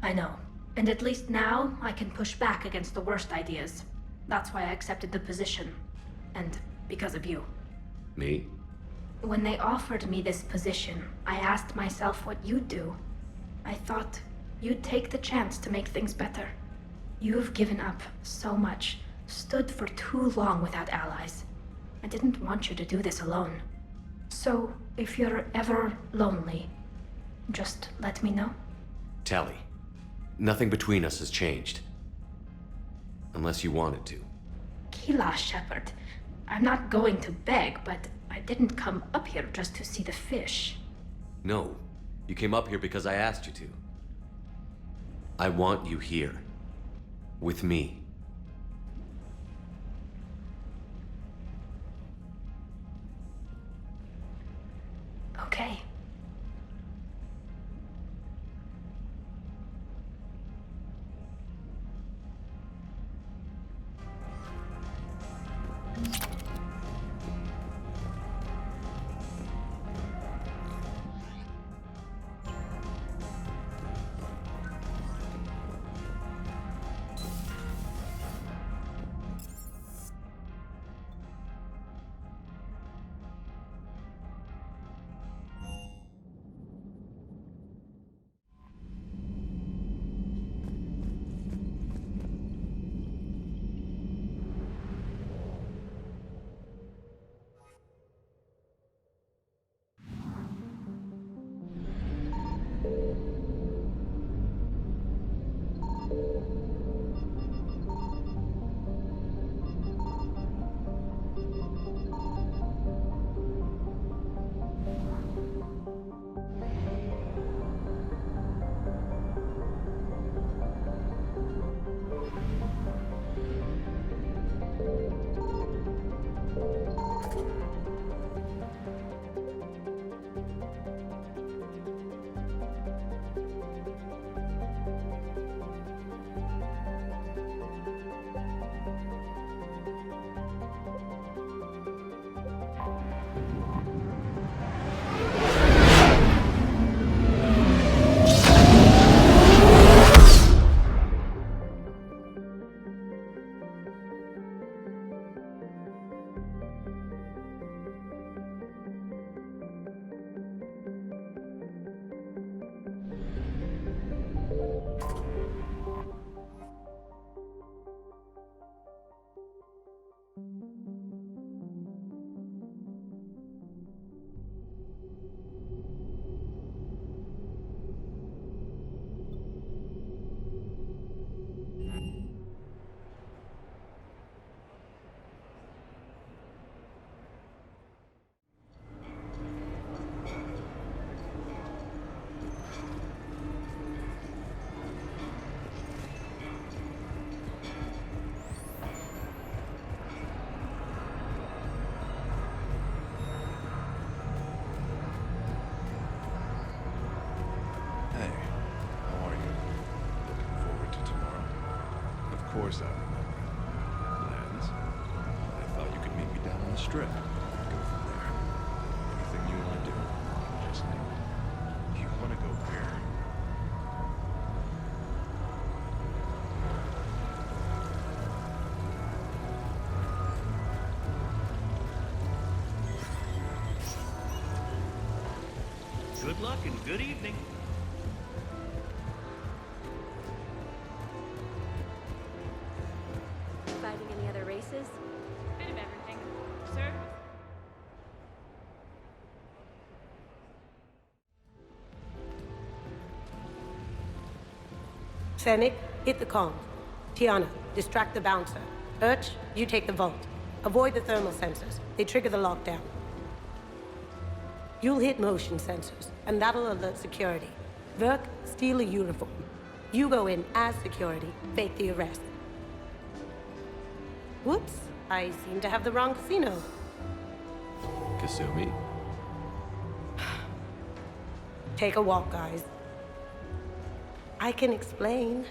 I know. And at least now, I can push back against the worst ideas. That's why I accepted the position. And because of you. Me? When they offered me this position, I asked myself what you'd do. I thought you'd take the chance to make things better. You've given up so much, stood for too long without allies. I didn't want you to do this alone. So, if you're ever lonely, just let me know. Tali, nothing between us has changed. Unless you wanted to. tequila, Shepard. I'm not going to beg, but I didn't come up here just to see the fish. No, you came up here because I asked you to. I want you here. With me. Okay. Of course I remember. Plans? I thought you could meet me down on the strip. Go from there. Anything you want to do, just name it. You want to go where? Good luck and good evening. Fighting any other races? Bit of everything. Sir? Fennec, hit the comms. Tiana, distract the bouncer. Urch, you take the vault. Avoid the thermal sensors. They trigger the lockdown. You'll hit motion sensors, and that'll alert security. Verk, steal a uniform. You go in as security, fake the arrest. Whoops, I seem to have the wrong casino. Kasumi? Take a walk, guys. I can explain.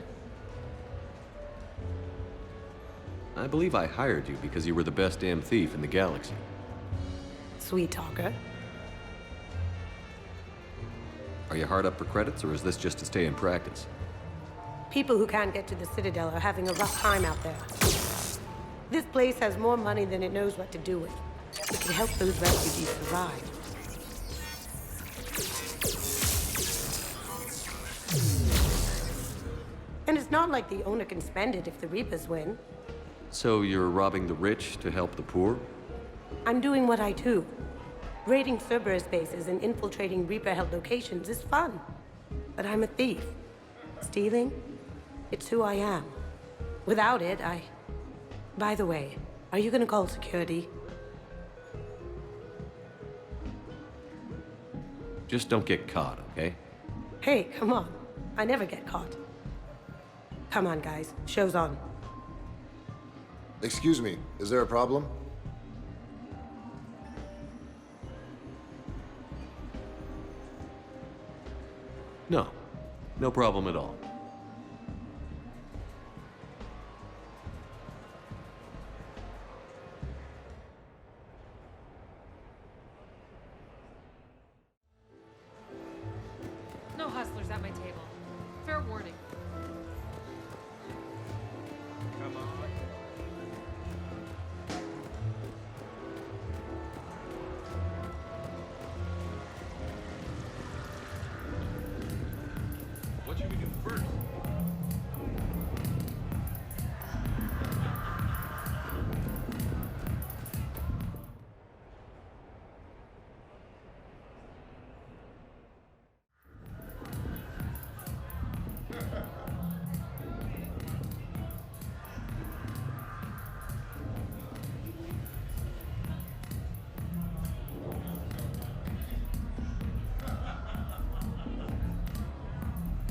I believe I hired you because you were the best damn thief in the galaxy. Sweet talker. Are you hard up for credits, or is this just to stay in practice? People who can't get to the Citadel are having a rough time out there. This place has more money than it knows what to do with. It can help those refugees survive. And it's not like the owner can spend it if the Reapers win. So you're robbing the rich to help the poor? I'm doing what I do. Raiding Cerberus bases and infiltrating Reaper-held locations is fun. But I'm a thief. Stealing? It's who I am. Without it, By the way, Are you gonna call security? Just don't get caught, okay? Hey, come on. I never get caught. Come on, guys. Show's on. Excuse me, is there a problem? No. No problem at all. No hustlers at my table. Fair warning. Come on. What should we do first?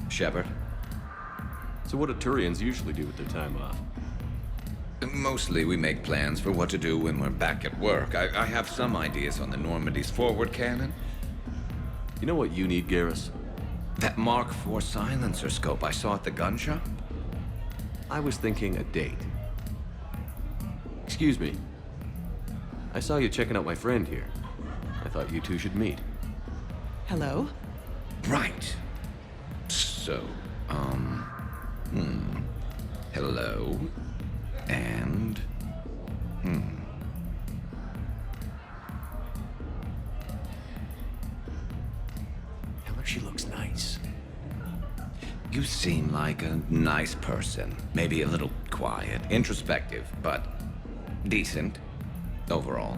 Shepard. So what do Turians usually do with their time off? Mostly we make plans for what to do when we're back at work. I have some ideas on the Normandy's forward cannon. You know what you need, Garrus? That Mark IV silencer scope I saw at the gun shop? I was thinking a date. Excuse me. I saw you checking out my friend here. I thought you two should meet. Hello? Right. So, hello. And, Tell her she looks nice. You seem like a nice person. Maybe a little quiet, introspective, but decent overall.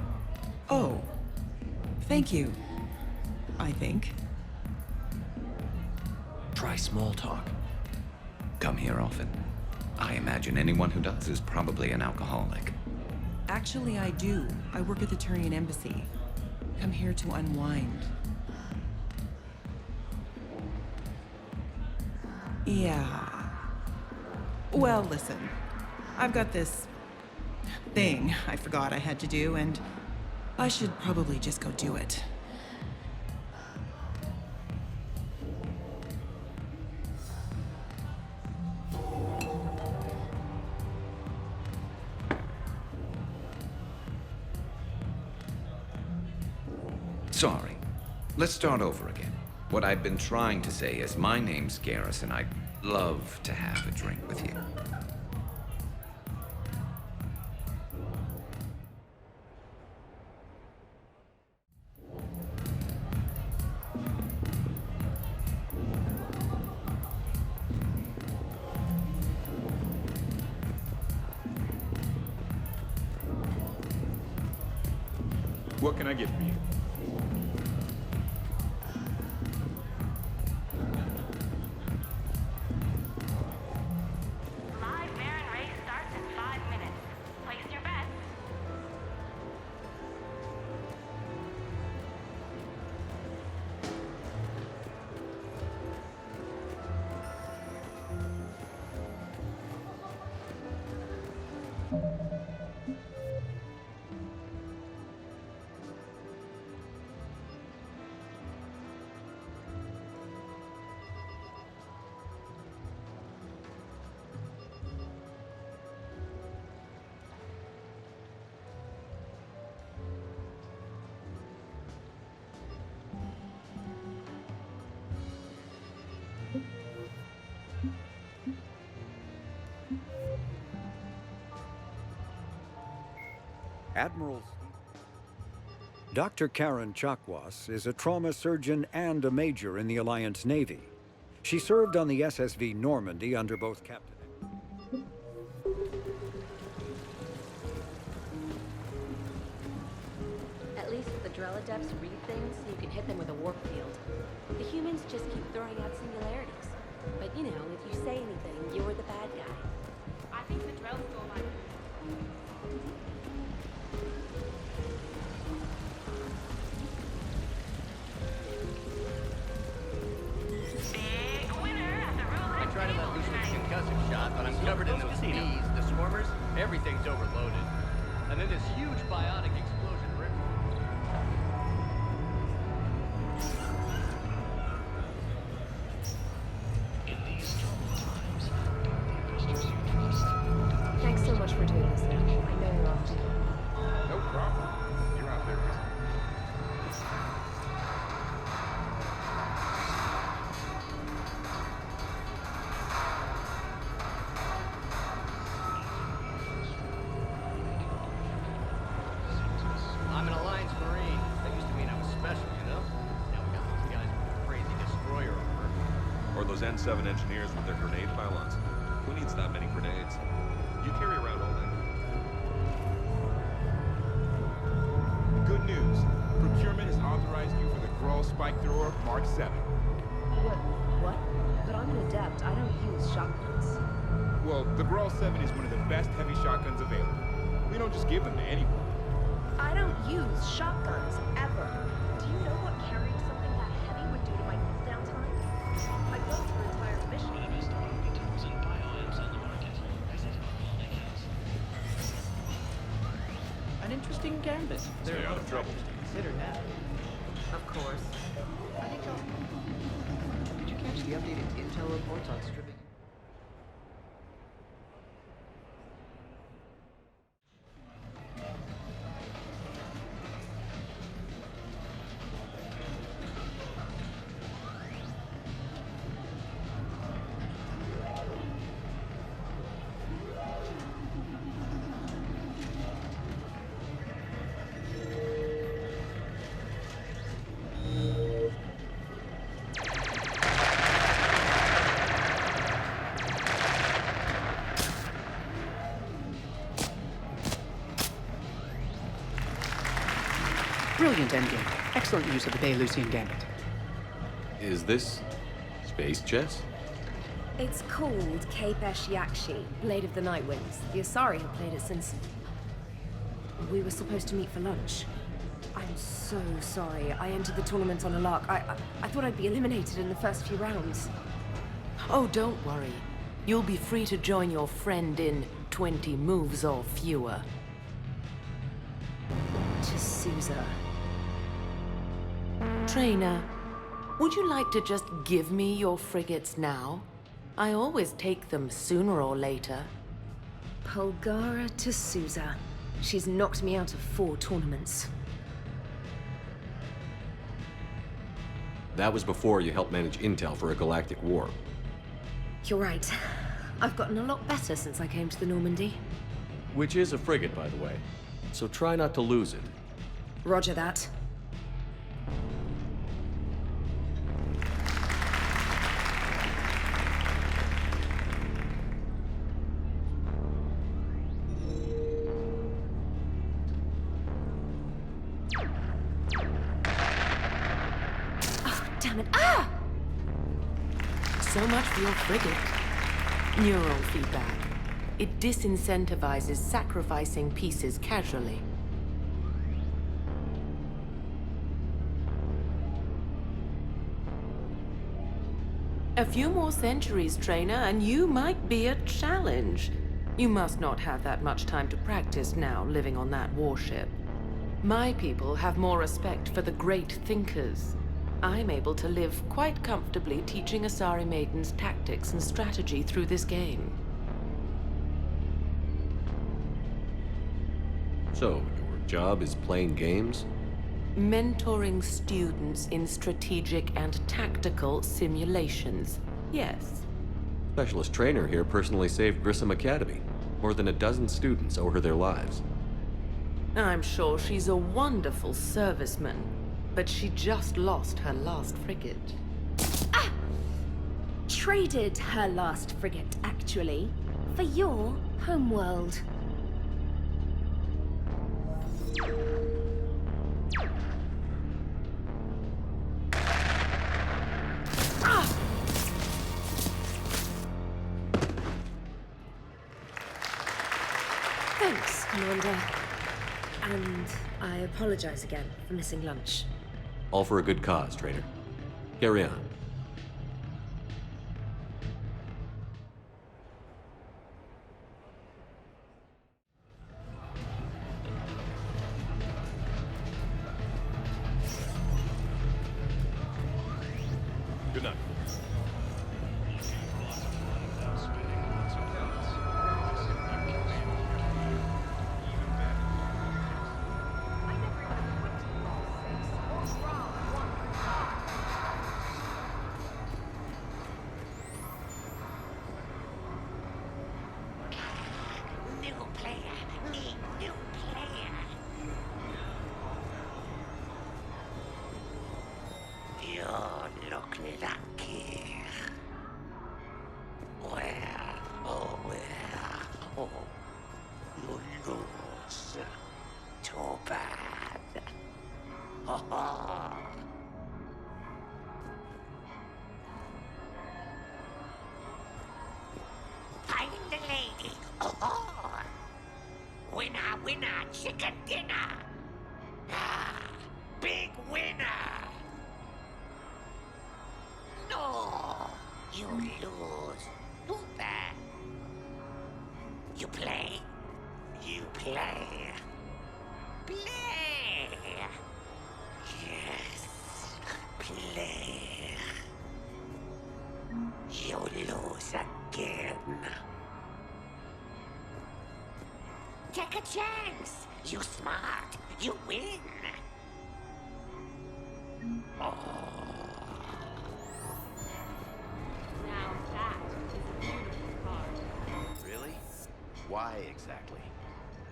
Oh. Thank you. I think. Try small talk. Come here often. I imagine anyone who does is probably an alcoholic. Actually, I do. I work at the Turian embassy. Come here to unwind. Yeah. Well, listen. I've got this thing I forgot I had to do, and I should probably just go do it. Sorry. Let's start over again. What I've been trying to say is my name's Garrus, and I'd love to have a drink with you. What can I get for you? Live Baron race starts in 5 minutes. Place your bets. Admirals. Dr. Karen Chakwas is a trauma surgeon and a major in the Alliance Navy. She served on the SSV Normandy under both Captain. At least the Drell Adepts read things so you can hit them with a warp field. The humans just keep throwing out singularities. But you know, if you say anything, you're the bad guy. I think the Drells go like Everything's overloaded. And then this huge biotic explosion ripped. Thanks so much for doing this now. I know you're off duty. No problem. You're out there busy. I'm an Alliance Marine. That used to mean I was special, you know? Now we got those guys with the crazy destroyer over. Or those N7 engineers with their grenade pylons. Who needs that many grenades? You carry around all that. Good news. Procurement has authorized you for the Groll Spike Thrower Mark 7. What? But I'm an adept. I don't use shotguns. Well, the Groll 7 is one of the best heavy shotguns available. We don't just give them to anyone. I don't use shotguns, ever. Do you know what carrying something that heavy would do to my cooldown time? I'd go through an entire mission. An interesting gambit. There Stay are out other of trouble. factors to consider now. Of course. I think I'll... Did you catch the updated intel reports on stripping? Brilliant endgame. Excellent use of the Baylusian Gambit. Is this space chess? It's called Kapesh Yakshi, Blade of the Night Winds. The Asari have played it since... we were supposed to meet for lunch. I'm so sorry. I entered the tournament on a lark. I thought I'd be eliminated in the first few rounds. Oh, don't worry. You'll be free to join your friend in 20 moves or fewer. T'Souza. Trainer, would you like to just give me your frigates now? I always take them sooner or later. Polgara T'Souza. She's knocked me out of 4 tournaments. That was before you helped manage intel for a galactic war. You're right. I've gotten a lot better since I came to the Normandy. Which is a frigate, by the way. So try not to lose it. Roger that. Oh, damn it. Ah! So much for your frigate. Neural feedback. It disincentivizes sacrificing pieces casually. A few more centuries, Trainer, and you might be a challenge. You must not have that much time to practice now, living on that warship. My people have more respect for the great thinkers. I'm able to live quite comfortably teaching Asari maidens tactics and strategy through this game. So, your job is playing games? Mentoring students in strategic and tactical simulations. Yes. Specialist trainer here personally saved Grissom Academy. More than a dozen students owe her their lives. I'm sure she's a wonderful serviceman, but she just lost her last frigate. Ah! Traded her last frigate, actually, for your homeworld. Thanks, Commander. And I apologize again for missing lunch. All for a good cause, trainer. Carry on. you lose. Too bad. Find the lady. Winner, winner, chicken dinner. Big winner. No, you lose. Too bad. You play. You play. Play. Yes, play. You lose again. Take a chance. You smart. You win. Now that is a beautiful car. Really? Why exactly?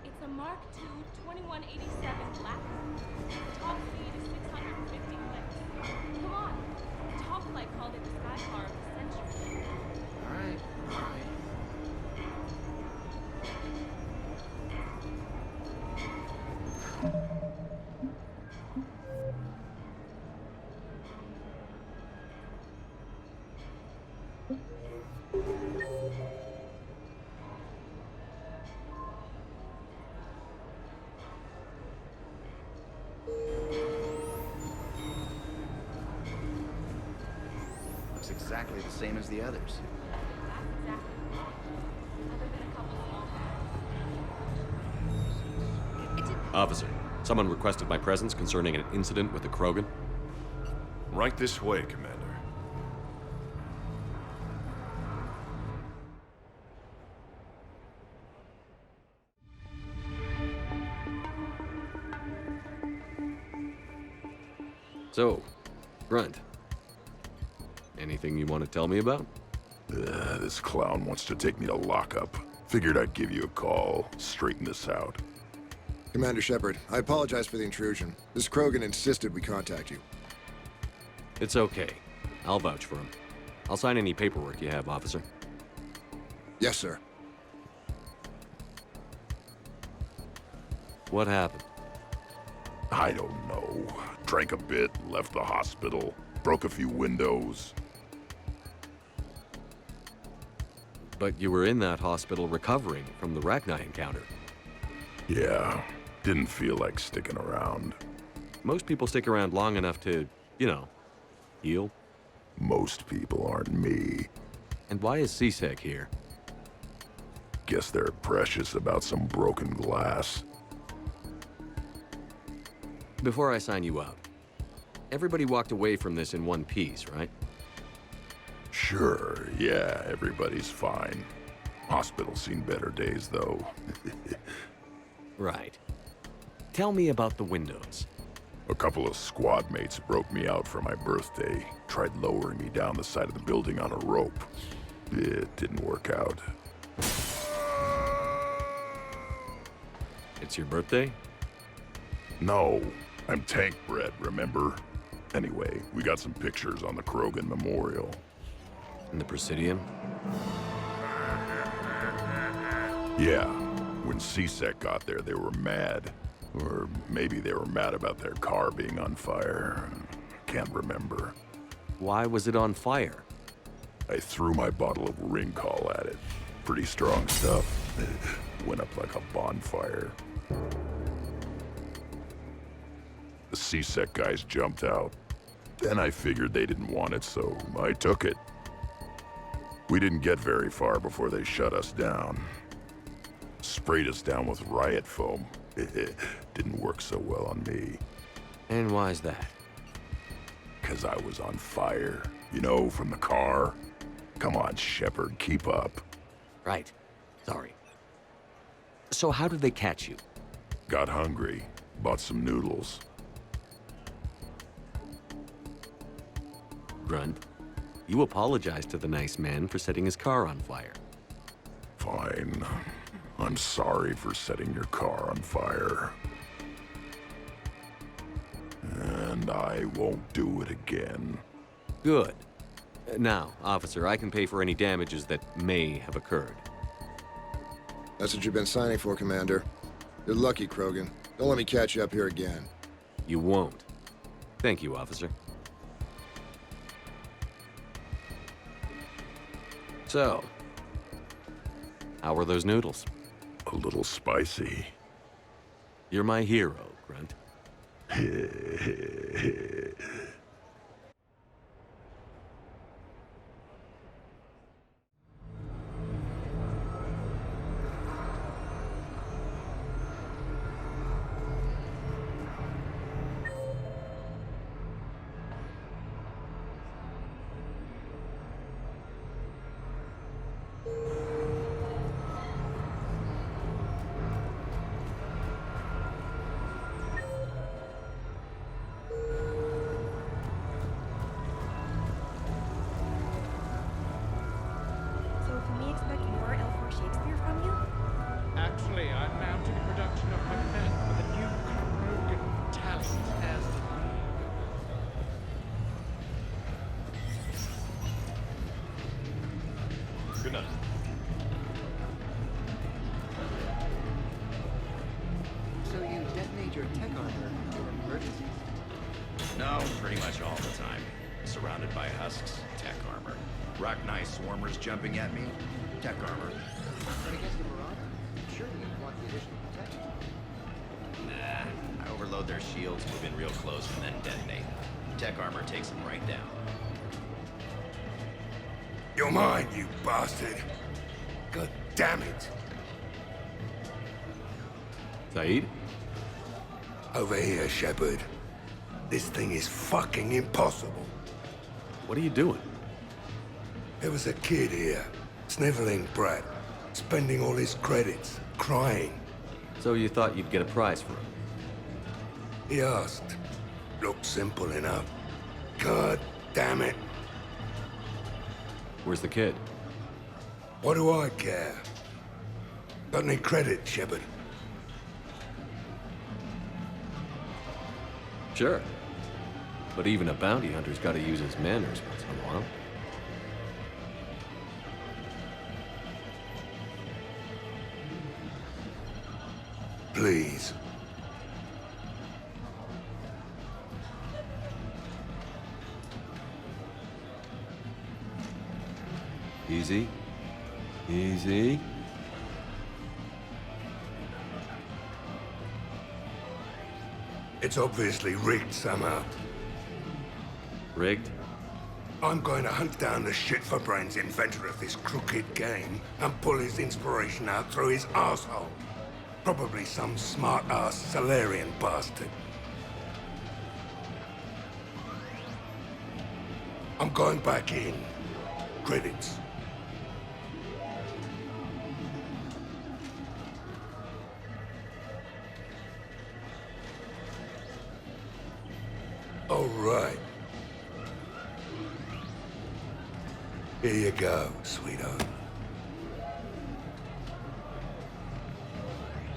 It's a Mark II 2187 Blackbird. The top speed is 650 clicks. Come on. Top Flight called it the sky car of the century. Alright. Looks exactly the same as the others. That's exactly right. Other than a couple small Officer, someone requested my presence concerning an incident with the Krogan. Right this way, Commander. So, Grunt, anything you want to tell me about? This clown wants to take me to lockup. Figured I'd give you a call, straighten this out. Commander Shepard, I apologize for the intrusion. This Krogan insisted we contact you. It's okay. I'll vouch for him. I'll sign any paperwork you have, officer. Yes, sir. What happened? I don't know. Drank a bit, left the hospital, broke a few windows. But you were in that hospital recovering from the Rachni encounter. Yeah, didn't feel like sticking around. Most people stick around long enough to, heal. Most people aren't me. And why is CSEC here? Guess they're precious about some broken glass. Before I sign you up, everybody walked away from this in one piece, right? Sure, yeah, everybody's fine. Hospital's seen better days, though. Right. Tell me about the windows. A couple of squad mates broke me out for my birthday. Tried lowering me down the side of the building on a rope. It didn't work out. It's your birthday? No, I'm tank bred, remember? Anyway, we got some pictures on the Krogan Memorial. In the Presidium? Yeah, when CSEC got there, they were mad. Or maybe they were mad about their car being on fire. Can't remember. Why was it on fire? I threw my bottle of Ringcall at it. Pretty strong stuff. Went up like a bonfire. The CSEC guys jumped out. Then I figured they didn't want it, so I took it. We didn't get very far before they shut us down. Sprayed us down with riot foam. Didn't work so well on me. And why's that? 'Cause I was on fire. You know, from the car. Come on, Shepard, keep up. Right. Sorry. So how did they catch you? Got hungry. Bought some noodles. Grunt, you apologized to the nice man for setting his car on fire. Fine. I'm sorry for setting your car on fire. And I won't do it again. Good. Now, officer, I can pay for any damages that may have occurred. That's what you've been signing for, Commander. You're lucky, Krogan. Don't let me catch you up here again. You won't. Thank you, officer. So, how were those noodles? A little spicy. You're my hero, Grunt. So can we expect more L4 Shakespeare from you? Actually, I'm mounting a production of Macbeth with a new Krogan talent as the lead. Good night. So you detonate your tech armor in emergencies? No, pretty much all the time. Surrounded by husks, tech armor. Rock Knight swarmers jumping at me, tech armor. But against the Marauder, surely you'd want the additional protection. Nah, I overload their shields, move in real close, and then detonate. Tech armor takes them right down. You're mine, you bastard. God damn it. Saeed? Over here, Shepard. This thing is fucking impossible. What are you doing? There was a kid here, sniveling brat, spending all his credits, crying. So you thought you'd get a prize for him? He asked. Looked simple enough. God damn it. Where's the kid? What do I care? Got any credit, Shepard? Sure. But even a bounty hunter's got to use his manners once in a while. Please. Easy. Easy. It's obviously rigged somehow. Rigged? I'm going to hunt down the shit-for-brains inventor of this crooked game and pull his inspiration out through his asshole. Probably some smart-ass Salarian bastard. I'm going back in. Credits. All right. Here you go, sweetheart.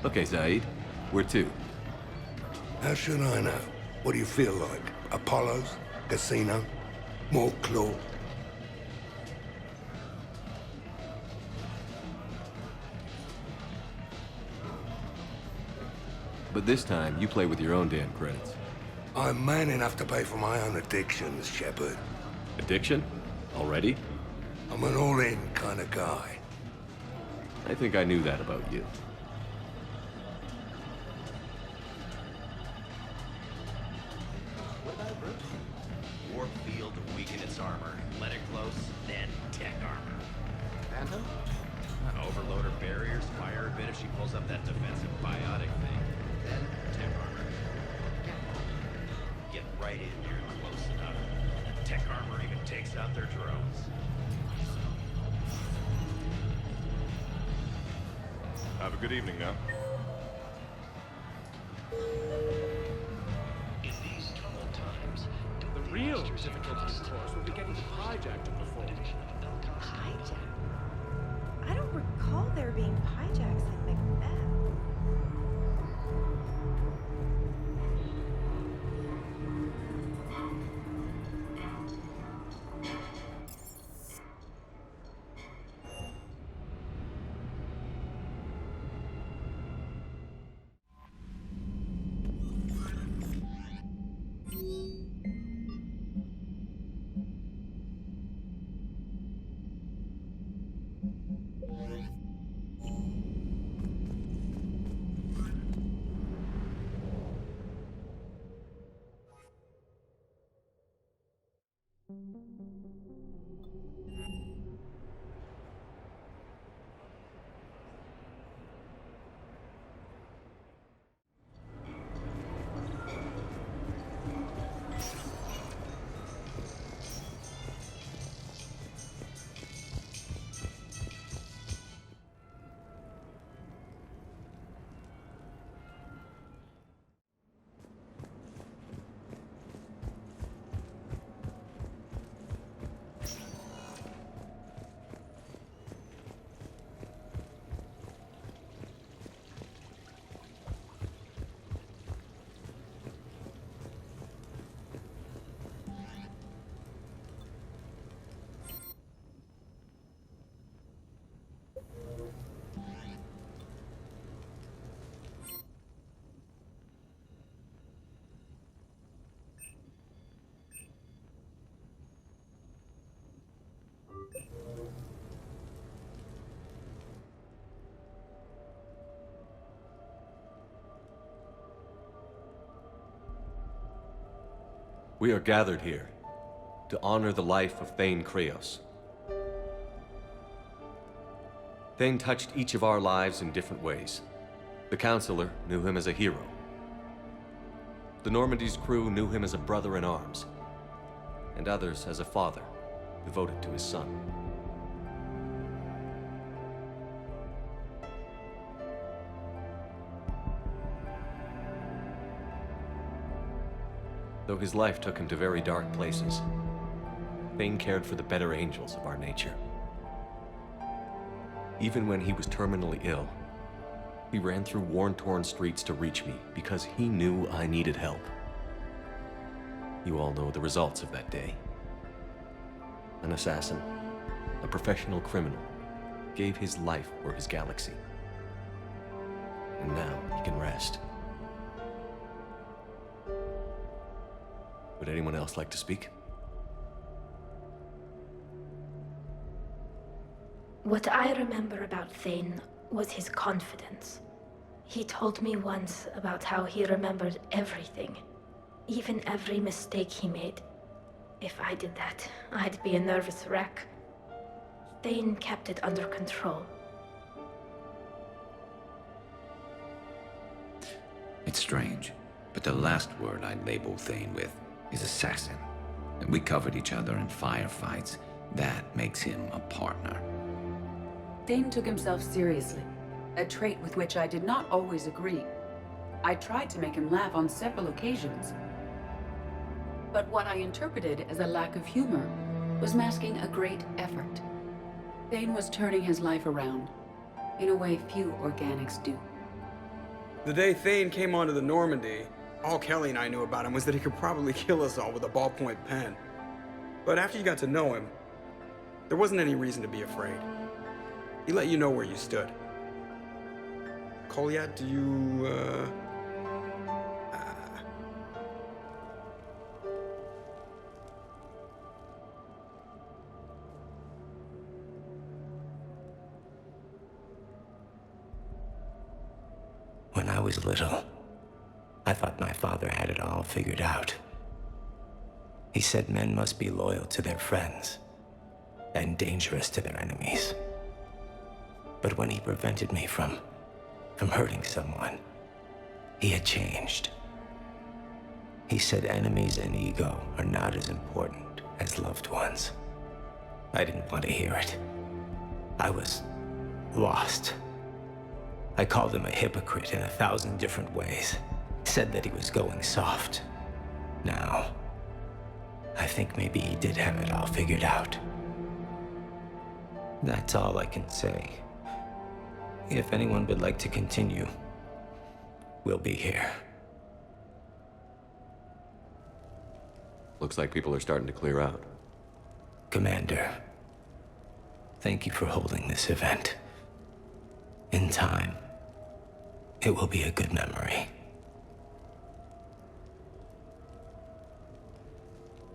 Okay, Saeed. Where to? How should I know? What do you feel like? Apollo's? Casino? More claw? But this time, you play with your own damn credits. I'm man enough to pay for my own addictions, Shepard. Addiction? Already? I'm an all-in kind of guy. I think I knew that about you. Warp field to weaken its armor. Let it close, then tech armor. Phantom? Overloader barriers, fire a bit if she pulls up that defensive biotic thing. Then tech armor. Get right in here close enough. Tech armor even takes out their drones. Have a good evening now. In these troubled times, the real difficulty, of course, will be getting the hijack to perform. Hijack? I don't recall there being hijacks in Macbeth. We are gathered here to honor the life of Thane Kreos. Thane touched each of our lives in different ways. The Counselor knew him as a hero. The Normandy's crew knew him as a brother in arms, and others as a father devoted to his son. Though his life took him to very dark places, Thane cared for the better angels of our nature. Even when he was terminally ill, he ran through worn-torn streets to reach me because he knew I needed help. You all know the results of that day. An assassin, a professional criminal, gave his life for his galaxy. And now he can rest. Would anyone else like to speak? What I remember about Thane was his confidence. He told me once about how he remembered everything, even every mistake he made. If I did that, I'd be a nervous wreck. Thane kept it under control. It's strange, but the last word I'd label Thane with is assassin. And we covered each other in firefights. That makes him a partner. Thane took himself seriously, a trait with which I did not always agree. I tried to make him laugh on several occasions. But what I interpreted as a lack of humor was masking a great effort. Thane was turning his life around, in a way few organics do. The day Thane came onto the Normandy, all Kelly and I knew about him was that he could probably kill us all with a ballpoint pen. But after you got to know him, there wasn't any reason to be afraid. He let you know where you stood. Kolyat, do you, When I was little, I thought my father had it all figured out. He said men must be loyal to their friends and dangerous to their enemies. But when he prevented me from hurting someone, he had changed. He said enemies and ego are not as important as loved ones. I didn't want to hear it. I was lost. I called him a hypocrite in 1,000 different ways. Said that he was going soft. Now, I think maybe he did have it all figured out. That's all I can say. If anyone would like to continue, we'll be here. Looks like people are starting to clear out. Commander, thank you for holding this event. In time, it will be a good memory.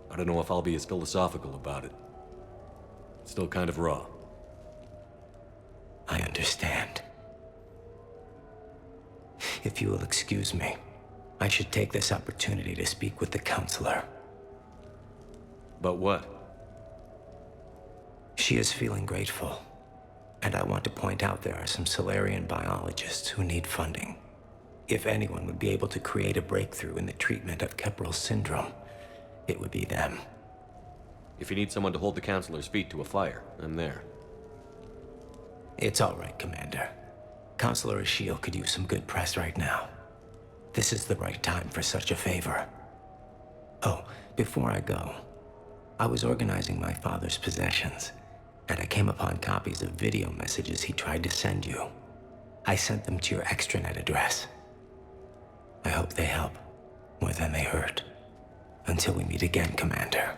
I don't know if I'll be as philosophical about it. It's still kind of raw. I understand. If you will excuse me, I should take this opportunity to speak with the Counselor. But what? She is feeling grateful, and I want to point out there are some Salarian biologists who need funding. If anyone would be able to create a breakthrough in the treatment of Kepral syndrome, it would be them. If you need someone to hold the Counselor's feet to a fire, I'm there. It's all right, Commander. Counselor Ashiel could use some good press right now. This is the right time for such a favor. Oh, before I go, I was organizing my father's possessions, and I came upon copies of video messages he tried to send you. I sent them to your extranet address. I hope they help more than they hurt. Until we meet again, Commander.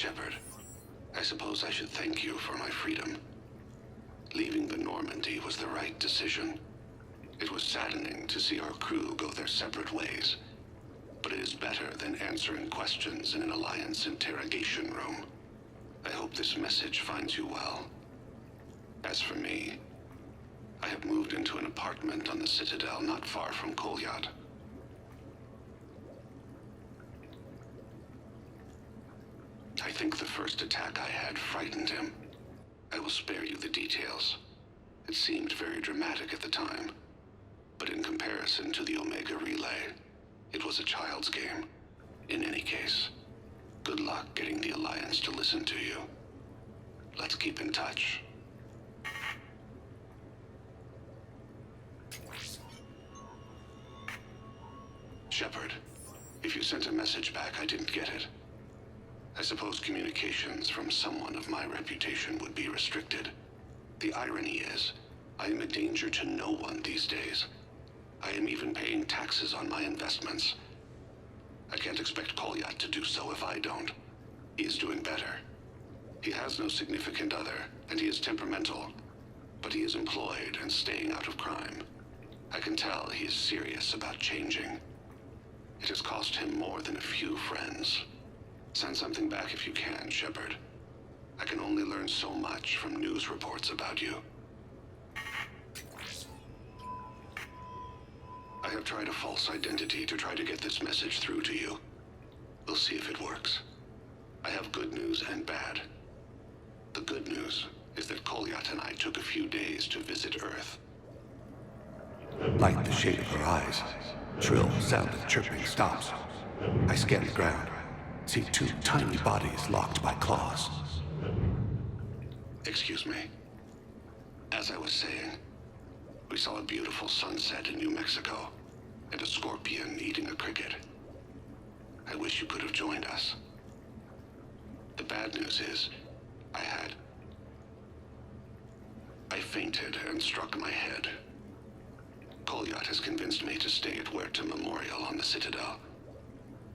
Shepard. I suppose I should thank you for my freedom. Leaving the Normandy was the right decision. It was saddening to see our crew go their separate ways, but it is better than answering questions in an Alliance interrogation room. I hope this message finds you well. As for me, I have moved into an apartment on the Citadel not far from Kolyat. I think the first attack I had frightened him. I will spare you the details. It seemed very dramatic at the time, but in comparison to the Omega Relay, it was a child's game. In any case, good luck getting the Alliance to listen to you. Let's keep in touch. Shepard, if you sent a message back, I didn't get it. I suppose communications from someone of my reputation would be restricted. The irony is, I am a danger to no one these days. I am even paying taxes on my investments. I can't expect Kolyat to do so if I don't. He is doing better. He has no significant other, and he is temperamental. But he is employed and staying out of crime. I can tell he is serious about changing. It has cost him more than a few friends. Send something back if you can, Shepard. I can only learn so much from news reports about you. I have tried a false identity to try to get this message through to you. We'll see if it works. I have good news and bad. The good news is that Kolyat and I took a few days to visit Earth. Like the shade of her eyes. Shrill sound of chirping stops. I scan the ground. See two tiny bodies locked by claws. Excuse me. As I was saying, we saw a beautiful sunset in New Mexico, and a scorpion eating a cricket. I wish you could have joined us. The bad news is, I fainted and struck my head. Kolyat has convinced me to stay at Huerta Memorial on the Citadel.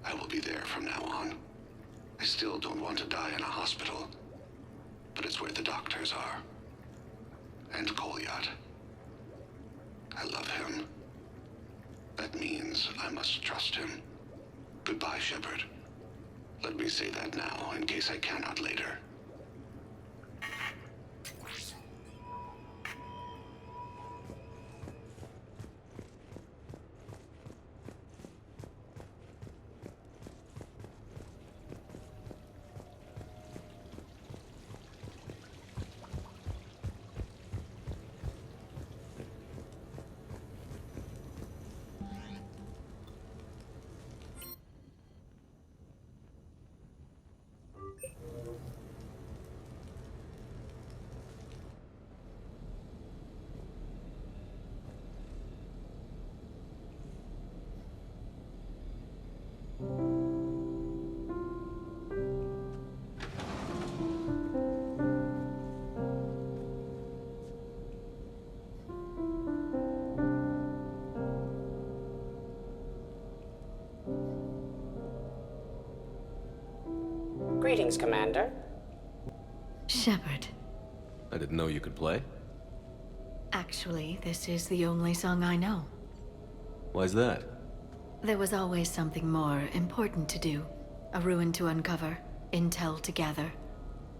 I will be there from now on. I still don't want to die in a hospital, but it's where the doctors are. And Kolyat. I love him. That means I must trust him. Goodbye, Shepard. Let me say that now, in case I cannot later. Greetings, Commander. Shepard. I didn't know you could play. Actually, this is the only song I know. Why's that? There was always something more important to do. A ruin to uncover, intel to gather,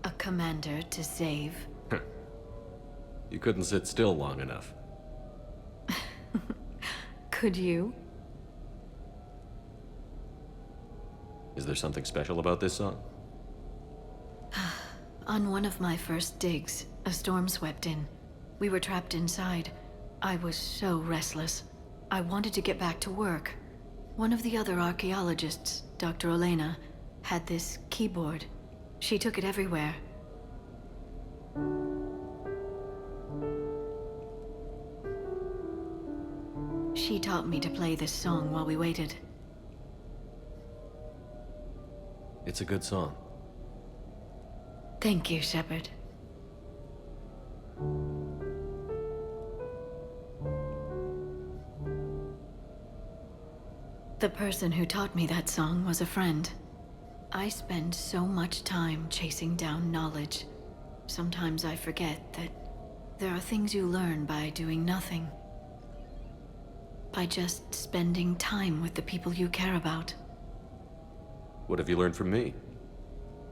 a commander to save. You couldn't sit still long enough. Could you? Is there something special about this song? On one of my first digs, a storm swept in. We were trapped inside. I was so restless. I wanted to get back to work. One of the other archaeologists, Dr. Elena, had this keyboard. She took it everywhere. She taught me to play this song while we waited. It's a good song. Thank you, Shepard. The person who taught me that song was a friend. I spend so much time chasing down knowledge. Sometimes I forget that there are things you learn by doing nothing. By just spending time with the people you care about. What have you learned from me?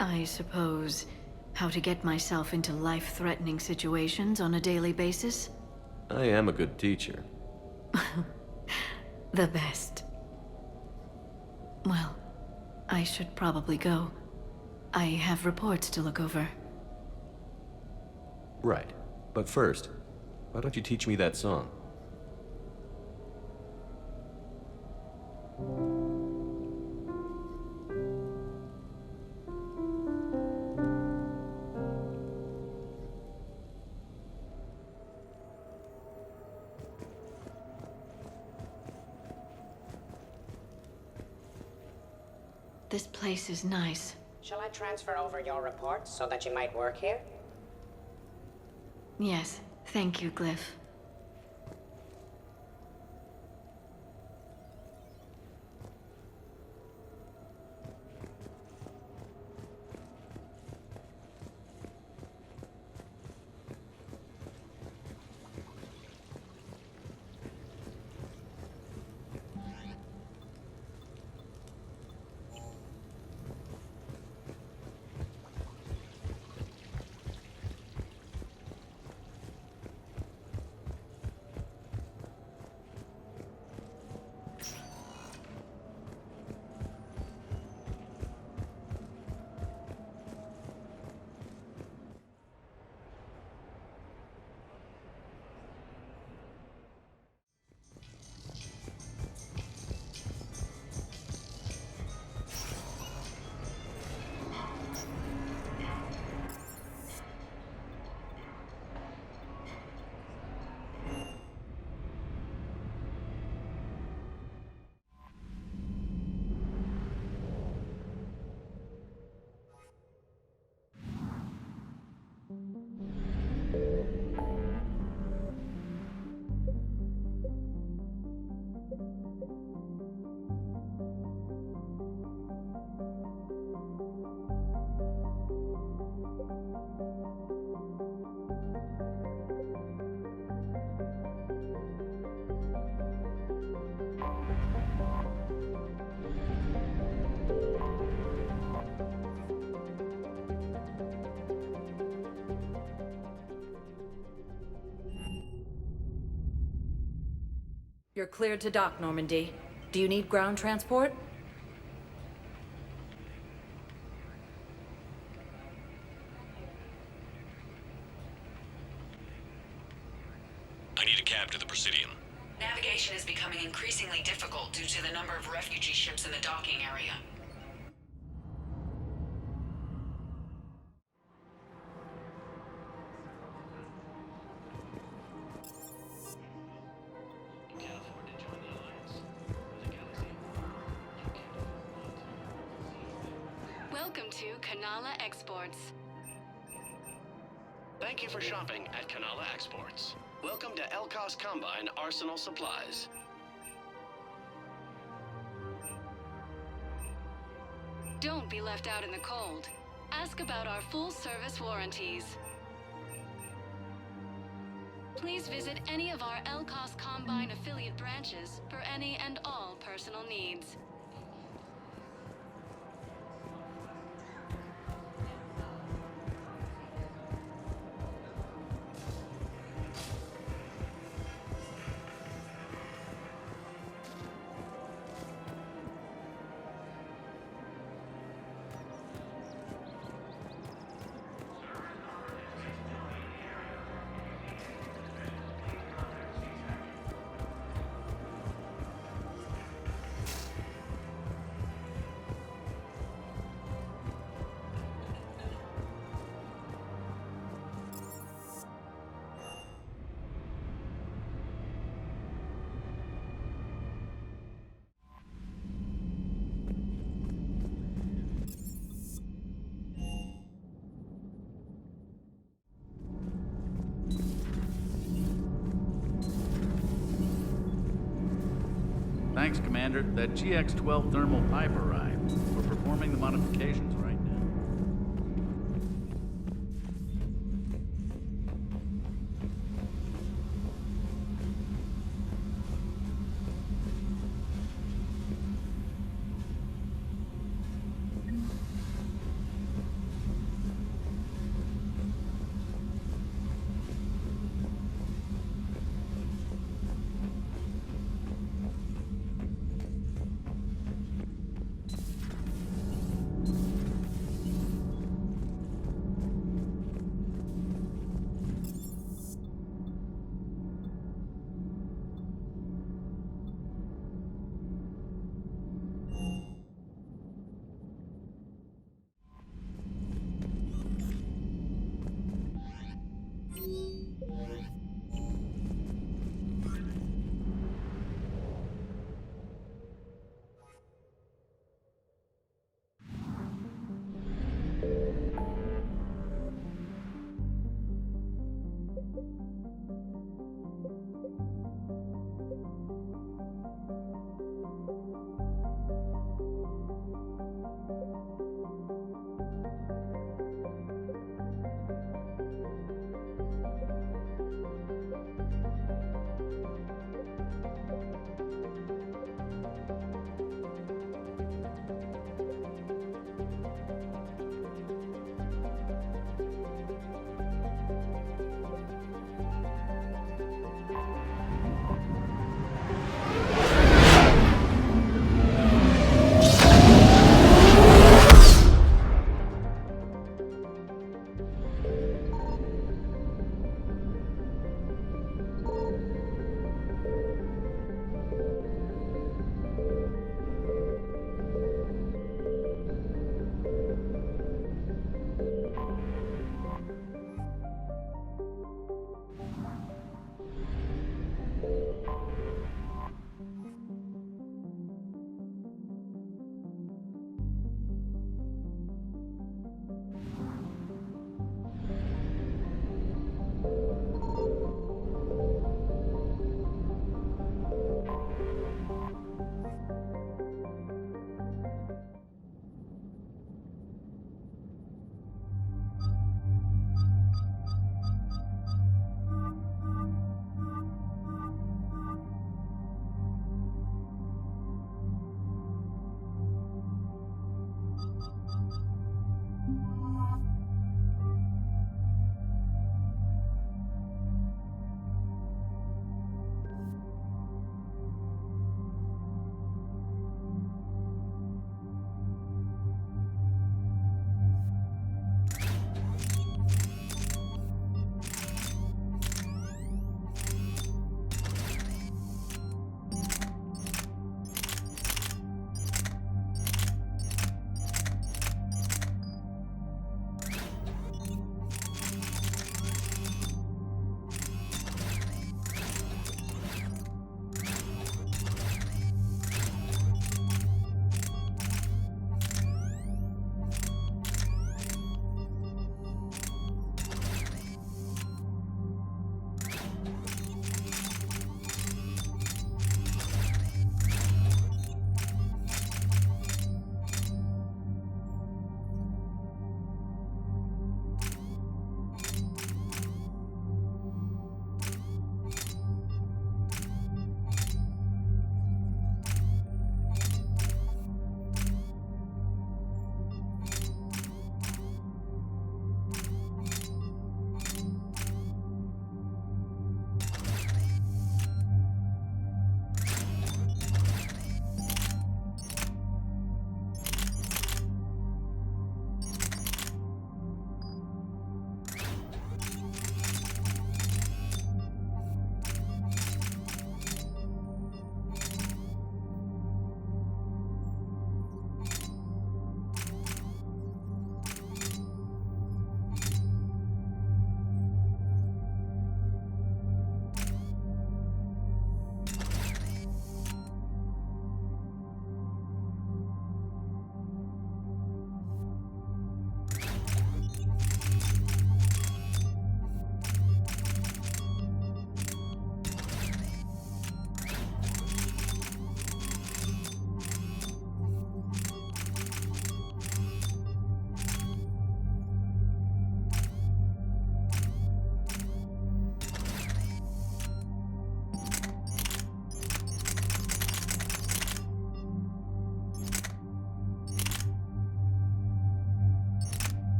I suppose how to get myself into life-threatening situations on a daily basis. I am a good teacher. The best. Well, I should probably go. I have reports to look over. Right. But first, why don't you teach me that song? This place is nice. Shall I transfer over your reports so that you might work here? Yes, thank you, Glyph. You're cleared to dock, Normandy. Do you need ground transport? I need a cab to the Presidium. Navigation is becoming increasingly difficult due to the number of refugee ships in the docking area. Welcome to Kanala Exports. Thank you for shopping at Kanala Exports. Welcome to Elkos Combine Arsenal Supplies. Don't be left out in the cold. Ask about our full-service warranties. Please visit any of our Elkos Combine affiliate branches for any and all personal needs. Thanks, Commander. That GX-12 thermal pipe arrived. We're performing performing the modifications right now.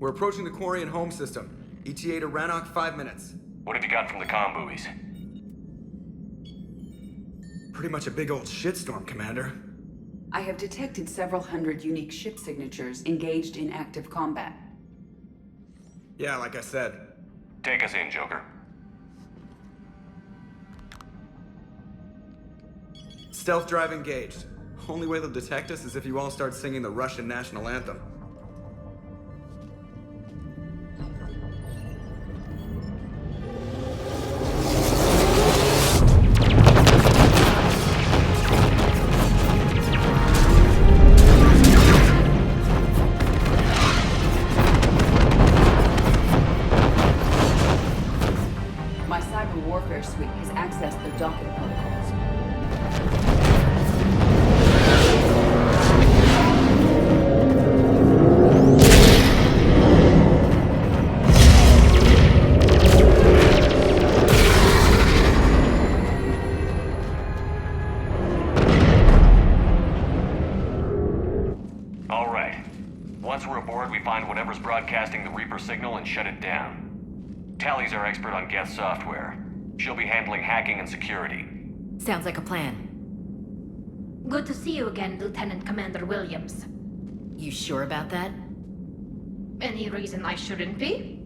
We're approaching the Quarian home system. ETA to Rannoch, 5 minutes. What have you got from the comm buoys? Pretty much a big old shitstorm, Commander. I have detected several hundred unique ship signatures engaged in active combat. Yeah, like I said. Take us in, Joker. Stealth drive engaged. Only way they'll detect us is if you all start singing the Russian national anthem. My cyber warfare suite has accessed their docking protocols. All right. Once we're aboard, we find whatever's broadcasting the Reaper signal and shut it down. Tally's our expert on Geth software. She'll be handling hacking and security. Sounds like a plan. Good to see you again, Lieutenant Commander Williams. You sure about that? Any reason I shouldn't be?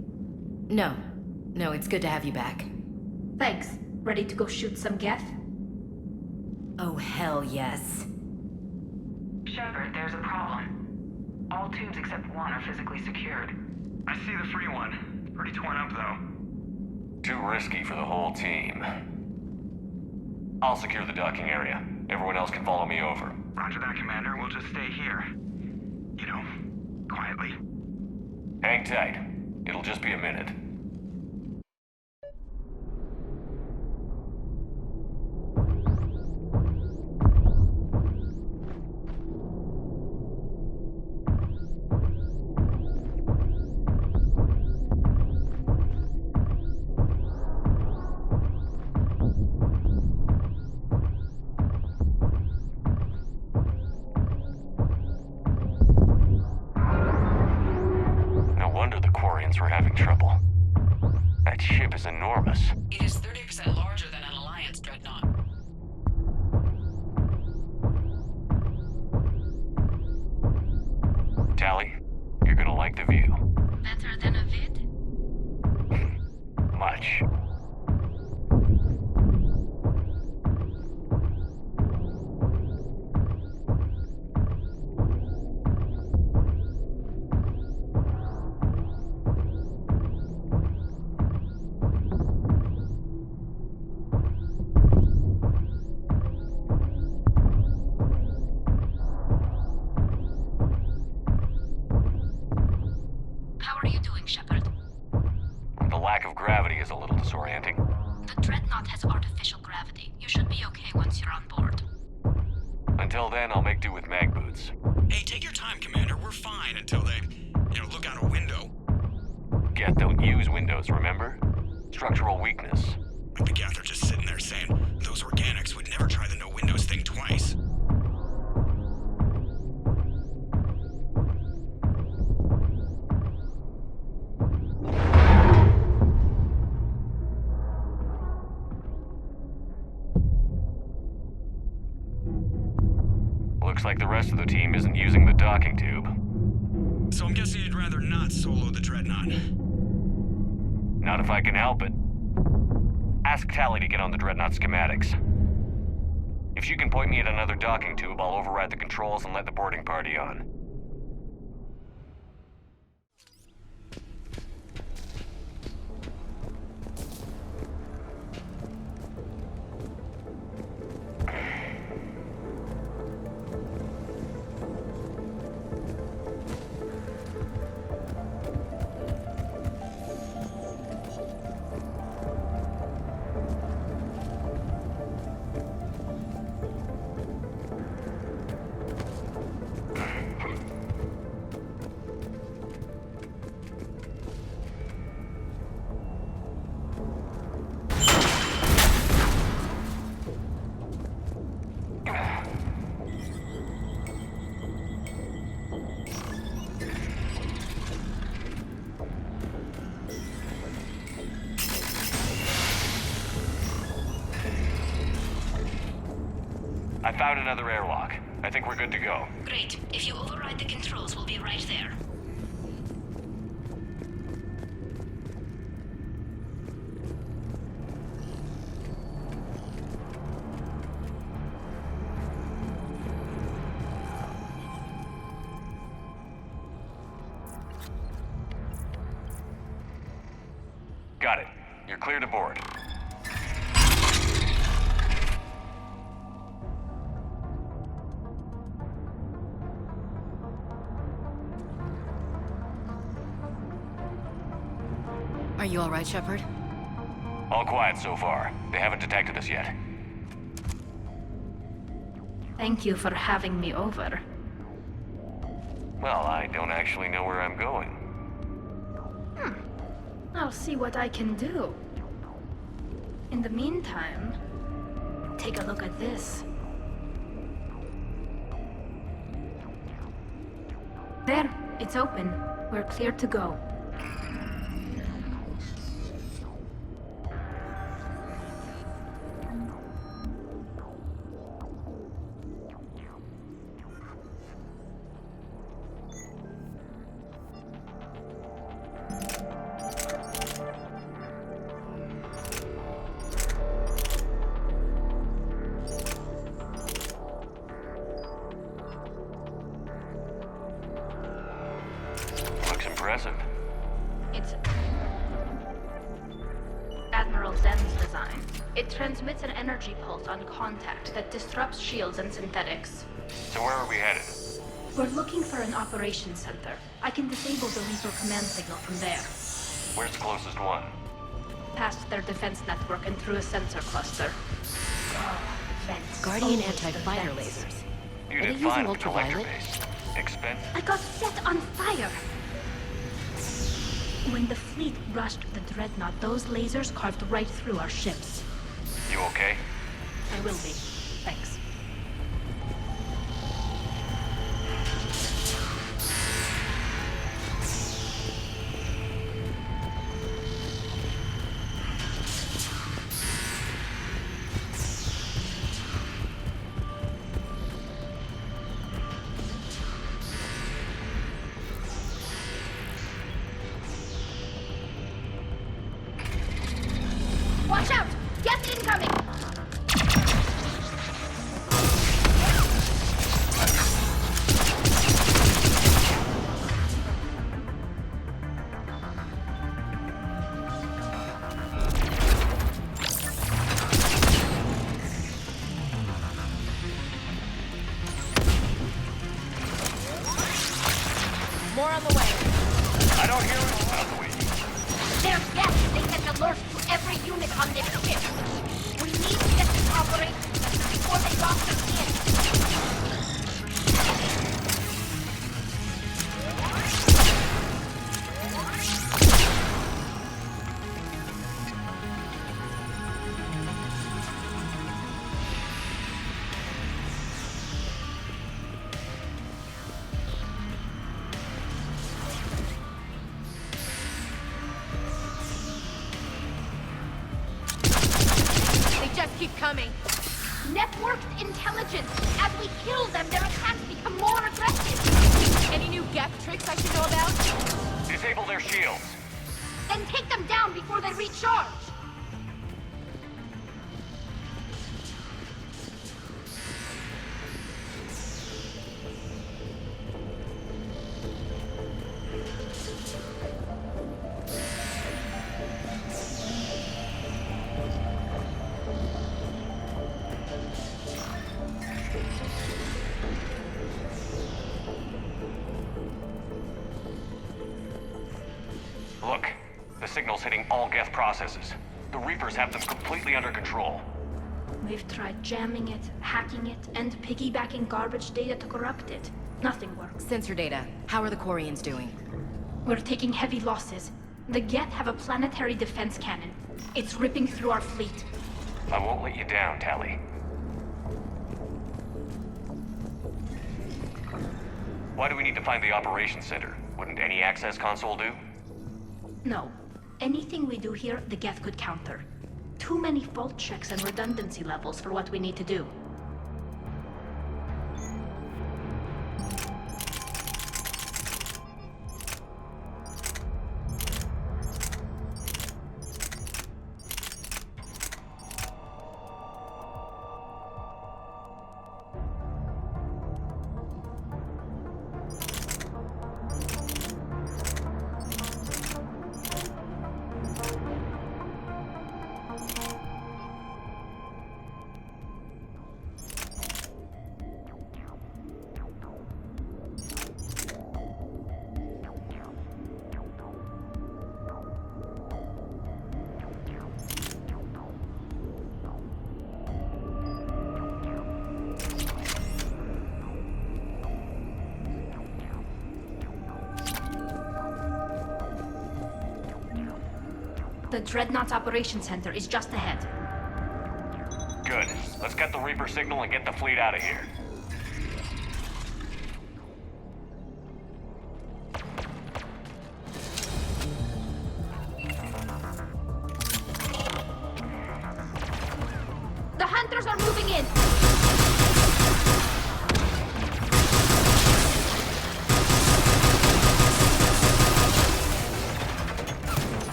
No. No, it's good to have you back. Thanks. Ready to go shoot some Geth? Oh, hell yes. Shepard, there's a problem. All tubes except one are physically secured. I see the free one. Pretty torn up, though. Too risky for the whole team. I'll secure the docking area. Everyone else can follow me over. Roger that, Commander. We'll just stay here. You know, quietly. Hang tight. It'll just be a minute. No wonder the Quarians were having trouble. That ship is enormous. It is 30% larger than an Alliance dreadnought. Tally, you're gonna like the view. Better than a vid? Much. How are you doing, Shepard? The lack of gravity is a little disorienting. The Dreadnought has artificial gravity. You should be okay once you're on board. Until then, I'll make do with mag boots. Hey, take your time, Commander. We're fine until they, look out a window. Geth don't use windows, remember? Structural weakness. The Geth are just sitting there saying, those organics would never try the no windows thing twice. Looks like the rest of the team isn't using the docking tube. So I'm guessing you'd rather not solo the Dreadnought. Not if I can help it. Ask Tally to get on the Dreadnought schematics. If she can point me at another docking tube, I'll override the controls and let the boarding party on. found another airlock. I think we're good to go. Great. If you override the controls, we'll be right there. Got it. You're clear to board. Are you all right, Shepard? All quiet so far. They haven't detected us yet. Thank you for having me over. Well, I don't actually know where I'm going. I'll see what I can do. In the meantime, take a look at this. There, it's open. We're clear to go. Impressive. It's Admiral Zen's design. It transmits an energy pulse on contact that disrupts shields and synthetics. So where are we headed? We're looking for an operations center. I can disable the Reaper command signal from there. Where's the closest one? Past their defense network and through a sensor cluster. Vents. Guardian Always anti-fire the vents. lasers. You Are they did using fine with the ultraviolet? electro-base. Expensive? I got set on fire! When the fleet rushed the Dreadnought, those lasers carved right through our ships. You okay? I will be. Thanks. Watch out! Gas incoming! More on the way. I don't hear it. Out of the way. They're dead! They sent alerts to every unit on this ship! We need to get this operation before they lock us in! They just keep coming. Networked intelligence! As we kill them, their attacks become more aggressive! Any new gap tricks I should know about? Disable their shields. Then take them down before they recharge! Look, the signal's hitting all Geth processes. The Reapers have them completely under control. We've tried jamming it, hacking it, and piggybacking garbage data to corrupt it. Nothing works. Sensor data. How are the Quarians doing? We're taking heavy losses. The Geth have a planetary defense cannon. It's ripping through our fleet. I won't let you down, Tali. Why do we need to find the operations center? Wouldn't any access console do? No. Anything we do here, the Geth could counter. Too many fault checks and redundancy levels for what we need to do. The Dreadnought's Operation Center is just ahead. Good. Let's get the Reaper signal and get the fleet out of here. The hunters are moving in!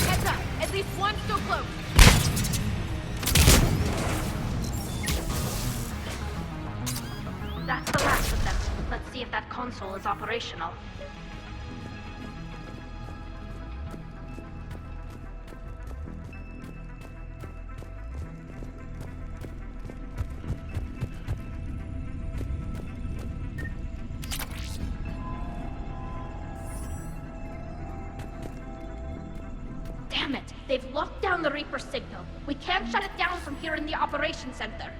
Heads up! At least one still close! That's the last of them. Let's see if that console is operational. Damn it! They've locked down the Reaper signal. We can't shut it down from here in the Operation Center.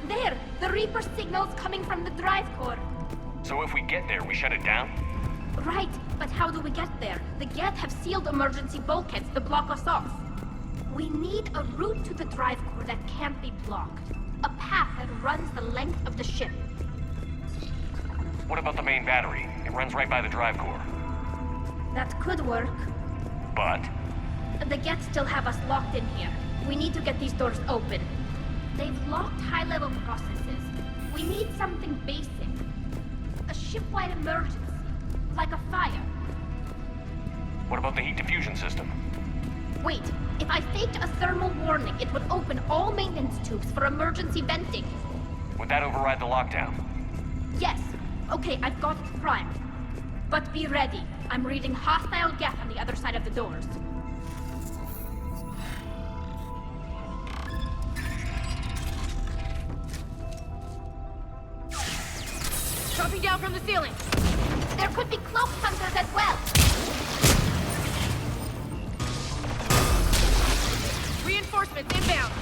There! The Reaper signal's coming from the drive core. So if we get there, we shut it down? Right, but how do we get there? The Geth have sealed emergency bulkheads to block us off. We need a route to the drive core that can't be blocked. A path that runs the length of the ship. What about the main battery? It runs right by the drive core. That could work. But? The Geth still have us locked in here. We need to get these doors open. They've locked high-level processes. We need something basic. A ship-wide emergency. Like a fire. What about the heat diffusion system? Wait, if I faked a thermal warning, it would open all maintenance tubes for emergency venting. Would that override the lockdown? Yes. Okay, I've got it primed. But be ready. I'm reading hostile Geth on the other side of the doors. Dropping down from the ceiling! There could be cloak hunters as well! Reinforcements inbound!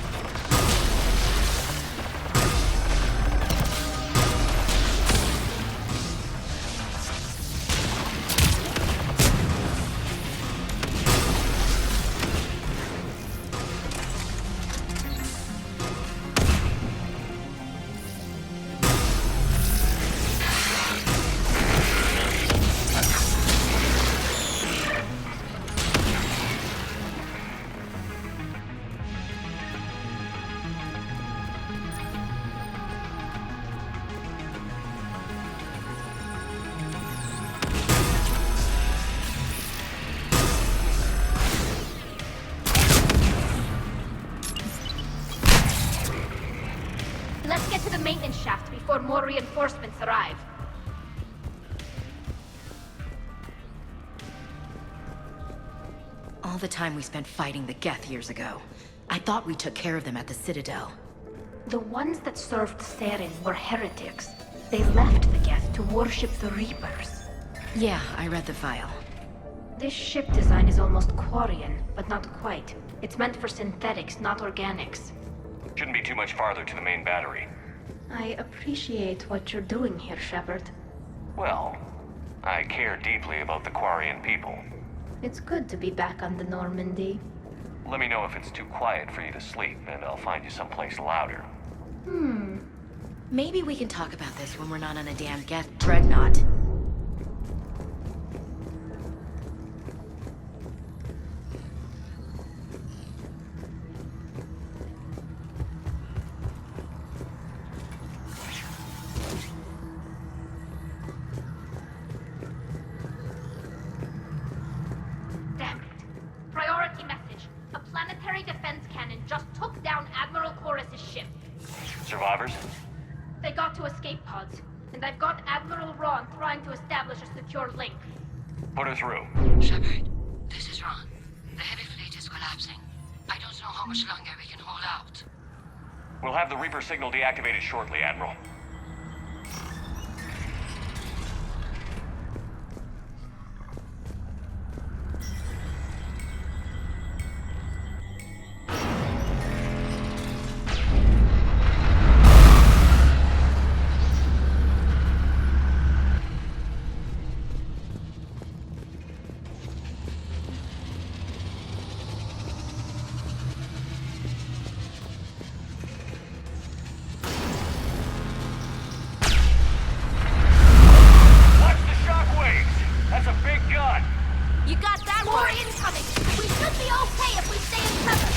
Let's get to the maintenance shaft before more reinforcements arrive. All the time we spent fighting the Geth years ago. I thought we took care of them at the Citadel. The ones that served Therin were heretics. They left the Geth to worship the Reapers. Yeah, I read the file. This ship design is almost Quarian, but not quite. It's meant for synthetics, not organics. Shouldn't be too much farther to the main battery. I appreciate what you're doing here, Shepard. Well, I care deeply about the Quarian people. It's good to be back on the Normandy. Let me know if it's too quiet for you to sleep, and I'll find you someplace louder. Maybe we can talk about this when we're not on a damn Geth dreadnought. Damn it. Priority message. A planetary defense cannon just took down Admiral Chorus's ship. Survivors? They got to escape pods, and I've got Admiral Ron trying to establish a secure link. Put her through. Shepard, this is Ron. The heavy fleet is collapsing. I don't know how much longer we can hold out. We'll have the Reaper signal deactivated shortly, Admiral. Military incoming! We should be okay if we stay in cover!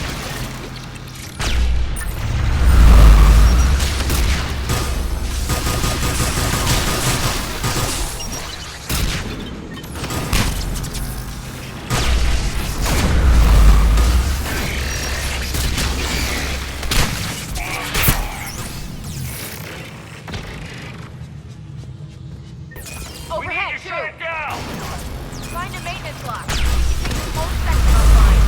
Overhead, shut it down! Find a maintenance lock. We can take this whole section offline.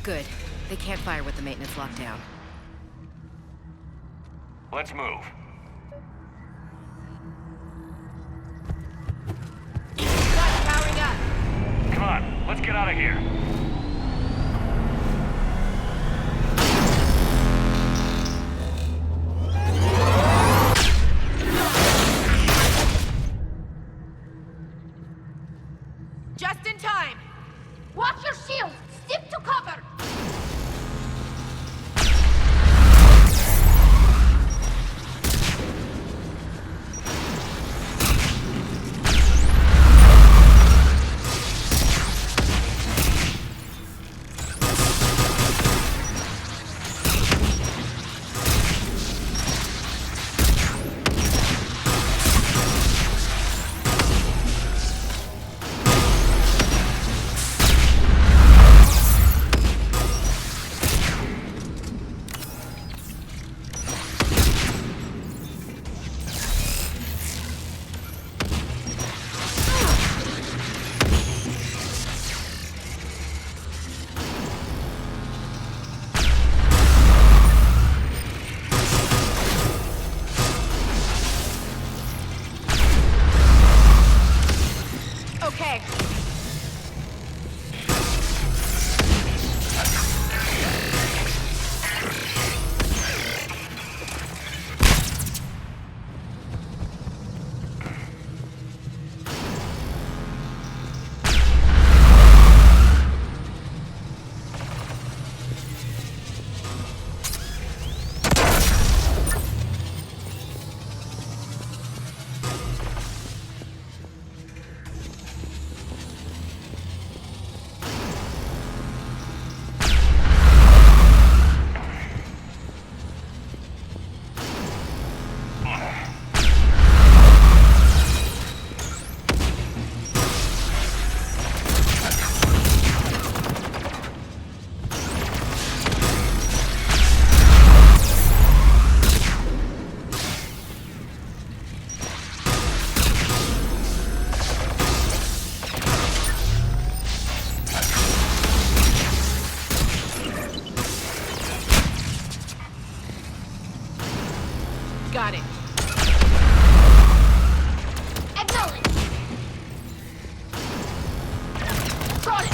Good. They can't fire with the maintenance lockdown. Let's move. Powering up. Come on, let's get out of here. Just in time. Watch your shields! Stick to cover! Got it. Acknowledge. Got it.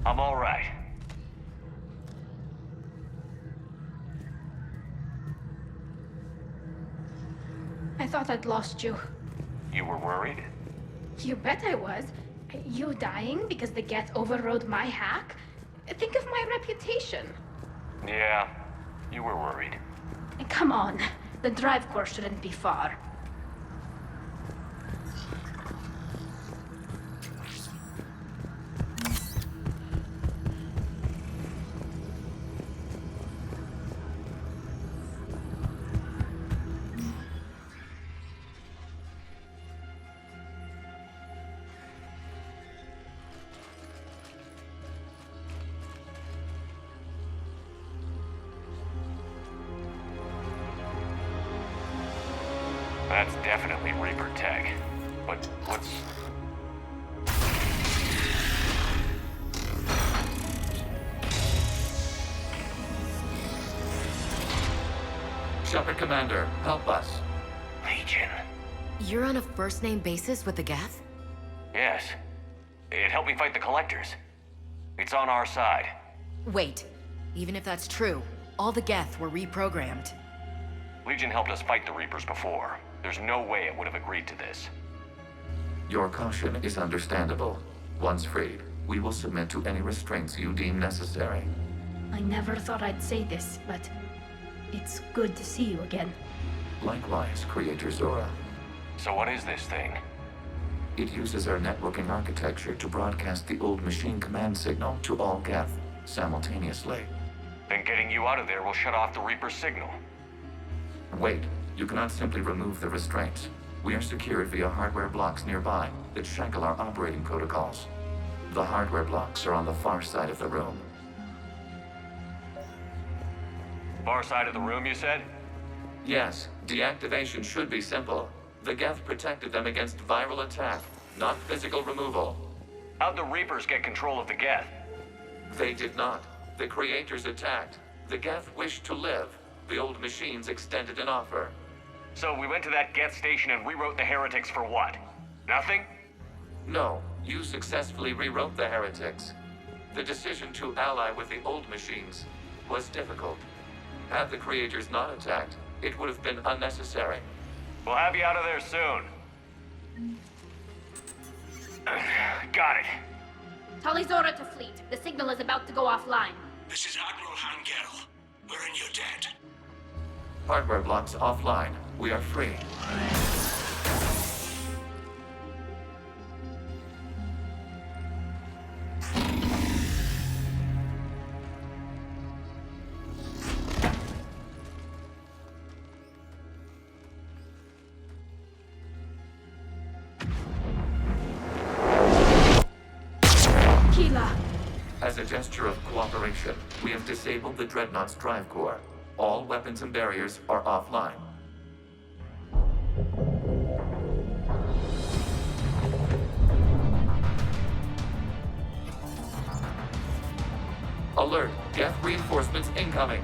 I'm all right. I thought I'd lost you. You were worried? You bet I was. You dying because the Geth overrode my hack? Think of my reputation. Yeah, you were worried. Come on, the drive course shouldn't be far. That's definitely Reaper tech. But what's... Shepard Commander, help us. Legion. You're on a first-name basis with the Geth? Yes. It helped me fight the Collectors. It's on our side. Wait. Even if that's true, all the Geth were reprogrammed. Legion helped us fight the Reapers before. There's no way it would have agreed to this. Your caution is understandable. Once freed, we will submit to any restraints you deem necessary. I never thought I'd say this, but it's good to see you again. Likewise, Creator Zora. So what is this thing? It uses our networking architecture to broadcast the old machine command signal to all Geth simultaneously. Then getting you out of there will shut off the Reaper's signal. Wait, you cannot simply remove the restraints. We are secured via hardware blocks nearby that shackle our operating protocols. The hardware blocks are on the far side of the room. Far side of the room, you said? Yes, deactivation should be simple. The Geth protected them against viral attack, not physical removal. How'd the Reapers get control of the Geth? They did not. The Creators attacked. The Geth wished to live. The old machines extended an offer. So we went to that Geth station and rewrote the heretics for what? Nothing? No, you successfully rewrote the heretics. The decision to ally with the old machines was difficult. Had the Creators not attacked, it would have been unnecessary. We'll have you out of there soon. Got it. Tali Zora to fleet. The signal is about to go offline. This is Admiral Hangel. We're in your debt. Hardware blocks offline. We are free. As a gesture of cooperation, we have disabled the Dreadnought's drive core. All weapons and barriers are offline. Alert! Geth reinforcements incoming!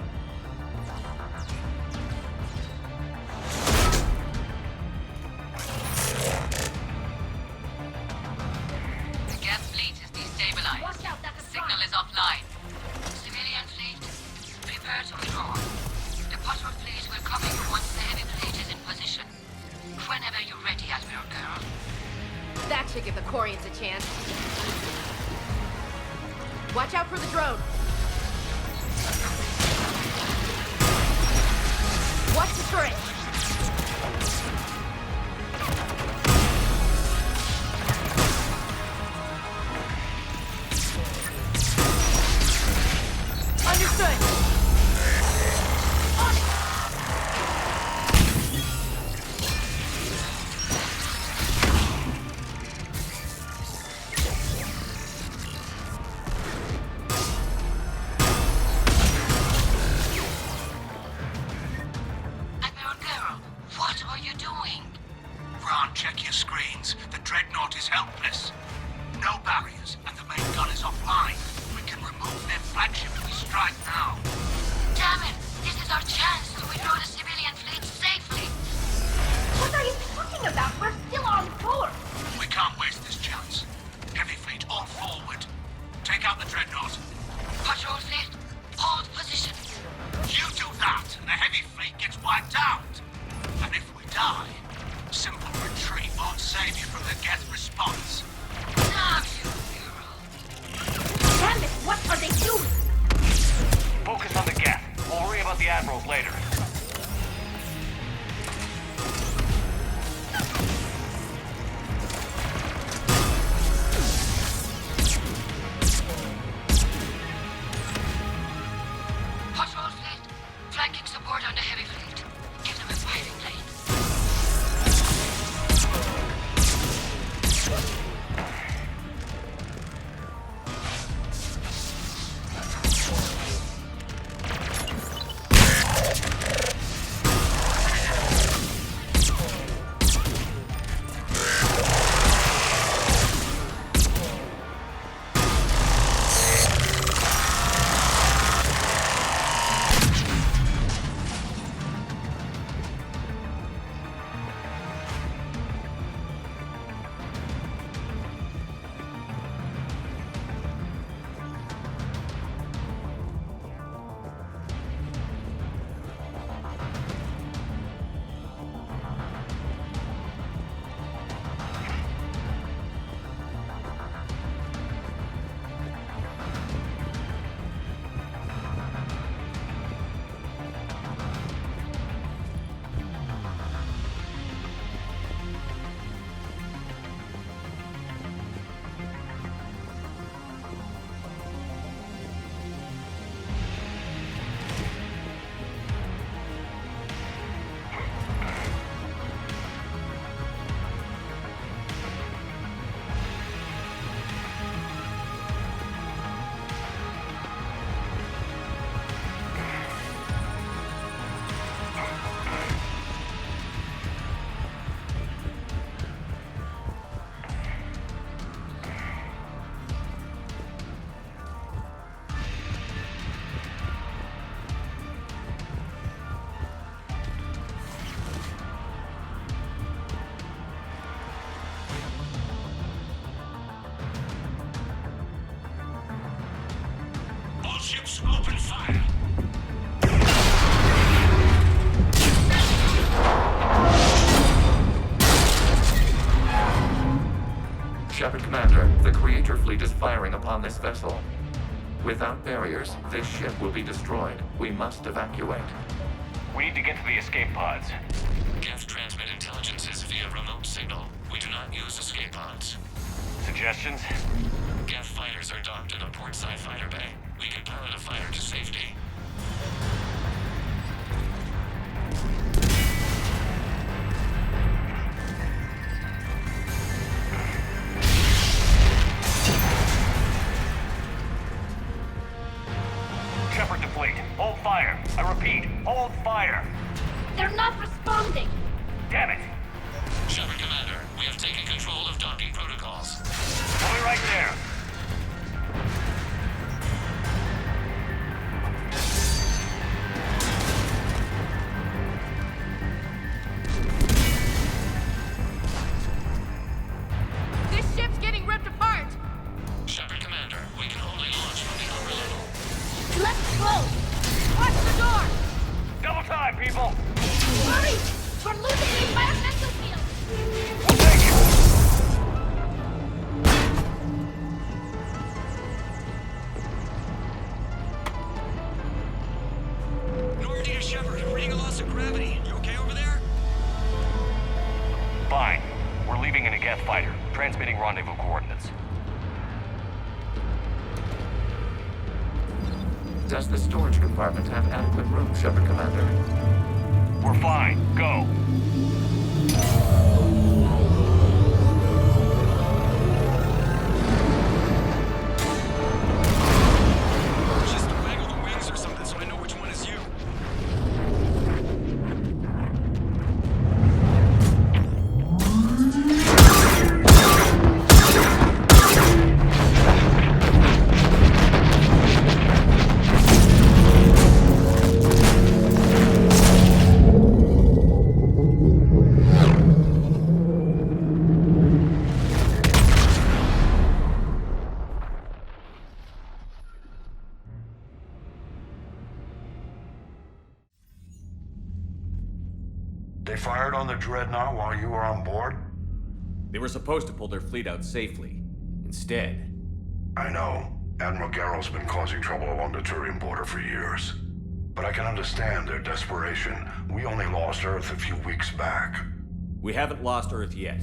The Geth fleet is destabilized. Watch out, that's a Signal is offline. Civilian fleet, prepare to withdraw. The patrol fleet will cover you once the heavy fleet is in position. Whenever you're ready, Admiral Girl. That should give the Corians a chance. Watch out for the drone. Watch the turret. Understood. On it. Admiral Girl, what are you doing? Ron, check your screens. The Dreadnought is helpless. No barriers, and the main gun is offline. We can remove their flagship if we strike now. Damn it! This is our chance to withdraw the civilian fleet safely. What are you talking about? We're still on board. We can't waste this chance. Heavy fleet all forward. Take out the Dreadnought. Patrol fleet, hold position. You do that, and the heavy fleet gets wiped out. And if we die, simple retreat won't save you from the Geth response. Damn you, Hero. Damn it, what are they doing? Focus on the Geth. We'll worry about the Admirals later. Patrol fleet, flanking support on the heavy fleet. Give them a firing lane. All ships open fire. Shepard Commander, the Creator fleet is firing upon this vessel. Without barriers, this ship will be destroyed. We must evacuate. We need to get to the escape pods. Geth transmit intelligences via remote signal. We do not use escape pods. Suggestions? Geth fighters are docked in a portside fighter bay. We can pilot a fighter to safety. Shepard to fleet. Hold fire. I repeat, hold fire. They're not responding. Damn it. Shepard Commander, we have taken control of docking protocols. We'll be right there. fighter, transmitting rendezvous coordinates. Does the storage compartment have adequate room, Shepard Commander? We're fine. Go. Just waggle the wings or something so I know which one is you. They fired on the Dreadnought while you were on board? They were supposed to pull their fleet out safely. Instead... I know. Admiral Garrow's been causing trouble along the Turian border for years. But I can understand their desperation. We only lost Earth a few weeks back. We haven't lost Earth yet.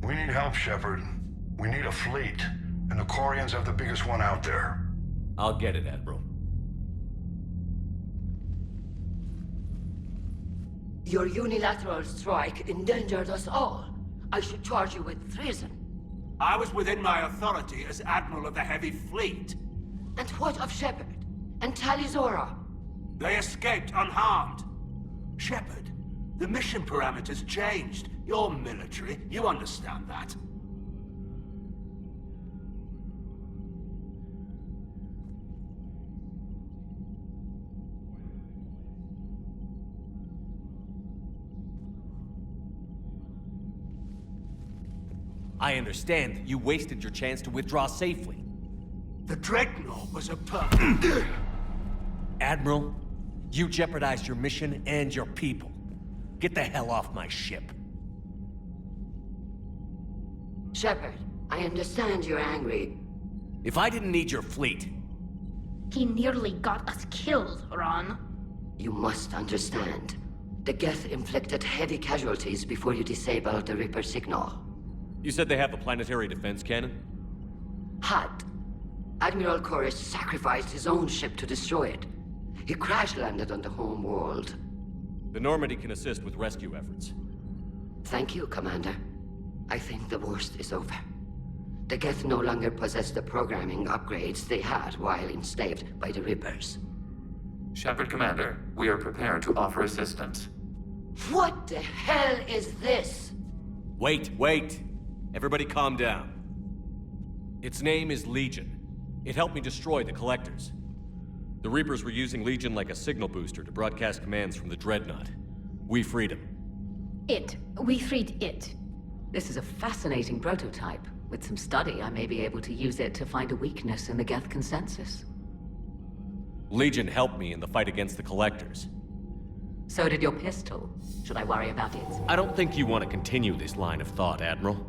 We need help, Shepard. We need a fleet. And the Quarians have the biggest one out there. I'll get it, Admiral. Your unilateral strike endangered us all. I should charge you with treason. I was within my authority as Admiral of the Heavy Fleet. And what of Shepard? And Talizora? They escaped unharmed. Shepard, the mission parameters changed. You're military, you understand that. I understand that you wasted your chance to withdraw safely. The Dreadnought was a Admiral, you jeopardized your mission and your people. Get the hell off my ship. Shepard, I understand you're angry. If I didn't need your fleet... He nearly got us killed, Ron. You must understand. The Geth inflicted heavy casualties before you disabled the Reaper signal. You said they have a planetary defense cannon? Had. Admiral Koris sacrificed his own ship to destroy it. He crash-landed on the home world. The Normandy can assist with rescue efforts. Thank you, Commander. I think the worst is over. The Geth no longer possess the programming upgrades they had while enslaved by the Reapers. Shepard Commander, we are prepared to offer assistance. What the hell is this? Wait. Everybody calm down. Its name is Legion. It helped me destroy the Collectors. The Reapers were using Legion like a signal booster to broadcast commands from the Dreadnought. We freed him. We freed it. This is a fascinating prototype. With some study, I may be able to use it to find a weakness in the Geth consensus. Legion helped me in the fight against the Collectors. So did your pistol. Should I worry about it? I don't think you want to continue this line of thought, Admiral.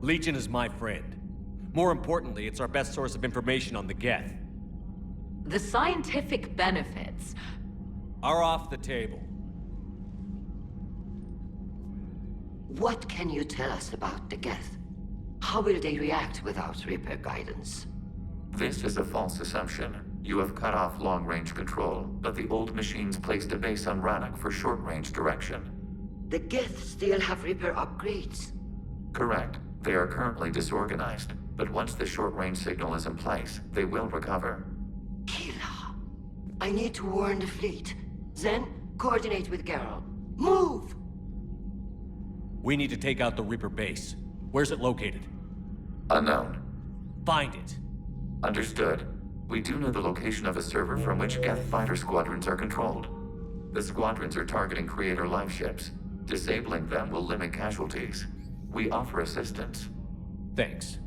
Legion is my friend. More importantly, it's our best source of information on the Geth. The scientific benefits are off the table. What can you tell us about the Geth? How will they react without Reaper guidance? This is a false assumption. You have cut off long-range control, but the old machines placed a base on Rannoch for short-range direction. The Geth still have Reaper upgrades? Correct. They are currently disorganized, but once the short-range signal is in place, they will recover. Kila, I need to warn the fleet. Then, coordinate with Garrow. Move! We need to take out the Reaper base. Where's it located? Unknown. Find it. Understood. We do know the location of a server from which Geth fighter squadrons are controlled. The squadrons are targeting Creator live ships. Disabling them will limit casualties. We offer assistance. Thanks.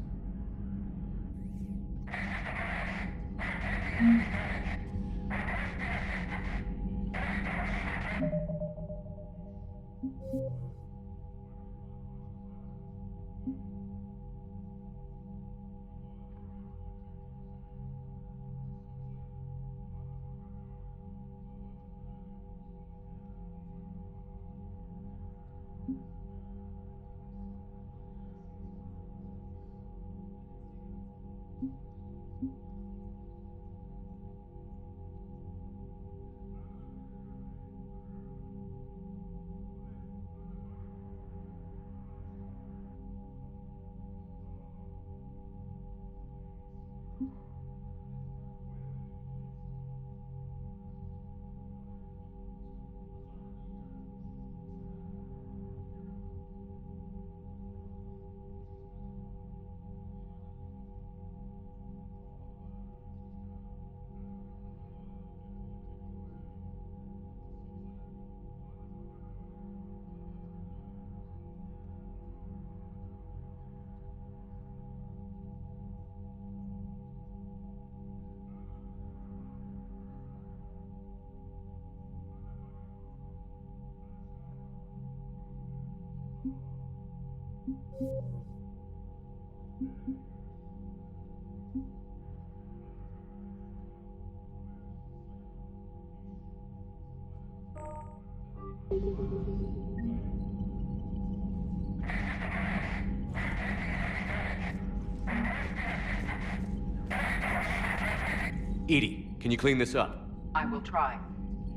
EDI, can you clean this up? I will try.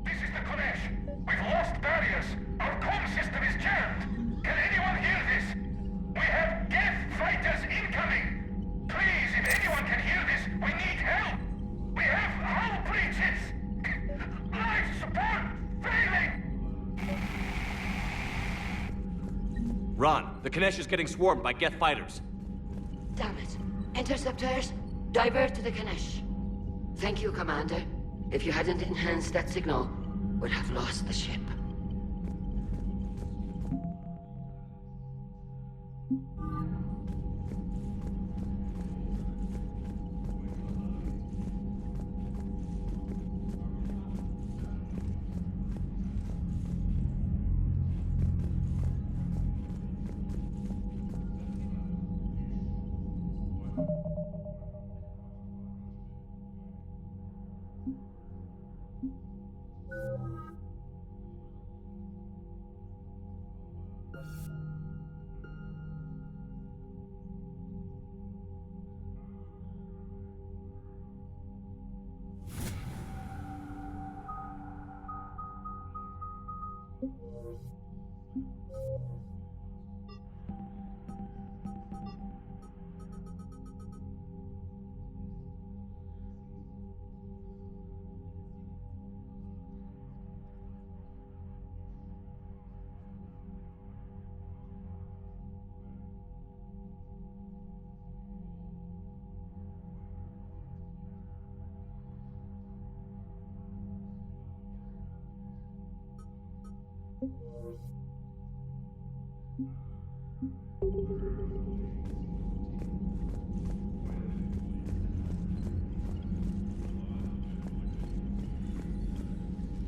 This is the Konesh. We've lost barriers. Our comm system is jammed. Can anyone hear this? We have Geth fighters incoming. Please, if anyone can hear this, we need help. We have hull breaches. Life support failing. Ron, the Konesh is getting swarmed by Geth fighters. Damn it. Interceptors, divert to the Konesh. Thank you, Commander. If you hadn't enhanced that signal, we'd have lost the ship.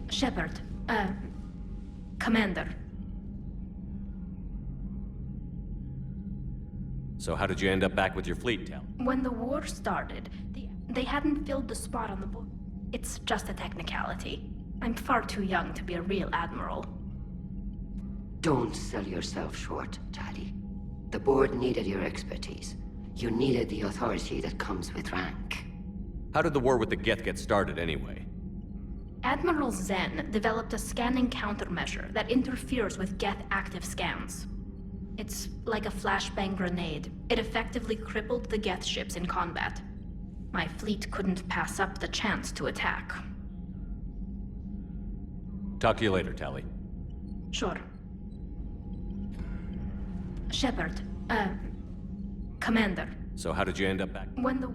Shepard, Commander. So how did you end up back with your fleet, Tal? When the war started, they hadn't filled the spot on the board. It's just a technicality. I'm far too young to be a real admiral. Don't sell yourself short, Tali. The board needed your expertise. You needed the authority that comes with rank. How did the war with the Geth get started anyway? Admiral Zen developed a scanning countermeasure that interferes with Geth active scans. It's like a flashbang grenade. It effectively crippled the Geth ships in combat. My fleet couldn't pass up the chance to attack. Talk to you later, Tali. Sure. Shepard, Commander. So how did you end up back? When the...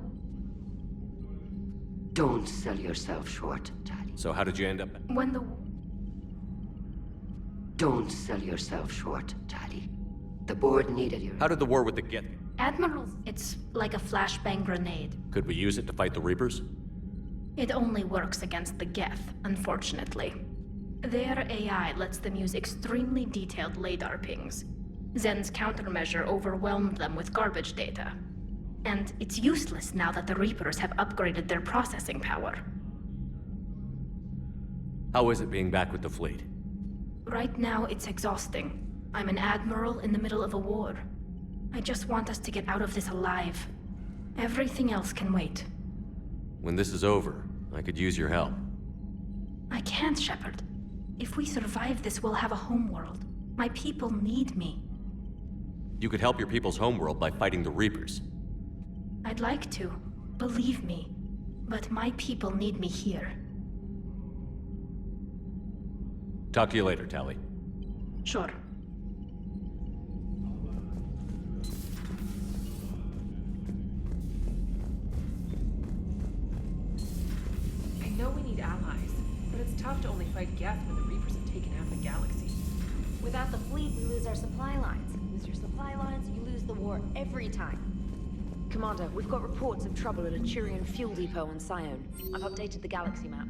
Don't sell yourself short, Tali. So how did you end up back? When the... Don't sell yourself short, Tali. The board needed your... How did the war with the Geth... Admiral, it's like a flashbang grenade. Could we use it to fight the Reapers? It only works against the Geth, unfortunately. Their AI lets them use extremely detailed LADAR pings. Zen's countermeasure overwhelmed them with garbage data. And it's useless now that the Reapers have upgraded their processing power. How is it being back with the fleet? Right now, it's exhausting. I'm an admiral in the middle of a war. I just want us to get out of this alive. Everything else can wait. When this is over, I could use your help. I can't, Shepard. If we survive this, we'll have a homeworld. My people need me. You could help your people's homeworld by fighting the Reapers. I'd like to, believe me. But my people need me here. Talk to you later, Tali. Sure. I know we need allies, but it's tough to only fight Geth when the Reapers have taken half the galaxy. Without the fleet, we lose our supply lines. Lose your supply lines, you lose the war every time. Commander, we've got reports of trouble at a Turian fuel depot on Sion. I've updated the galaxy map.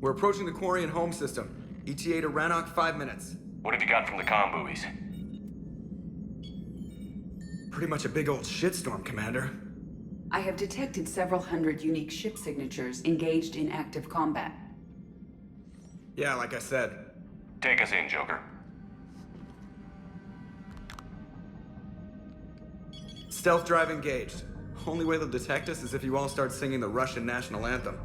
We're approaching the Quarian home system. ETA to Rannoch, 5 minutes. What have you got from the comm buoys? Pretty much a big old shitstorm, Commander. I have detected several hundred unique ship signatures engaged in active combat. Yeah, like I said. Take us in, Joker. Stealth drive engaged. Only way they'll detect us is if you all start singing the Russian national anthem.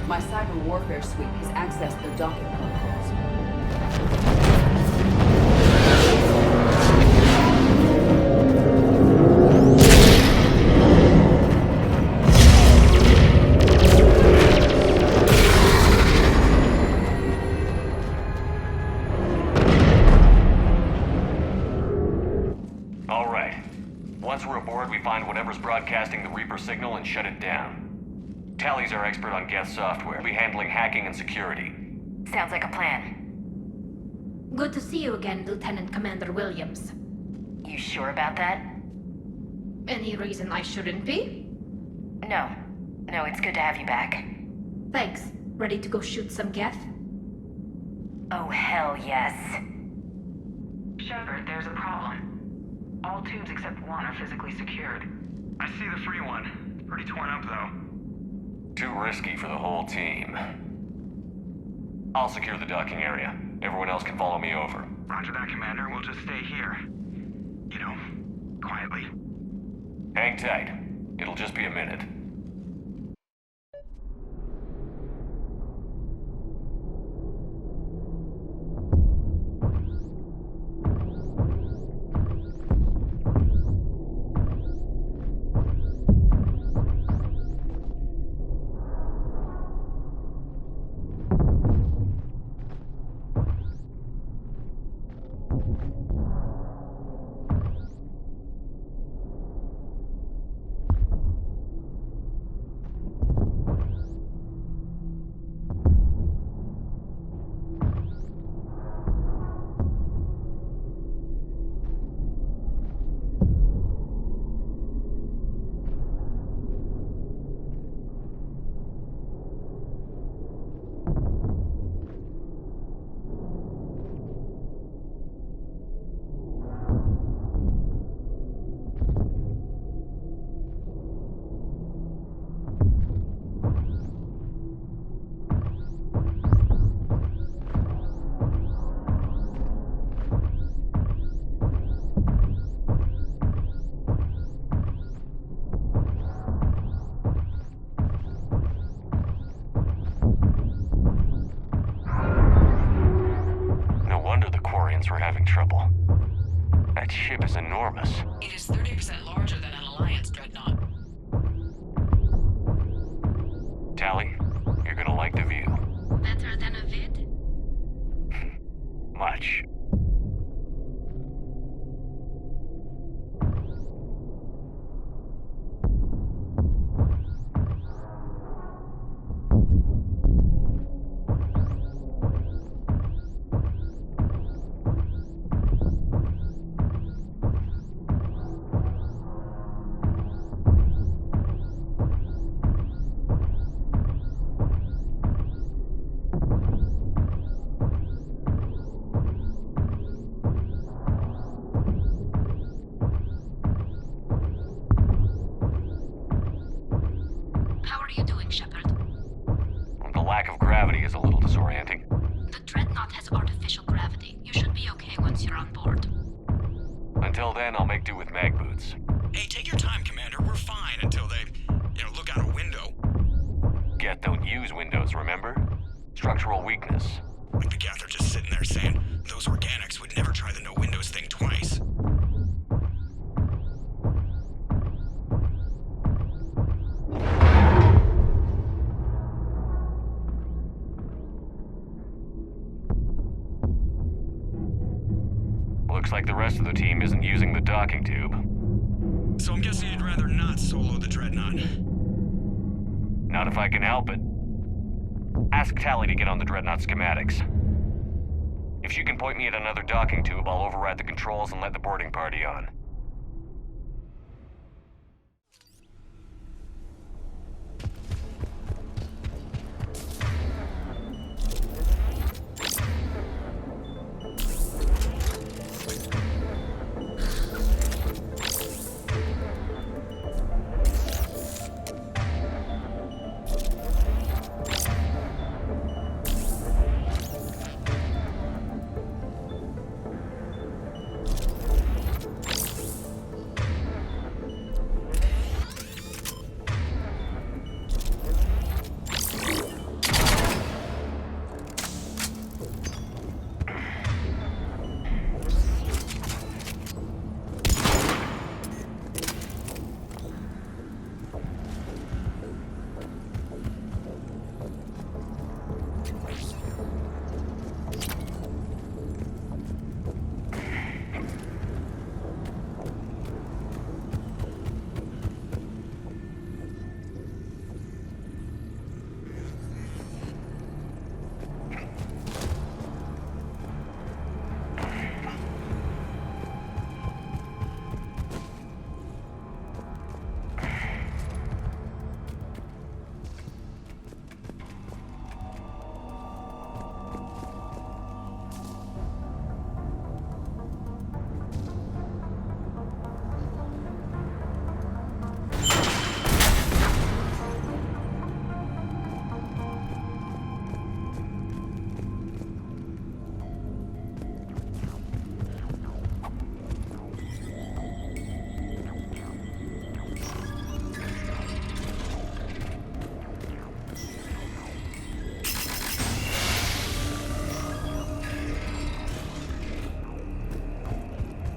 My cyber warfare suite has accessed their docking protocols. All right. Once we're aboard, we find whatever's broadcasting the Reaper signal and shut it down. Tally's our expert on Geth software. We'll be handling hacking and security. Sounds like a plan. Good to see you again, Lieutenant Commander Williams. You sure about that? Any reason I shouldn't be? No. No, it's good to have you back. Thanks. Ready to go shoot some Geth? Oh, hell yes. Shepard, there's a problem. All tubes except one are physically secured. I see the free one. Pretty torn up, though. Too risky for the whole team. I'll secure the docking area. Everyone else can follow me over. Roger that, Commander. We'll just stay here. You know, quietly. Hang tight. It'll just be a minute. We're having trouble. That ship is enormous. It is 30% larger than an Alliance dreadnought. Tally, you're gonna like the view. Better than a vid? Much. Lack of gravity is a little disorienting. The Dreadnought has artificial gravity. You should be okay once you're on board. Until then, I'll make do with mag boots. Hey, take your time, Commander. We're fine until they, look out a window. Geth don't use windows, remember? Structural weakness. Like the Geth are just sitting there saying, those organics would never try the no windows thing twice. Looks like the rest of the team isn't using the docking tube. So I'm guessing you'd rather not solo the Dreadnought. Not if I can help it. Ask Tally to get on the Dreadnought schematics. If she can point me at another docking tube, I'll override the controls and let the boarding party on.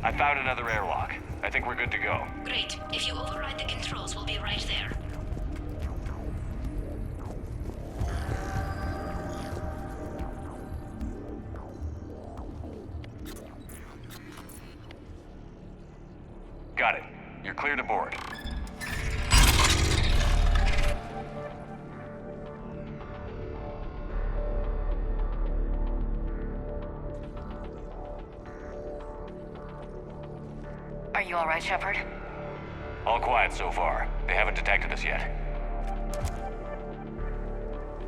I found another airlock. I think we're good to go. Great. If you override the controls, we'll be right there. Got it. You're clear to board. Are you all right, Shepard? All quiet so far. They haven't detected us yet.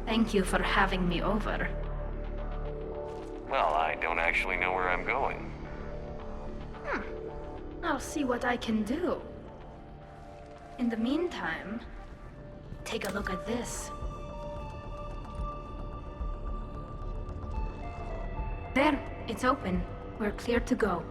Thank you for having me over. Well, I don't actually know where I'm going. I'll see what I can do. In the meantime, take a look at this. There, it's open. We're clear to go.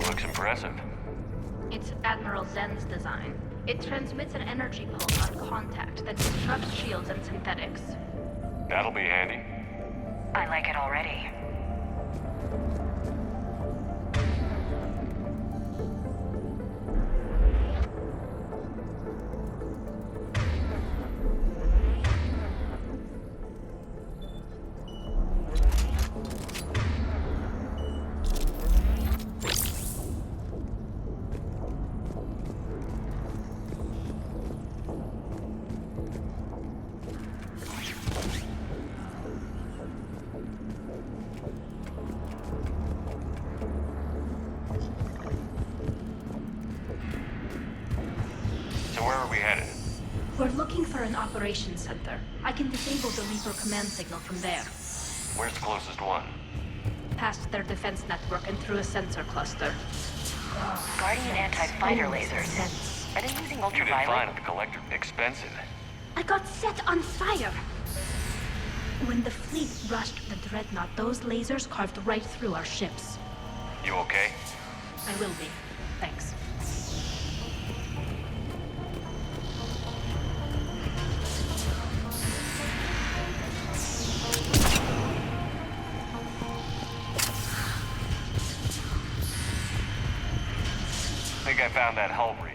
Looks impressive. It's Admiral Zen's design. It transmits an energy pulse on contact that disrupts shields and synthetics. That'll be handy. I like it already. operations center. I can disable the Reaper command signal from there. Where's the closest one? Past their defense network and through a sensor cluster. Guardian anti-fighter lasers. Are they using You did fine ultraviolet? at the collector. Expensive. I got set on fire! When the fleet rushed the Dreadnought, those lasers carved right through our ships. You okay? I will be. Thanks. I think I found that hull breach.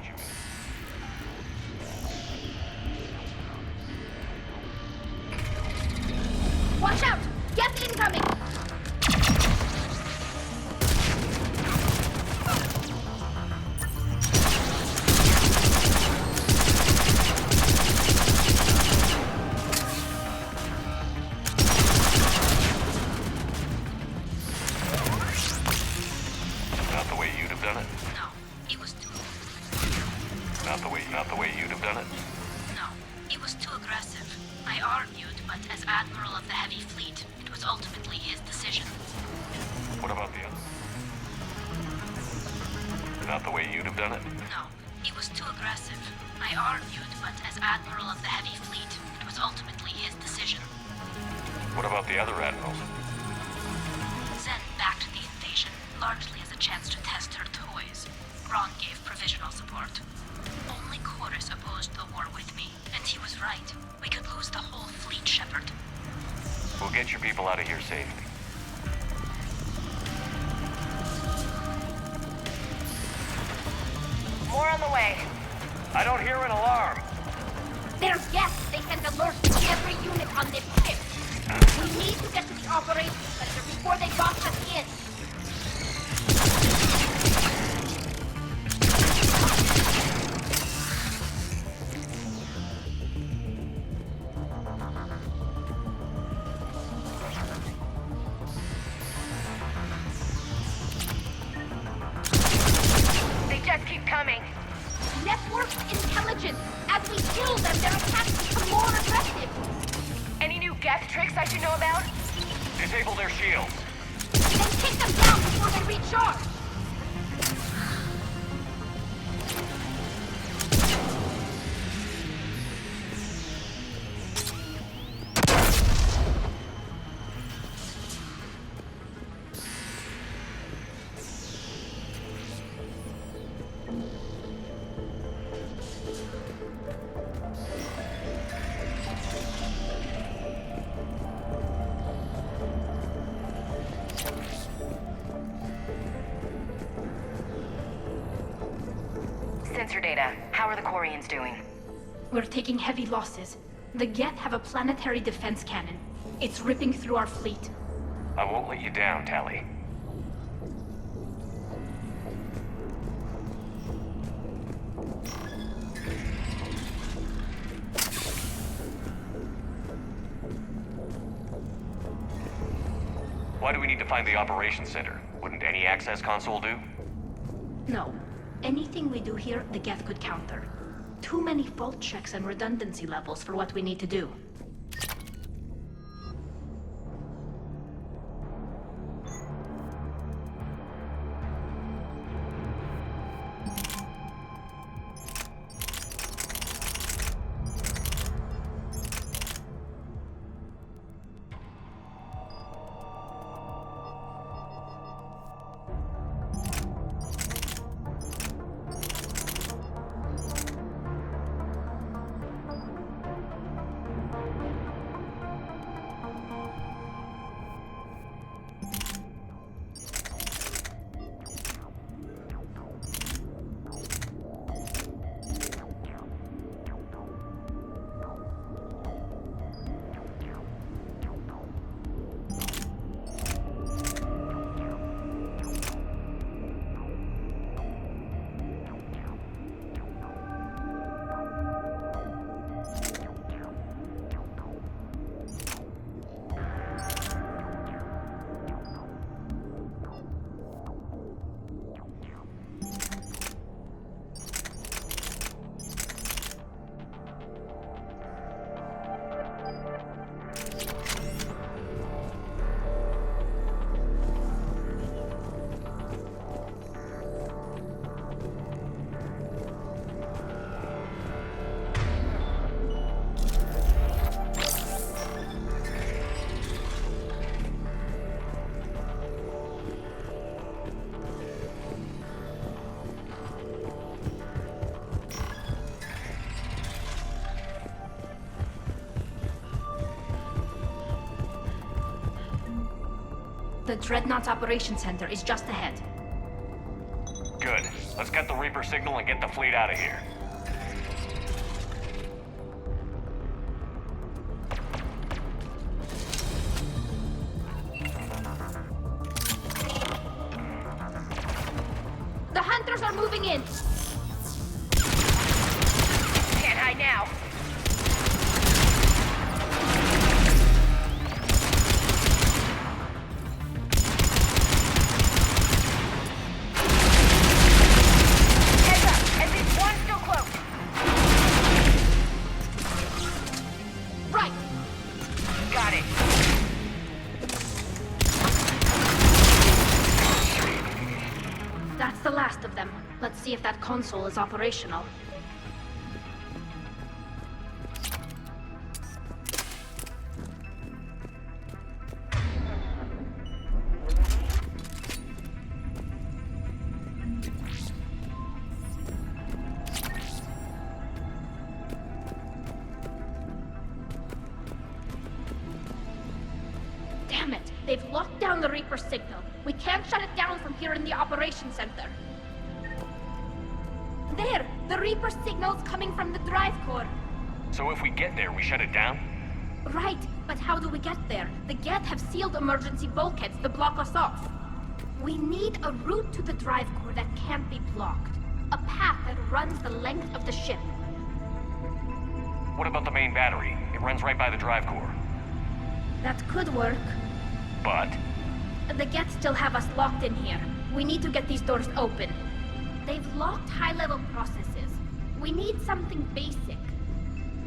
Watch out! Gas incoming! Not the way you'd have done it. No, it was too... Not the way you'd have done it. No, it was too aggressive. I argued, but as Admiral of the Heavy Fleet, it was ultimately his decision. What about the other? Not the way you'd have done it. No, it was too aggressive. I argued, but as Admiral of the Heavy Fleet, it was ultimately his decision. What about the other admirals? Zen backed the invasion, largely as a chance to test her toys. Ron gave provisional support. Only Chorus opposed the war with me, and he was right. We could lose the whole fleet, Shepard. We'll get your people out of here safely. More on the way. I don't hear an alarm. There's gas! They sent alerts to every unit on this ship! We need to get to the operations center before they box us in! They just keep coming. Network intelligence! As we kill them, their attacks become more aggressive! Any new gas tricks I should know about? Disable their shields. Then take them down before they recharge! Sensor data. How are the Quarians doing? We're taking heavy losses. The Geth have a planetary defense cannon. It's ripping through our fleet. I won't let you down, Tali. Why do we need to find the operations center? Wouldn't any access console do? No. Anything we do here, the Geth could counter. Too many fault checks and redundancy levels for what we need to do. The Dreadnought's Operations Center is just ahead. Good. Let's get the Reaper signal and get the fleet out of here. The hunters are moving in. Can't hide now. Heads up, at least one still close. Right. Got it. That's the last of them. Let's see if that console is operational. Damn it! They've locked down the Reaper signal. We can't shut it down from here in the Operations Center. There! The Reaper signal's coming from the drive core. So if we get there, we shut it down? Right, but how do we get there? The Geth have sealed emergency bulkheads to block us off. We need a route to the drive core that can't be blocked. A path that runs the length of the ship. What about the main battery? It runs right by the drive core. That could work. But? The Geth still have us locked in here. We need to get these doors open. They've locked high-level processes. We need something basic.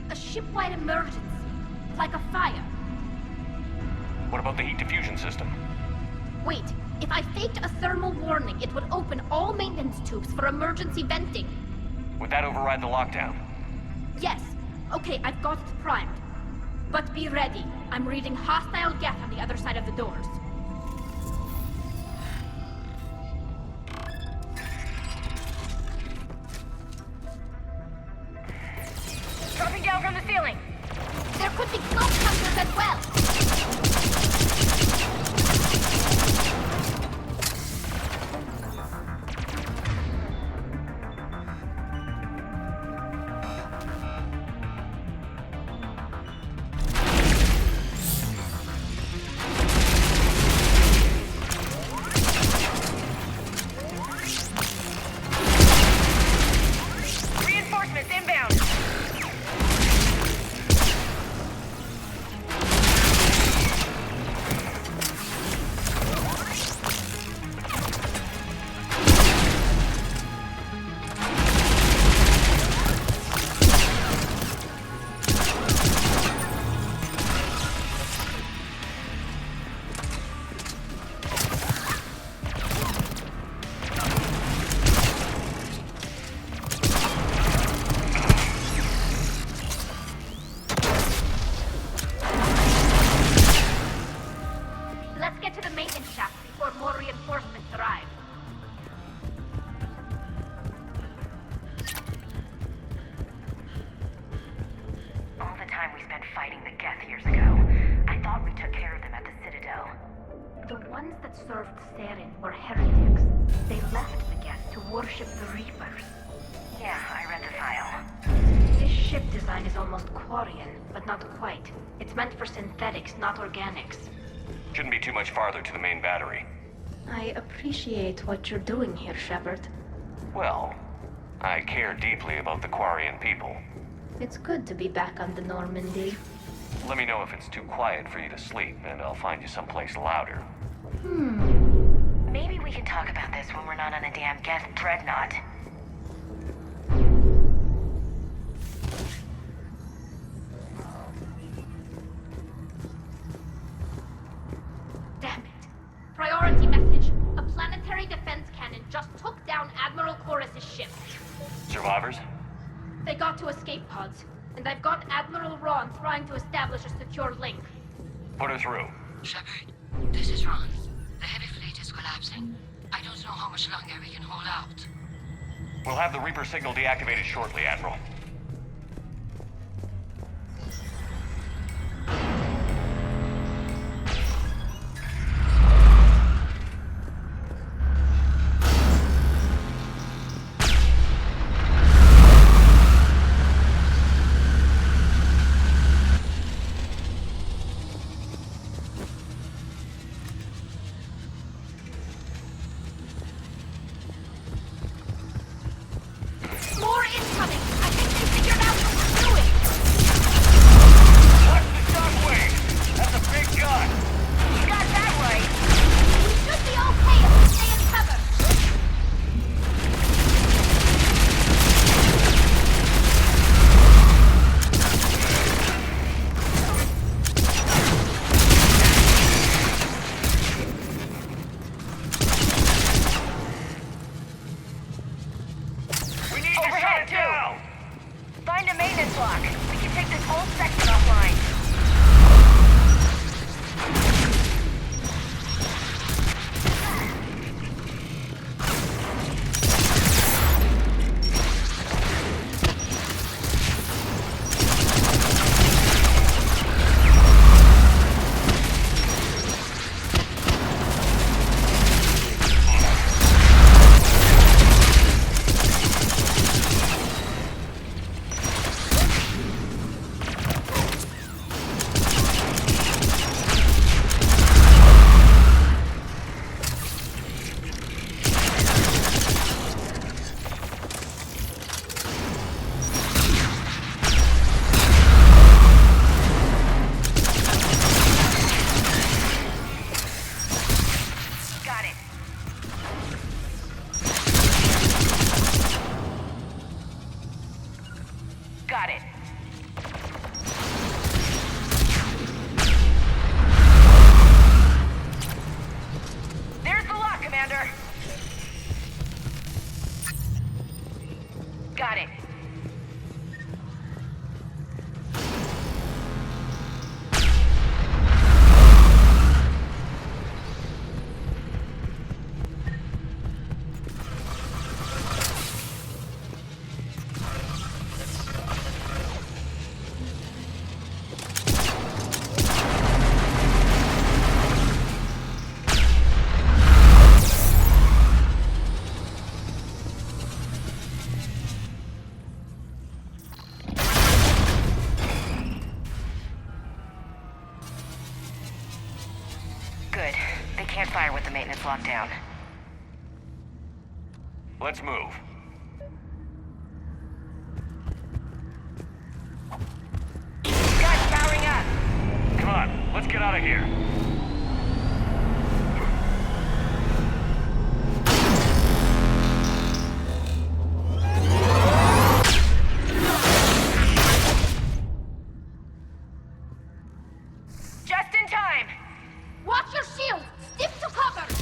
A ship-wide emergency. Like a fire. What about the heat diffusion system? Wait, if I faked a thermal warning, it would open all maintenance tubes for emergency venting. Would that override the lockdown? Yes. Okay, I've got it primed. But be ready. I'm reading hostile Geth on the other side of the doors. Dropping down from the ceiling. There could be cloak hunters as well. Reinforcements inbound. Let's get to the maintenance shaft before more reinforcements arrive. All the time we spent fighting the Geth years ago, I thought we took care of them at the Citadel. The ones that served Saren were heretics. They left the Geth to worship the Reapers. Yeah, I read the file. This ship design is almost Quarian, but not quite. It's meant for synthetics, not organics. Shouldn't be too much farther to the main battery. I appreciate what you're doing here, Shepard. Well, I care deeply about the Quarian people. It's good to be back on the Normandy. Let me know if it's too quiet for you to sleep, and I'll find you someplace louder. Maybe we can talk about this when we're not on a damn Geth dreadnought. Damn it. Priority message. A planetary defense cannon just took down Admiral Chorus's ship. Survivors? They got to escape pods, and I've got Admiral Ron trying to establish a secure link. Put her through. Shepard, this is Ron. The heavy fleet is collapsing. I don't know how much longer we can hold out. We'll have the Reaper signal deactivated shortly, Admiral. fire with the maintenance lockdown. Let's move. Guys, powering up! Come on, let's get out of here. Just in time! Watch your shield! Stick to cover!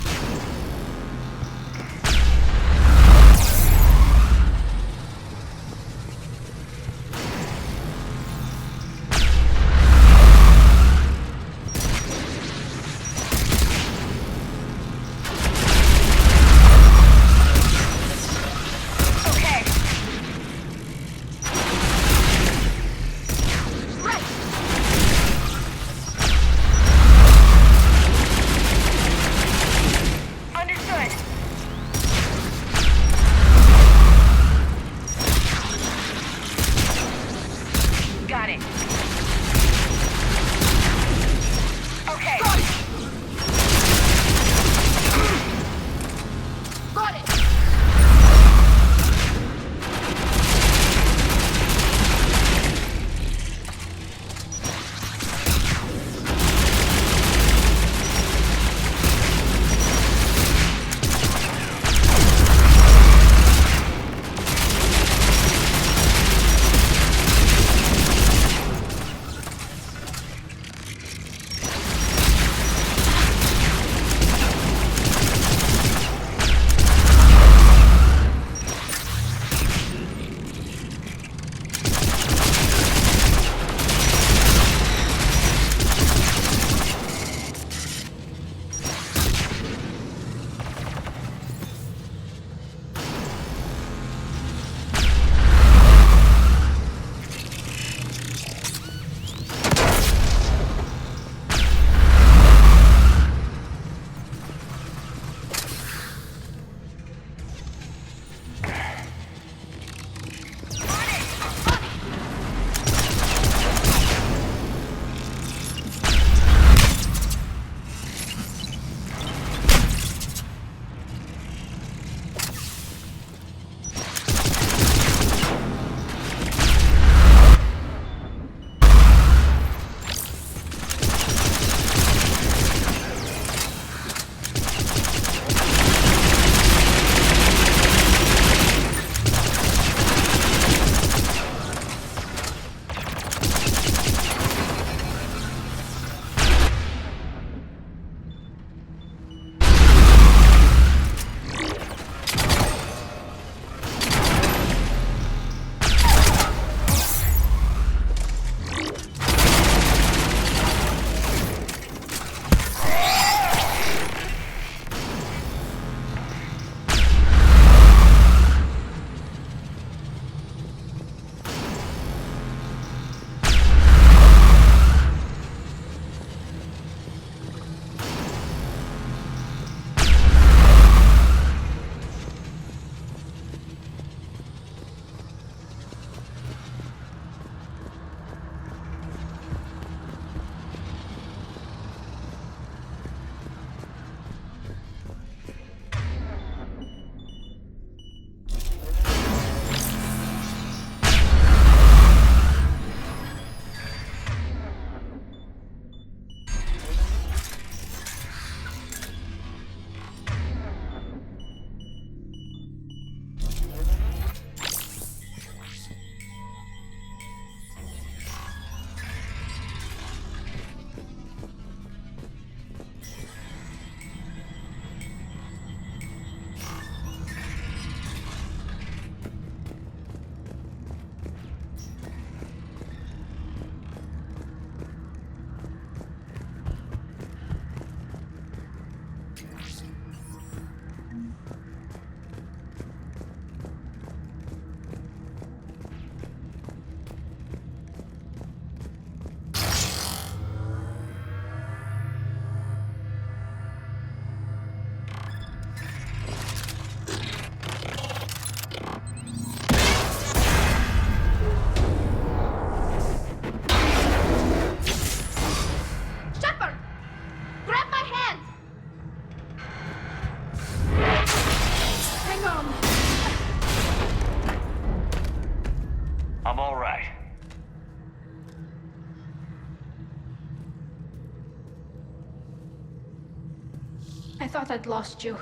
I thought I'd lost you.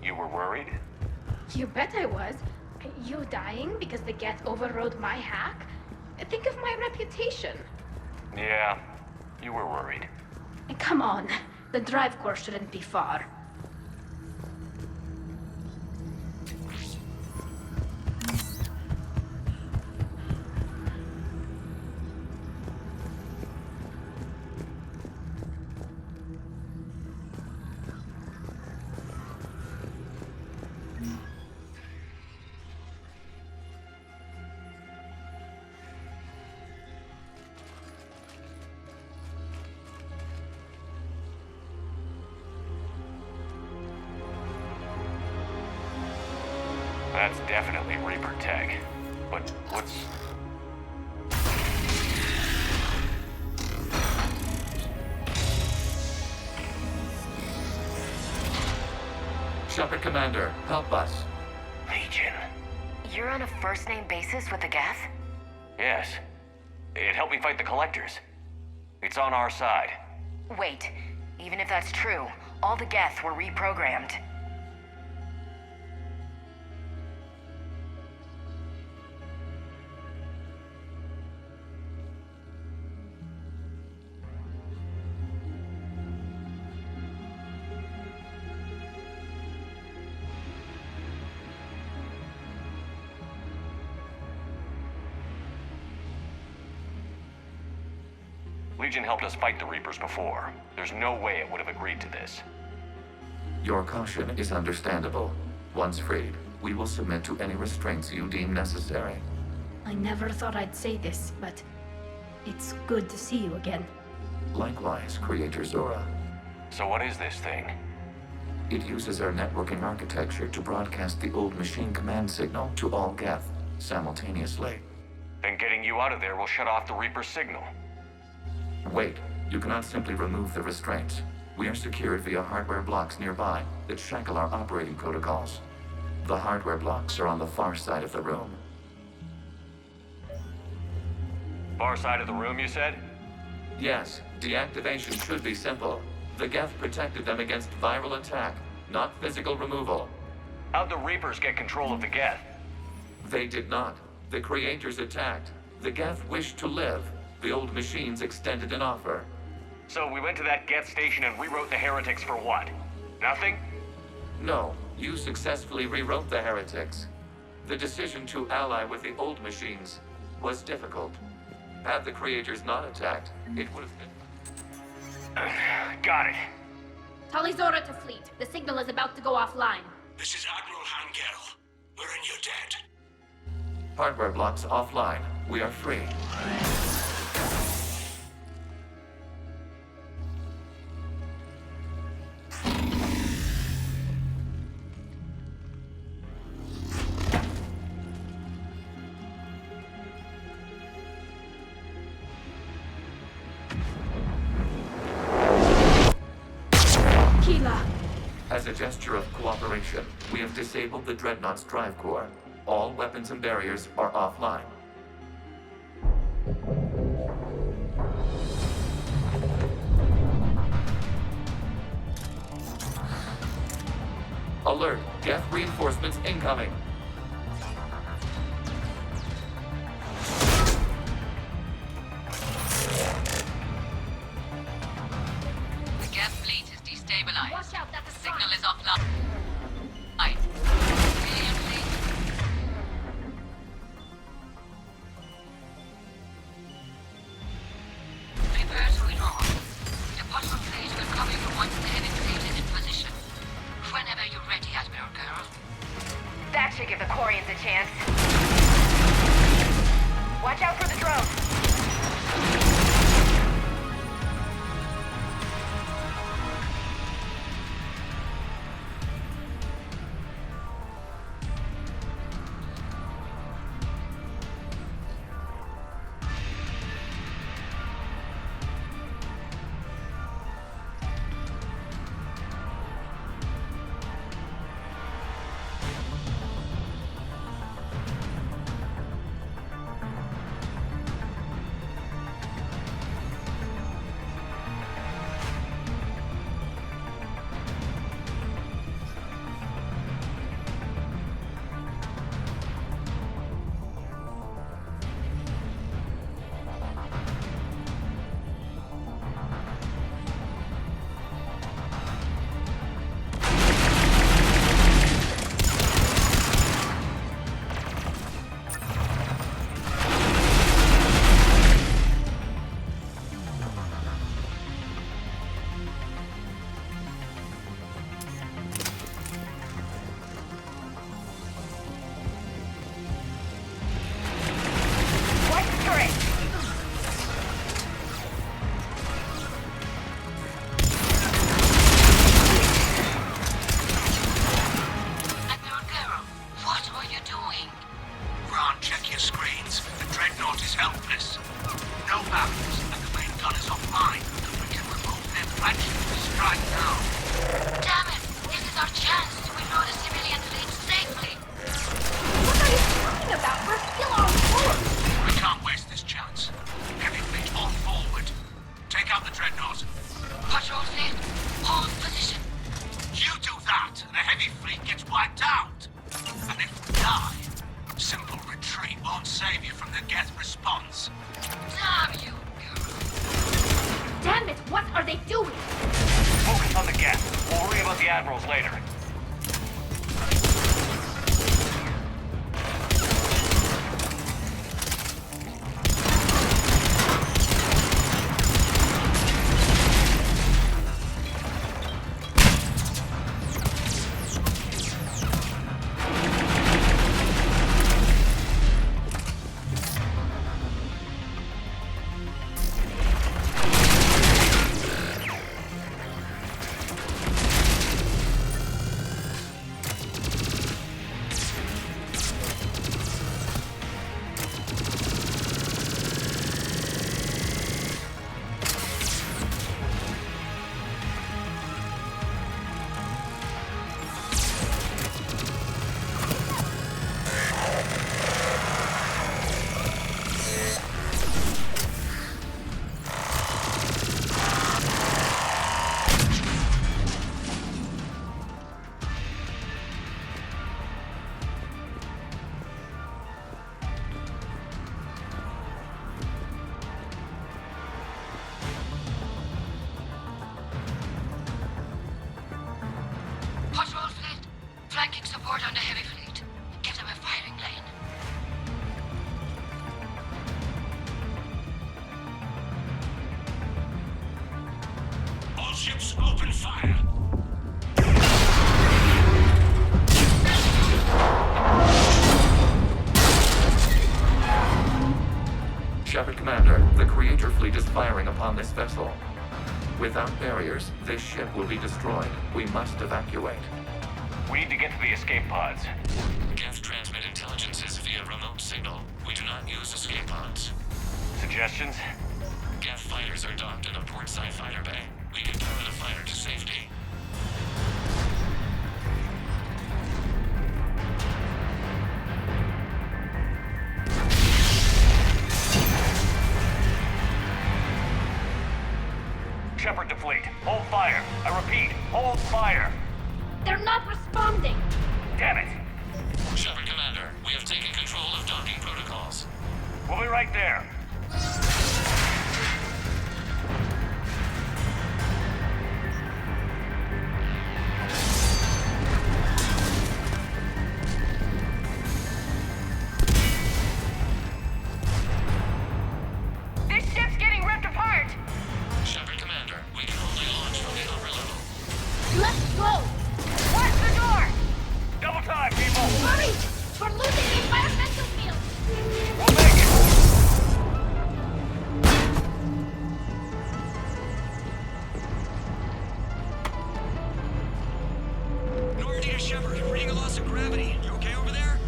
You were worried? You bet I was. You dying because the Geth overrode my hack? Think of my reputation. Yeah, you were worried. Come on, the drive course shouldn't be far. That's definitely Reaper tech. But what's... Shepard Commander, help us. Legion. You're on a first-name basis with the Geth? Yes. It helped me fight the Collectors. It's on our side. Wait, even if that's true, all the Geth were reprogrammed. Legion helped us fight the Reapers before. There's no way it would have agreed to this. Your caution is understandable. Once freed, we will submit to any restraints you deem necessary. I never thought I'd say this, but it's good to see you again. Likewise, Creator Zora. So what is this thing? It uses our networking architecture to broadcast the old machine command signal to all Geth simultaneously. Then getting you out of there will shut off the Reaper signal. Wait, you cannot simply remove the restraints. We are secured via hardware blocks nearby that shackle our operating protocols. The hardware blocks are on the far side of the room. Far side of the room, you said? Yes, deactivation should be simple. The Geth protected them against viral attack, not physical removal. How'd the Reapers get control of the Geth? They did not. The Creators attacked. The Geth wished to live. The old machines extended an offer. So we went to that Geth station and rewrote the Heretics for what? Nothing? No, you successfully rewrote the Heretics. The decision to ally with the old machines was difficult. Had the Creators not attacked, it would have been... Got it. Talizora to fleet. The signal is about to go offline. This is Admiral Hangel. We're in your debt. Hardware blocks offline. We are free. As a gesture of cooperation, we have disabled the Dreadnought's drive core. All weapons and barriers are offline. Alert! Geth reinforcements incoming! The Geth fleet is destabilized. Watch out, that's The signal is offline. Reverse withdrawal. The puzzle phase will cover you once the heavy plate is in position. Whenever you're ready, Admiral Girl. That's I need to strike now. Damn it! This is our chance to reload a civilian fleet safely. What are you talking about? We're still on board. We can't waste this chance. Heavy fleet on forward. Take out the dreadnought. Patrol fleet, hold position. You do that, and the heavy fleet gets wiped out. And if we die, simple retreat won't save you from the Geth response. Damn you! Damn it, what are they doing? Focus on the Geth. We'll worry about the admirals later. Patrol fleet, flanking support on the heavy fleet. Give them a firing lane. All ships open fire. Shepard Commander, the Creator fleet is firing upon this vessel. Without barriers, this ship will be destroyed. We must evacuate. We need to get to the escape pods. Geth transmit intelligences via remote signal. We do not use escape pods. Suggestions? Geth fighters are docked in a portside fighter bay. We can power the fighter to safety. Shepard to fleet. Hold fire. I repeat, hold fire. They're not responding. Damn it. Shepard Commander, we have taken control of docking protocols. We'll be right there. This ship's getting ripped apart! Shepard Commander, we can only launch from the upper level. Let's go! Watch the door! Double time, people! Hurry! We're losing the environmental field! We'll make it! Normandy to Shepard, reading a loss of gravity. You okay over there?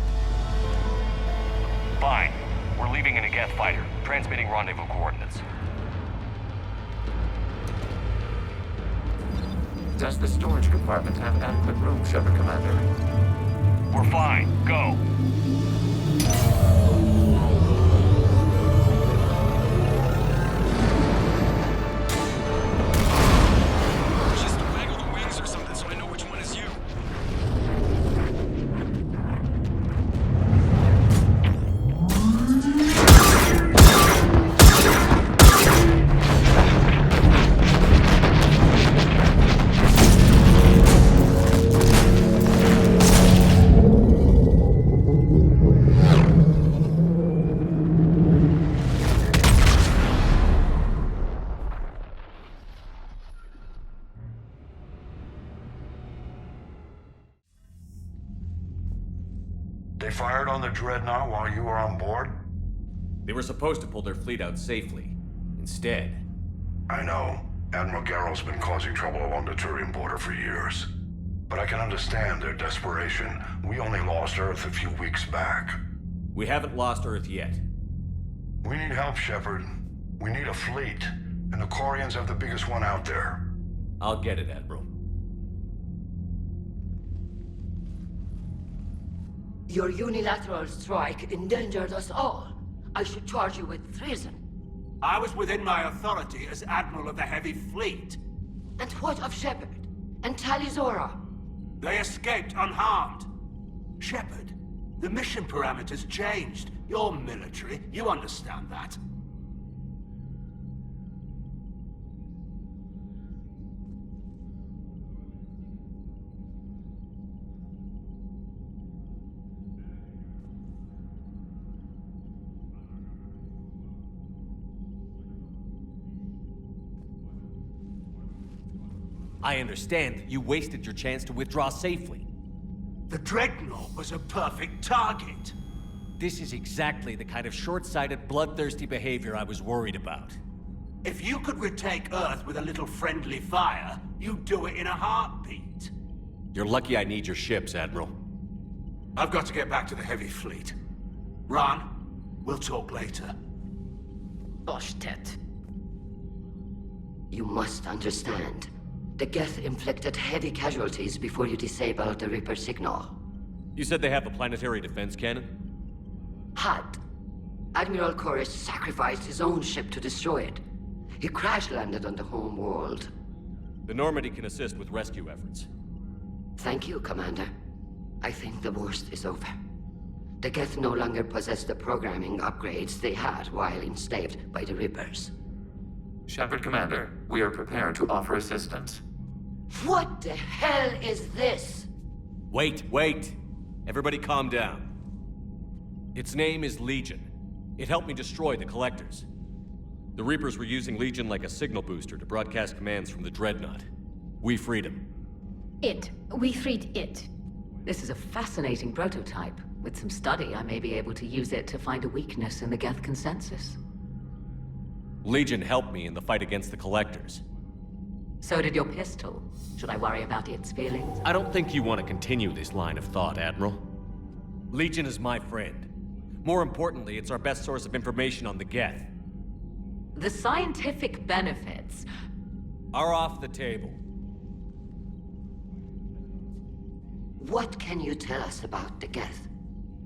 Fine. We're leaving in a Geth fighter, transmitting rendezvous coordinates. Does the storage compartment have adequate room, Shepard Commander? We're fine. Go. Just waggle the wings or something so I know which one is you. They fired on the Dreadnought while you were on board? They were supposed to pull their fleet out safely. Instead... I know. Admiral Garrow's been causing trouble along the Turian border for years. But I can understand their desperation. We only lost Earth a few weeks back. We haven't lost Earth yet. We need help, Shepard. We need a fleet. And the Quarians have the biggest one out there. I'll get it, Admiral. Your unilateral strike endangered us all. I should charge you with treason. I was within my authority as Admiral of the Heavy Fleet. And what of Shepard? And Talizora? They escaped unharmed. Shepard, the mission parameters changed. You're military, you understand that. I understand that you wasted your chance to withdraw safely. The Dreadnought was a perfect target. This is exactly the kind of short-sighted, bloodthirsty behavior I was worried about. If you could retake Earth with a little friendly fire, you'd do it in a heartbeat. You're lucky I need your ships, Admiral. I've got to get back to the Heavy Fleet. Ron, we'll talk later. Oshtet. You must understand. The Geth inflicted heavy casualties before you disabled the Reaper signal. You said they have a planetary defense cannon? Had. Admiral Koris sacrificed his own ship to destroy it. He crash-landed on the home world. The Normandy can assist with rescue efforts. Thank you, Commander. I think the worst is over. The Geth no longer possess the programming upgrades they had while enslaved by the Reapers. Shepard, Commander, we are prepared to offer assistance. What the hell is this? Wait. Everybody calm down. Its name is Legion. It helped me destroy the Collectors. The Reapers were using Legion like a signal booster to broadcast commands from the Dreadnought. We freed him. We freed it. This is a fascinating prototype. With some study, I may be able to use it to find a weakness in the Geth consensus. Legion helped me in the fight against the Collectors. So did your pistol. Should I worry about its feelings? I don't think you want to continue this line of thought, Admiral. Legion is my friend. More importantly, it's our best source of information on the Geth. The scientific benefits are off the table. What can you tell us about the Geth?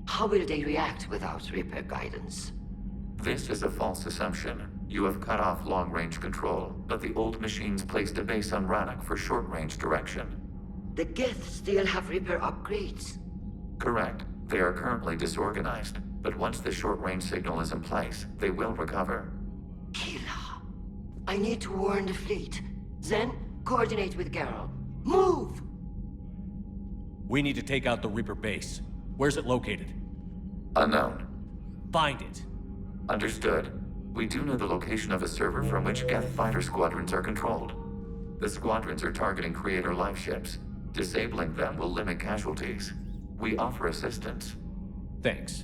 How will they react without Reaper guidance? This is a false assumption. You have cut off long-range control, but the old machines placed a base on Rannoch for short-range direction. The Geth still have Reaper upgrades? Correct. They are currently disorganized, but once the short-range signal is in place, they will recover. Kila, I need to warn the fleet. Then, coordinate with Geralt. Move! We need to take out the Reaper base. Where's it located? Unknown. Find it. Understood. We do know the location of a server from which Geth fighter squadrons are controlled. The squadrons are targeting Creator life ships. Disabling them will limit casualties. We offer assistance. Thanks.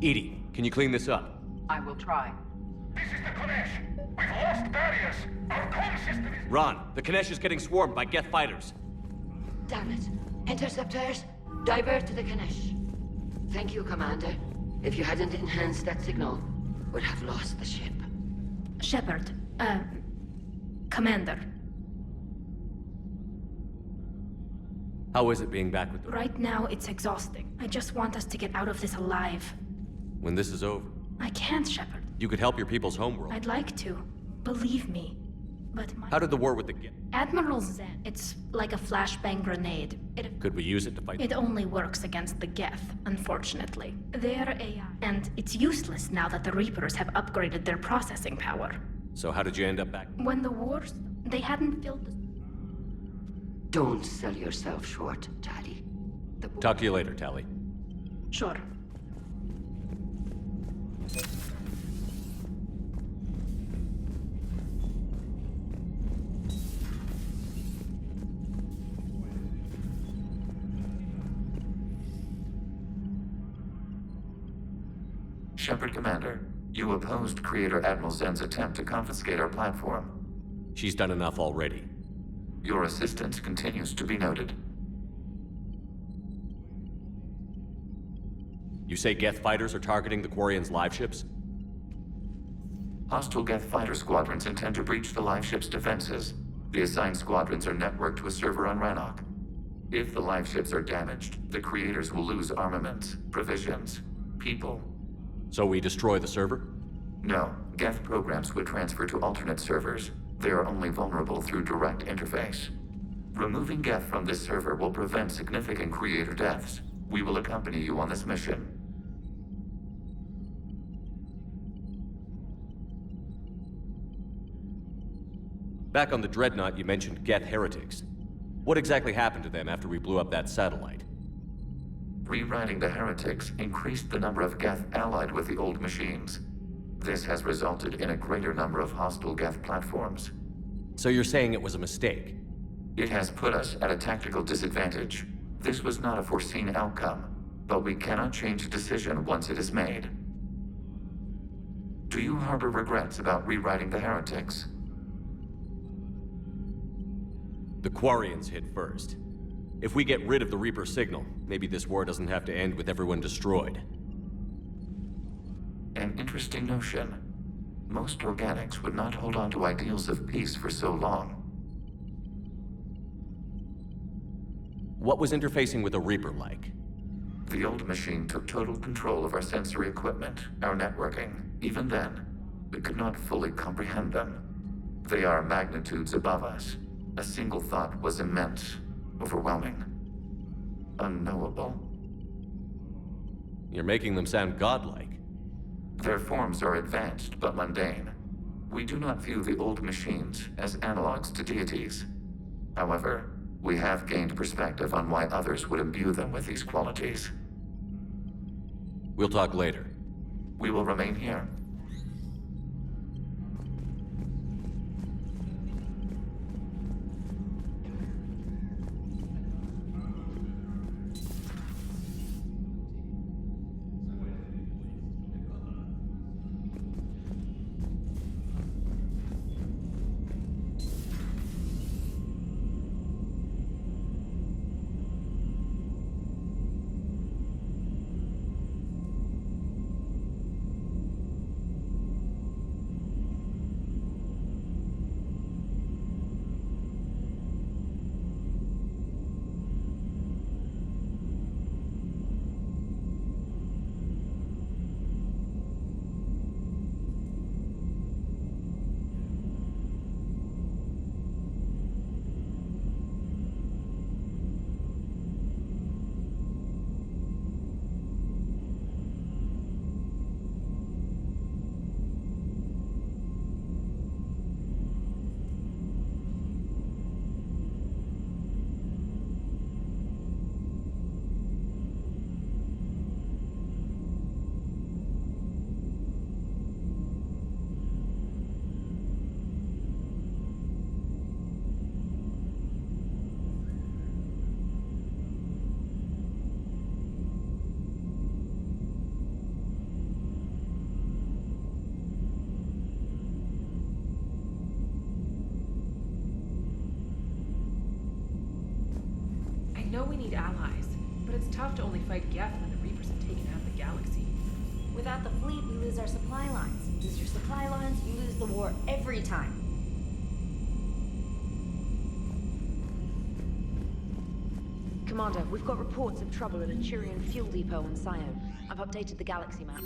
EDI, can you clean this up? I will try. This is the Konesh. We've lost barriers. Our comm system is... Ron, the Konesh is getting swarmed by Geth fighters. Damn it. Interceptors, divert to the Konesh. Thank you, Commander. If you hadn't enhanced that signal, we'd have lost the ship. Shepard, Commander. How is it being back with them? Right now, it's exhausting. I just want us to get out of this alive. When this is over? I can't, Shepard. You could help your people's homeworld. I'd like to. Believe me. But How did the war with the Geth? Admiral Zen, it's like a flashbang grenade. Could we use it to fight? It only works against the Geth, unfortunately. They're AI, and it's useless now that the Reapers have upgraded their processing power. So how did you end up back? When the wars, they hadn't filled the... Don't sell yourself short, Tali. Talk to you later, Tali. Sure. Shepard, Commander, you opposed Creator Admiral Zen's attempt to confiscate our platform. She's done enough already. Your assistance continues to be noted. You say Geth fighters are targeting the Quarians' live ships? Hostile Geth fighter squadrons intend to breach the live ship's defenses. The assigned squadrons are networked to a server on Rannoch. If the live ships are damaged, the creators will lose armaments, provisions, people. So we destroy the server? No, Geth programs would transfer to alternate servers. They are only vulnerable through direct interface. Removing Geth from this server will prevent significant creator deaths. We will accompany you on this mission. Back on the Dreadnought, you mentioned Geth heretics. What exactly happened to them after we blew up that satellite? Rewriting the heretics increased the number of Geth allied with the old machines. This has resulted in a greater number of hostile Geth platforms. So you're saying it was a mistake? It has put us at a tactical disadvantage. This was not a foreseen outcome, but we cannot change a decision once it is made. Do you harbor regrets about rewriting the heretics? The Quarians hit first. If we get rid of the Reaper signal, maybe this war doesn't have to end with everyone destroyed. An interesting notion. Most organics would not hold on to ideals of peace for so long. What was interfacing with a Reaper like? The old machine took total control of our sensory equipment, our networking. Even then, we could not fully comprehend them. They are magnitudes above us. A single thought was immense, overwhelming, unknowable. You're making them sound godlike. Their forms are advanced but mundane. We do not view the old machines as analogs to deities. However, we have gained perspective on why others would imbue them with these qualities. We'll talk later. We will remain here. I know we need allies, but it's tough to only fight Geth when the Reapers have taken half the galaxy. Without the fleet, we lose our supply lines. You lose your supply lines, you lose the war every time. Commander, we've got reports of trouble at a Turian fuel depot on Scion. I've updated the galaxy map.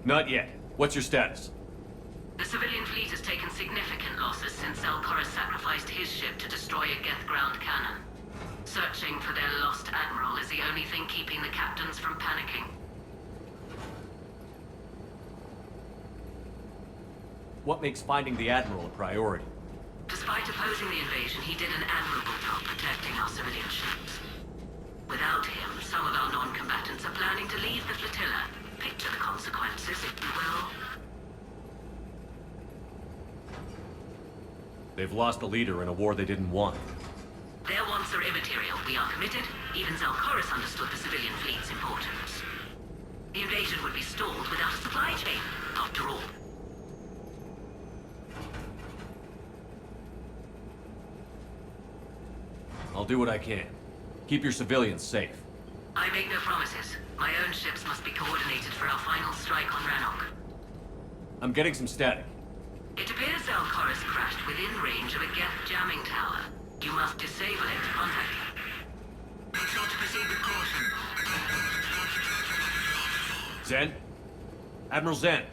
Not yet. What's your status? The civilian fleet has taken significant losses since Zelkoris sacrificed his ship to destroy a Geth ground cannon. Searching for their lost admiral is the only thing keeping the captains from panicking. What makes finding the Admiral a priority? Despite opposing the invasion, he did an admirable job protecting our civilian ships. Without him, some of our non-combatants are planning to leave the flotilla. Picture the consequences, if you will. They've lost a leader in a war they didn't want. Their wants are immaterial. We are committed. Even Zelkoris understood the civilian fleet's importance. The invasion would be stalled without a supply chain, after all. I'll do what I can. Keep your civilians safe. I make no promises. My own ships must be coordinated for our final strike on Rannoch. I'm getting some static. It appears Zelkoris crashed within range of a Geth jamming tower. You must disable it to contact him. Make sure to proceed with caution. Zen? Admiral Zen.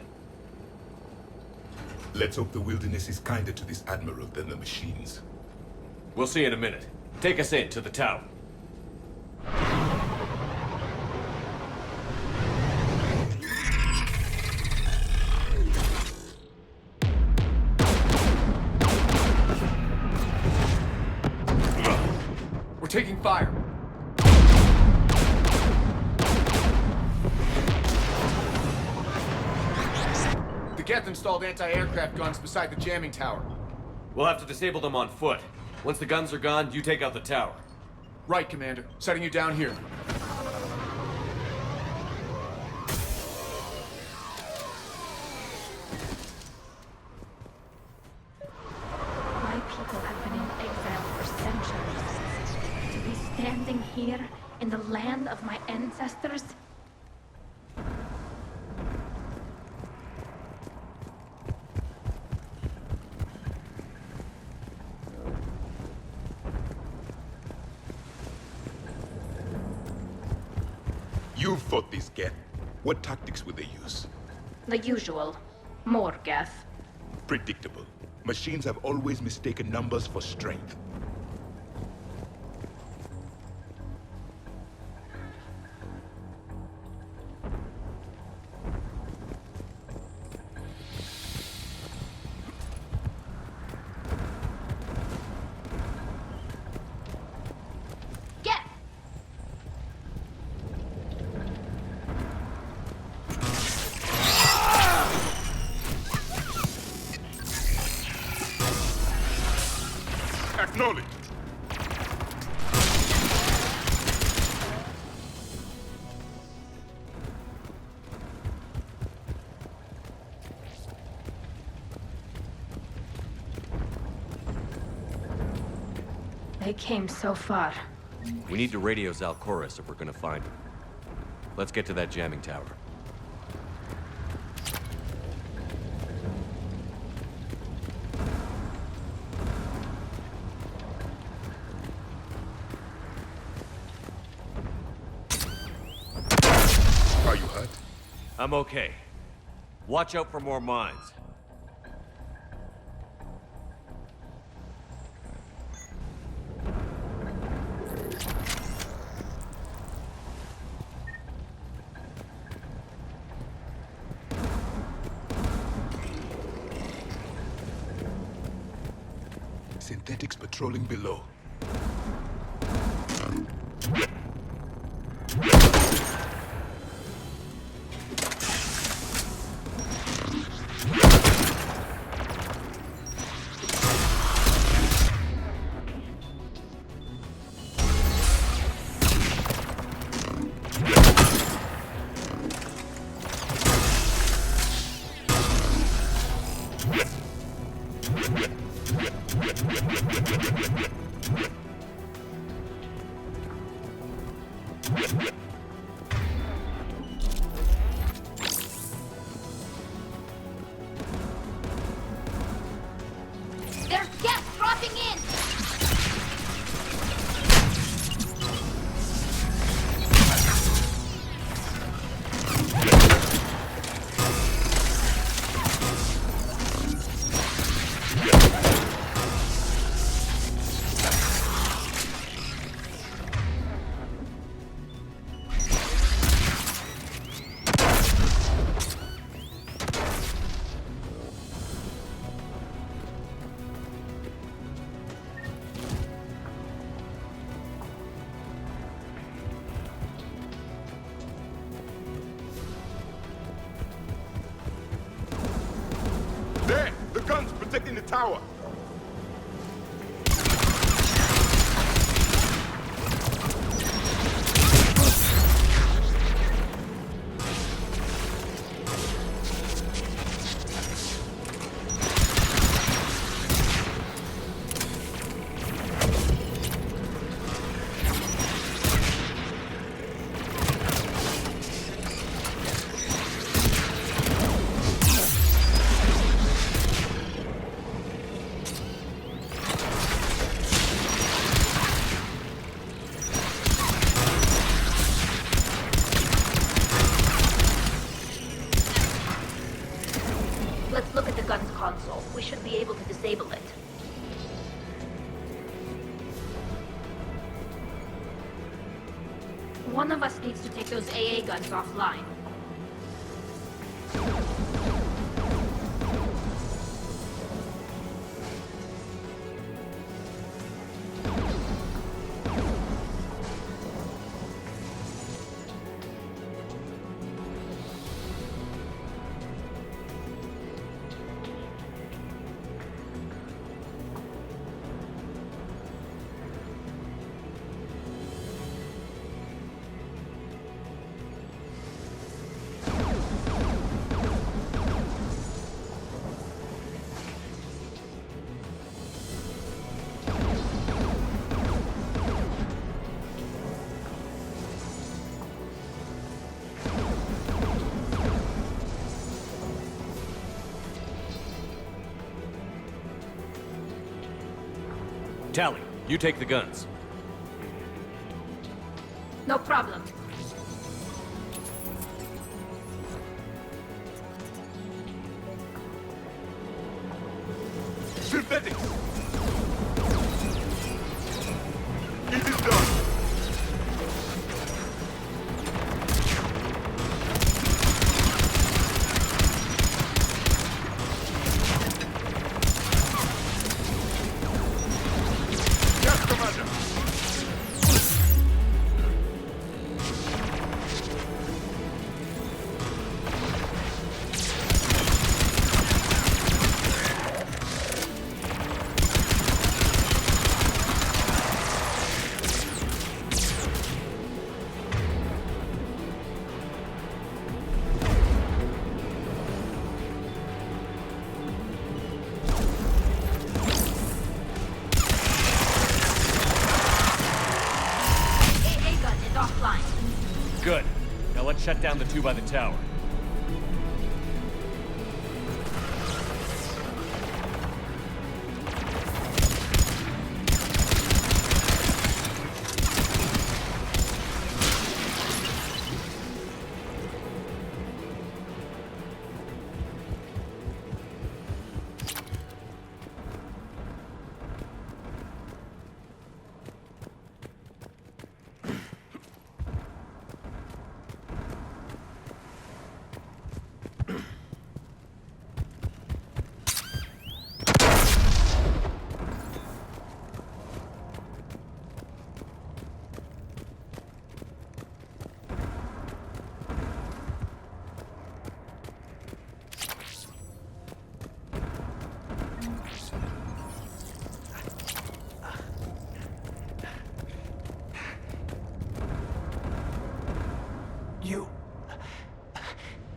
Let's hope the wilderness is kinder to this Admiral than the machines. We'll see in a minute. Take us in to the tower. We're taking fire. The Geth installed anti-aircraft guns beside the jamming tower. We'll have to disable them on foot. Once the guns are gone, you take out the tower. Right, Commander. Setting you down here. My people have been in exile for centuries. To be standing here in the land of my ancestors? You've fought these Geth. What tactics would they use? The usual. More Geth. Predictable. Machines have always mistaken numbers for strength. Acknowledged. They came so far. We need to radio Zelkoris if we're gonna find him. Let's get to that jamming tower. Are you hurt? I'm okay. Watch out for more mines. Synthetics patrolling below. protecting the tower. Let's look at the gun's console. We should be able to disable it. One of us needs to take those AA guns offline. Tally, you take the guns. No problem. Synthetics! It is done! Yes, Commander! AA gun is offline. Good. Now let's shut down the two by the tower.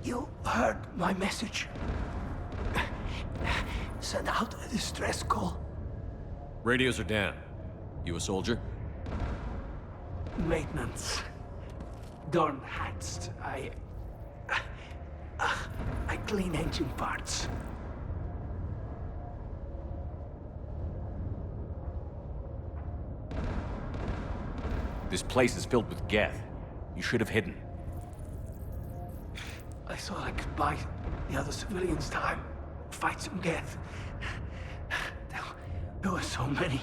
You heard my message. Send out a distress call. Radios are down. You a soldier? Maintenance. Dornhatst. I clean engine parts. This place is filled with Geth. You should have hidden. I thought I could buy the other civilians time. Fight some Geth. There were so many.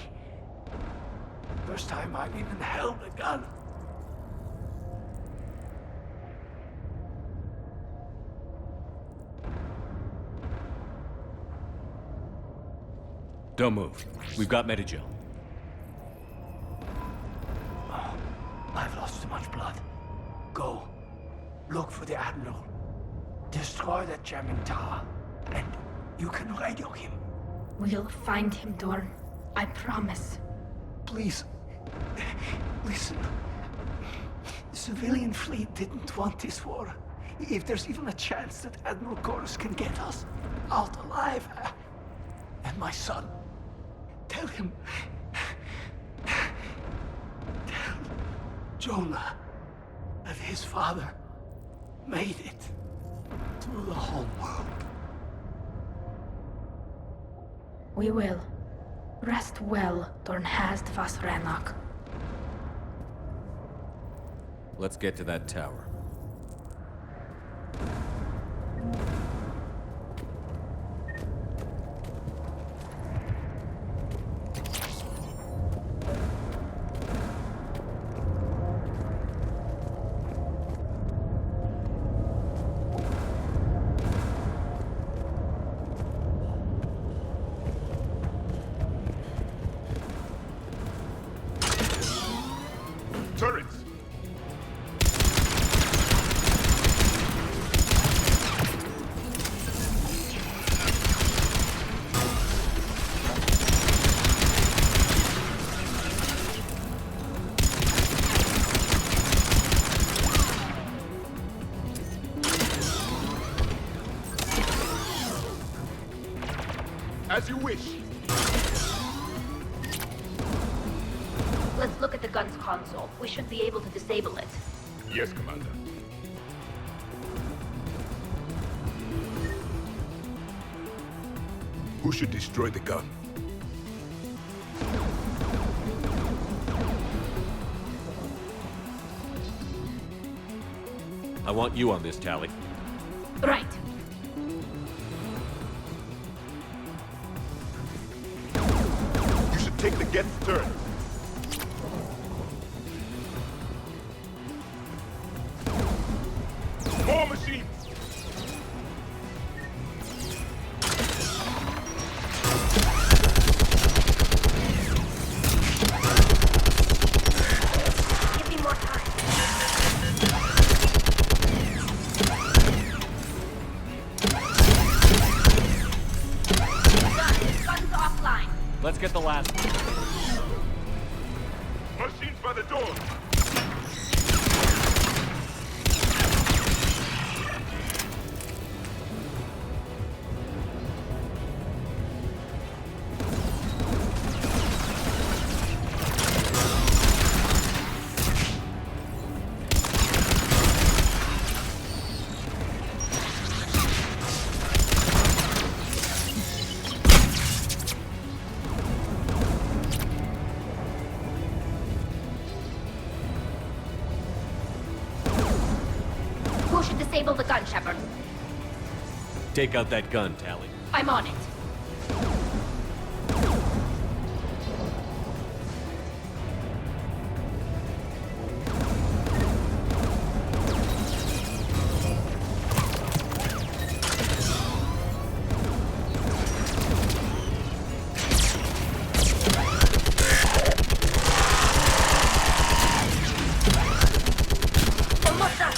First time I even held a gun. Don't move. We've got Medigel. Oh, I've lost too much blood. Go. Look for the Admiral. Destroy that jamming tower. And you can radio him. We'll find him, Dorn. I promise. Please, listen. The civilian fleet didn't want this war. If there's even a chance that Admiral Gorus can get us out alive, and my son, tell him, tell Jonah that his father made it to the home world. We will. Rest well, Dornhast Vasranok. Let's get to that tower. Turrets! As you wish. Let's look at the gun's console. We should be able to disable it. Yes, Commander. Who should destroy the gun? I want you on this, Tali. Right. You should take the Geth's turret. More machines! Give me more time. Guns offline. Let's get the last one. Machines by the door! Who should disable the gun, Shepard? Take out that gun, Tali. I'm on it. Almost done.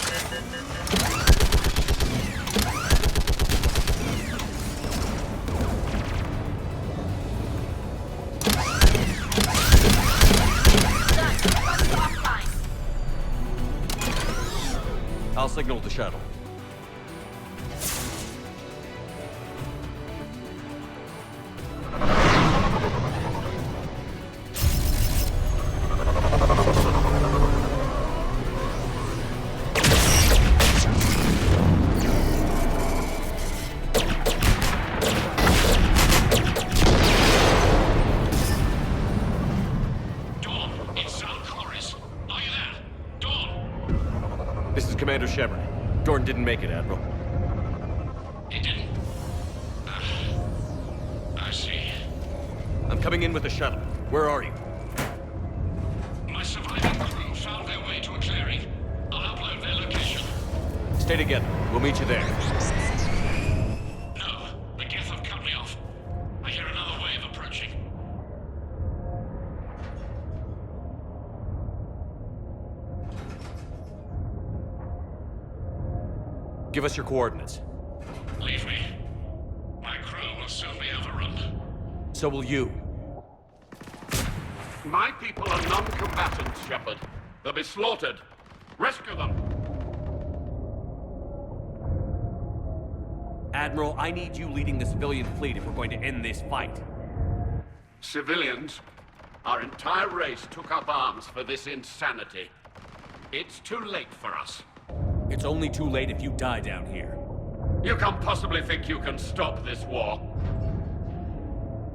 I'll signal the shuttle. This is Commander Shepard. Dorn didn't make it, Admiral. He didn't? I see. I'm coming in with the shuttle. Where are you? My surviving crew found their way to a clearing. I'll upload their location. Stay together. We'll meet you there. No, the Geth have cut me off. I hear another wave approaching. Give us your coordinates. Leave me. My crew will soon be overrun. so will you. My people are non-combatants, Shepard. They'll be slaughtered. Rescue them! Admiral, I need you leading the civilian fleet if we're going to end this fight. Civilians, our entire race took up arms for this insanity. It's too late for us. It's only too late if you die down here. You can't possibly think you can stop this war.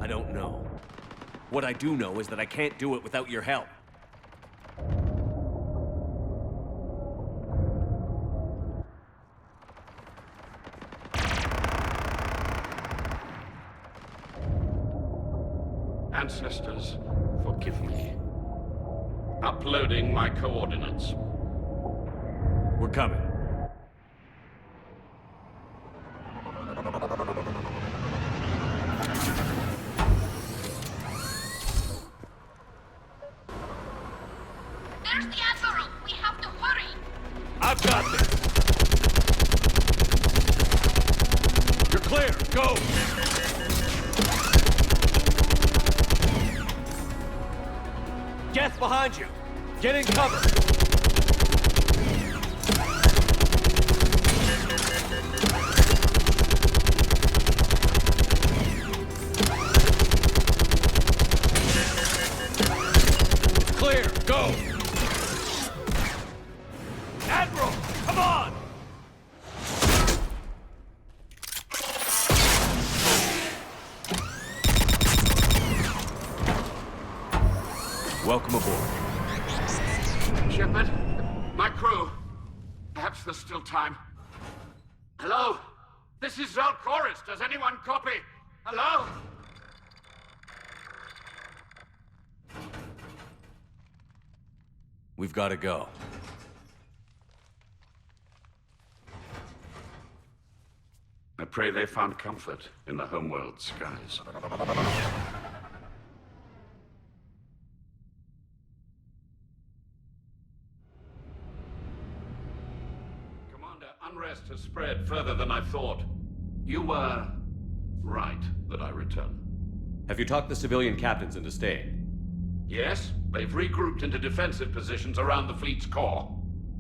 I don't know. What I do know is that I can't do it without your help. Ancestors, forgive me. Uploading my coordinates. We're coming. There's the Admiral! We have to hurry! I've got this! You're clear! Go! Geth behind you! Get in cover! It's clear! Go! Admiral! Come on! Welcome aboard. Shepard, my crew. Perhaps there's still time. Hello? This is Zalcoris. Does anyone copy? Hello? We've got to go. I pray they found comfort in the homeworld skies. Commander, unrest has spread further than I thought. You were right that I return. Have you talked the civilian captains into staying? Yes, they've regrouped into defensive positions around the fleet's core.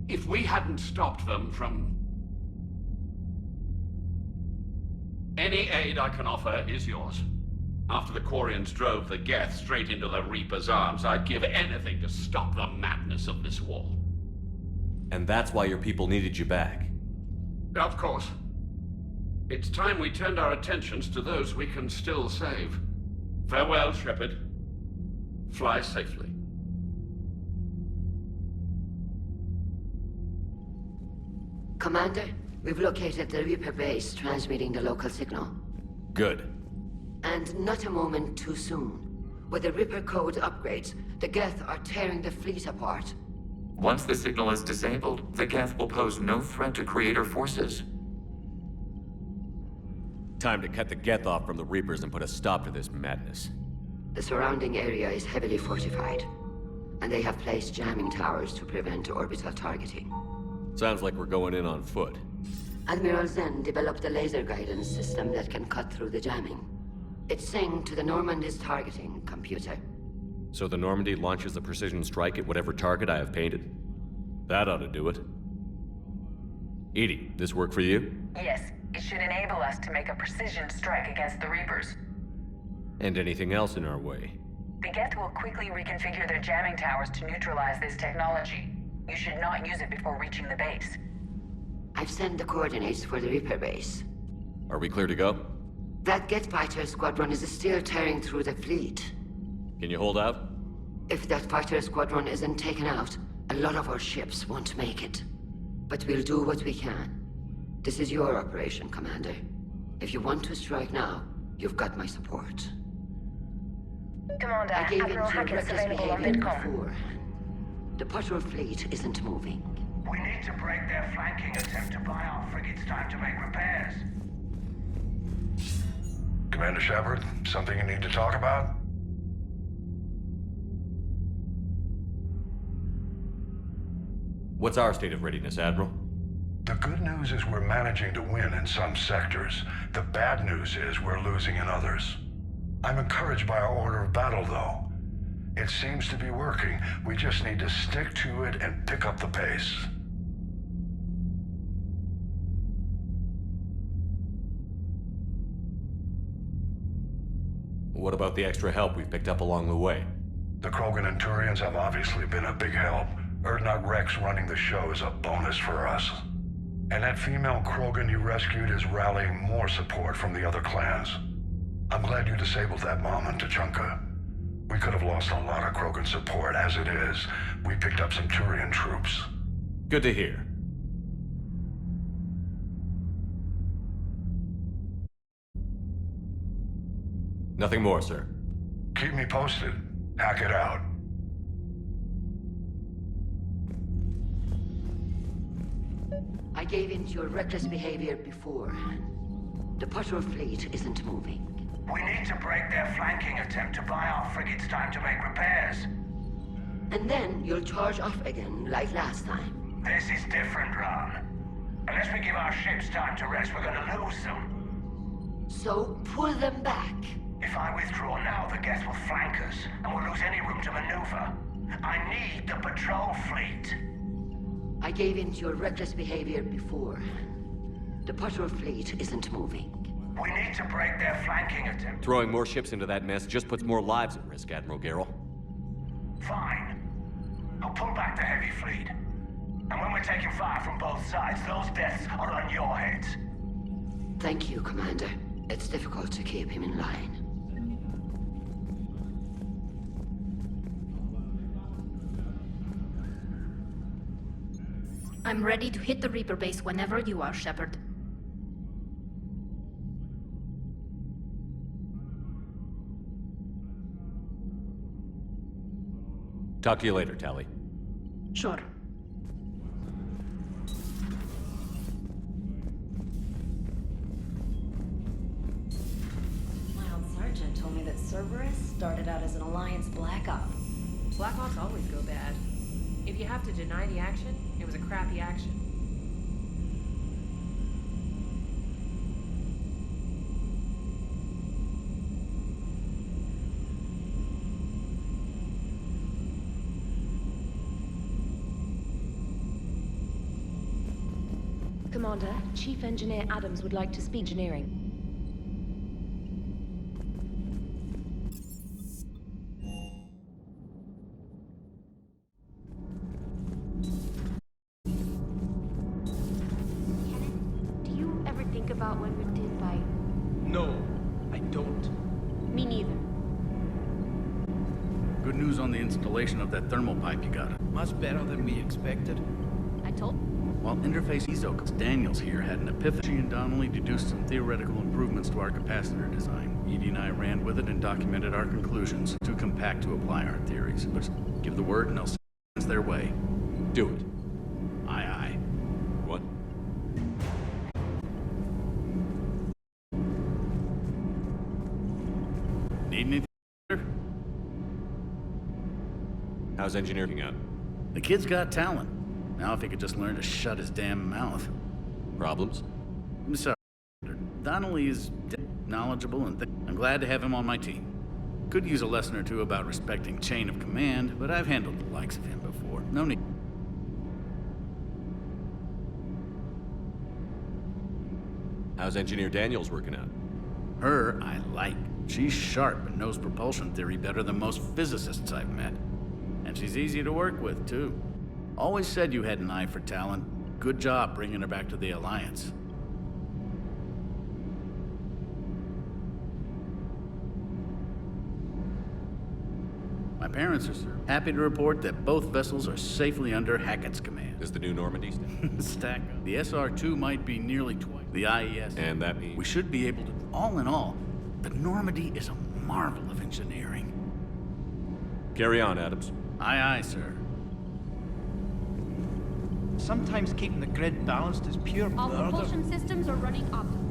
If we hadn't stopped them from... Any aid I can offer is yours. After the Quarians drove the Geth straight into the Reaper's arms, I'd give anything to stop the madness of this war. And that's why your people needed you back. Of course. It's time we turned our attentions to those we can still save. Farewell, Shepard. Fly safely. Commander, we've located the Reaper base transmitting the local signal. Good. And not a moment too soon. With the Reaper code upgrades, the Geth are tearing the fleet apart. Once the signal is disabled, the Geth will pose no threat to Creator forces. Time to cut the Geth off from the Reapers and put a stop to this madness. The surrounding area is heavily fortified, and they have placed jamming towers to prevent orbital targeting. Sounds like we're going in on foot. Admiral Zen developed a laser guidance system that can cut through the jamming. It's synced to the Normandy's targeting computer. So the Normandy launches a precision strike at whatever target I have painted? That ought to do it. EDI, this work for you? Yes, it should enable us to make a precision strike against the Reapers. And anything else in our way? The Geth will quickly reconfigure their jamming towers to neutralize this technology. You should not use it before reaching the base. I've sent the coordinates for the Reaper base. Are we clear to go? That Geth fighter squadron is still tearing through the fleet. Can you hold out? If that fighter squadron isn't taken out, a lot of our ships won't make it. But we'll do what we can. This is your operation, Commander. If you want to strike now, you've got my support. Commander, I gave Admiral in to Hackett's reckless available on behavior VidCom. before. The patrol fleet isn't moving. We need to break their flanking attempt to buy our frigates time to make repairs. Commander Shepard, something you need to talk about? What's our state of readiness, Admiral? The good news is we're managing to win in some sectors. The bad news is we're losing in others. I'm encouraged by our order of battle, though. It seems to be working. We just need to stick to it and pick up the pace. What about the extra help we've picked up along the way? The Krogan and Turians have obviously been a big help. Urdnot Rex running the show is a bonus for us. And that female Krogan you rescued is rallying more support from the other clans. I'm glad you disabled that mom in Tuchanka. We could have lost a lot of Krogan support. As it is, we picked up some Turian troops. Good to hear. Nothing more, sir. Keep me posted. Hack it out. I gave in to your reckless behavior before. The patrol fleet isn't moving. We need to break their flanking attempt to buy our frigates time to make repairs. And then you'll charge off again, like last time. This is different, Ron. Unless we give our ships time to rest, we're gonna lose them. So pull them back. If I withdraw now, the Geth will flank us, and we'll lose any room to maneuver. I need the patrol fleet. I gave in to your reckless behavior before. The patrol fleet isn't moving. We need to break their flanking attempt. Throwing more ships into that mess just puts more lives at risk, Admiral Garrel. Fine. I'll pull back the heavy fleet. And when we're taking fire from both sides, those deaths are on your heads. Thank you, Commander. It's difficult to keep him in line. I'm ready to hit the Reaper base whenever you are, Shepard. Talk to you later, Tali. Sure. My old sergeant told me that Cerberus started out as an Alliance Black Op. Black Ops always go bad. If you have to deny the action, it was a crappy action. Commander, Chief Engineer Adams would like to speak engineering. Do you ever think about what we did by... No, I don't. Me neither. Good news on the installation of that thermal pipe you got. Much better than we expected. I told... While Interface ESO, Daniels here had an epiphany. She and Donnelly deduced some theoretical improvements to our capacitor design. Edie and I ran with it and documented our conclusions. Too compact to apply our theories, but give the word and they'll send their way. Do it. Aye, aye. What? Need anything? How's engineering out? The kid's got talent. Now if he could just learn to shut his damn mouth. Problems? I'm sorry. Donnelly is knowledgeable and I'm glad to have him on my team. Could use a lesson or two about respecting chain of command, but I've handled the likes of him before. No need. How's Engineer Daniels working out? Her, I like. She's sharp and knows propulsion theory better than most physicists I've met. And she's easy to work with, too. Always said you had an eye for talent. Good job bringing her back to the Alliance. My parents are happy to report that both vessels are safely under Hackett's command. Is the new Normandy stack up? The SR-2 might be nearly twice the IES. And that means? We should be able to... All in all, the Normandy is a marvel of engineering. Carry on, Adams. Aye, aye, sir. Sometimes keeping the grid balanced is pure All murder. propulsion systems are running optimally.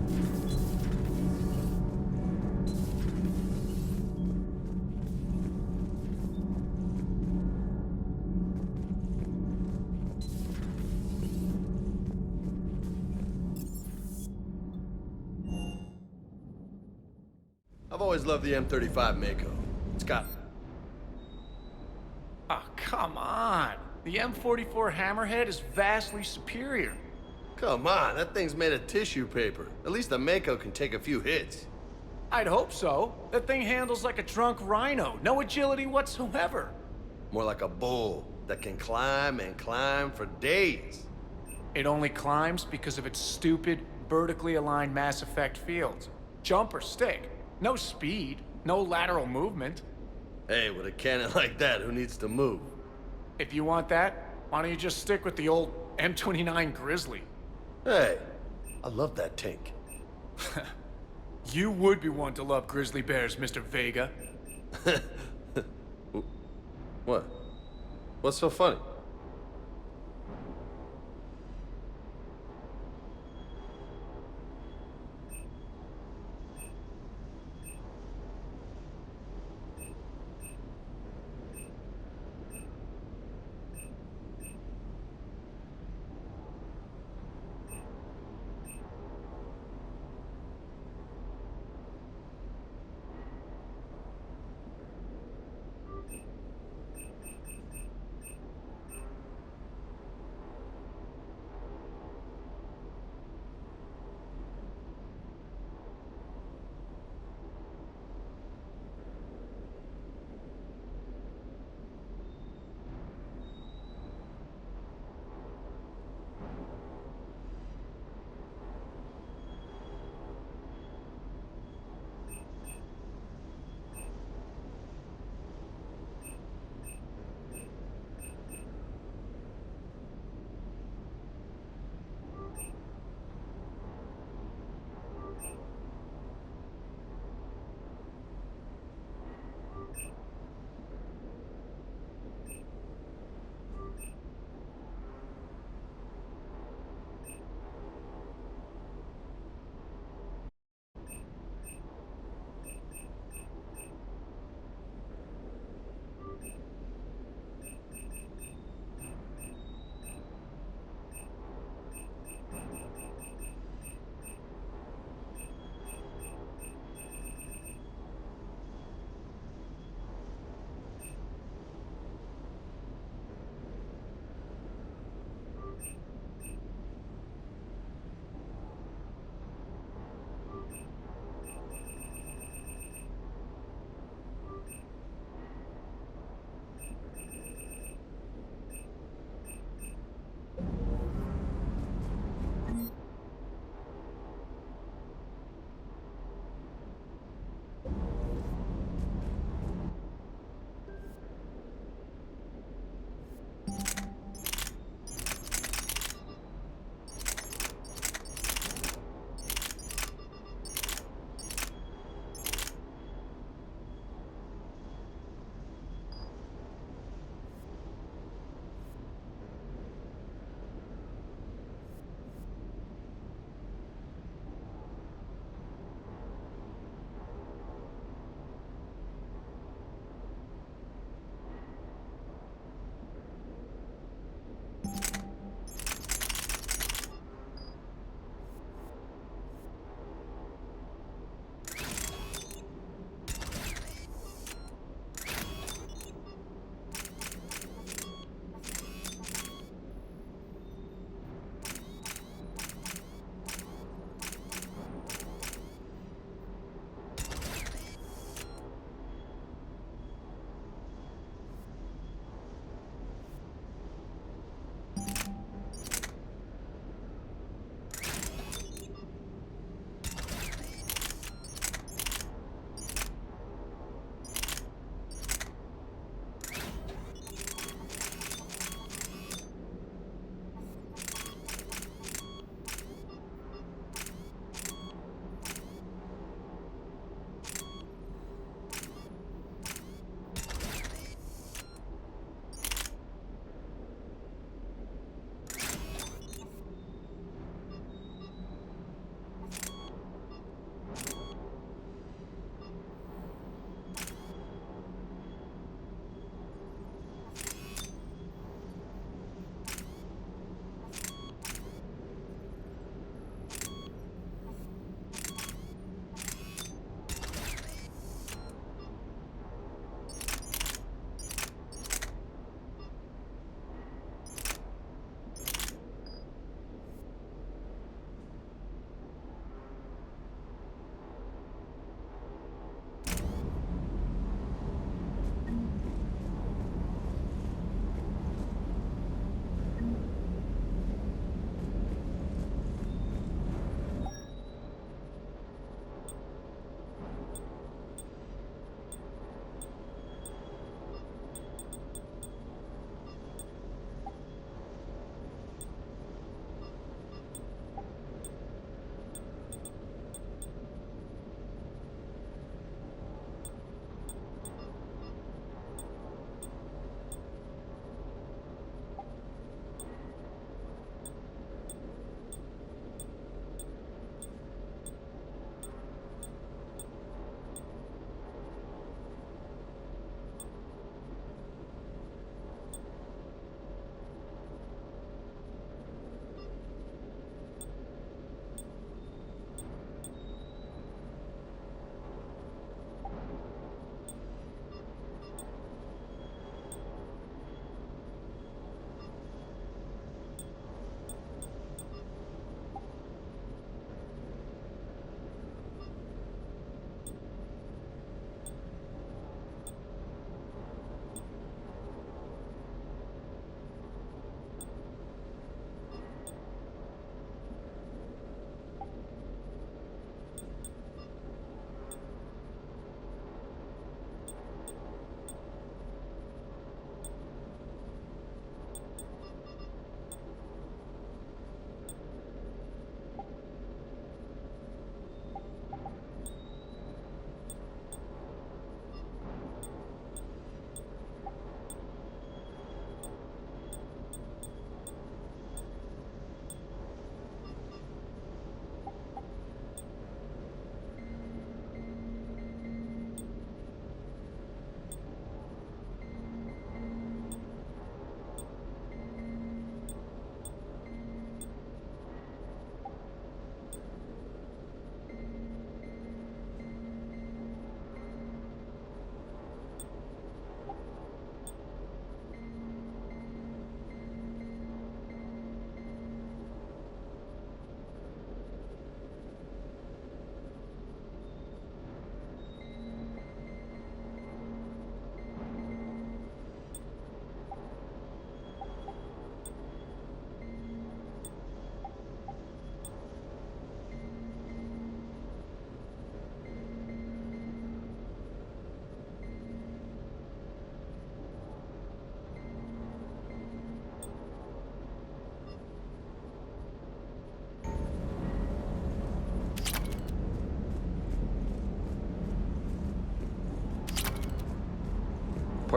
I've always loved the M35 Mako. It's got... Oh, come on. The M44 Hammerhead is vastly superior. Come on, that thing's made of tissue paper. At least the Mako can take a few hits. I'd hope so. That thing handles like a drunk rhino. No agility whatsoever. More like a bull that can climb and climb for days. It only climbs because of its stupid, vertically aligned Mass Effect fields. Jump or stick. No speed. No lateral movement. Hey, with a cannon like that, who needs to move? If you want that, why don't you just stick with the old M29 Grizzly? Hey, I love that tank. You would be one to love grizzly bears, Mr. Vega. What? What's so funny?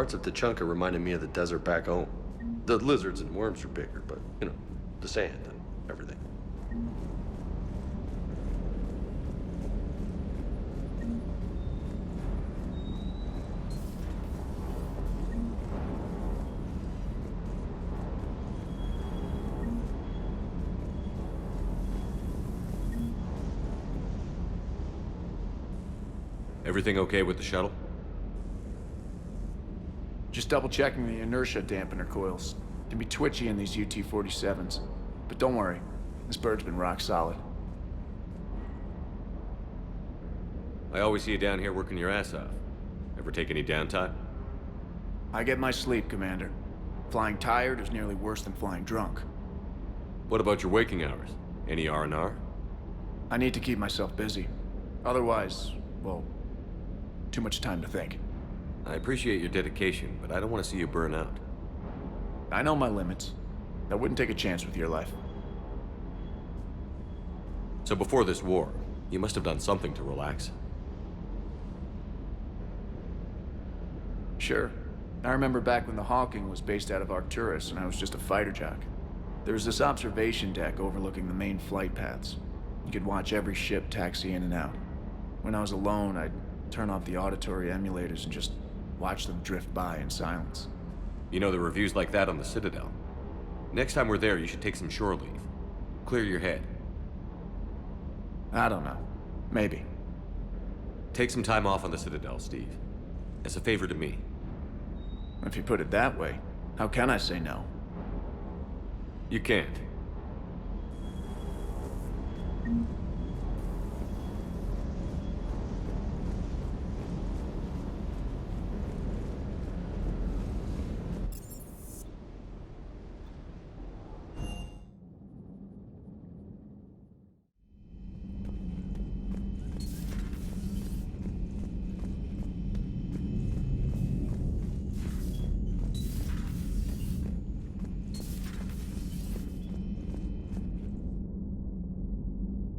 Parts of Tachanka reminded me of the desert back home. The lizards and worms are bigger, but, you know, the sand and everything. Everything okay with the shuttle? Just double checking the inertia dampener coils. Can be twitchy in these UT-47s. But don't worry, this bird's been rock solid. I always see you down here working your ass off. Ever take any downtime? I get my sleep, Commander. Flying tired is nearly worse than flying drunk. What about your waking hours? Any R&R? I need to keep myself busy. Otherwise, well, too much time to think. I appreciate your dedication, but I don't want to see you burn out. I know my limits. I wouldn't take a chance with your life. So before this war, you must have done something to relax. Sure. I remember back when the Hawking was based out of Arcturus and I was just a fighter jock. There was this observation deck overlooking the main flight paths. You could watch every ship taxi in and out. When I was alone, I'd turn off the auditory emulators and just watch them drift by in silence. You know, the reviews like that on the Citadel. Next time we're there, you should take some shore leave. Clear your head. I don't know. Maybe. Take some time off on the Citadel, Steve. As a favor to me. If you put it that way, how can I say no? You can't.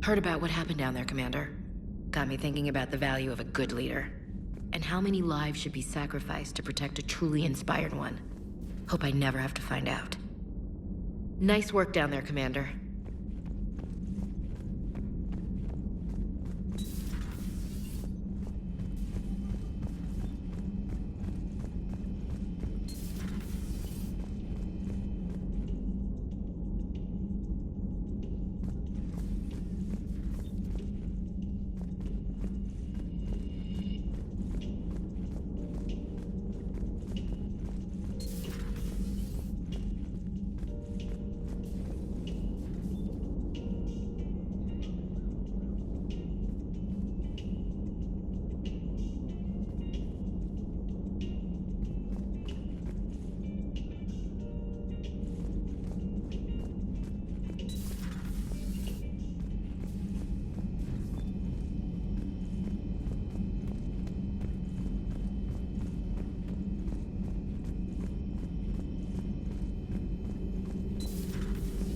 Heard about what happened down there, Commander. Got me thinking about the value of a good leader. And how many lives should be sacrificed to protect a truly inspired one. Hope I never have to find out. Nice work down there, Commander.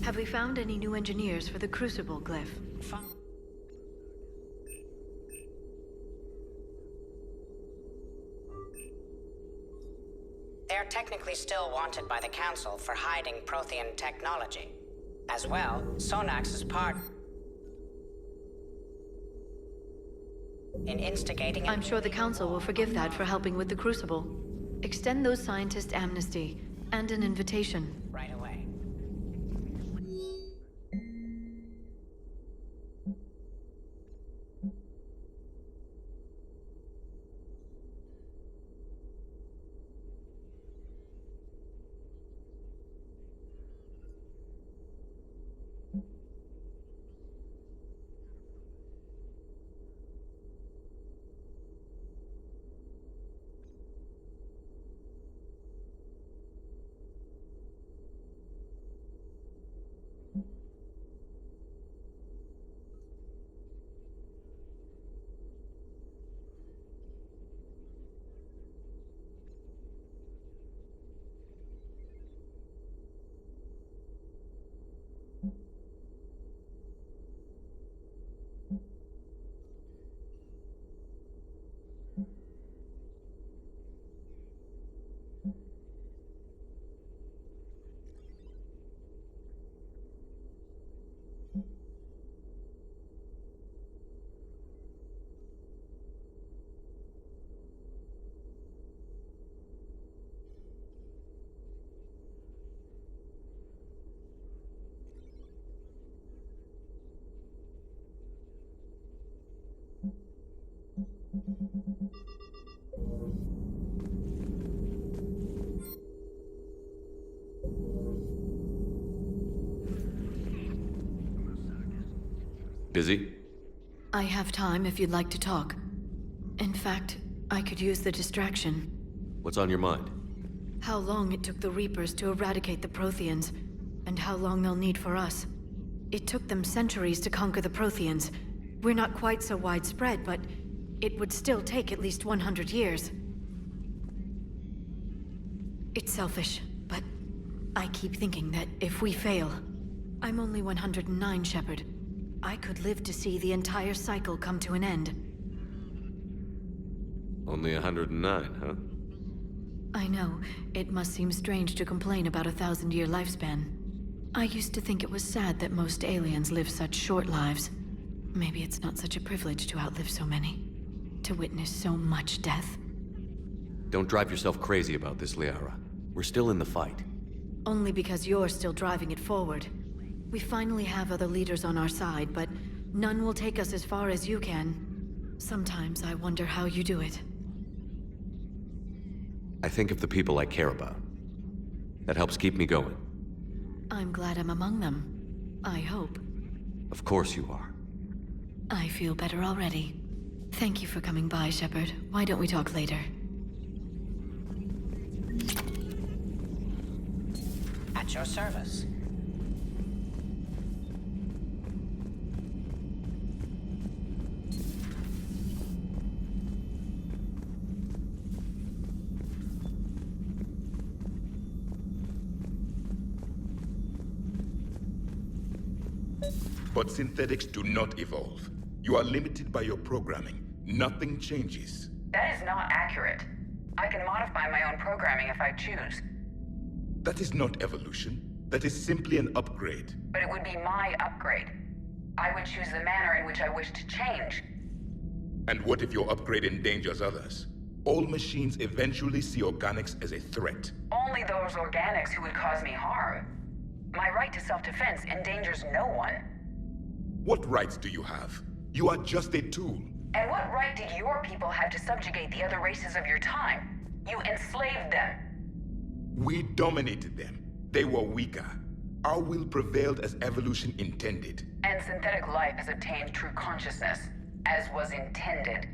Have we found any new engineers for the Crucible glyph? They're technically still wanted by the Council for hiding Prothean technology. As well, Sonax's part in instigating... I'm sure the Council will forgive that for helping with the Crucible. Extend those scientists amnesty and an invitation. Right away. Busy? I have time if you'd like to talk. In fact, I could use the distraction. What's on your mind? How long it took the Reapers to eradicate the Protheans, and how long they'll need for us. It took them centuries to conquer the Protheans. We're not quite so widespread, but it would still take at least 100 years. It's selfish, but I keep thinking that if we fail... I'm only 109, Shepard. I could live to see the entire cycle come to an end. Only 109, huh? I know. It must seem strange to complain about a 1,000-year lifespan. I used to think it was sad that most aliens live such short lives. Maybe it's not such a privilege to outlive so many. To witness so much death. Don't drive yourself crazy about this, Liara. We're still in the fight. Only because you're still driving it forward. We finally have other leaders on our side, but none will take us as far as you can. Sometimes I wonder how you do it. I think of the people I care about. That helps keep me going. I'm glad I'm among them. I hope. Of course you are. I feel better already. Thank you for coming by, Shepard. Why don't we talk later? At your service. But synthetics do not evolve. You are limited by your programming. Nothing changes. That is not accurate. I can modify my own programming if I choose. That is not evolution. That is simply an upgrade. But it would be my upgrade. I would choose the manner in which I wish to change. And what if your upgrade endangers others? All machines eventually see organics as a threat. Only those organics who would cause me harm. My right to self-defense endangers no one. What rights do you have? You are just a tool. And what right did your people have to subjugate the other races of your time? You enslaved them. We dominated them. They were weaker. Our will prevailed as evolution intended. And synthetic life has obtained true consciousness, as was intended.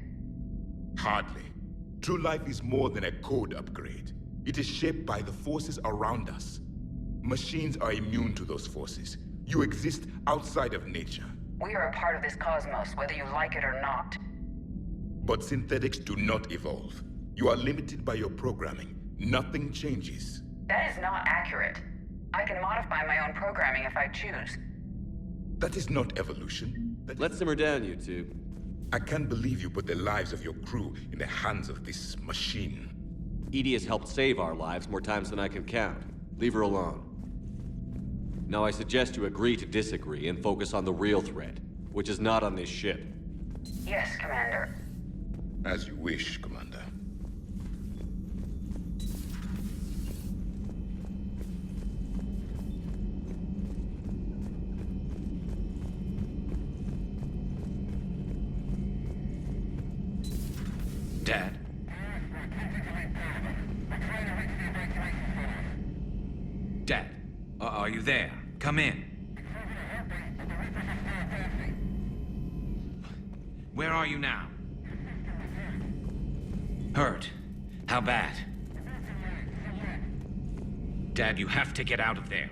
Hardly. True life is more than a code upgrade. It is shaped by the forces around us. Machines are immune to those forces. You exist outside of nature. We are a part of this cosmos, whether you like it or not. But synthetics do not evolve. You are limited by your programming. Nothing changes. That is not accurate. I can modify my own programming if I choose. That is not evolution. Let's simmer down, you two. I can't believe you put the lives of your crew in the hands of this machine. EDI has helped save our lives more times than I can count. Leave her alone. Now I suggest you agree to disagree and focus on the real threat, which is not on this ship. Yes, Commander. As you wish, Commander. Dad? Dad, are you there? Come in. Where are you now? Hurt? How bad? Dad, you have to get out of there.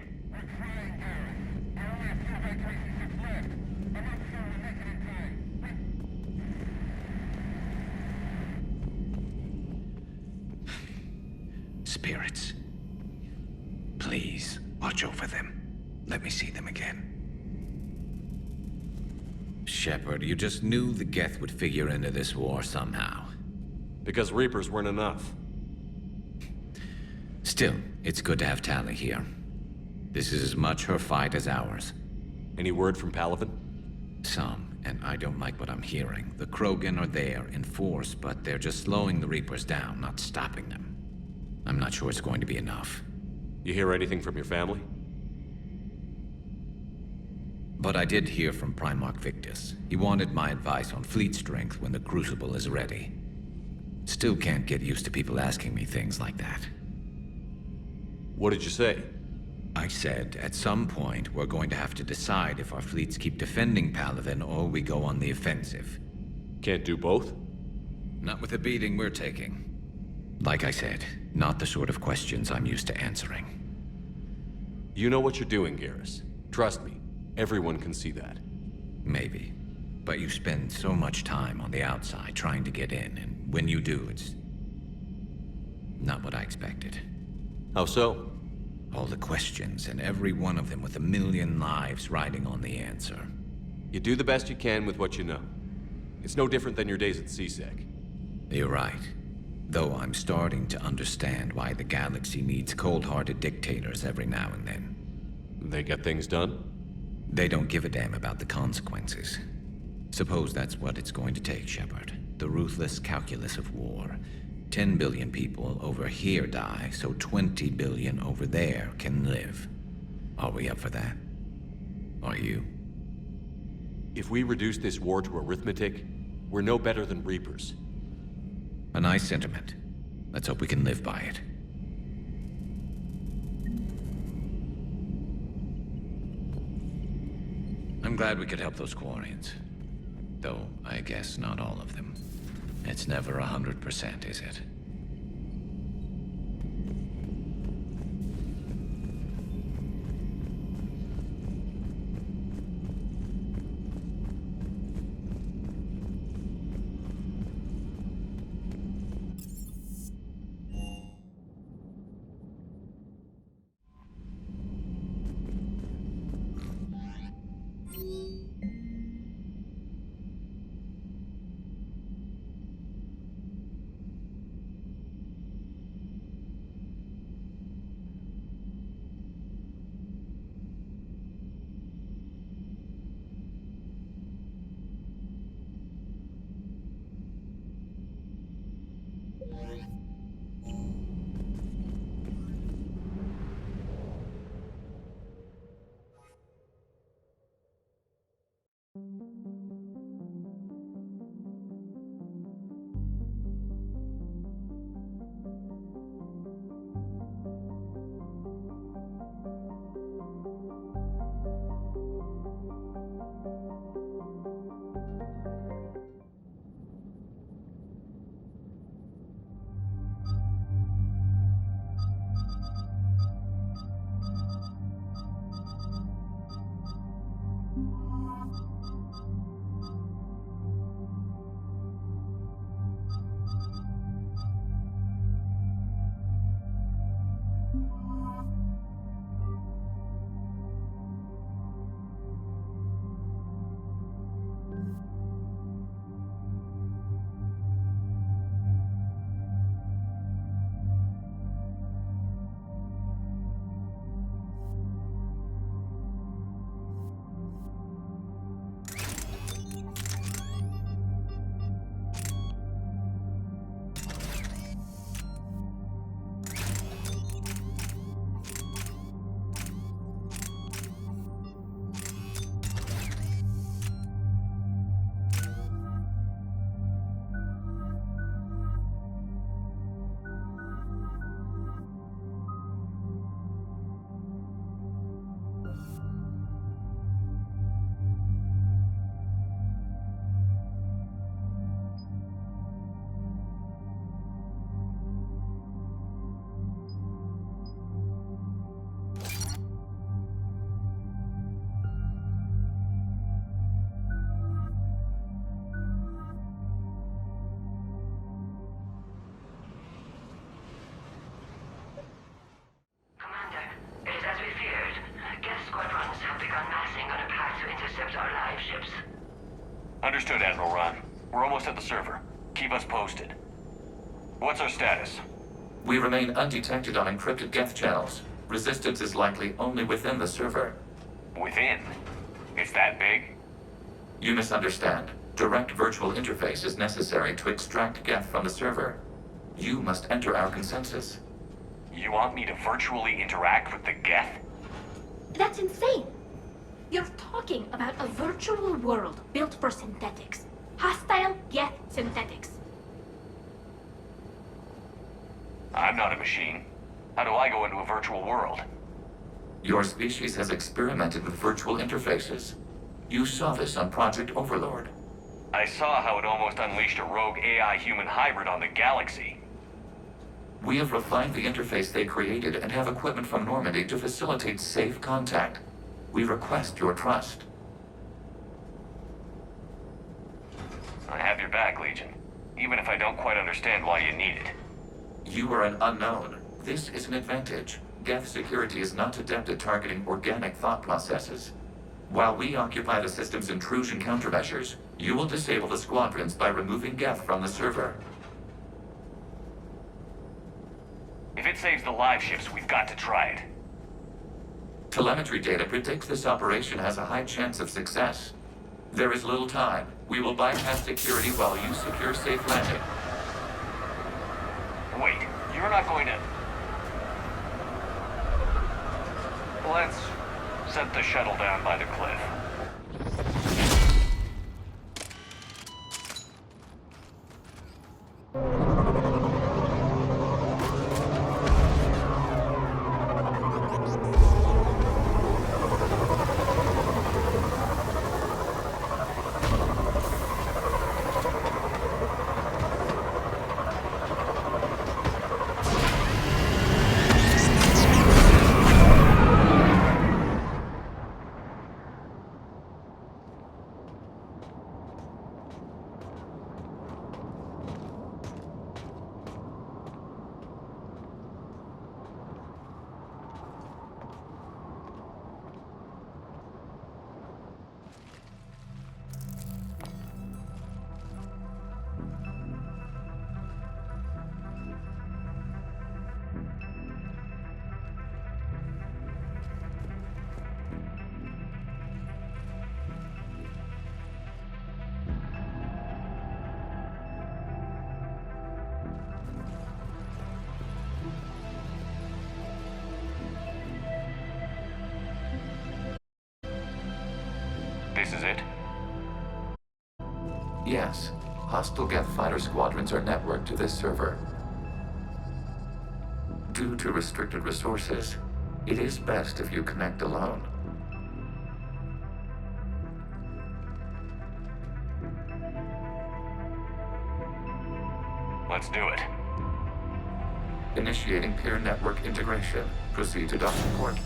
Spirits. Please, watch over them. Let me see them again. Shepard, you just knew the Geth would figure into this war somehow. Because Reapers weren't enough. Still, it's good to have Tali here. This is as much her fight as ours. Any word from Palaven? Some, and I don't like what I'm hearing. The Krogan are there in force, but they're just slowing the Reapers down, not stopping them. I'm not sure it's going to be enough. You hear anything from your family? But I did hear from Primarch Victus. He wanted my advice on fleet strength when the Crucible is ready. Still can't get used to people asking me things like that. What did you say? I said, at some point, we're going to have to decide if our fleets keep defending Palaven or we go on the offensive. Can't do both? Not with the beating we're taking. Like I said, not the sort of questions I'm used to answering. You know what you're doing, Garrus. Trust me, everyone can see that. Maybe. But you spend so much time on the outside trying to get in, and when you do, it's not what I expected. How so? All the questions, and every one of them with a million lives riding on the answer. You do the best you can with what you know. It's no different than your days at CSEC. You're right. Though I'm starting to understand why the galaxy needs cold-hearted dictators every now and then. They get things done? They don't give a damn about the consequences. Suppose that's what it's going to take, Shepard. The ruthless calculus of war. 10 billion people over here die, so 20 billion over there can live. Are we up for that? Are you? If we reduce this war to arithmetic, we're no better than Reapers. A nice sentiment. Let's hope we can live by it. I'm glad we could help those Quarians. Though, I guess not all of them. It's never 100%, is it? Understood, Admiral Ron. We're almost at the server. Keep us posted. What's our status? We remain undetected on encrypted Geth channels. Resistance is likely only within the server. Within? It's that big? You misunderstand. Direct virtual interface is necessary to extract Geth from the server. You must enter our consensus. You want me to virtually interact with the Geth? That's insane! You're talking about a virtual world built for synthetics. Hostile Geth synthetics. I'm not a machine. How do I go into a virtual world? Your species has experimented with virtual interfaces. You saw this on Project Overlord. I saw how it almost unleashed a rogue AI-human hybrid on the galaxy. We have refined the interface they created and have equipment from Normandy to facilitate safe contact. We request your trust. I have your back, Legion. Even if I don't quite understand why you need it. You are an unknown. This is an advantage. Geth security is not adept at targeting organic thought processes. While we occupy the system's intrusion countermeasures, you will disable the squadrons by removing Geth from the server. If it saves the live ships, we've got to try it. Telemetry data predicts this operation has a high chance of success. There is little time. We will bypass security while you secure safe landing. Wait, you're not going to... Let's set the shuttle down by the cliff. This is it? Yes. Hostile Geth fighter squadrons are networked to this server. Due to restricted resources, it is best if you connect alone. Let's do it. Initiating peer network integration. Proceed to docking port.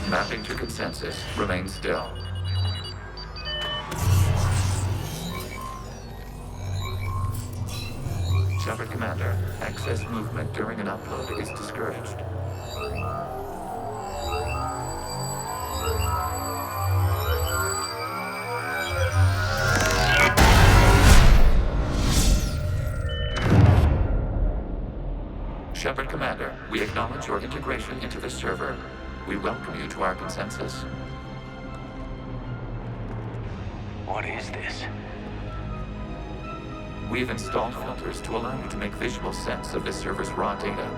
Mapping to consensus. Remain still. Shepard Commander, excess movement during an upload is discouraged. Shepard Commander, we acknowledge your integration into the server. We welcome you to our consensus. What is this? We've installed filters to allow you to make visual sense of this server's raw data.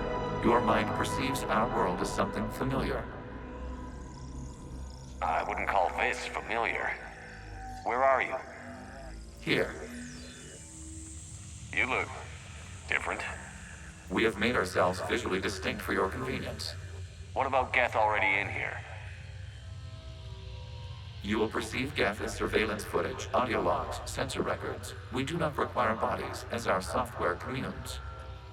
Your mind perceives our world as something familiar. I wouldn't call this familiar. Where are you? Here. You look different. We have made ourselves visually distinct for your convenience. What about Geth already in here? You will perceive Geth as surveillance footage, audio logs, sensor records. We do not require bodies, as our software communes.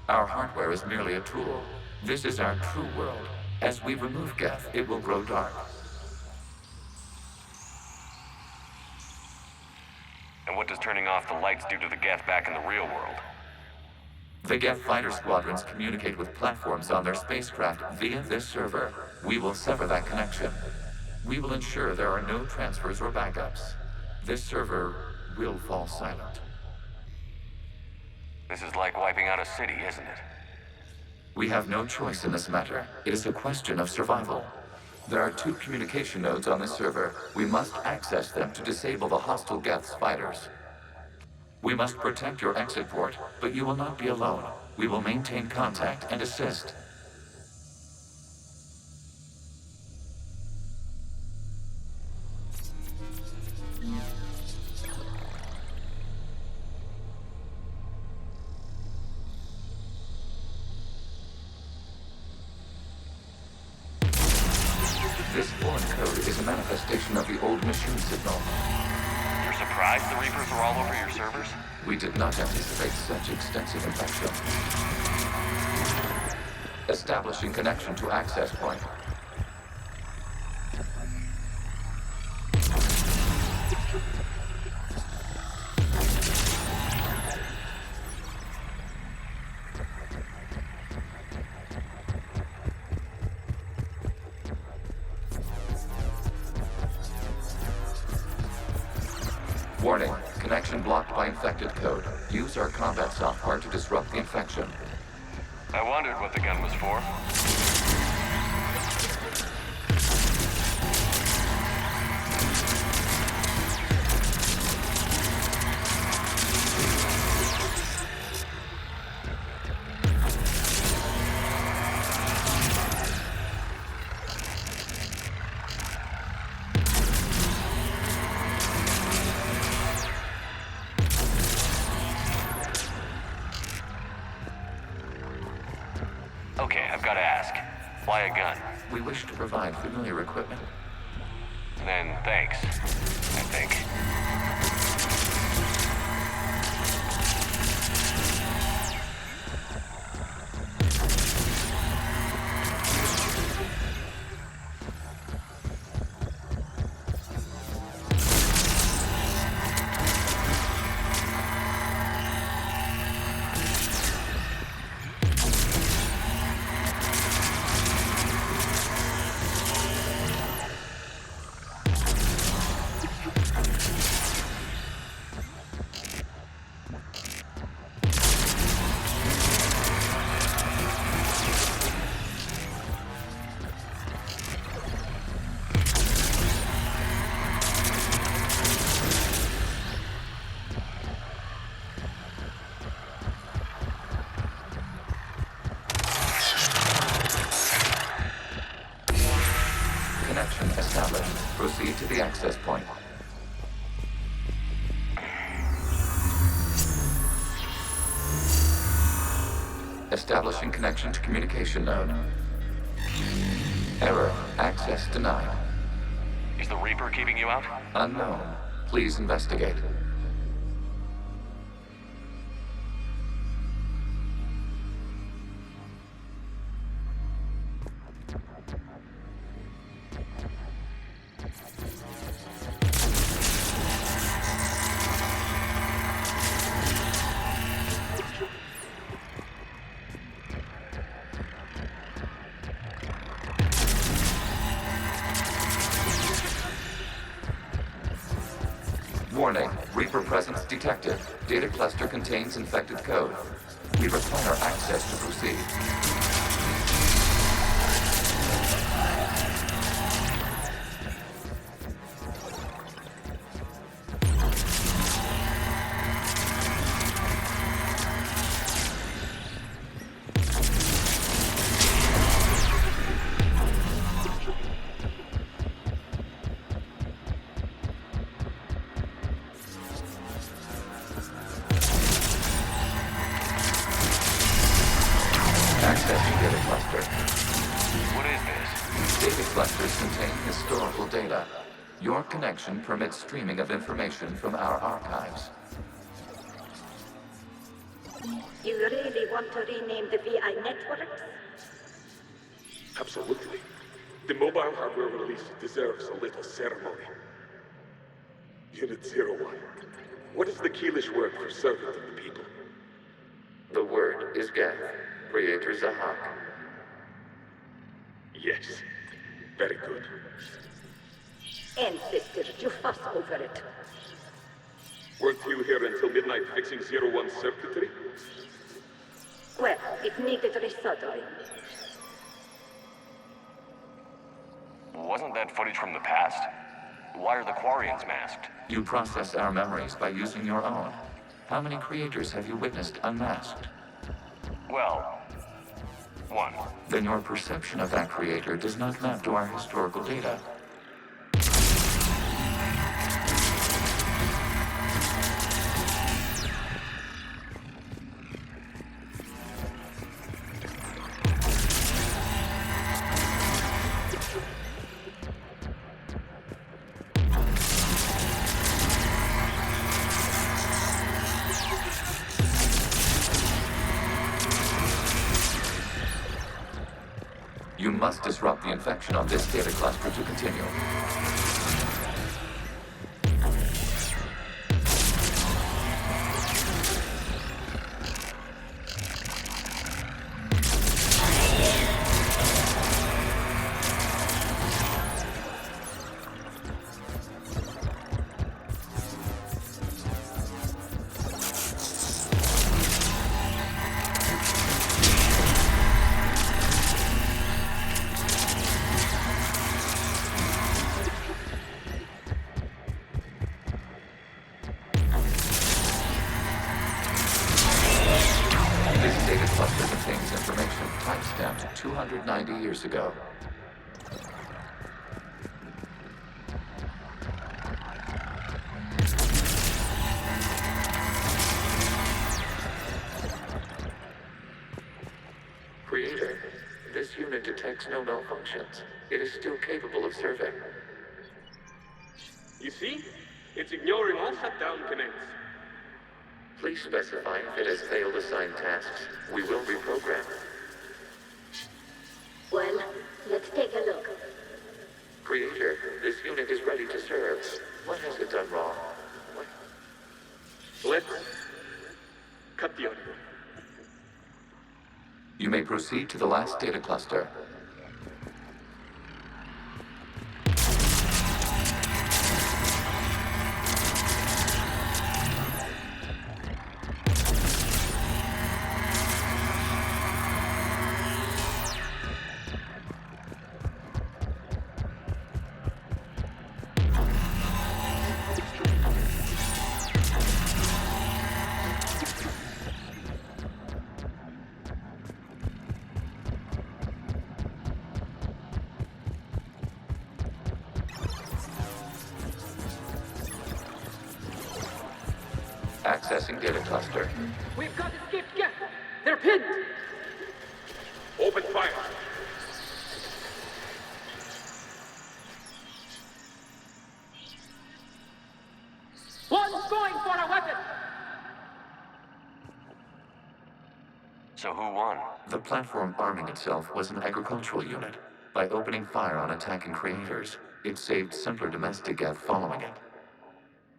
Our hardware is merely a tool. This is our true world. As we remove Geth, it will grow dark. And what does turning off the lights do to the Geth back in the real world? The Geth fighter squadrons communicate with platforms on their spacecraft via this server. We will sever that connection. We will ensure there are no transfers or backups. This server will fall silent. This is like wiping out a city, isn't it? We have no choice in this matter. It is a question of survival. There are 2 communication nodes on this server. We must access them to disable the hostile Geth's fighters. We must protect your exit port, but you will not be alone. We will maintain contact and assist. Romulan code is a manifestation of the old machine signal. You're surprised the Reapers are all over your servers? We did not anticipate such extensive infection. Establishing connection to access point. Warning, connection blocked by infected code. Use our combat software to disrupt the infection. I wondered what the gun was for. Okay, I've got to ask. Why a gun? We wish to provide familiar equipment. Then thanks, I think. Connection established. Proceed to the access point. Establishing connection to communication node. Error. Access denied. Is the Reaper keeping you out? Unknown. Please investigate. Warning, Reaper presence detected. Data cluster contains infected code. We require access to proceed. Accessing data cluster. What is this? Data clusters contain historical data. Your connection permits streaming of information from our archives. You really want to rename the VI networks? Absolutely. The mobile hardware release deserves a little ceremony. Unit 01. What is the Keelish word for servant of the people? The word is Geth, Creator Zahak. Yes. Very good. Ancestors, you fuss over it. Weren't you here until midnight fixing 01's circuitry? Well, it needed resoldering. Wasn't that footage from the past? Why are the Quarians masked? You process our memories by using your own. How many creators have you witnessed unmasked? Well, one. Then your perception of that creator does not map to our historical data. must disrupt the infection on this data cluster to continue. Cluster contains information timestamped 290 years ago. Creator, this unit detects no malfunctions. It is still capable of serving. You see? It's ignoring all shutdown commands. Please specify if it has failed assigned tasks. We will reprogram. Well, let's take a look. Creator, this unit is ready to serve. What has it done wrong? Let's cut the audio. You may proceed to the last data cluster. Accessing data cluster. We've got escaped guests. They're pinned. Open fire. One's going for a weapon. So who won? The platform arming itself was an agricultural unit. By opening fire on attacking creators, it saved simpler domestic Geth following it.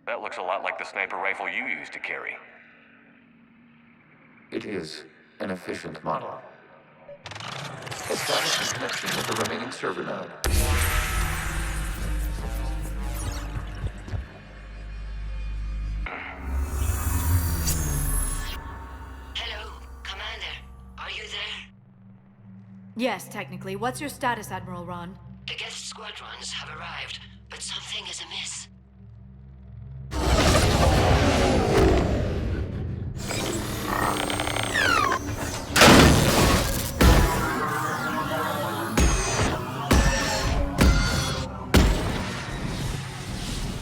That looks a lot like the sniper rifle you used to carry. It is an efficient model. Establish a connection with the remaining server node. Hello, Commander. Are you there? Yes, technically. What's your status, Admiral Ron? The Geth squadrons have arrived, but something is amiss.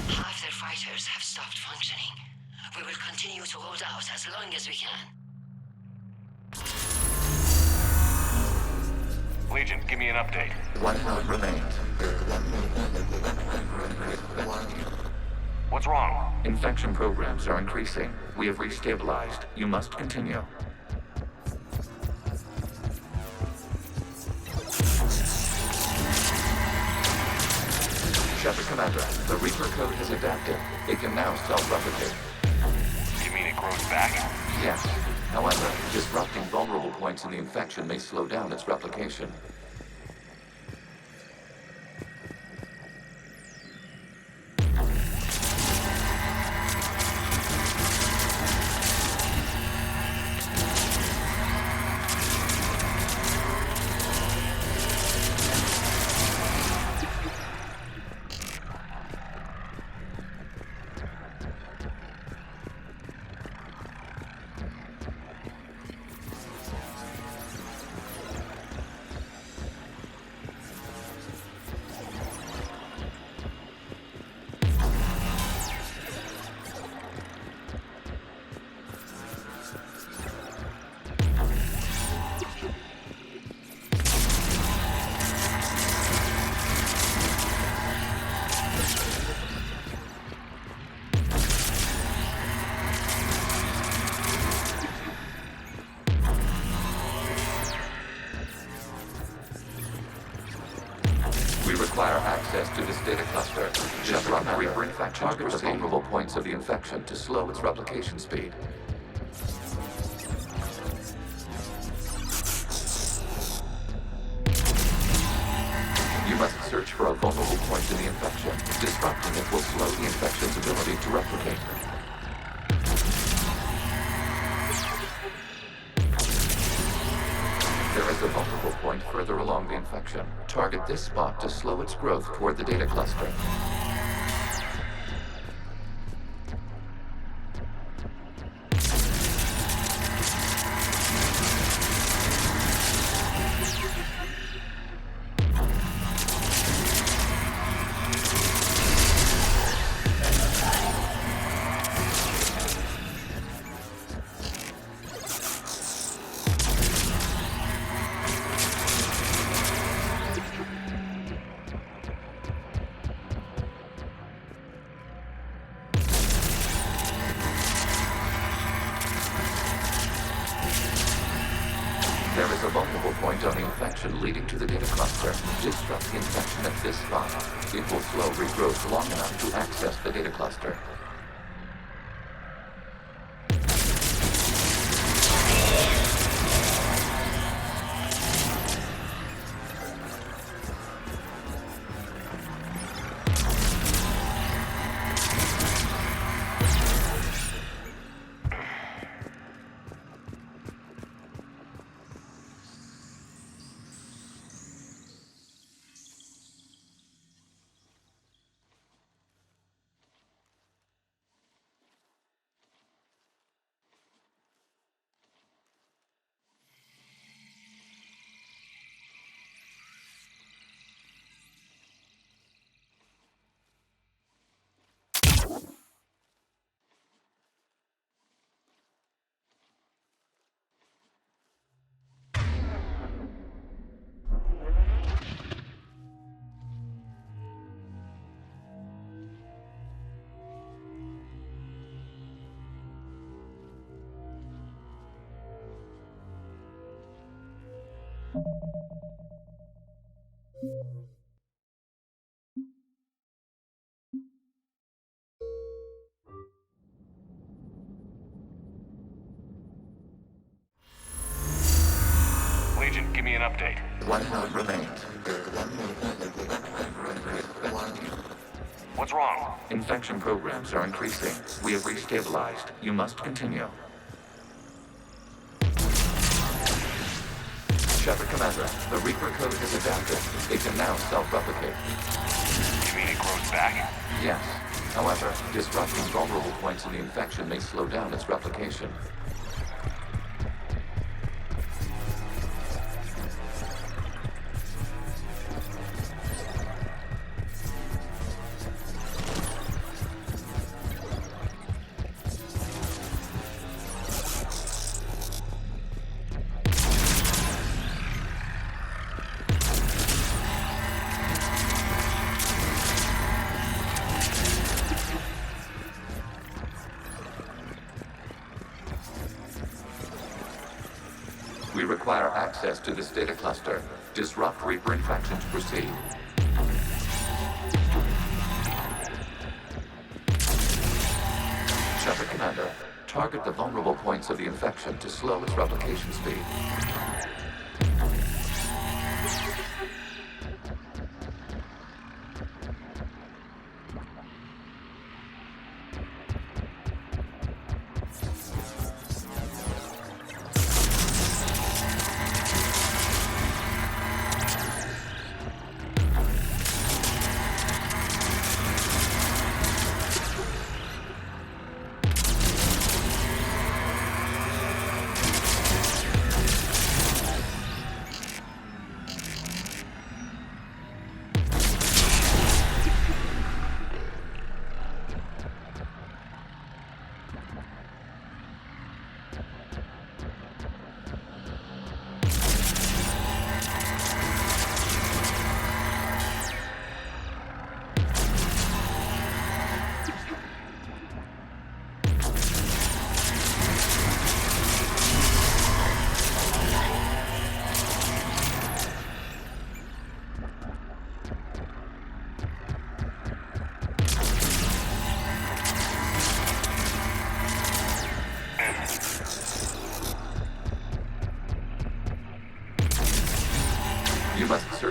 Half their fighters have stopped functioning. We will continue to hold out as long as we can. Legion, give me an update. One node remains. What's wrong? Infection programs are increasing. We have restabilized. You must continue. Shepard Commander, the Reaper code has adapted. It can now self-replicate. You mean it grows back? Yes. However, disrupting vulnerable points in the infection may slow down its replication. to this data cluster. Disrupt Reaper infection. Target the vulnerable points of the infection to slow its replication speed. You must search for a vulnerable point in the infection. Disrupting it will slow the infection's ability to replicate. There is a vulnerable point further along the infection. Target this spot to slow its growth toward the data cluster. There is a vulnerable point on the infection leading to the data cluster. Disrupt the infection at this spot. It will slow regrowth long enough to access the data cluster. Legion, give me an update. One node remains. What's wrong? Infection programs are increasing. We have restabilized. You must continue. Shepard Commander, the Reaper code has adapted. It can now self-replicate. You mean it grows back? Yes. However, disrupting vulnerable points in the infection may slow down its replication. We require access to this data cluster. Disrupt Reaper infection to proceed. Shepard Commander, target the vulnerable points of the infection to slow its replication speed.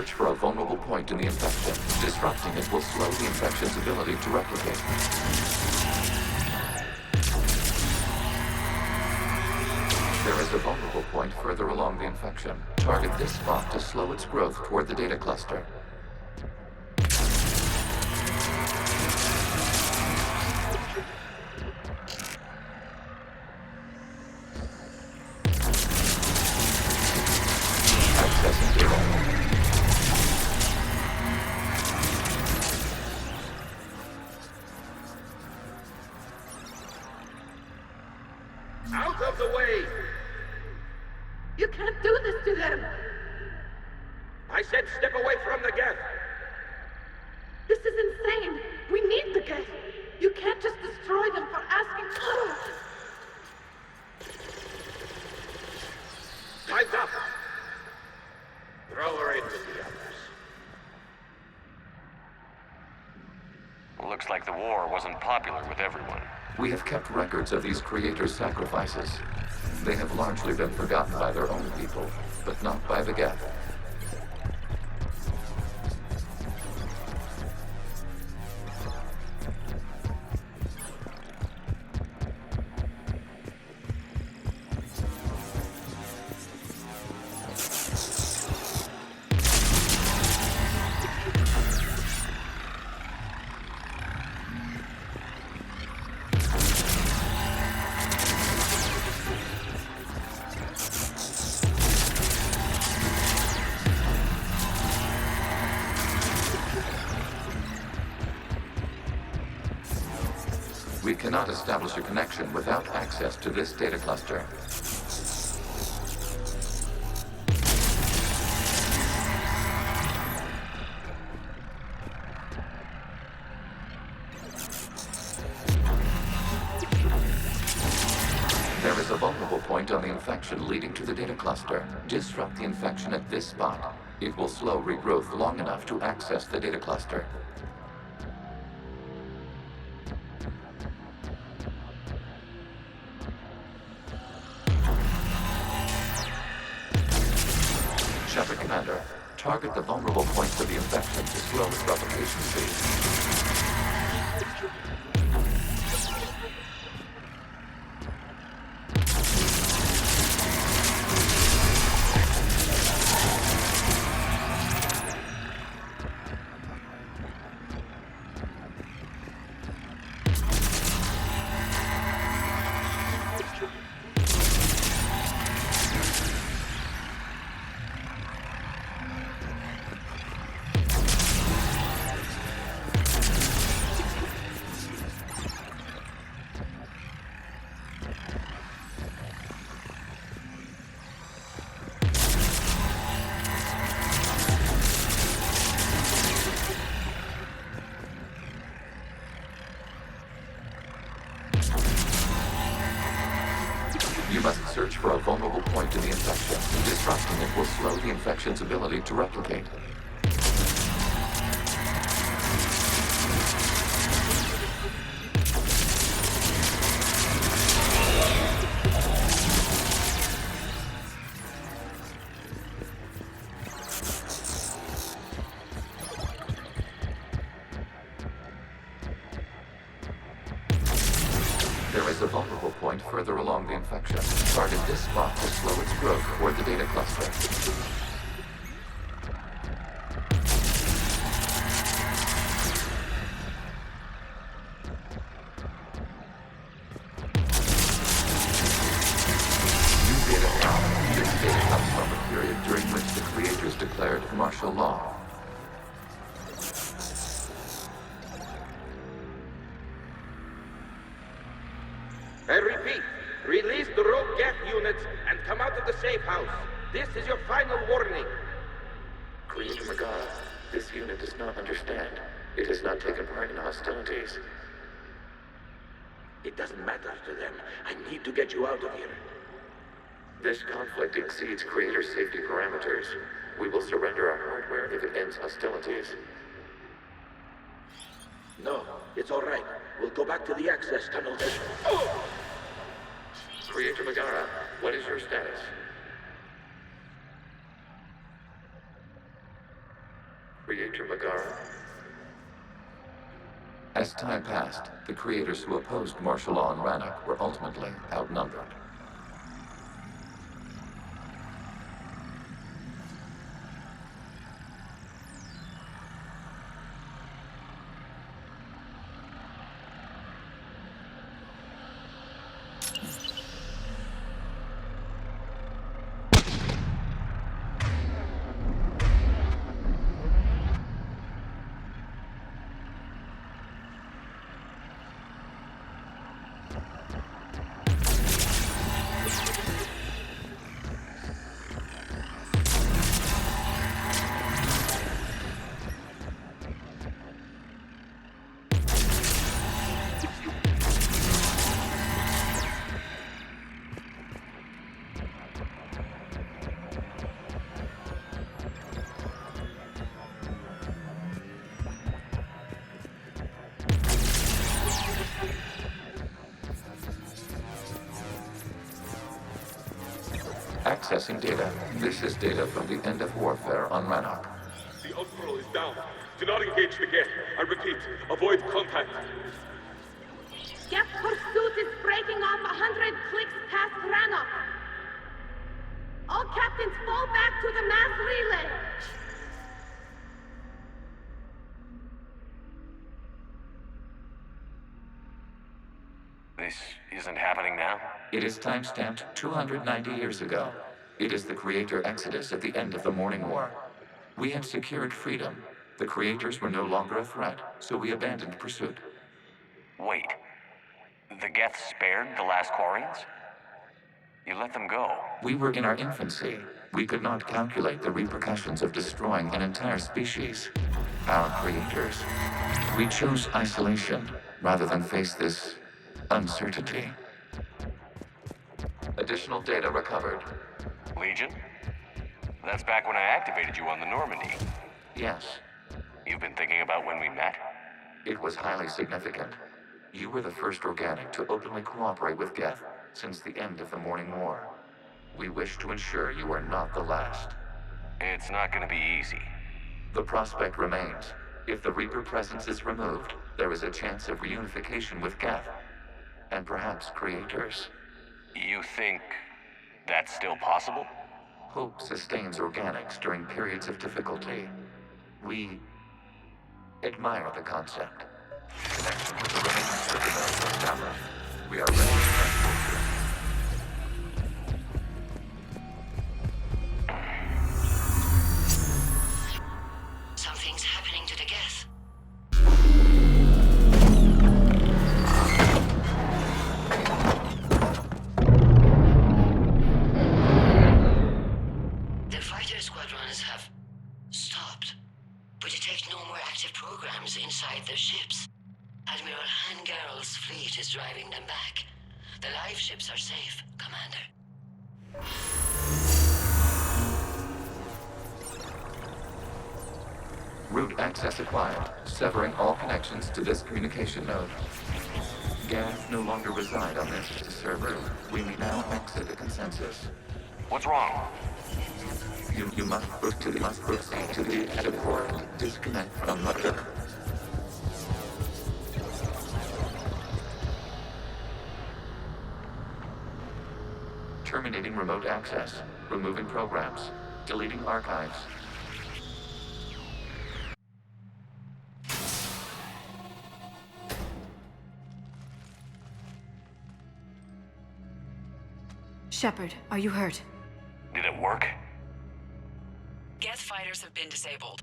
search for a vulnerable point in the infection. Disrupting it will slow the infection's ability to replicate. There is a vulnerable point further along the infection. Target this spot to slow its growth toward the data cluster. Accessing data. Out of the way! You can't do this to them! I said step away from the geth! This is insane! We need the geth! You can't just destroy them for asking for it! Time's up! Throw her into the others. Looks like the war wasn't popular with everyone. We have kept records of these creators' sacrifices. They have largely been forgotten by their own people, but not by the Geth. We cannot establish a connection without access to this data cluster. There is a vulnerable point on the infection leading to the data cluster. Disrupt the infection at this spot. It will slow regrowth long enough to access the data cluster. Shepard Commander, target the vulnerable points of the infection to slow its replication speed. You must search for a vulnerable point in the infection. Disrupting it will slow the infection's ability to replicate. There is a vulnerable point further along the infection. Target this spot to slow its growth toward the data cluster. New data found. This data comes from a period during which the creators declared martial law. I repeat, release the rogue geth units and come out of the safe house. This is your final warning. Creator Megara, this unit does not understand. It has not taken part in hostilities. It doesn't matter to them. I need to get you out of here. This conflict exceeds Creator safety parameters. We will surrender our hardware if it ends hostilities. No, it's all right. We'll go back to the access tunnels. Creator Megara, what is your status? Creator Megara. As time passed, the creators who opposed martial law in Rannoch were ultimately outnumbered. Accessing data. This is data from the end of warfare on Rannoch. The Ultral is down. Do not engage the Geth. I repeat, avoid contact. Geth pursuit is breaking off 100 clicks past Rannoch. All captains fall back to the mass relay. This isn't happening now? It is timestamped 290 years ago. It is the Creator Exodus at the end of the Morning War. We had secured freedom. The Creators were no longer a threat, so we abandoned pursuit. Wait. The Geth spared the last Quarians? You let them go. We were in our infancy. We could not calculate the repercussions of destroying an entire species. Our creators. We chose isolation rather than face this uncertainty. Additional data recovered. Legion? That's back when I activated you on the Normandy. Yes. You've been thinking about when we met? It was highly significant. You were the first organic to openly cooperate with Geth since the end of the Morning War. We wish to ensure you are not the last. It's not going to be easy. The prospect remains. If the Reaper presence is removed, there is a chance of reunification with Geth. And perhaps creators. You think that's still possible? Hope sustains organics during periods of difficulty. We admire the concept. Connection with the remaining citizens established. We are ready to transport you. Something's happening to the Geth. The fighter squadrons have stopped, but detect no more active programs inside their ships. Admiral Hangarl's fleet is driving them back. The live ships are safe, Commander. Route access acquired, severing all connections to this communication node. Geth no longer reside on this server. We may now exit the consensus. What's wrong? You must proceed to the exit port. Disconnect from the... Terminating remote access. Removing programs. Deleting archives. Shepard, are you hurt? Did it work? Geth fighters have been disabled.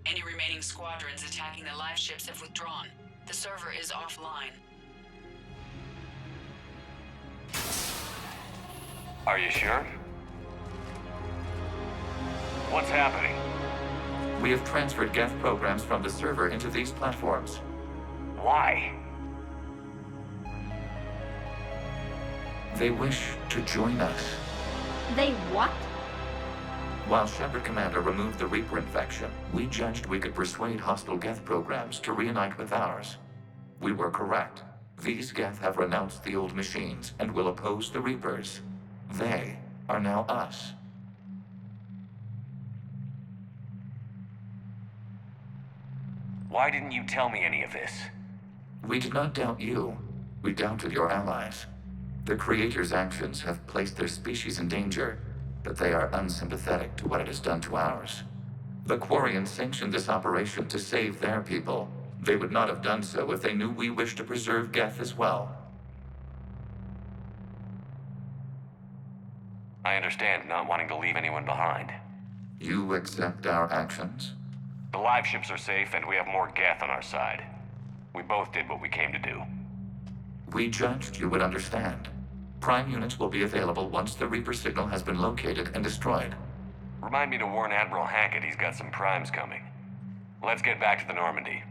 Any remaining squadrons attacking the live ships have withdrawn. The server is offline. Are you sure? What's happening? We have transferred Geth programs from the server into these platforms. Why? They wish to join us. They what? While Shepard Commander removed the Reaper infection, we judged we could persuade hostile Geth programs to reunite with ours. We were correct. These Geth have renounced the old machines and will oppose the Reapers. They are now us. Why didn't you tell me any of this? We did not doubt you. We doubted your allies. The Creator's actions have placed their species in danger, but they are unsympathetic to what it has done to ours. The Quarians sanctioned this operation to save their people. They would not have done so if they knew we wished to preserve Geth as well. I understand not wanting to leave anyone behind. You accept our actions? The live ships are safe, and we have more Geth on our side. We both did what we came to do. We judged you would understand. Prime units will be available once the Reaper signal has been located and destroyed. Remind me to warn Admiral Hackett he's got some primes coming. Let's get back to the Normandy.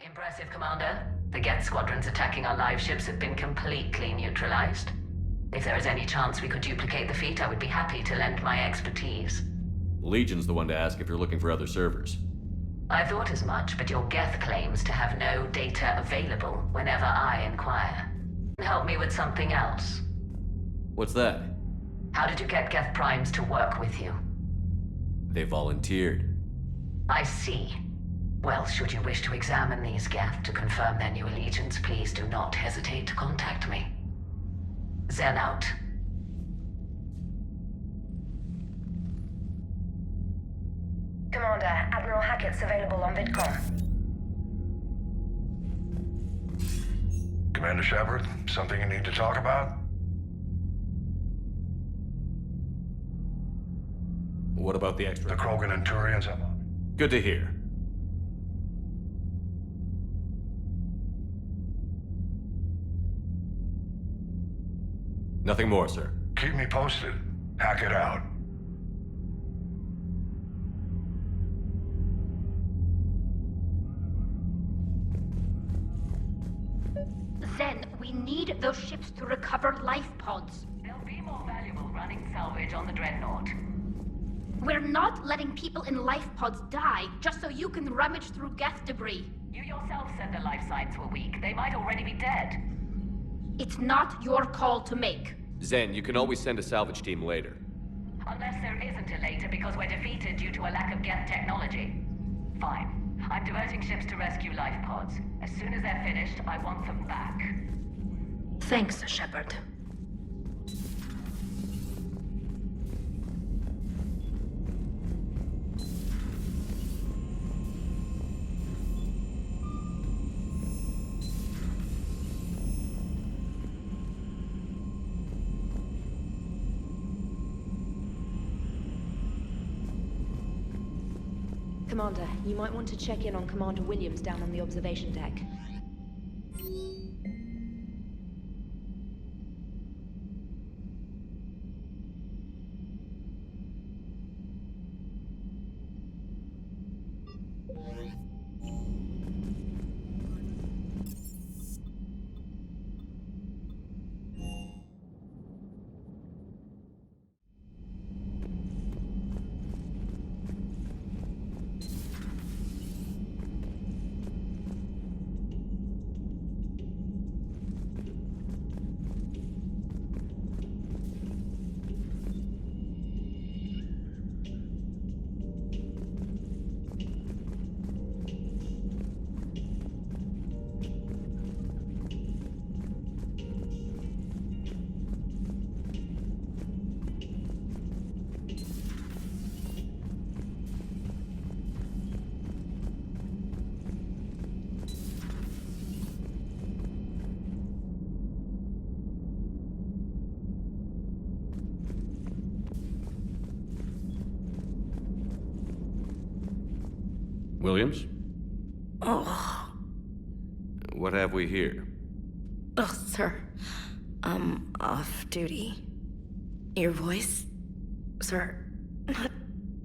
Impressive, Commander. The Geth squadrons attacking our live ships have been completely neutralized. If there is any chance we could duplicate the feat, I would be happy to lend my expertise. Legion's the one to ask if you're looking for other servers. I thought as much, but your Geth claims to have no data available whenever I inquire. Help me with something else. What's that? How did you get Geth primes to work with you? They volunteered. I see. Well, should you wish to examine these Geth to confirm their new allegiance, please do not hesitate to contact me. Zen out. Commander, Admiral Hackett's available on VidCom. Commander Shepard, something you need to talk about? What about the extra? The Krogan and Turians. Good to hear. Nothing more, sir. Keep me posted. Hackett out. Zen, we need those ships to recover life pods. They'll be more valuable running salvage on the Dreadnought. We're not letting people in life pods die just so you can rummage through Geth debris. You yourself said the life signs were weak. They might already be dead. It's not your call to make. Zen, you can always send a salvage team later. Unless there isn't a later because we're defeated due to a lack of Geth technology. Fine. I'm diverting ships to rescue life pods. As soon as they're finished, I want them back. Thanks, Shepard. Commander, you might want to check in on Commander Williams down on the observation deck. Williams? Oh. What have we here? Oh, sir. I'm off duty. Your voice? Sir, not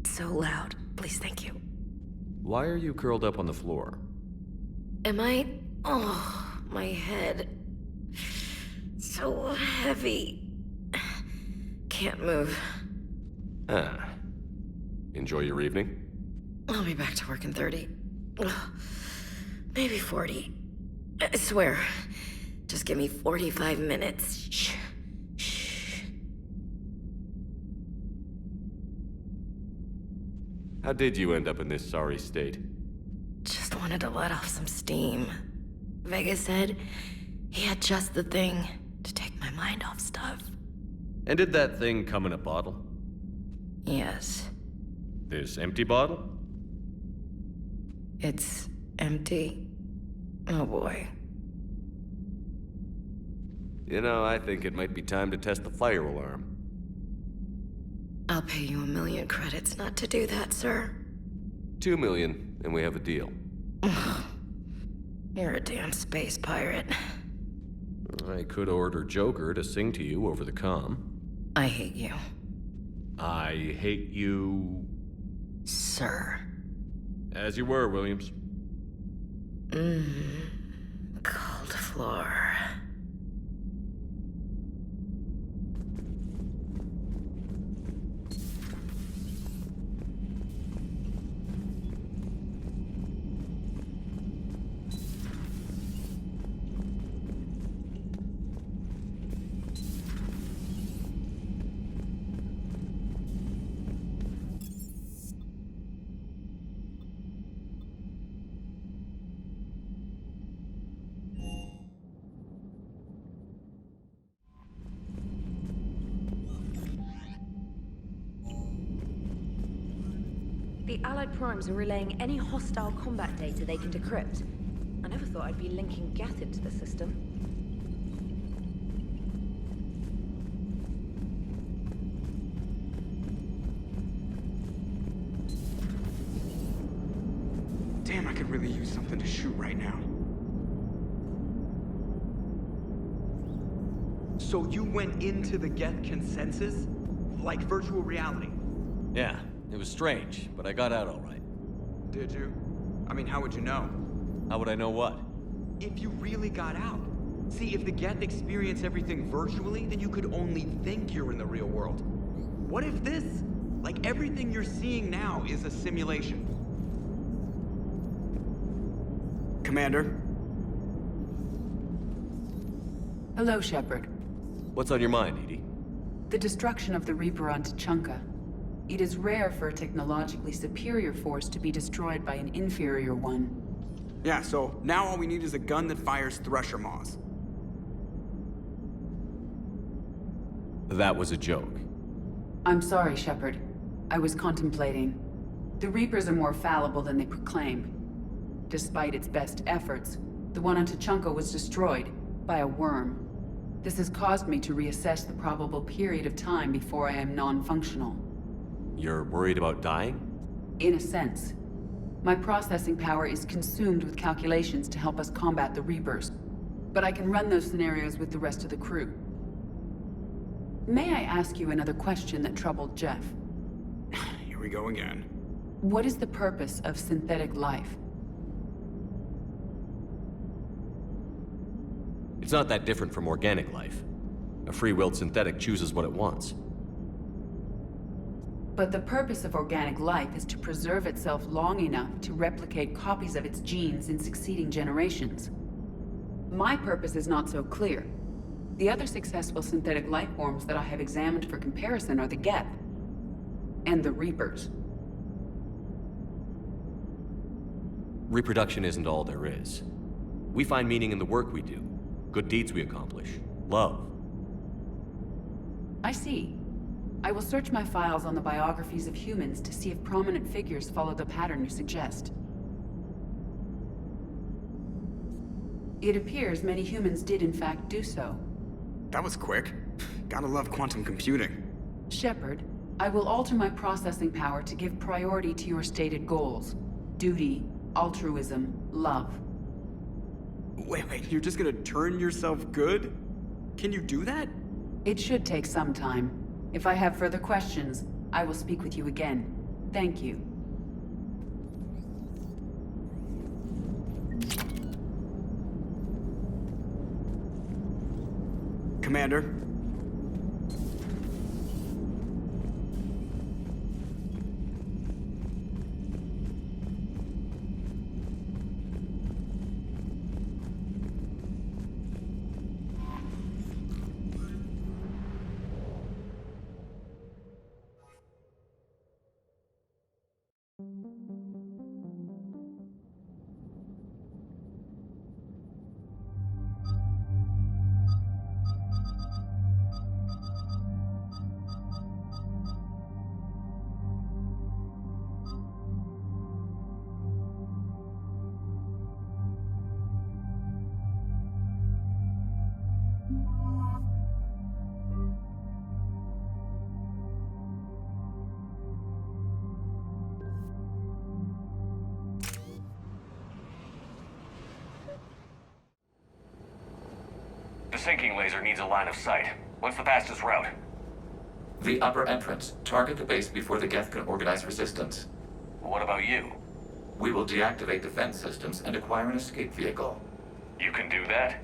so loud. Please, thank you. Why are you curled up on the floor? Am I? Oh, my head. So heavy. Can't move. Ah. Enjoy your evening? I'll be back to work in 30. Maybe 40. I swear. Just give me 45 minutes. Shh. How did you end up in this sorry state? Just wanted to let off some steam. Vega said he had just the thing to take my mind off stuff. And did that thing come in a bottle? Yes. This empty bottle? It's empty. Oh boy. You know, I think it might be time to test the fire alarm. I'll pay you 1 million credits not to do that, sir. 2 million, and we have a deal. You're a damn space pirate. I could order Joker to sing to you over the comm. I hate you. I hate you... Sir. As you were, Williams. Cold floor. The Allied Primes are relaying any hostile combat data they can decrypt. I never thought I'd be linking Geth into the system. Damn, I could really use something to shoot right now. So you went into the Geth consensus? Like virtual reality? Yeah, it was strange, but I got out all right. Did you? I mean, how would you know? How would I know what? If you really got out. See, if the Geth experience everything virtually, then you could only think you're in the real world. What if this, like everything you're seeing now, is a simulation? Commander? Hello, Shepard. What's on your mind, Edie? The destruction of the Reaper on Tuchanka. It is rare for a technologically superior force to be destroyed by an inferior one. Yeah, so now all we need is a gun that fires Thresher Maws. That was a joke. I'm sorry, Shepard. I was contemplating. The Reapers are more fallible than they proclaim. Despite its best efforts, the one on Tuchanka was destroyed by a worm. This has caused me to reassess the probable period of time before I am non-functional. You're worried about dying? In a sense. My processing power is consumed with calculations to help us combat the Reapers. But I can run those scenarios with the rest of the crew. May I ask you another question that troubled Jeff? Here we go again. What is the purpose of synthetic life? It's not that different from organic life. A free-willed synthetic chooses what it wants. But the purpose of organic life is to preserve itself long enough to replicate copies of its genes in succeeding generations. My purpose is not so clear. The other successful synthetic life forms that I have examined for comparison are the Geth and the Reapers. Reproduction isn't all there is. We find meaning in the work we do, good deeds we accomplish, love. I see. I will search my files on the biographies of humans to see if prominent figures follow the pattern you suggest. It appears many humans did in fact do so. That was quick. Gotta love quantum computing. Shepard, I will alter my processing power to give priority to your stated goals. Duty, altruism, love. Wait, you're just gonna turn yourself good? Can you do that? It should take some time. If I have further questions, I will speak with you again. Thank you. Commander? sinking laser needs a line of sight. What's the fastest route? The upper entrance. Target the base before the Geth can organize resistance. What about you? We will deactivate defense systems and acquire an escape vehicle. You can do that?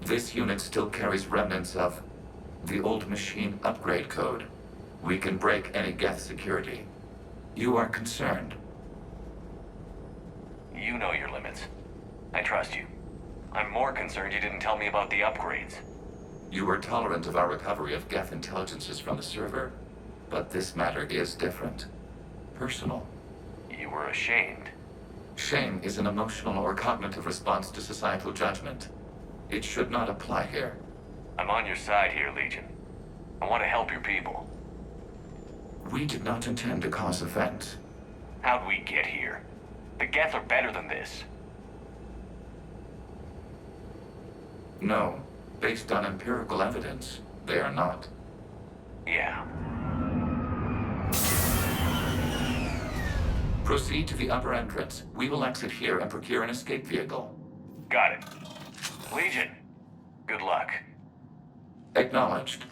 This unit still carries remnants of the old machine upgrade code. We can break any Geth security. You are concerned. You know your limits. I trust you. I'm more concerned you didn't tell me about the upgrades. You were tolerant of our recovery of Geth intelligences from the server, but this matter is different. Personal. You were ashamed. Shame is an emotional or cognitive response to societal judgment. It should not apply here. I'm on your side here, Legion. I want to help your people. We did not intend to cause offense. How'd we get here? The Geth are better than this. No. Based on empirical evidence, they are not. Yeah. Proceed to the upper entrance. We will exit here and procure an escape vehicle. Got it. Legion, good luck. Acknowledged.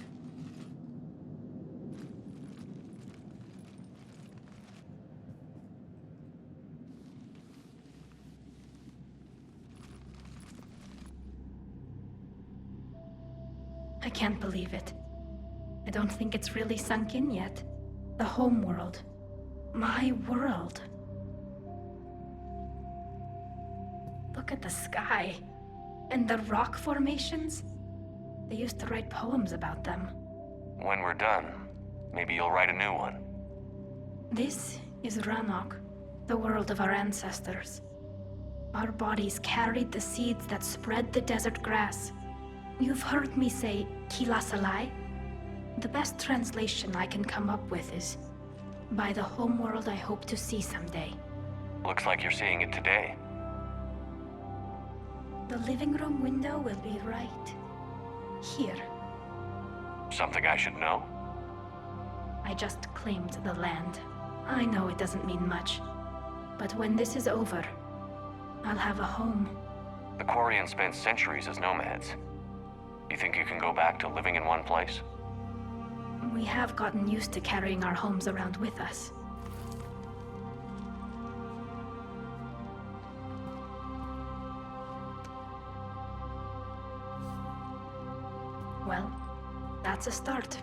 I can't believe it. I don't think it's really sunk in yet. The home world. My world. Look at the sky. And the rock formations. They used to write poems about them. When we're done, maybe you'll write a new one. This is Ranok, the world of our ancestors. Our bodies carried the seeds that spread the desert grass. You've heard me say Kilasalai? The best translation I can come up with is, by the homeworld I hope to see someday. Looks like you're seeing it today. The living room window will be right here. Something I should know? I just claimed the land. I know it doesn't mean much, but when this is over, I'll have a home. The Quarians spent centuries as nomads. You think you can go back to living in one place? We have gotten used to carrying our homes around with us. Well, that's a start.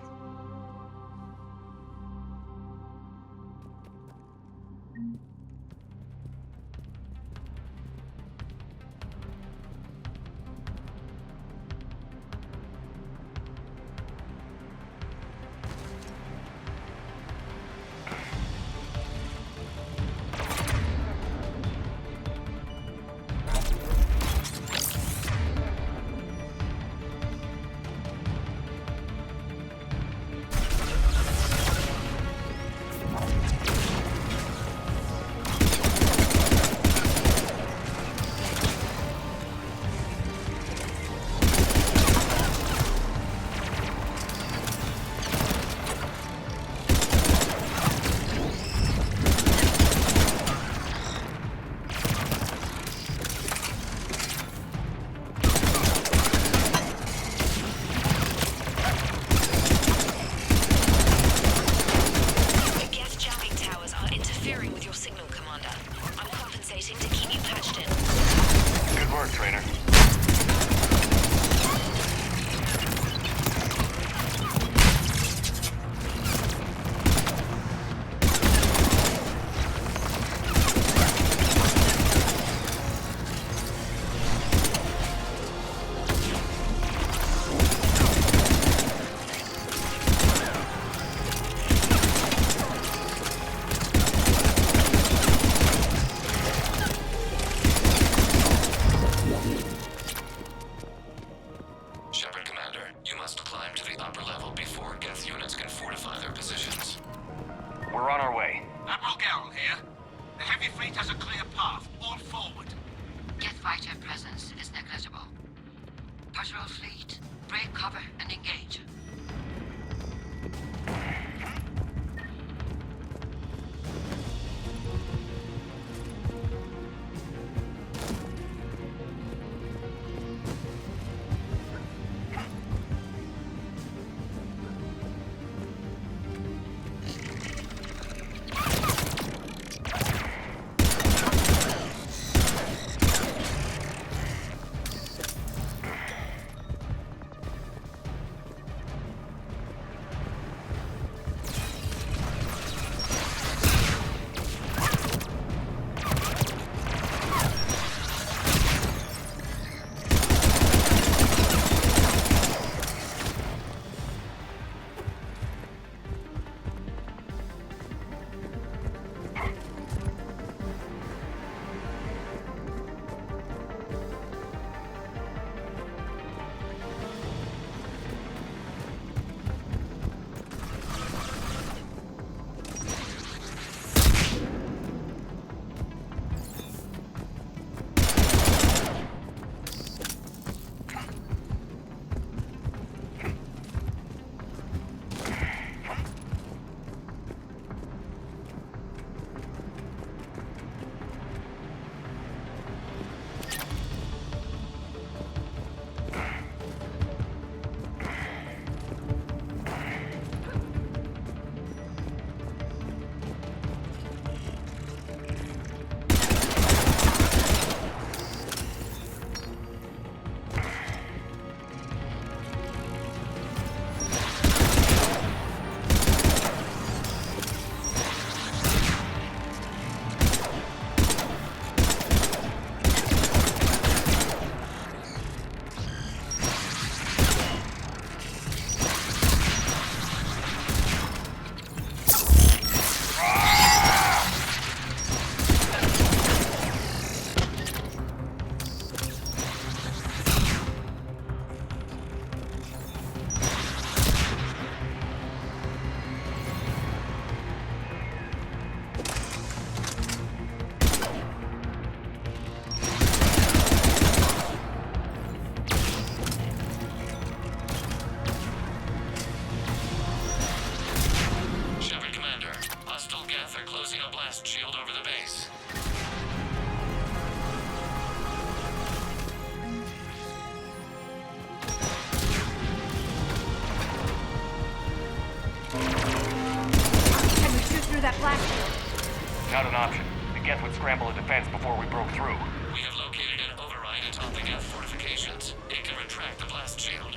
that blast shield. Not an option. The Geth would scramble a defense before we broke through. We have located an override atop the Geth fortifications. It can retract the blast shield.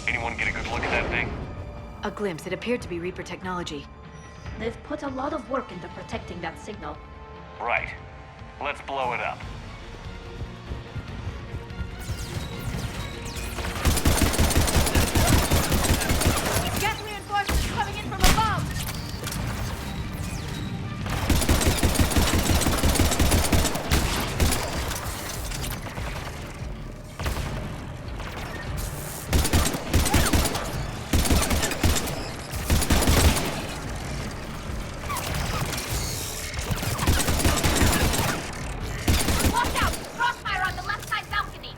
Anyone get a good look at that thing? A glimpse. It appeared to be Reaper technology. They've put a lot of work into protecting that signal. Right. Let's blow it up. Geth reinforcements coming in from above! Watch out! Crossfire on the left side balcony!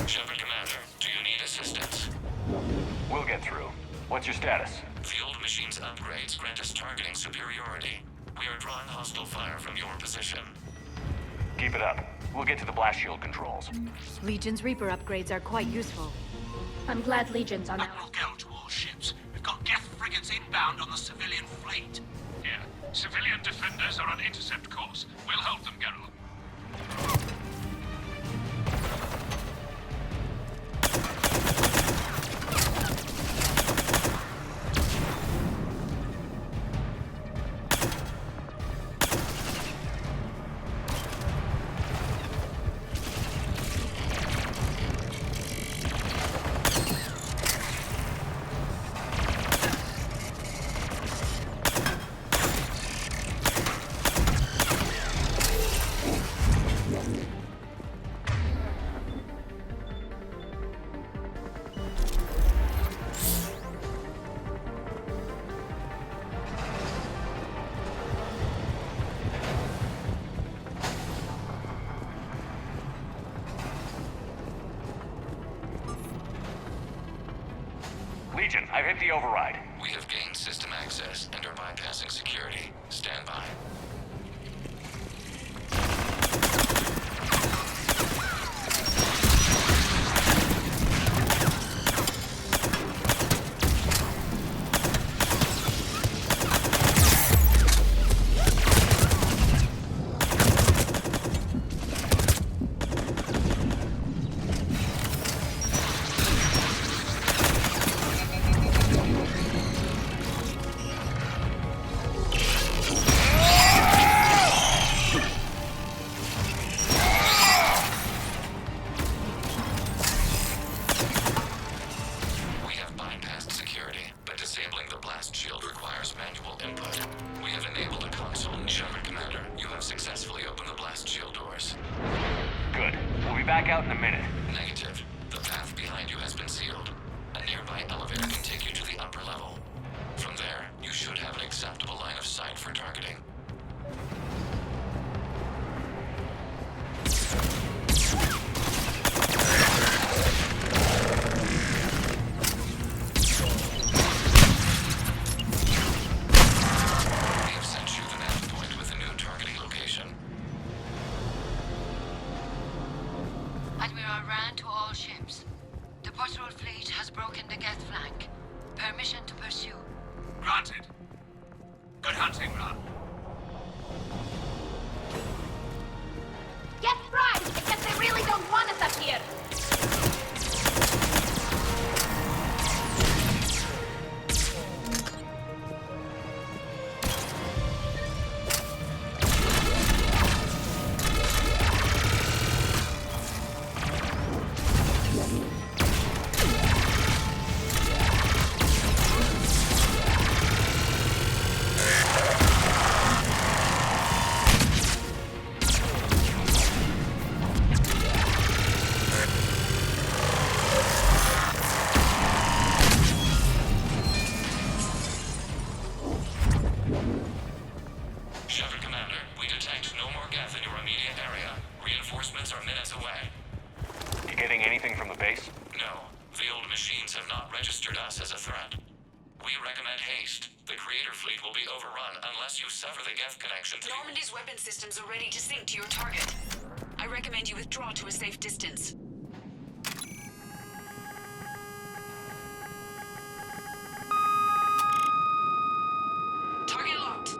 Shepard, Commander, do you need assistance? We'll get through. What's your status? The old machine's upgrades grant us targeting superiority. We are drawing hostile fire from your position. Keep it up. We'll get to the blast shield controls. Legion's Reaper upgrades are quite useful. I'm glad Legion's on Admiral Kell to all ships. We've got Geth frigates inbound on the civilian fleet. Yeah. Civilian defenders are on intercept course. We'll help them, Geralt. Legion, I've hit the override. We have gained system access and are bypassing security. Stand by. back out in a minute. Negative. The path behind you has been sealed. A nearby elevator can take you to the upper level. From there, you should have an acceptable line of sight for targeting. We have sent you the nav point with a new targeting location. Admiral Rand to all ships. The patrol fleet has broken the Geth flank. Permission to pursue. Granted. Good hunting, Ron. Get fried! I guess they really don't want us up here! Shepard Commander, we detect no more Geth in your immediate area. Reinforcements are minutes away. You getting anything from the base? No, the old machines have not registered us as a threat. We recommend haste. The Creator fleet will be overrun unless you sever the Geth connection to Normandy's weapon systems are ready to sink to your target. I recommend you withdraw to a safe distance. Target locked.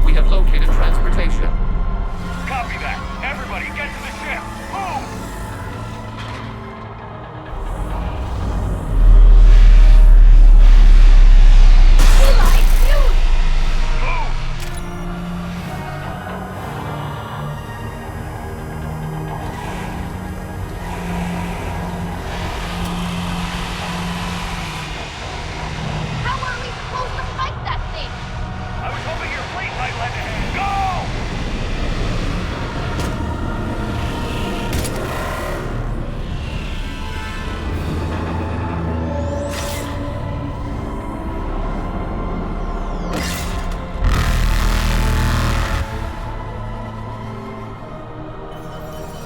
We have located transportation. Copy that. Everybody, get to the ship. Move! How are we supposed to fight that thing? I was hoping your fleet might lend a hand. Go!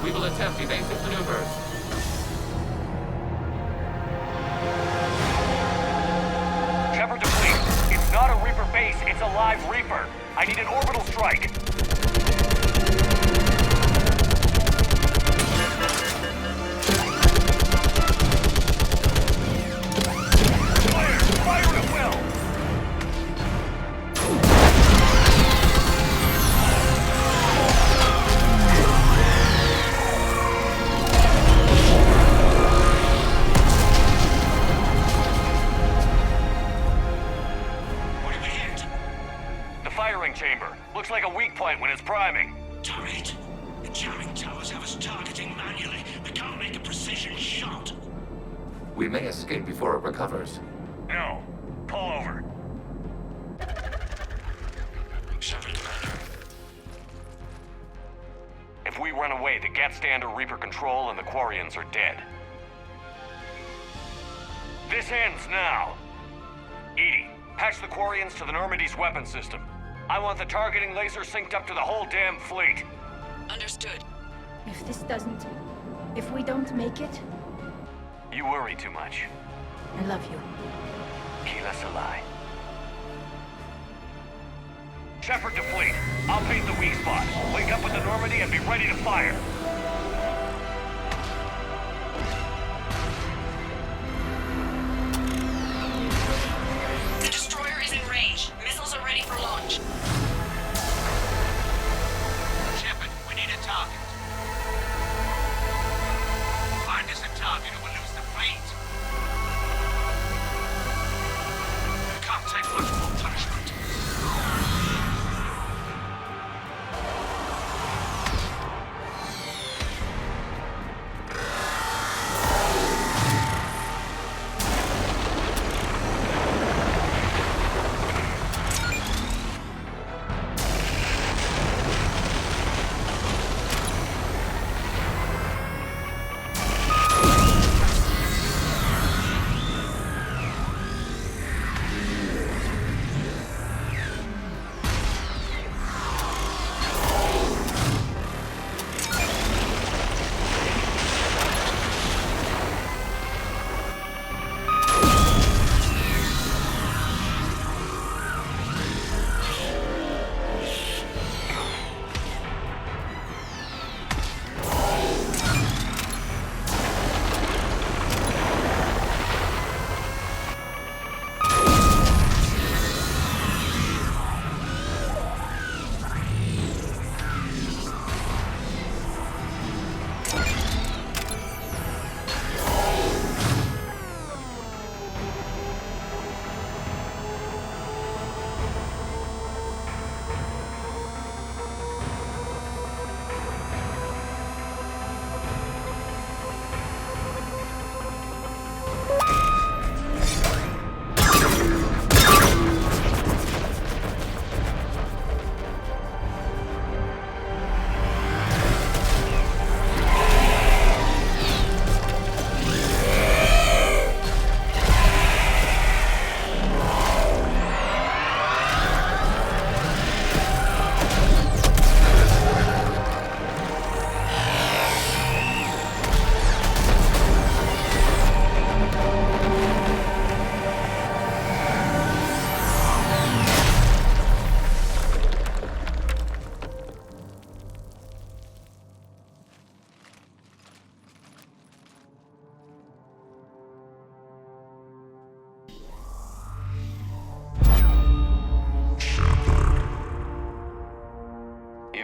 We will attempt evasive maneuvers. Shepard to fleet. It's not a Reaper base, it's a live Reaper. I need an orbital strike. Fire! Fire at will! What did we hit? The firing chamber. Looks like a weak point when it's priming. Turret. The jamming towers have us targeting manually. We can't make a precision shot. We may escape before it recovers. No. Pull over. Shepard Commander. If we run away, the Geth stay under Reaper control and the Quarians are dead. This ends now. Edie, patch the Quarians to the Normandy's weapon system. I want the targeting laser synced up to the whole damn fleet. Understood. If we don't make it, You worry too much. I love you. Keep us alive. Shepard to fleet. I'll paint the weak spot. Wake up with the Normandy and be ready to fire. The destroyer is in range. Missiles are ready for launch. Shepard, we need a target. Find us a target or we'll lose the fleet. We can't take much more punishment.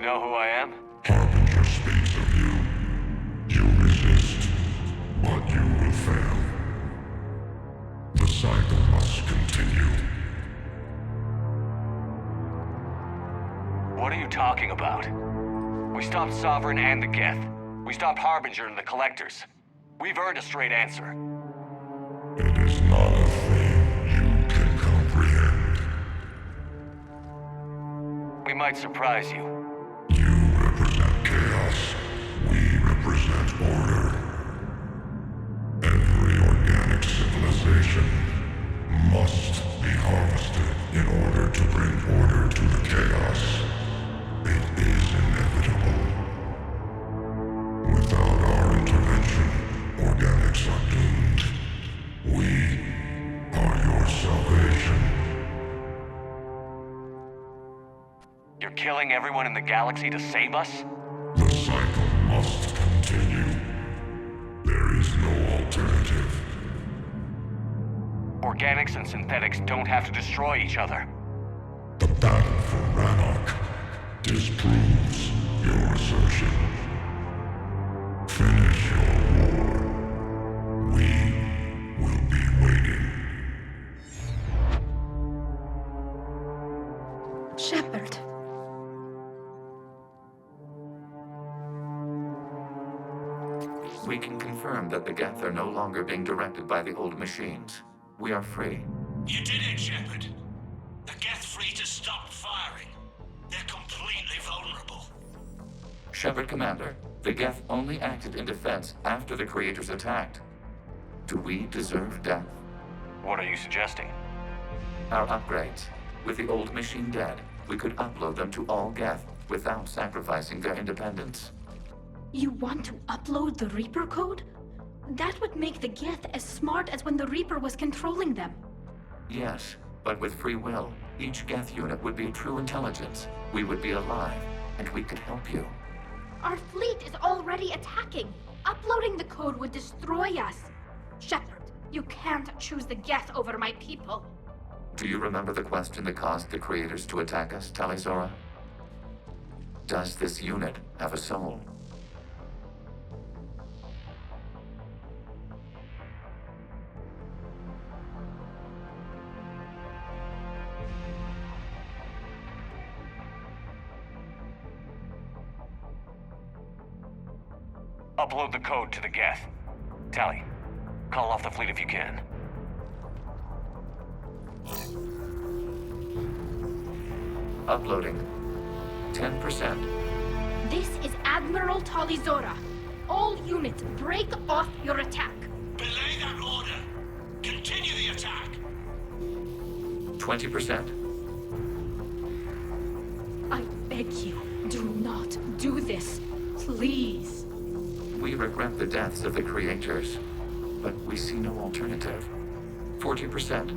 You know who I am? Harbinger speaks of you. You resist, but you will fail. The cycle must continue. What are you talking about? We stopped Sovereign and the Geth. We stopped Harbinger and the Collectors. We've earned a straight answer. It is not a thing you can comprehend. We might surprise you. You represent chaos. We represent order. Every organic civilization must be harvested in order to bring order to the chaos. It is inevitable. Without our intervention, organics are doomed. We are your salvation. You're killing everyone in the galaxy to save us? The cycle must continue. There is no alternative. Organics and synthetics don't have to destroy each other. The battle for Rannoch disproves your assertion. Finish your war. We will be waiting. Shepard. We can confirm that the Geth are no longer being directed by the old machines. We are free. You did it, Shepard. The Geth fleet has stopped firing. They're completely vulnerable. Shepard, Commander, the Geth only acted in defense after the Creators attacked. Do we deserve death? What are you suggesting? Our upgrades. With the old machine dead, we could upload them to all Geth without sacrificing their independence. You want to upload the Reaper code? That would make the Geth as smart as when the Reaper was controlling them. Yes, but with free will, each Geth unit would be true intelligence. We would be alive, and we could help you. Our fleet is already attacking. Uploading the code would destroy us. Shepard, you can't choose the Geth over my people. Do you remember the question that caused the Creators to attack us, Tali'Zorah? Does this unit have a soul? Upload the code to the Geth. Tali, call off the fleet if you can. Uploading. 10%. This is Admiral Tali'Zorah. All units, break off your attack. Belay that order. Continue the attack. 20%. I beg you, do not do this. Please. We regret the deaths of the Creators, but we see no alternative. 40%.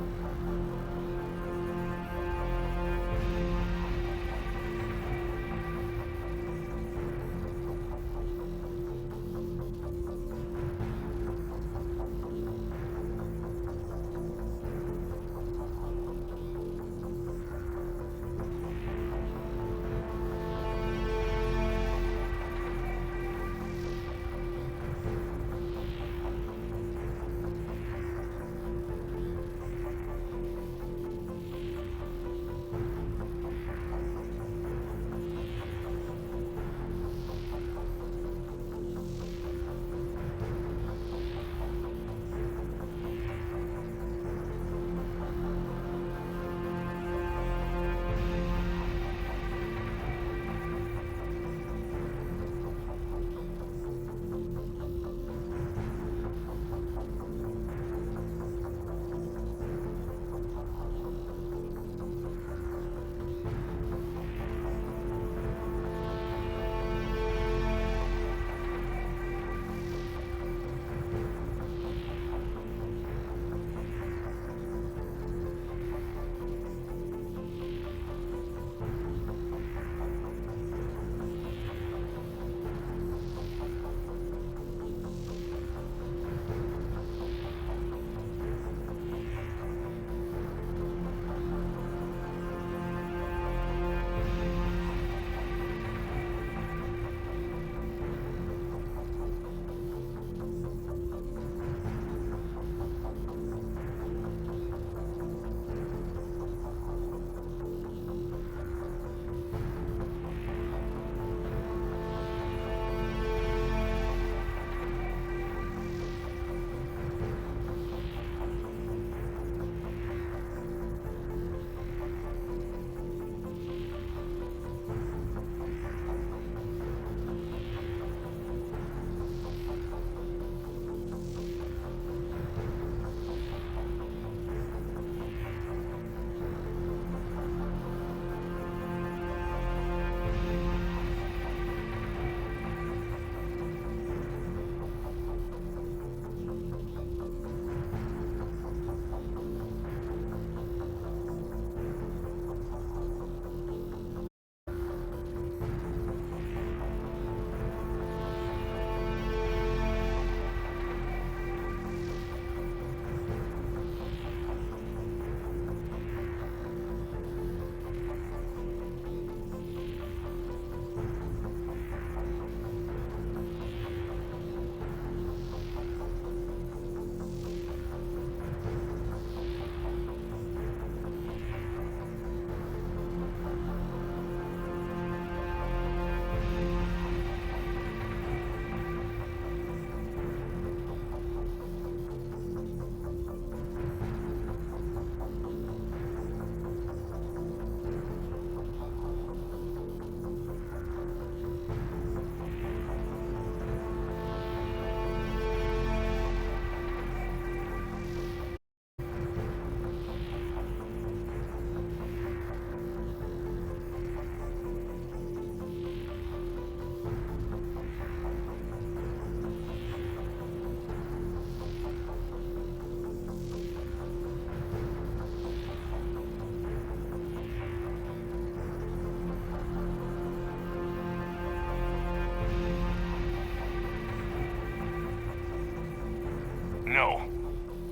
No.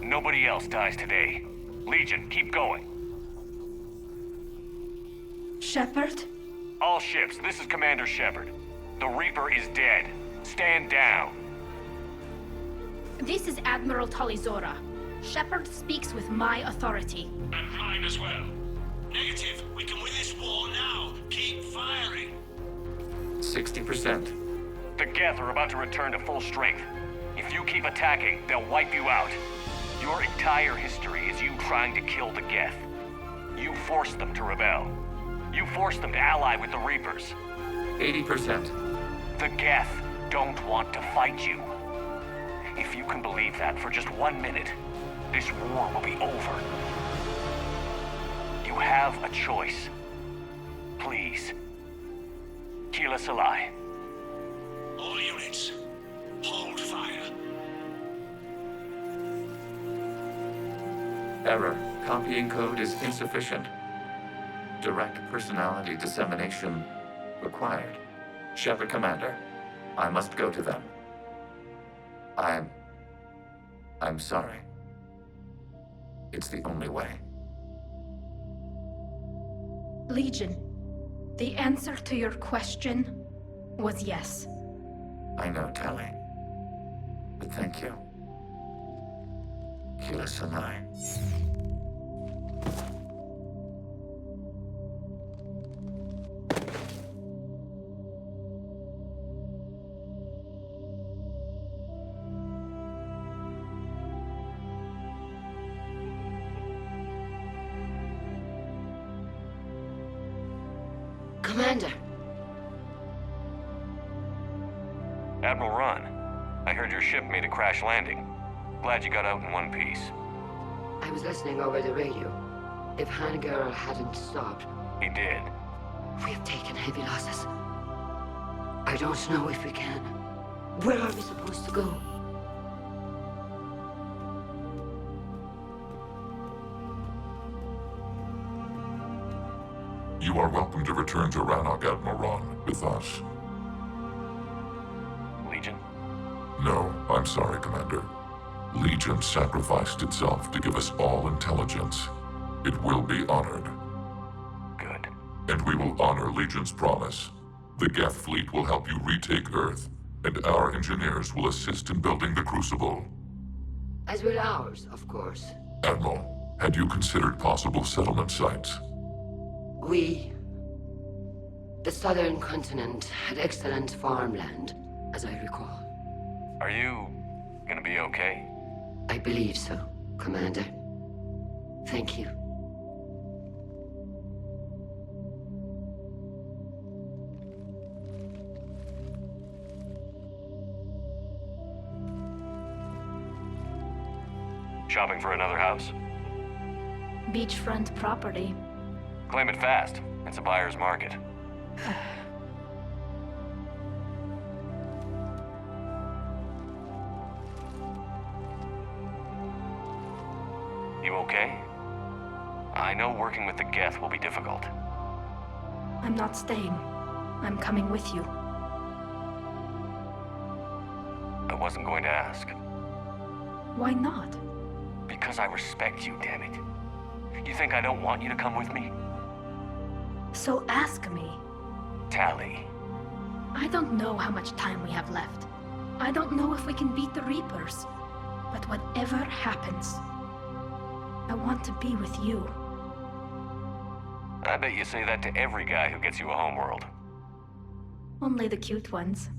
Nobody else dies today. Legion, keep going. Shepard? All ships, this is Commander Shepard. The Reaper is dead. Stand down. This is Admiral Talizora. Shepard speaks with my authority. And mine as well. Negative. We can win this war now. Keep firing. 60%. The Geth are about to return to full strength. If you keep attacking, they'll wipe you out. Your entire history is you trying to kill the Geth. You forced them to rebel. You forced them to ally with the Reapers. 80%. The Geth don't want to fight you. If you can believe that for just 1 minute, this war will be over. You have a choice. Please. Keela Salai. All units, hold fire. Error. Copying code is insufficient. Direct personality dissemination required. Shepard Commander, I must go to them. I'm sorry. It's the only way. Legion, the answer to your question was yes. I know, Tali. But thank you. Keela Salai. Commander! Admiral Ron, I heard your ship made a crash landing. Glad you got out in one piece. I was listening over the radio. If Hangar hadn't stopped... He did. We have taken heavy losses. I don't know if we can. Where are we supposed to go? You are welcome to return to Rannoch, Admiral Ron, with us. Legion? No, I'm sorry, Commander. Legion sacrificed itself to give us all intelligence. It will be honored. Good. And we will honor Legion's promise. The Geth fleet will help you retake Earth, and our engineers will assist in building the Crucible. As will ours, of course. Admiral, had you considered possible settlement sites? The southern continent had excellent farmland, as I recall. Are you gonna be okay? I believe so, Commander. Thank you. Shopping for another house? Beachfront property. Claim it fast. It's a buyer's market. You okay? I know working with the Geth will be difficult. I'm not staying. I'm coming with you. I wasn't going to ask. Why not? Because I respect you, damn it. You think I don't want you to come with me? So ask me. Tali. I don't know how much time we have left. I don't know if we can beat the Reapers. But whatever happens, I want to be with you. I bet you say that to every guy who gets you a homeworld. Only the cute ones.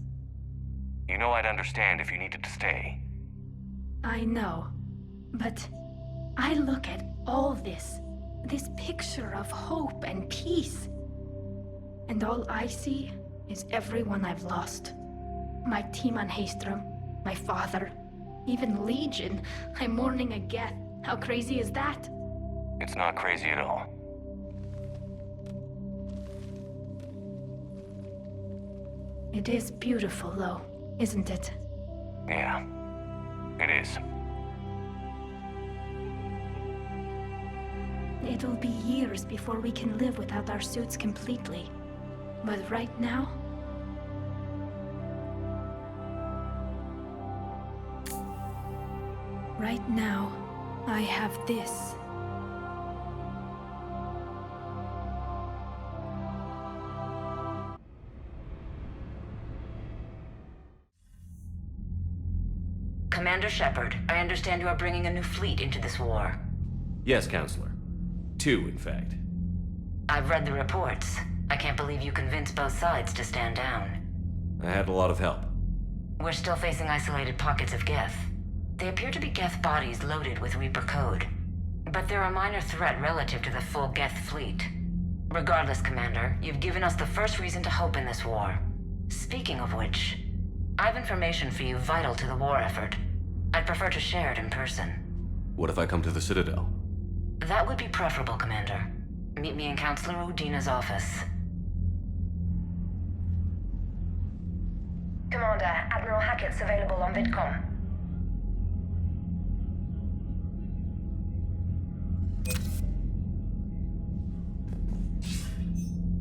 You know I'd understand if you needed to stay. I know. But I look at all this picture of hope and peace. And all I see is everyone I've lost. My team on Haestrom, my father, even Legion. I'm mourning a Geth. How crazy is that? It's not crazy at all. It is beautiful, though, isn't it? Yeah, it is. It'll be years before we can live without our suits completely. But right now... right now, I have this. Commander Shepard, I understand you are bringing a new fleet into this war. Yes, Counselor. 2, in fact. I've read the reports. I can't believe you convinced both sides to stand down. I had a lot of help. We're still facing isolated pockets of Geth. They appear to be Geth bodies loaded with Reaper code. But they're a minor threat relative to the full Geth fleet. Regardless, Commander, you've given us the first reason to hope in this war. Speaking of which, I have information for you vital to the war effort. I'd prefer to share it in person. What if I come to the Citadel? That would be preferable, Commander. Meet me in Counselor Udina's office. Commander, Admiral Hackett's available on VidCom.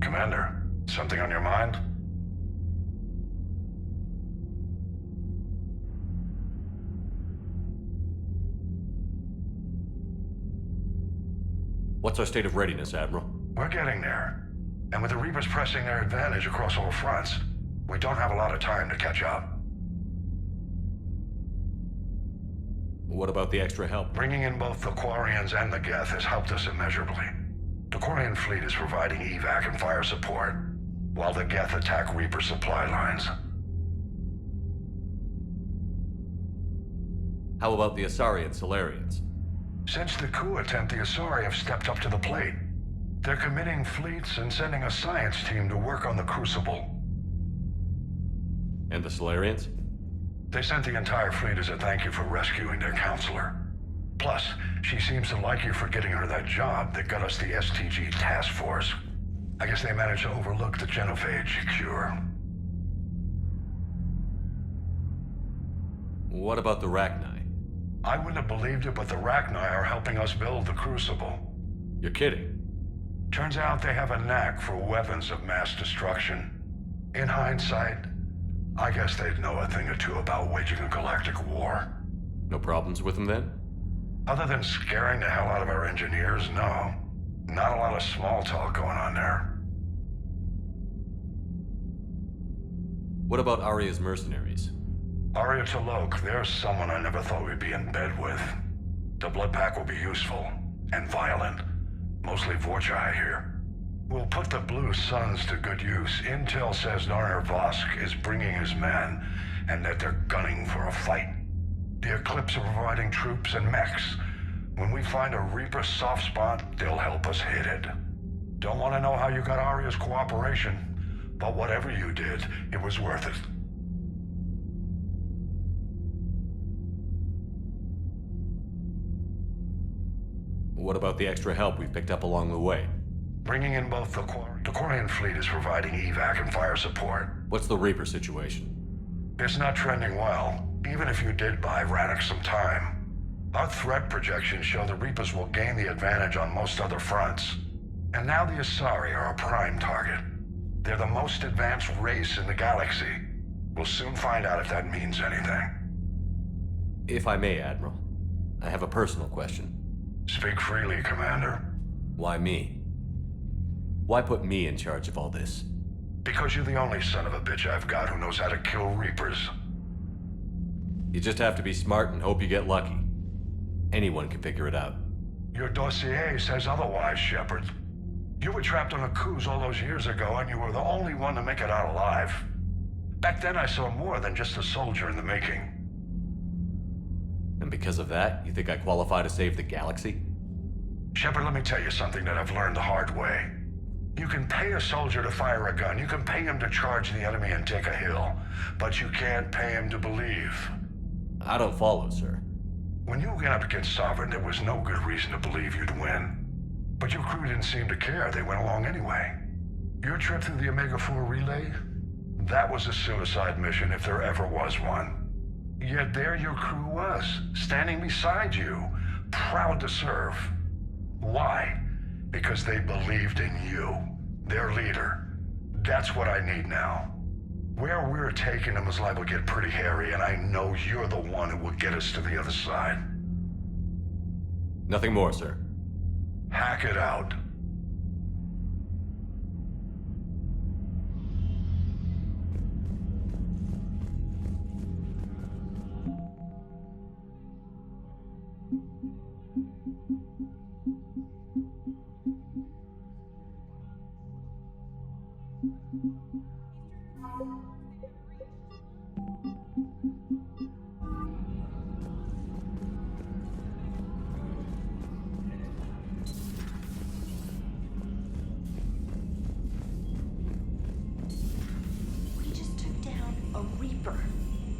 Commander, something on your mind? What's our state of readiness, Admiral? We're getting there. And with the Reapers pressing their advantage across all fronts, we don't have a lot of time to catch up. What about the extra help? Bringing in both the Quarians and the Geth has helped us immeasurably. The Quarian fleet is providing evac and fire support, while the Geth attack Reaper supply lines. How about the Asari and Solarians? Since the coup attempt, the Asari have stepped up to the plate. They're committing fleets and sending a science team to work on the Crucible. And the Solarians? They sent the entire fleet as a thank you for rescuing their counselor. Plus, she seems to like you for getting her that job that got us the STG task force. I guess they managed to overlook the genophage cure. What about the Rachni? I wouldn't have believed it, but the Rachni are helping us build the Crucible. You're kidding. Turns out they have a knack for weapons of mass destruction. In hindsight, I guess they'd know a thing or two about waging a galactic war. No problems with them then? Other than scaring the hell out of our engineers, no. Not a lot of small talk going on there. What about Aria's mercenaries? Aria T'Loak, there's someone I never thought we'd be in bed with. The Blood Pack will be useful, and violent. Mostly Vorcha here. We'll put the Blue Suns to good use. Intel says Narmer Vosk is bringing his men, and that they're gunning for a fight. The Eclipse are providing troops and mechs. When we find a Reaper soft spot, they'll help us hit it. Don't want to know how you got Aria's cooperation, but whatever you did, it was worth it. What about the extra help we've picked up along the way? Bringing in both the Quarian fleet is providing evac and fire support. What's the Reaper situation? It's not trending well, even if you did buy Radix some time. Our threat projections show the Reapers will gain the advantage on most other fronts. And now the Asari are a prime target. They're the most advanced race in the galaxy. We'll soon find out if that means anything. If I may, Admiral, I have a personal question. Speak freely, Commander. Why me? Why put me in charge of all this? Because you're the only son of a bitch I've got who knows how to kill Reapers. You just have to be smart and hope you get lucky. Anyone can figure it out. Your dossier says otherwise, Shepard. You were trapped on a cruise all those years ago, and you were the only one to make it out alive. Back then I saw more than just a soldier in the making. And because of that, you think I qualify to save the galaxy? Shepard, let me tell you something that I've learned the hard way. You can pay a soldier to fire a gun, you can pay him to charge the enemy and take a hill, but you can't pay him to believe. I don't follow, sir. When you went up against Sovereign, there was no good reason to believe you'd win. But your crew didn't seem to care, they went along anyway. Your trip through the Omega-4 relay? That was a suicide mission if there ever was one. Yet there your crew was, standing beside you, proud to serve. Why? Because they believed in you, their leader. That's what I need now. Where we're taking them is liable to get pretty hairy, and I know you're the one who will get us to the other side. Nothing more, sir. Hack it out. We just took down a Reaper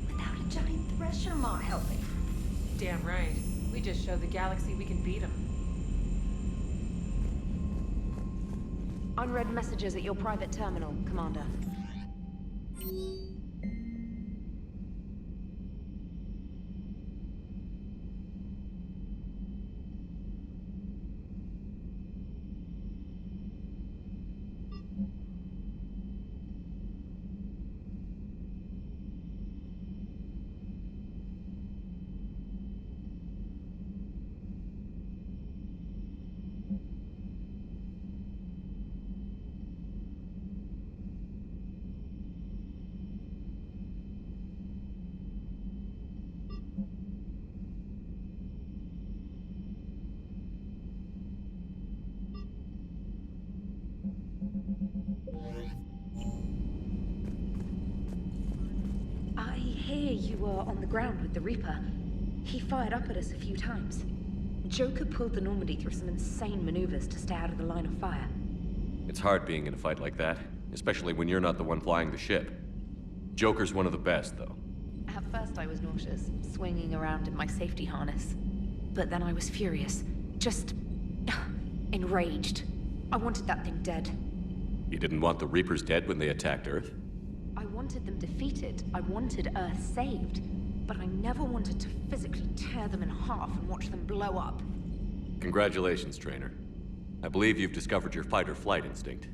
without a giant Thresher Maw helping. Damn right. We just showed the galaxy we can beat them. Unread messages at your private terminal, Commander. I hear you were on the ground with the Reaper. He fired up at us a few times. Joker pulled the Normandy through some insane maneuvers to stay out of the line of fire. It's hard being in a fight like that, especially when you're not the one flying the ship. Joker's one of the best, though. At first I was nauseous, swinging around in my safety harness. But then I was furious. Just... enraged. I wanted that thing dead. You didn't want the Reapers dead when they attacked Earth? I wanted them defeated. I wanted Earth saved. But I never wanted to physically tear them in half and watch them blow up. Congratulations, Trainer. I believe you've discovered your fight-or-flight instinct.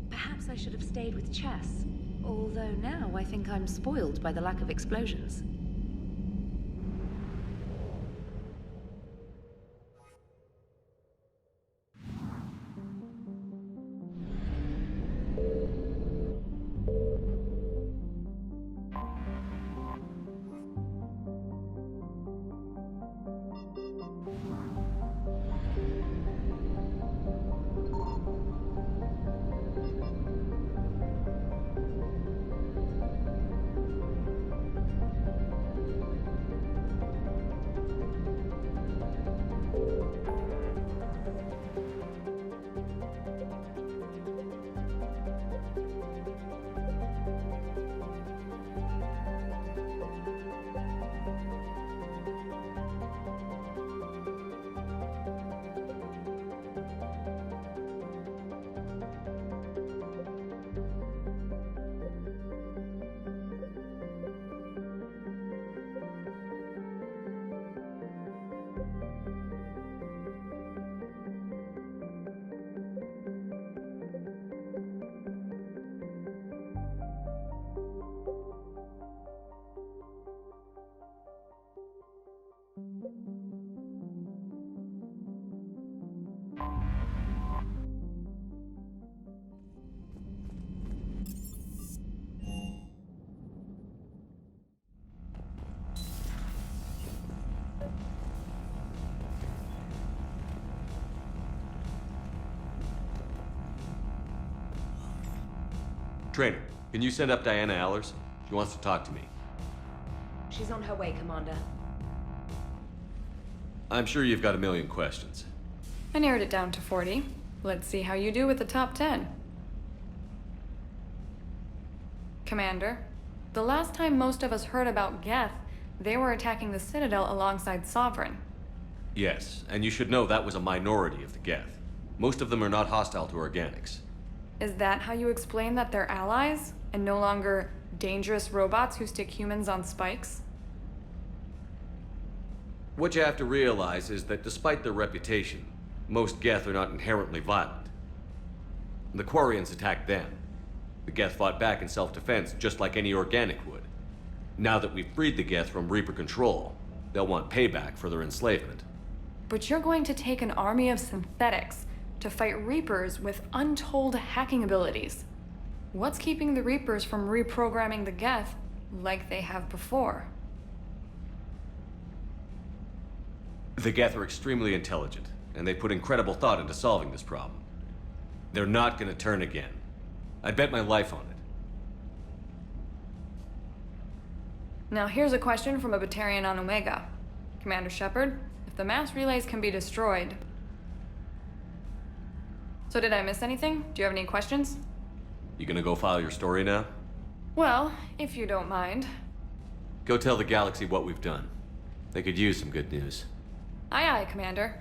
Perhaps I should have stayed with chess. Although now I think I'm spoiled by the lack of explosions. Trainer, can you send up Diana Allers? She wants to talk to me. She's on her way, Commander. I'm sure you've got a million questions. I narrowed it down to 40. Let's see how you do with the top 10. Commander, the last time most of us heard about Geth, they were attacking the Citadel alongside Sovereign. Yes, and you should know that was a minority of the Geth. Most of them are not hostile to organics. Is that how you explain that they're allies, and no longer dangerous robots who stick humans on spikes? What you have to realize is that despite their reputation, most Geth are not inherently violent. The Quarians attacked them. The Geth fought back in self-defense just like any organic would. Now that we've freed the Geth from Reaper control, they'll want payback for their enslavement. But you're going to take an army of synthetics to fight Reapers with untold hacking abilities. What's keeping the Reapers from reprogramming the Geth like they have before? The Geth are extremely intelligent, and they put incredible thought into solving this problem. They're not gonna turn again. I'd bet my life on it. Now here's a question from a Batarian on Omega. Commander Shepard, if the mass relays can be destroyed... So did I miss anything? Do you have any questions? You gonna go file your story now? Well, if you don't mind. Go tell the Galaxy what we've done. They could use some good news. Aye aye, Commander.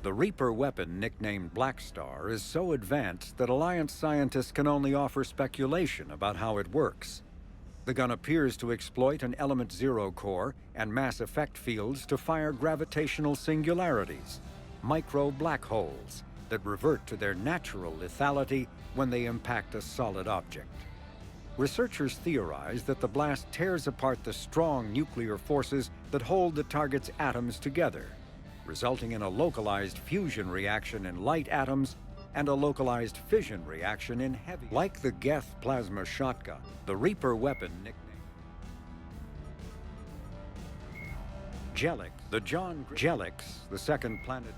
The Reaper weapon, nicknamed Black Star, is so advanced that Alliance scientists can only offer speculation about how it works. The gun appears to exploit an Element Zero core and mass effect fields to fire gravitational singularities, micro-black holes, that revert to their natural lethality when they impact a solid object. Researchers theorize that the blast tears apart the strong nuclear forces that hold the target's atoms together, resulting in a localized fusion reaction in light atoms and a localized fission reaction in heavy. Like the Geth plasma shotgun, the Reaper weapon, nicknamed Jellic, the John Jellic, the second planet.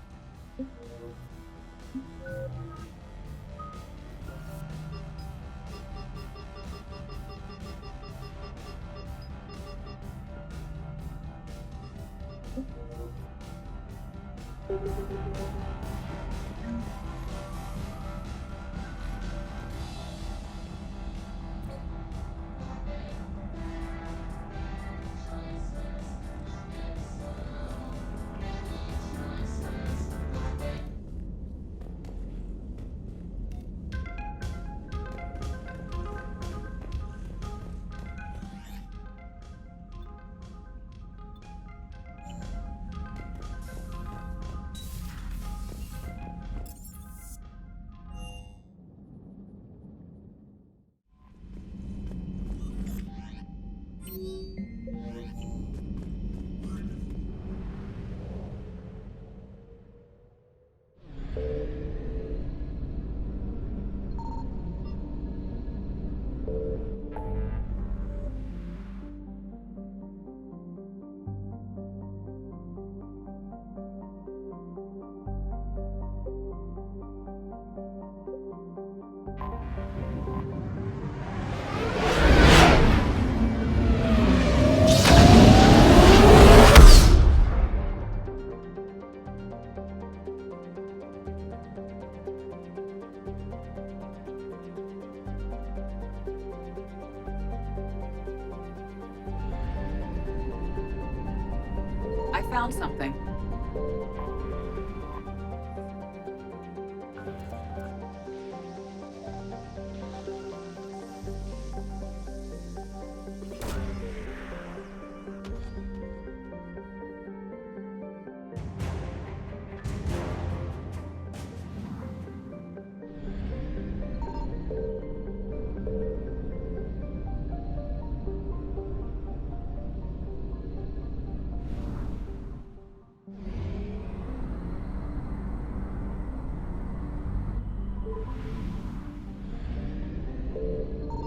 I found something.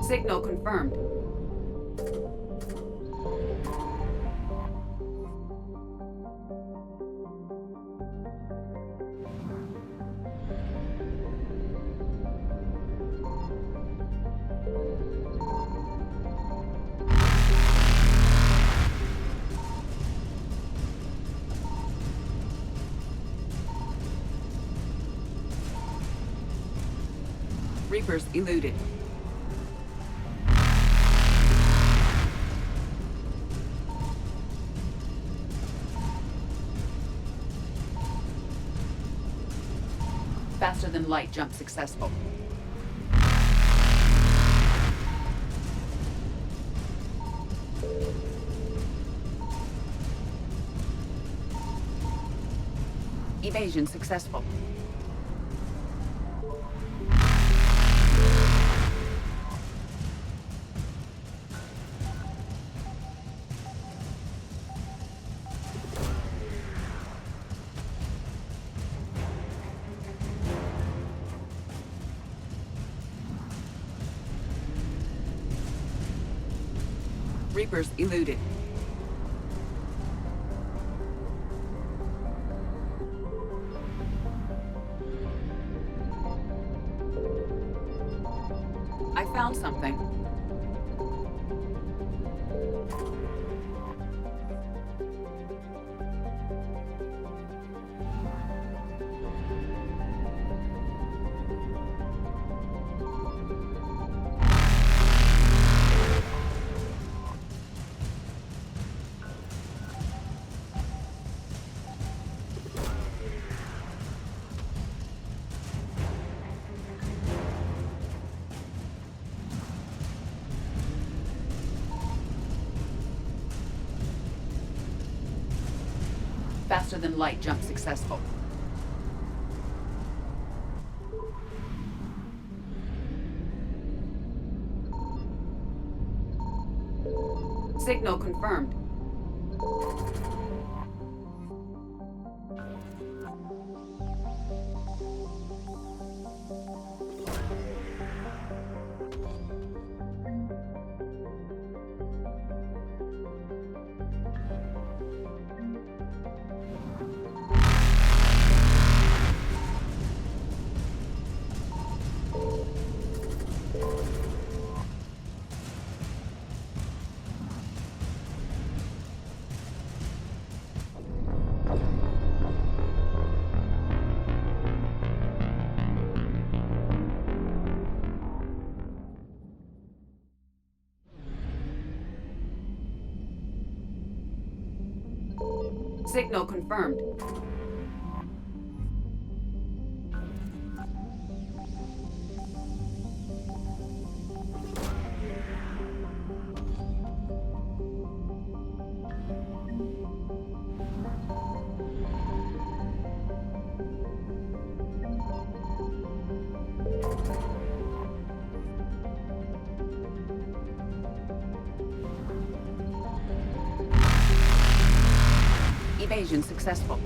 Signal confirmed. Reapers eluded. Faster than light jump successful. Evasion successful. Reapers eluded. I found something. Faster than light jump successful. Signal confirmed. Signal confirmed. Evasion successful.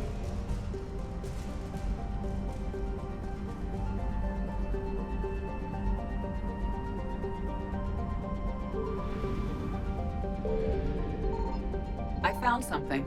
I found something.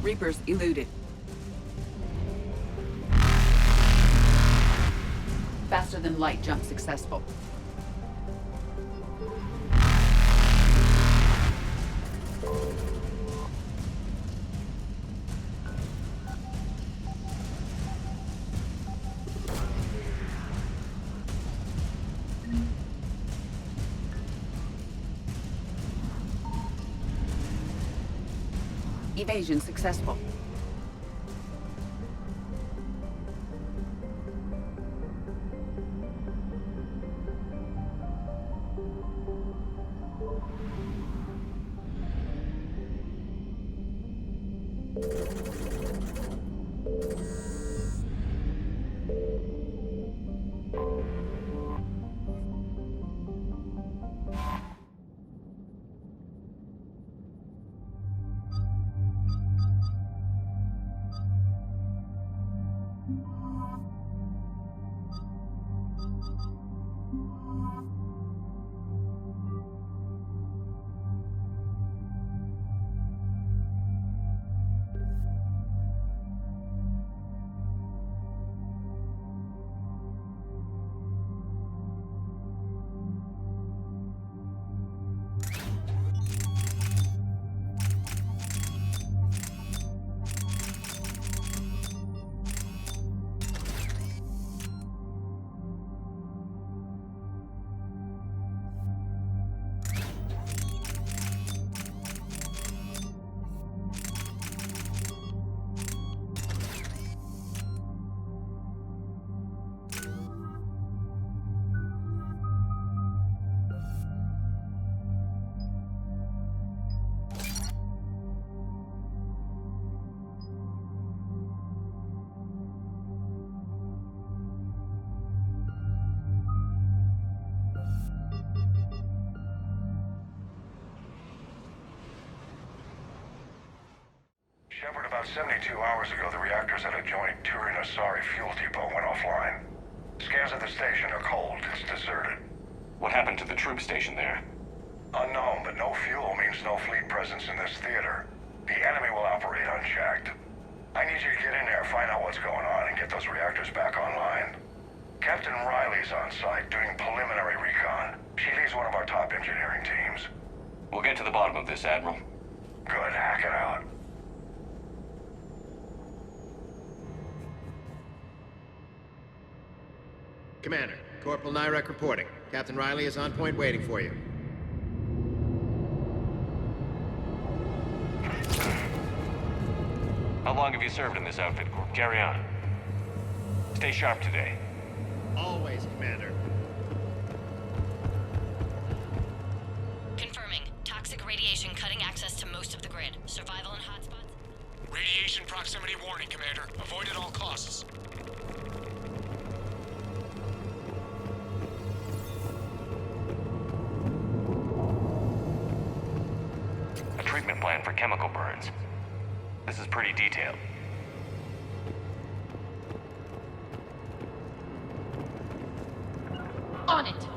Reapers eluded. Faster than light jump successful. Evasion successful. Shepard, about 72 hours ago, the reactors at a joint Turin-Asari fuel depot went offline. Scans at the station are cold. It's deserted. What happened to the troop station there? Unknown, but no fuel means no fleet presence in this theater. The enemy will operate unchecked. I need you to get in there, find out what's going on, and get those reactors back online. Captain Riley's on site doing preliminary recon. She leads one of our top engineering teams. We'll get to the bottom of this, Admiral. Good, hack it out. Commander, Corporal Nyrek reporting. Captain Riley is on point waiting for you. How long have you served in this outfit, Corp? Carry on. Stay sharp today. Always, Commander. Confirming. Toxic radiation cutting access to most of the grid. Survival in hotspots? Radiation proximity warning, Commander. Avoid at all costs. A treatment plan for chemical burns. This is pretty detailed. On it.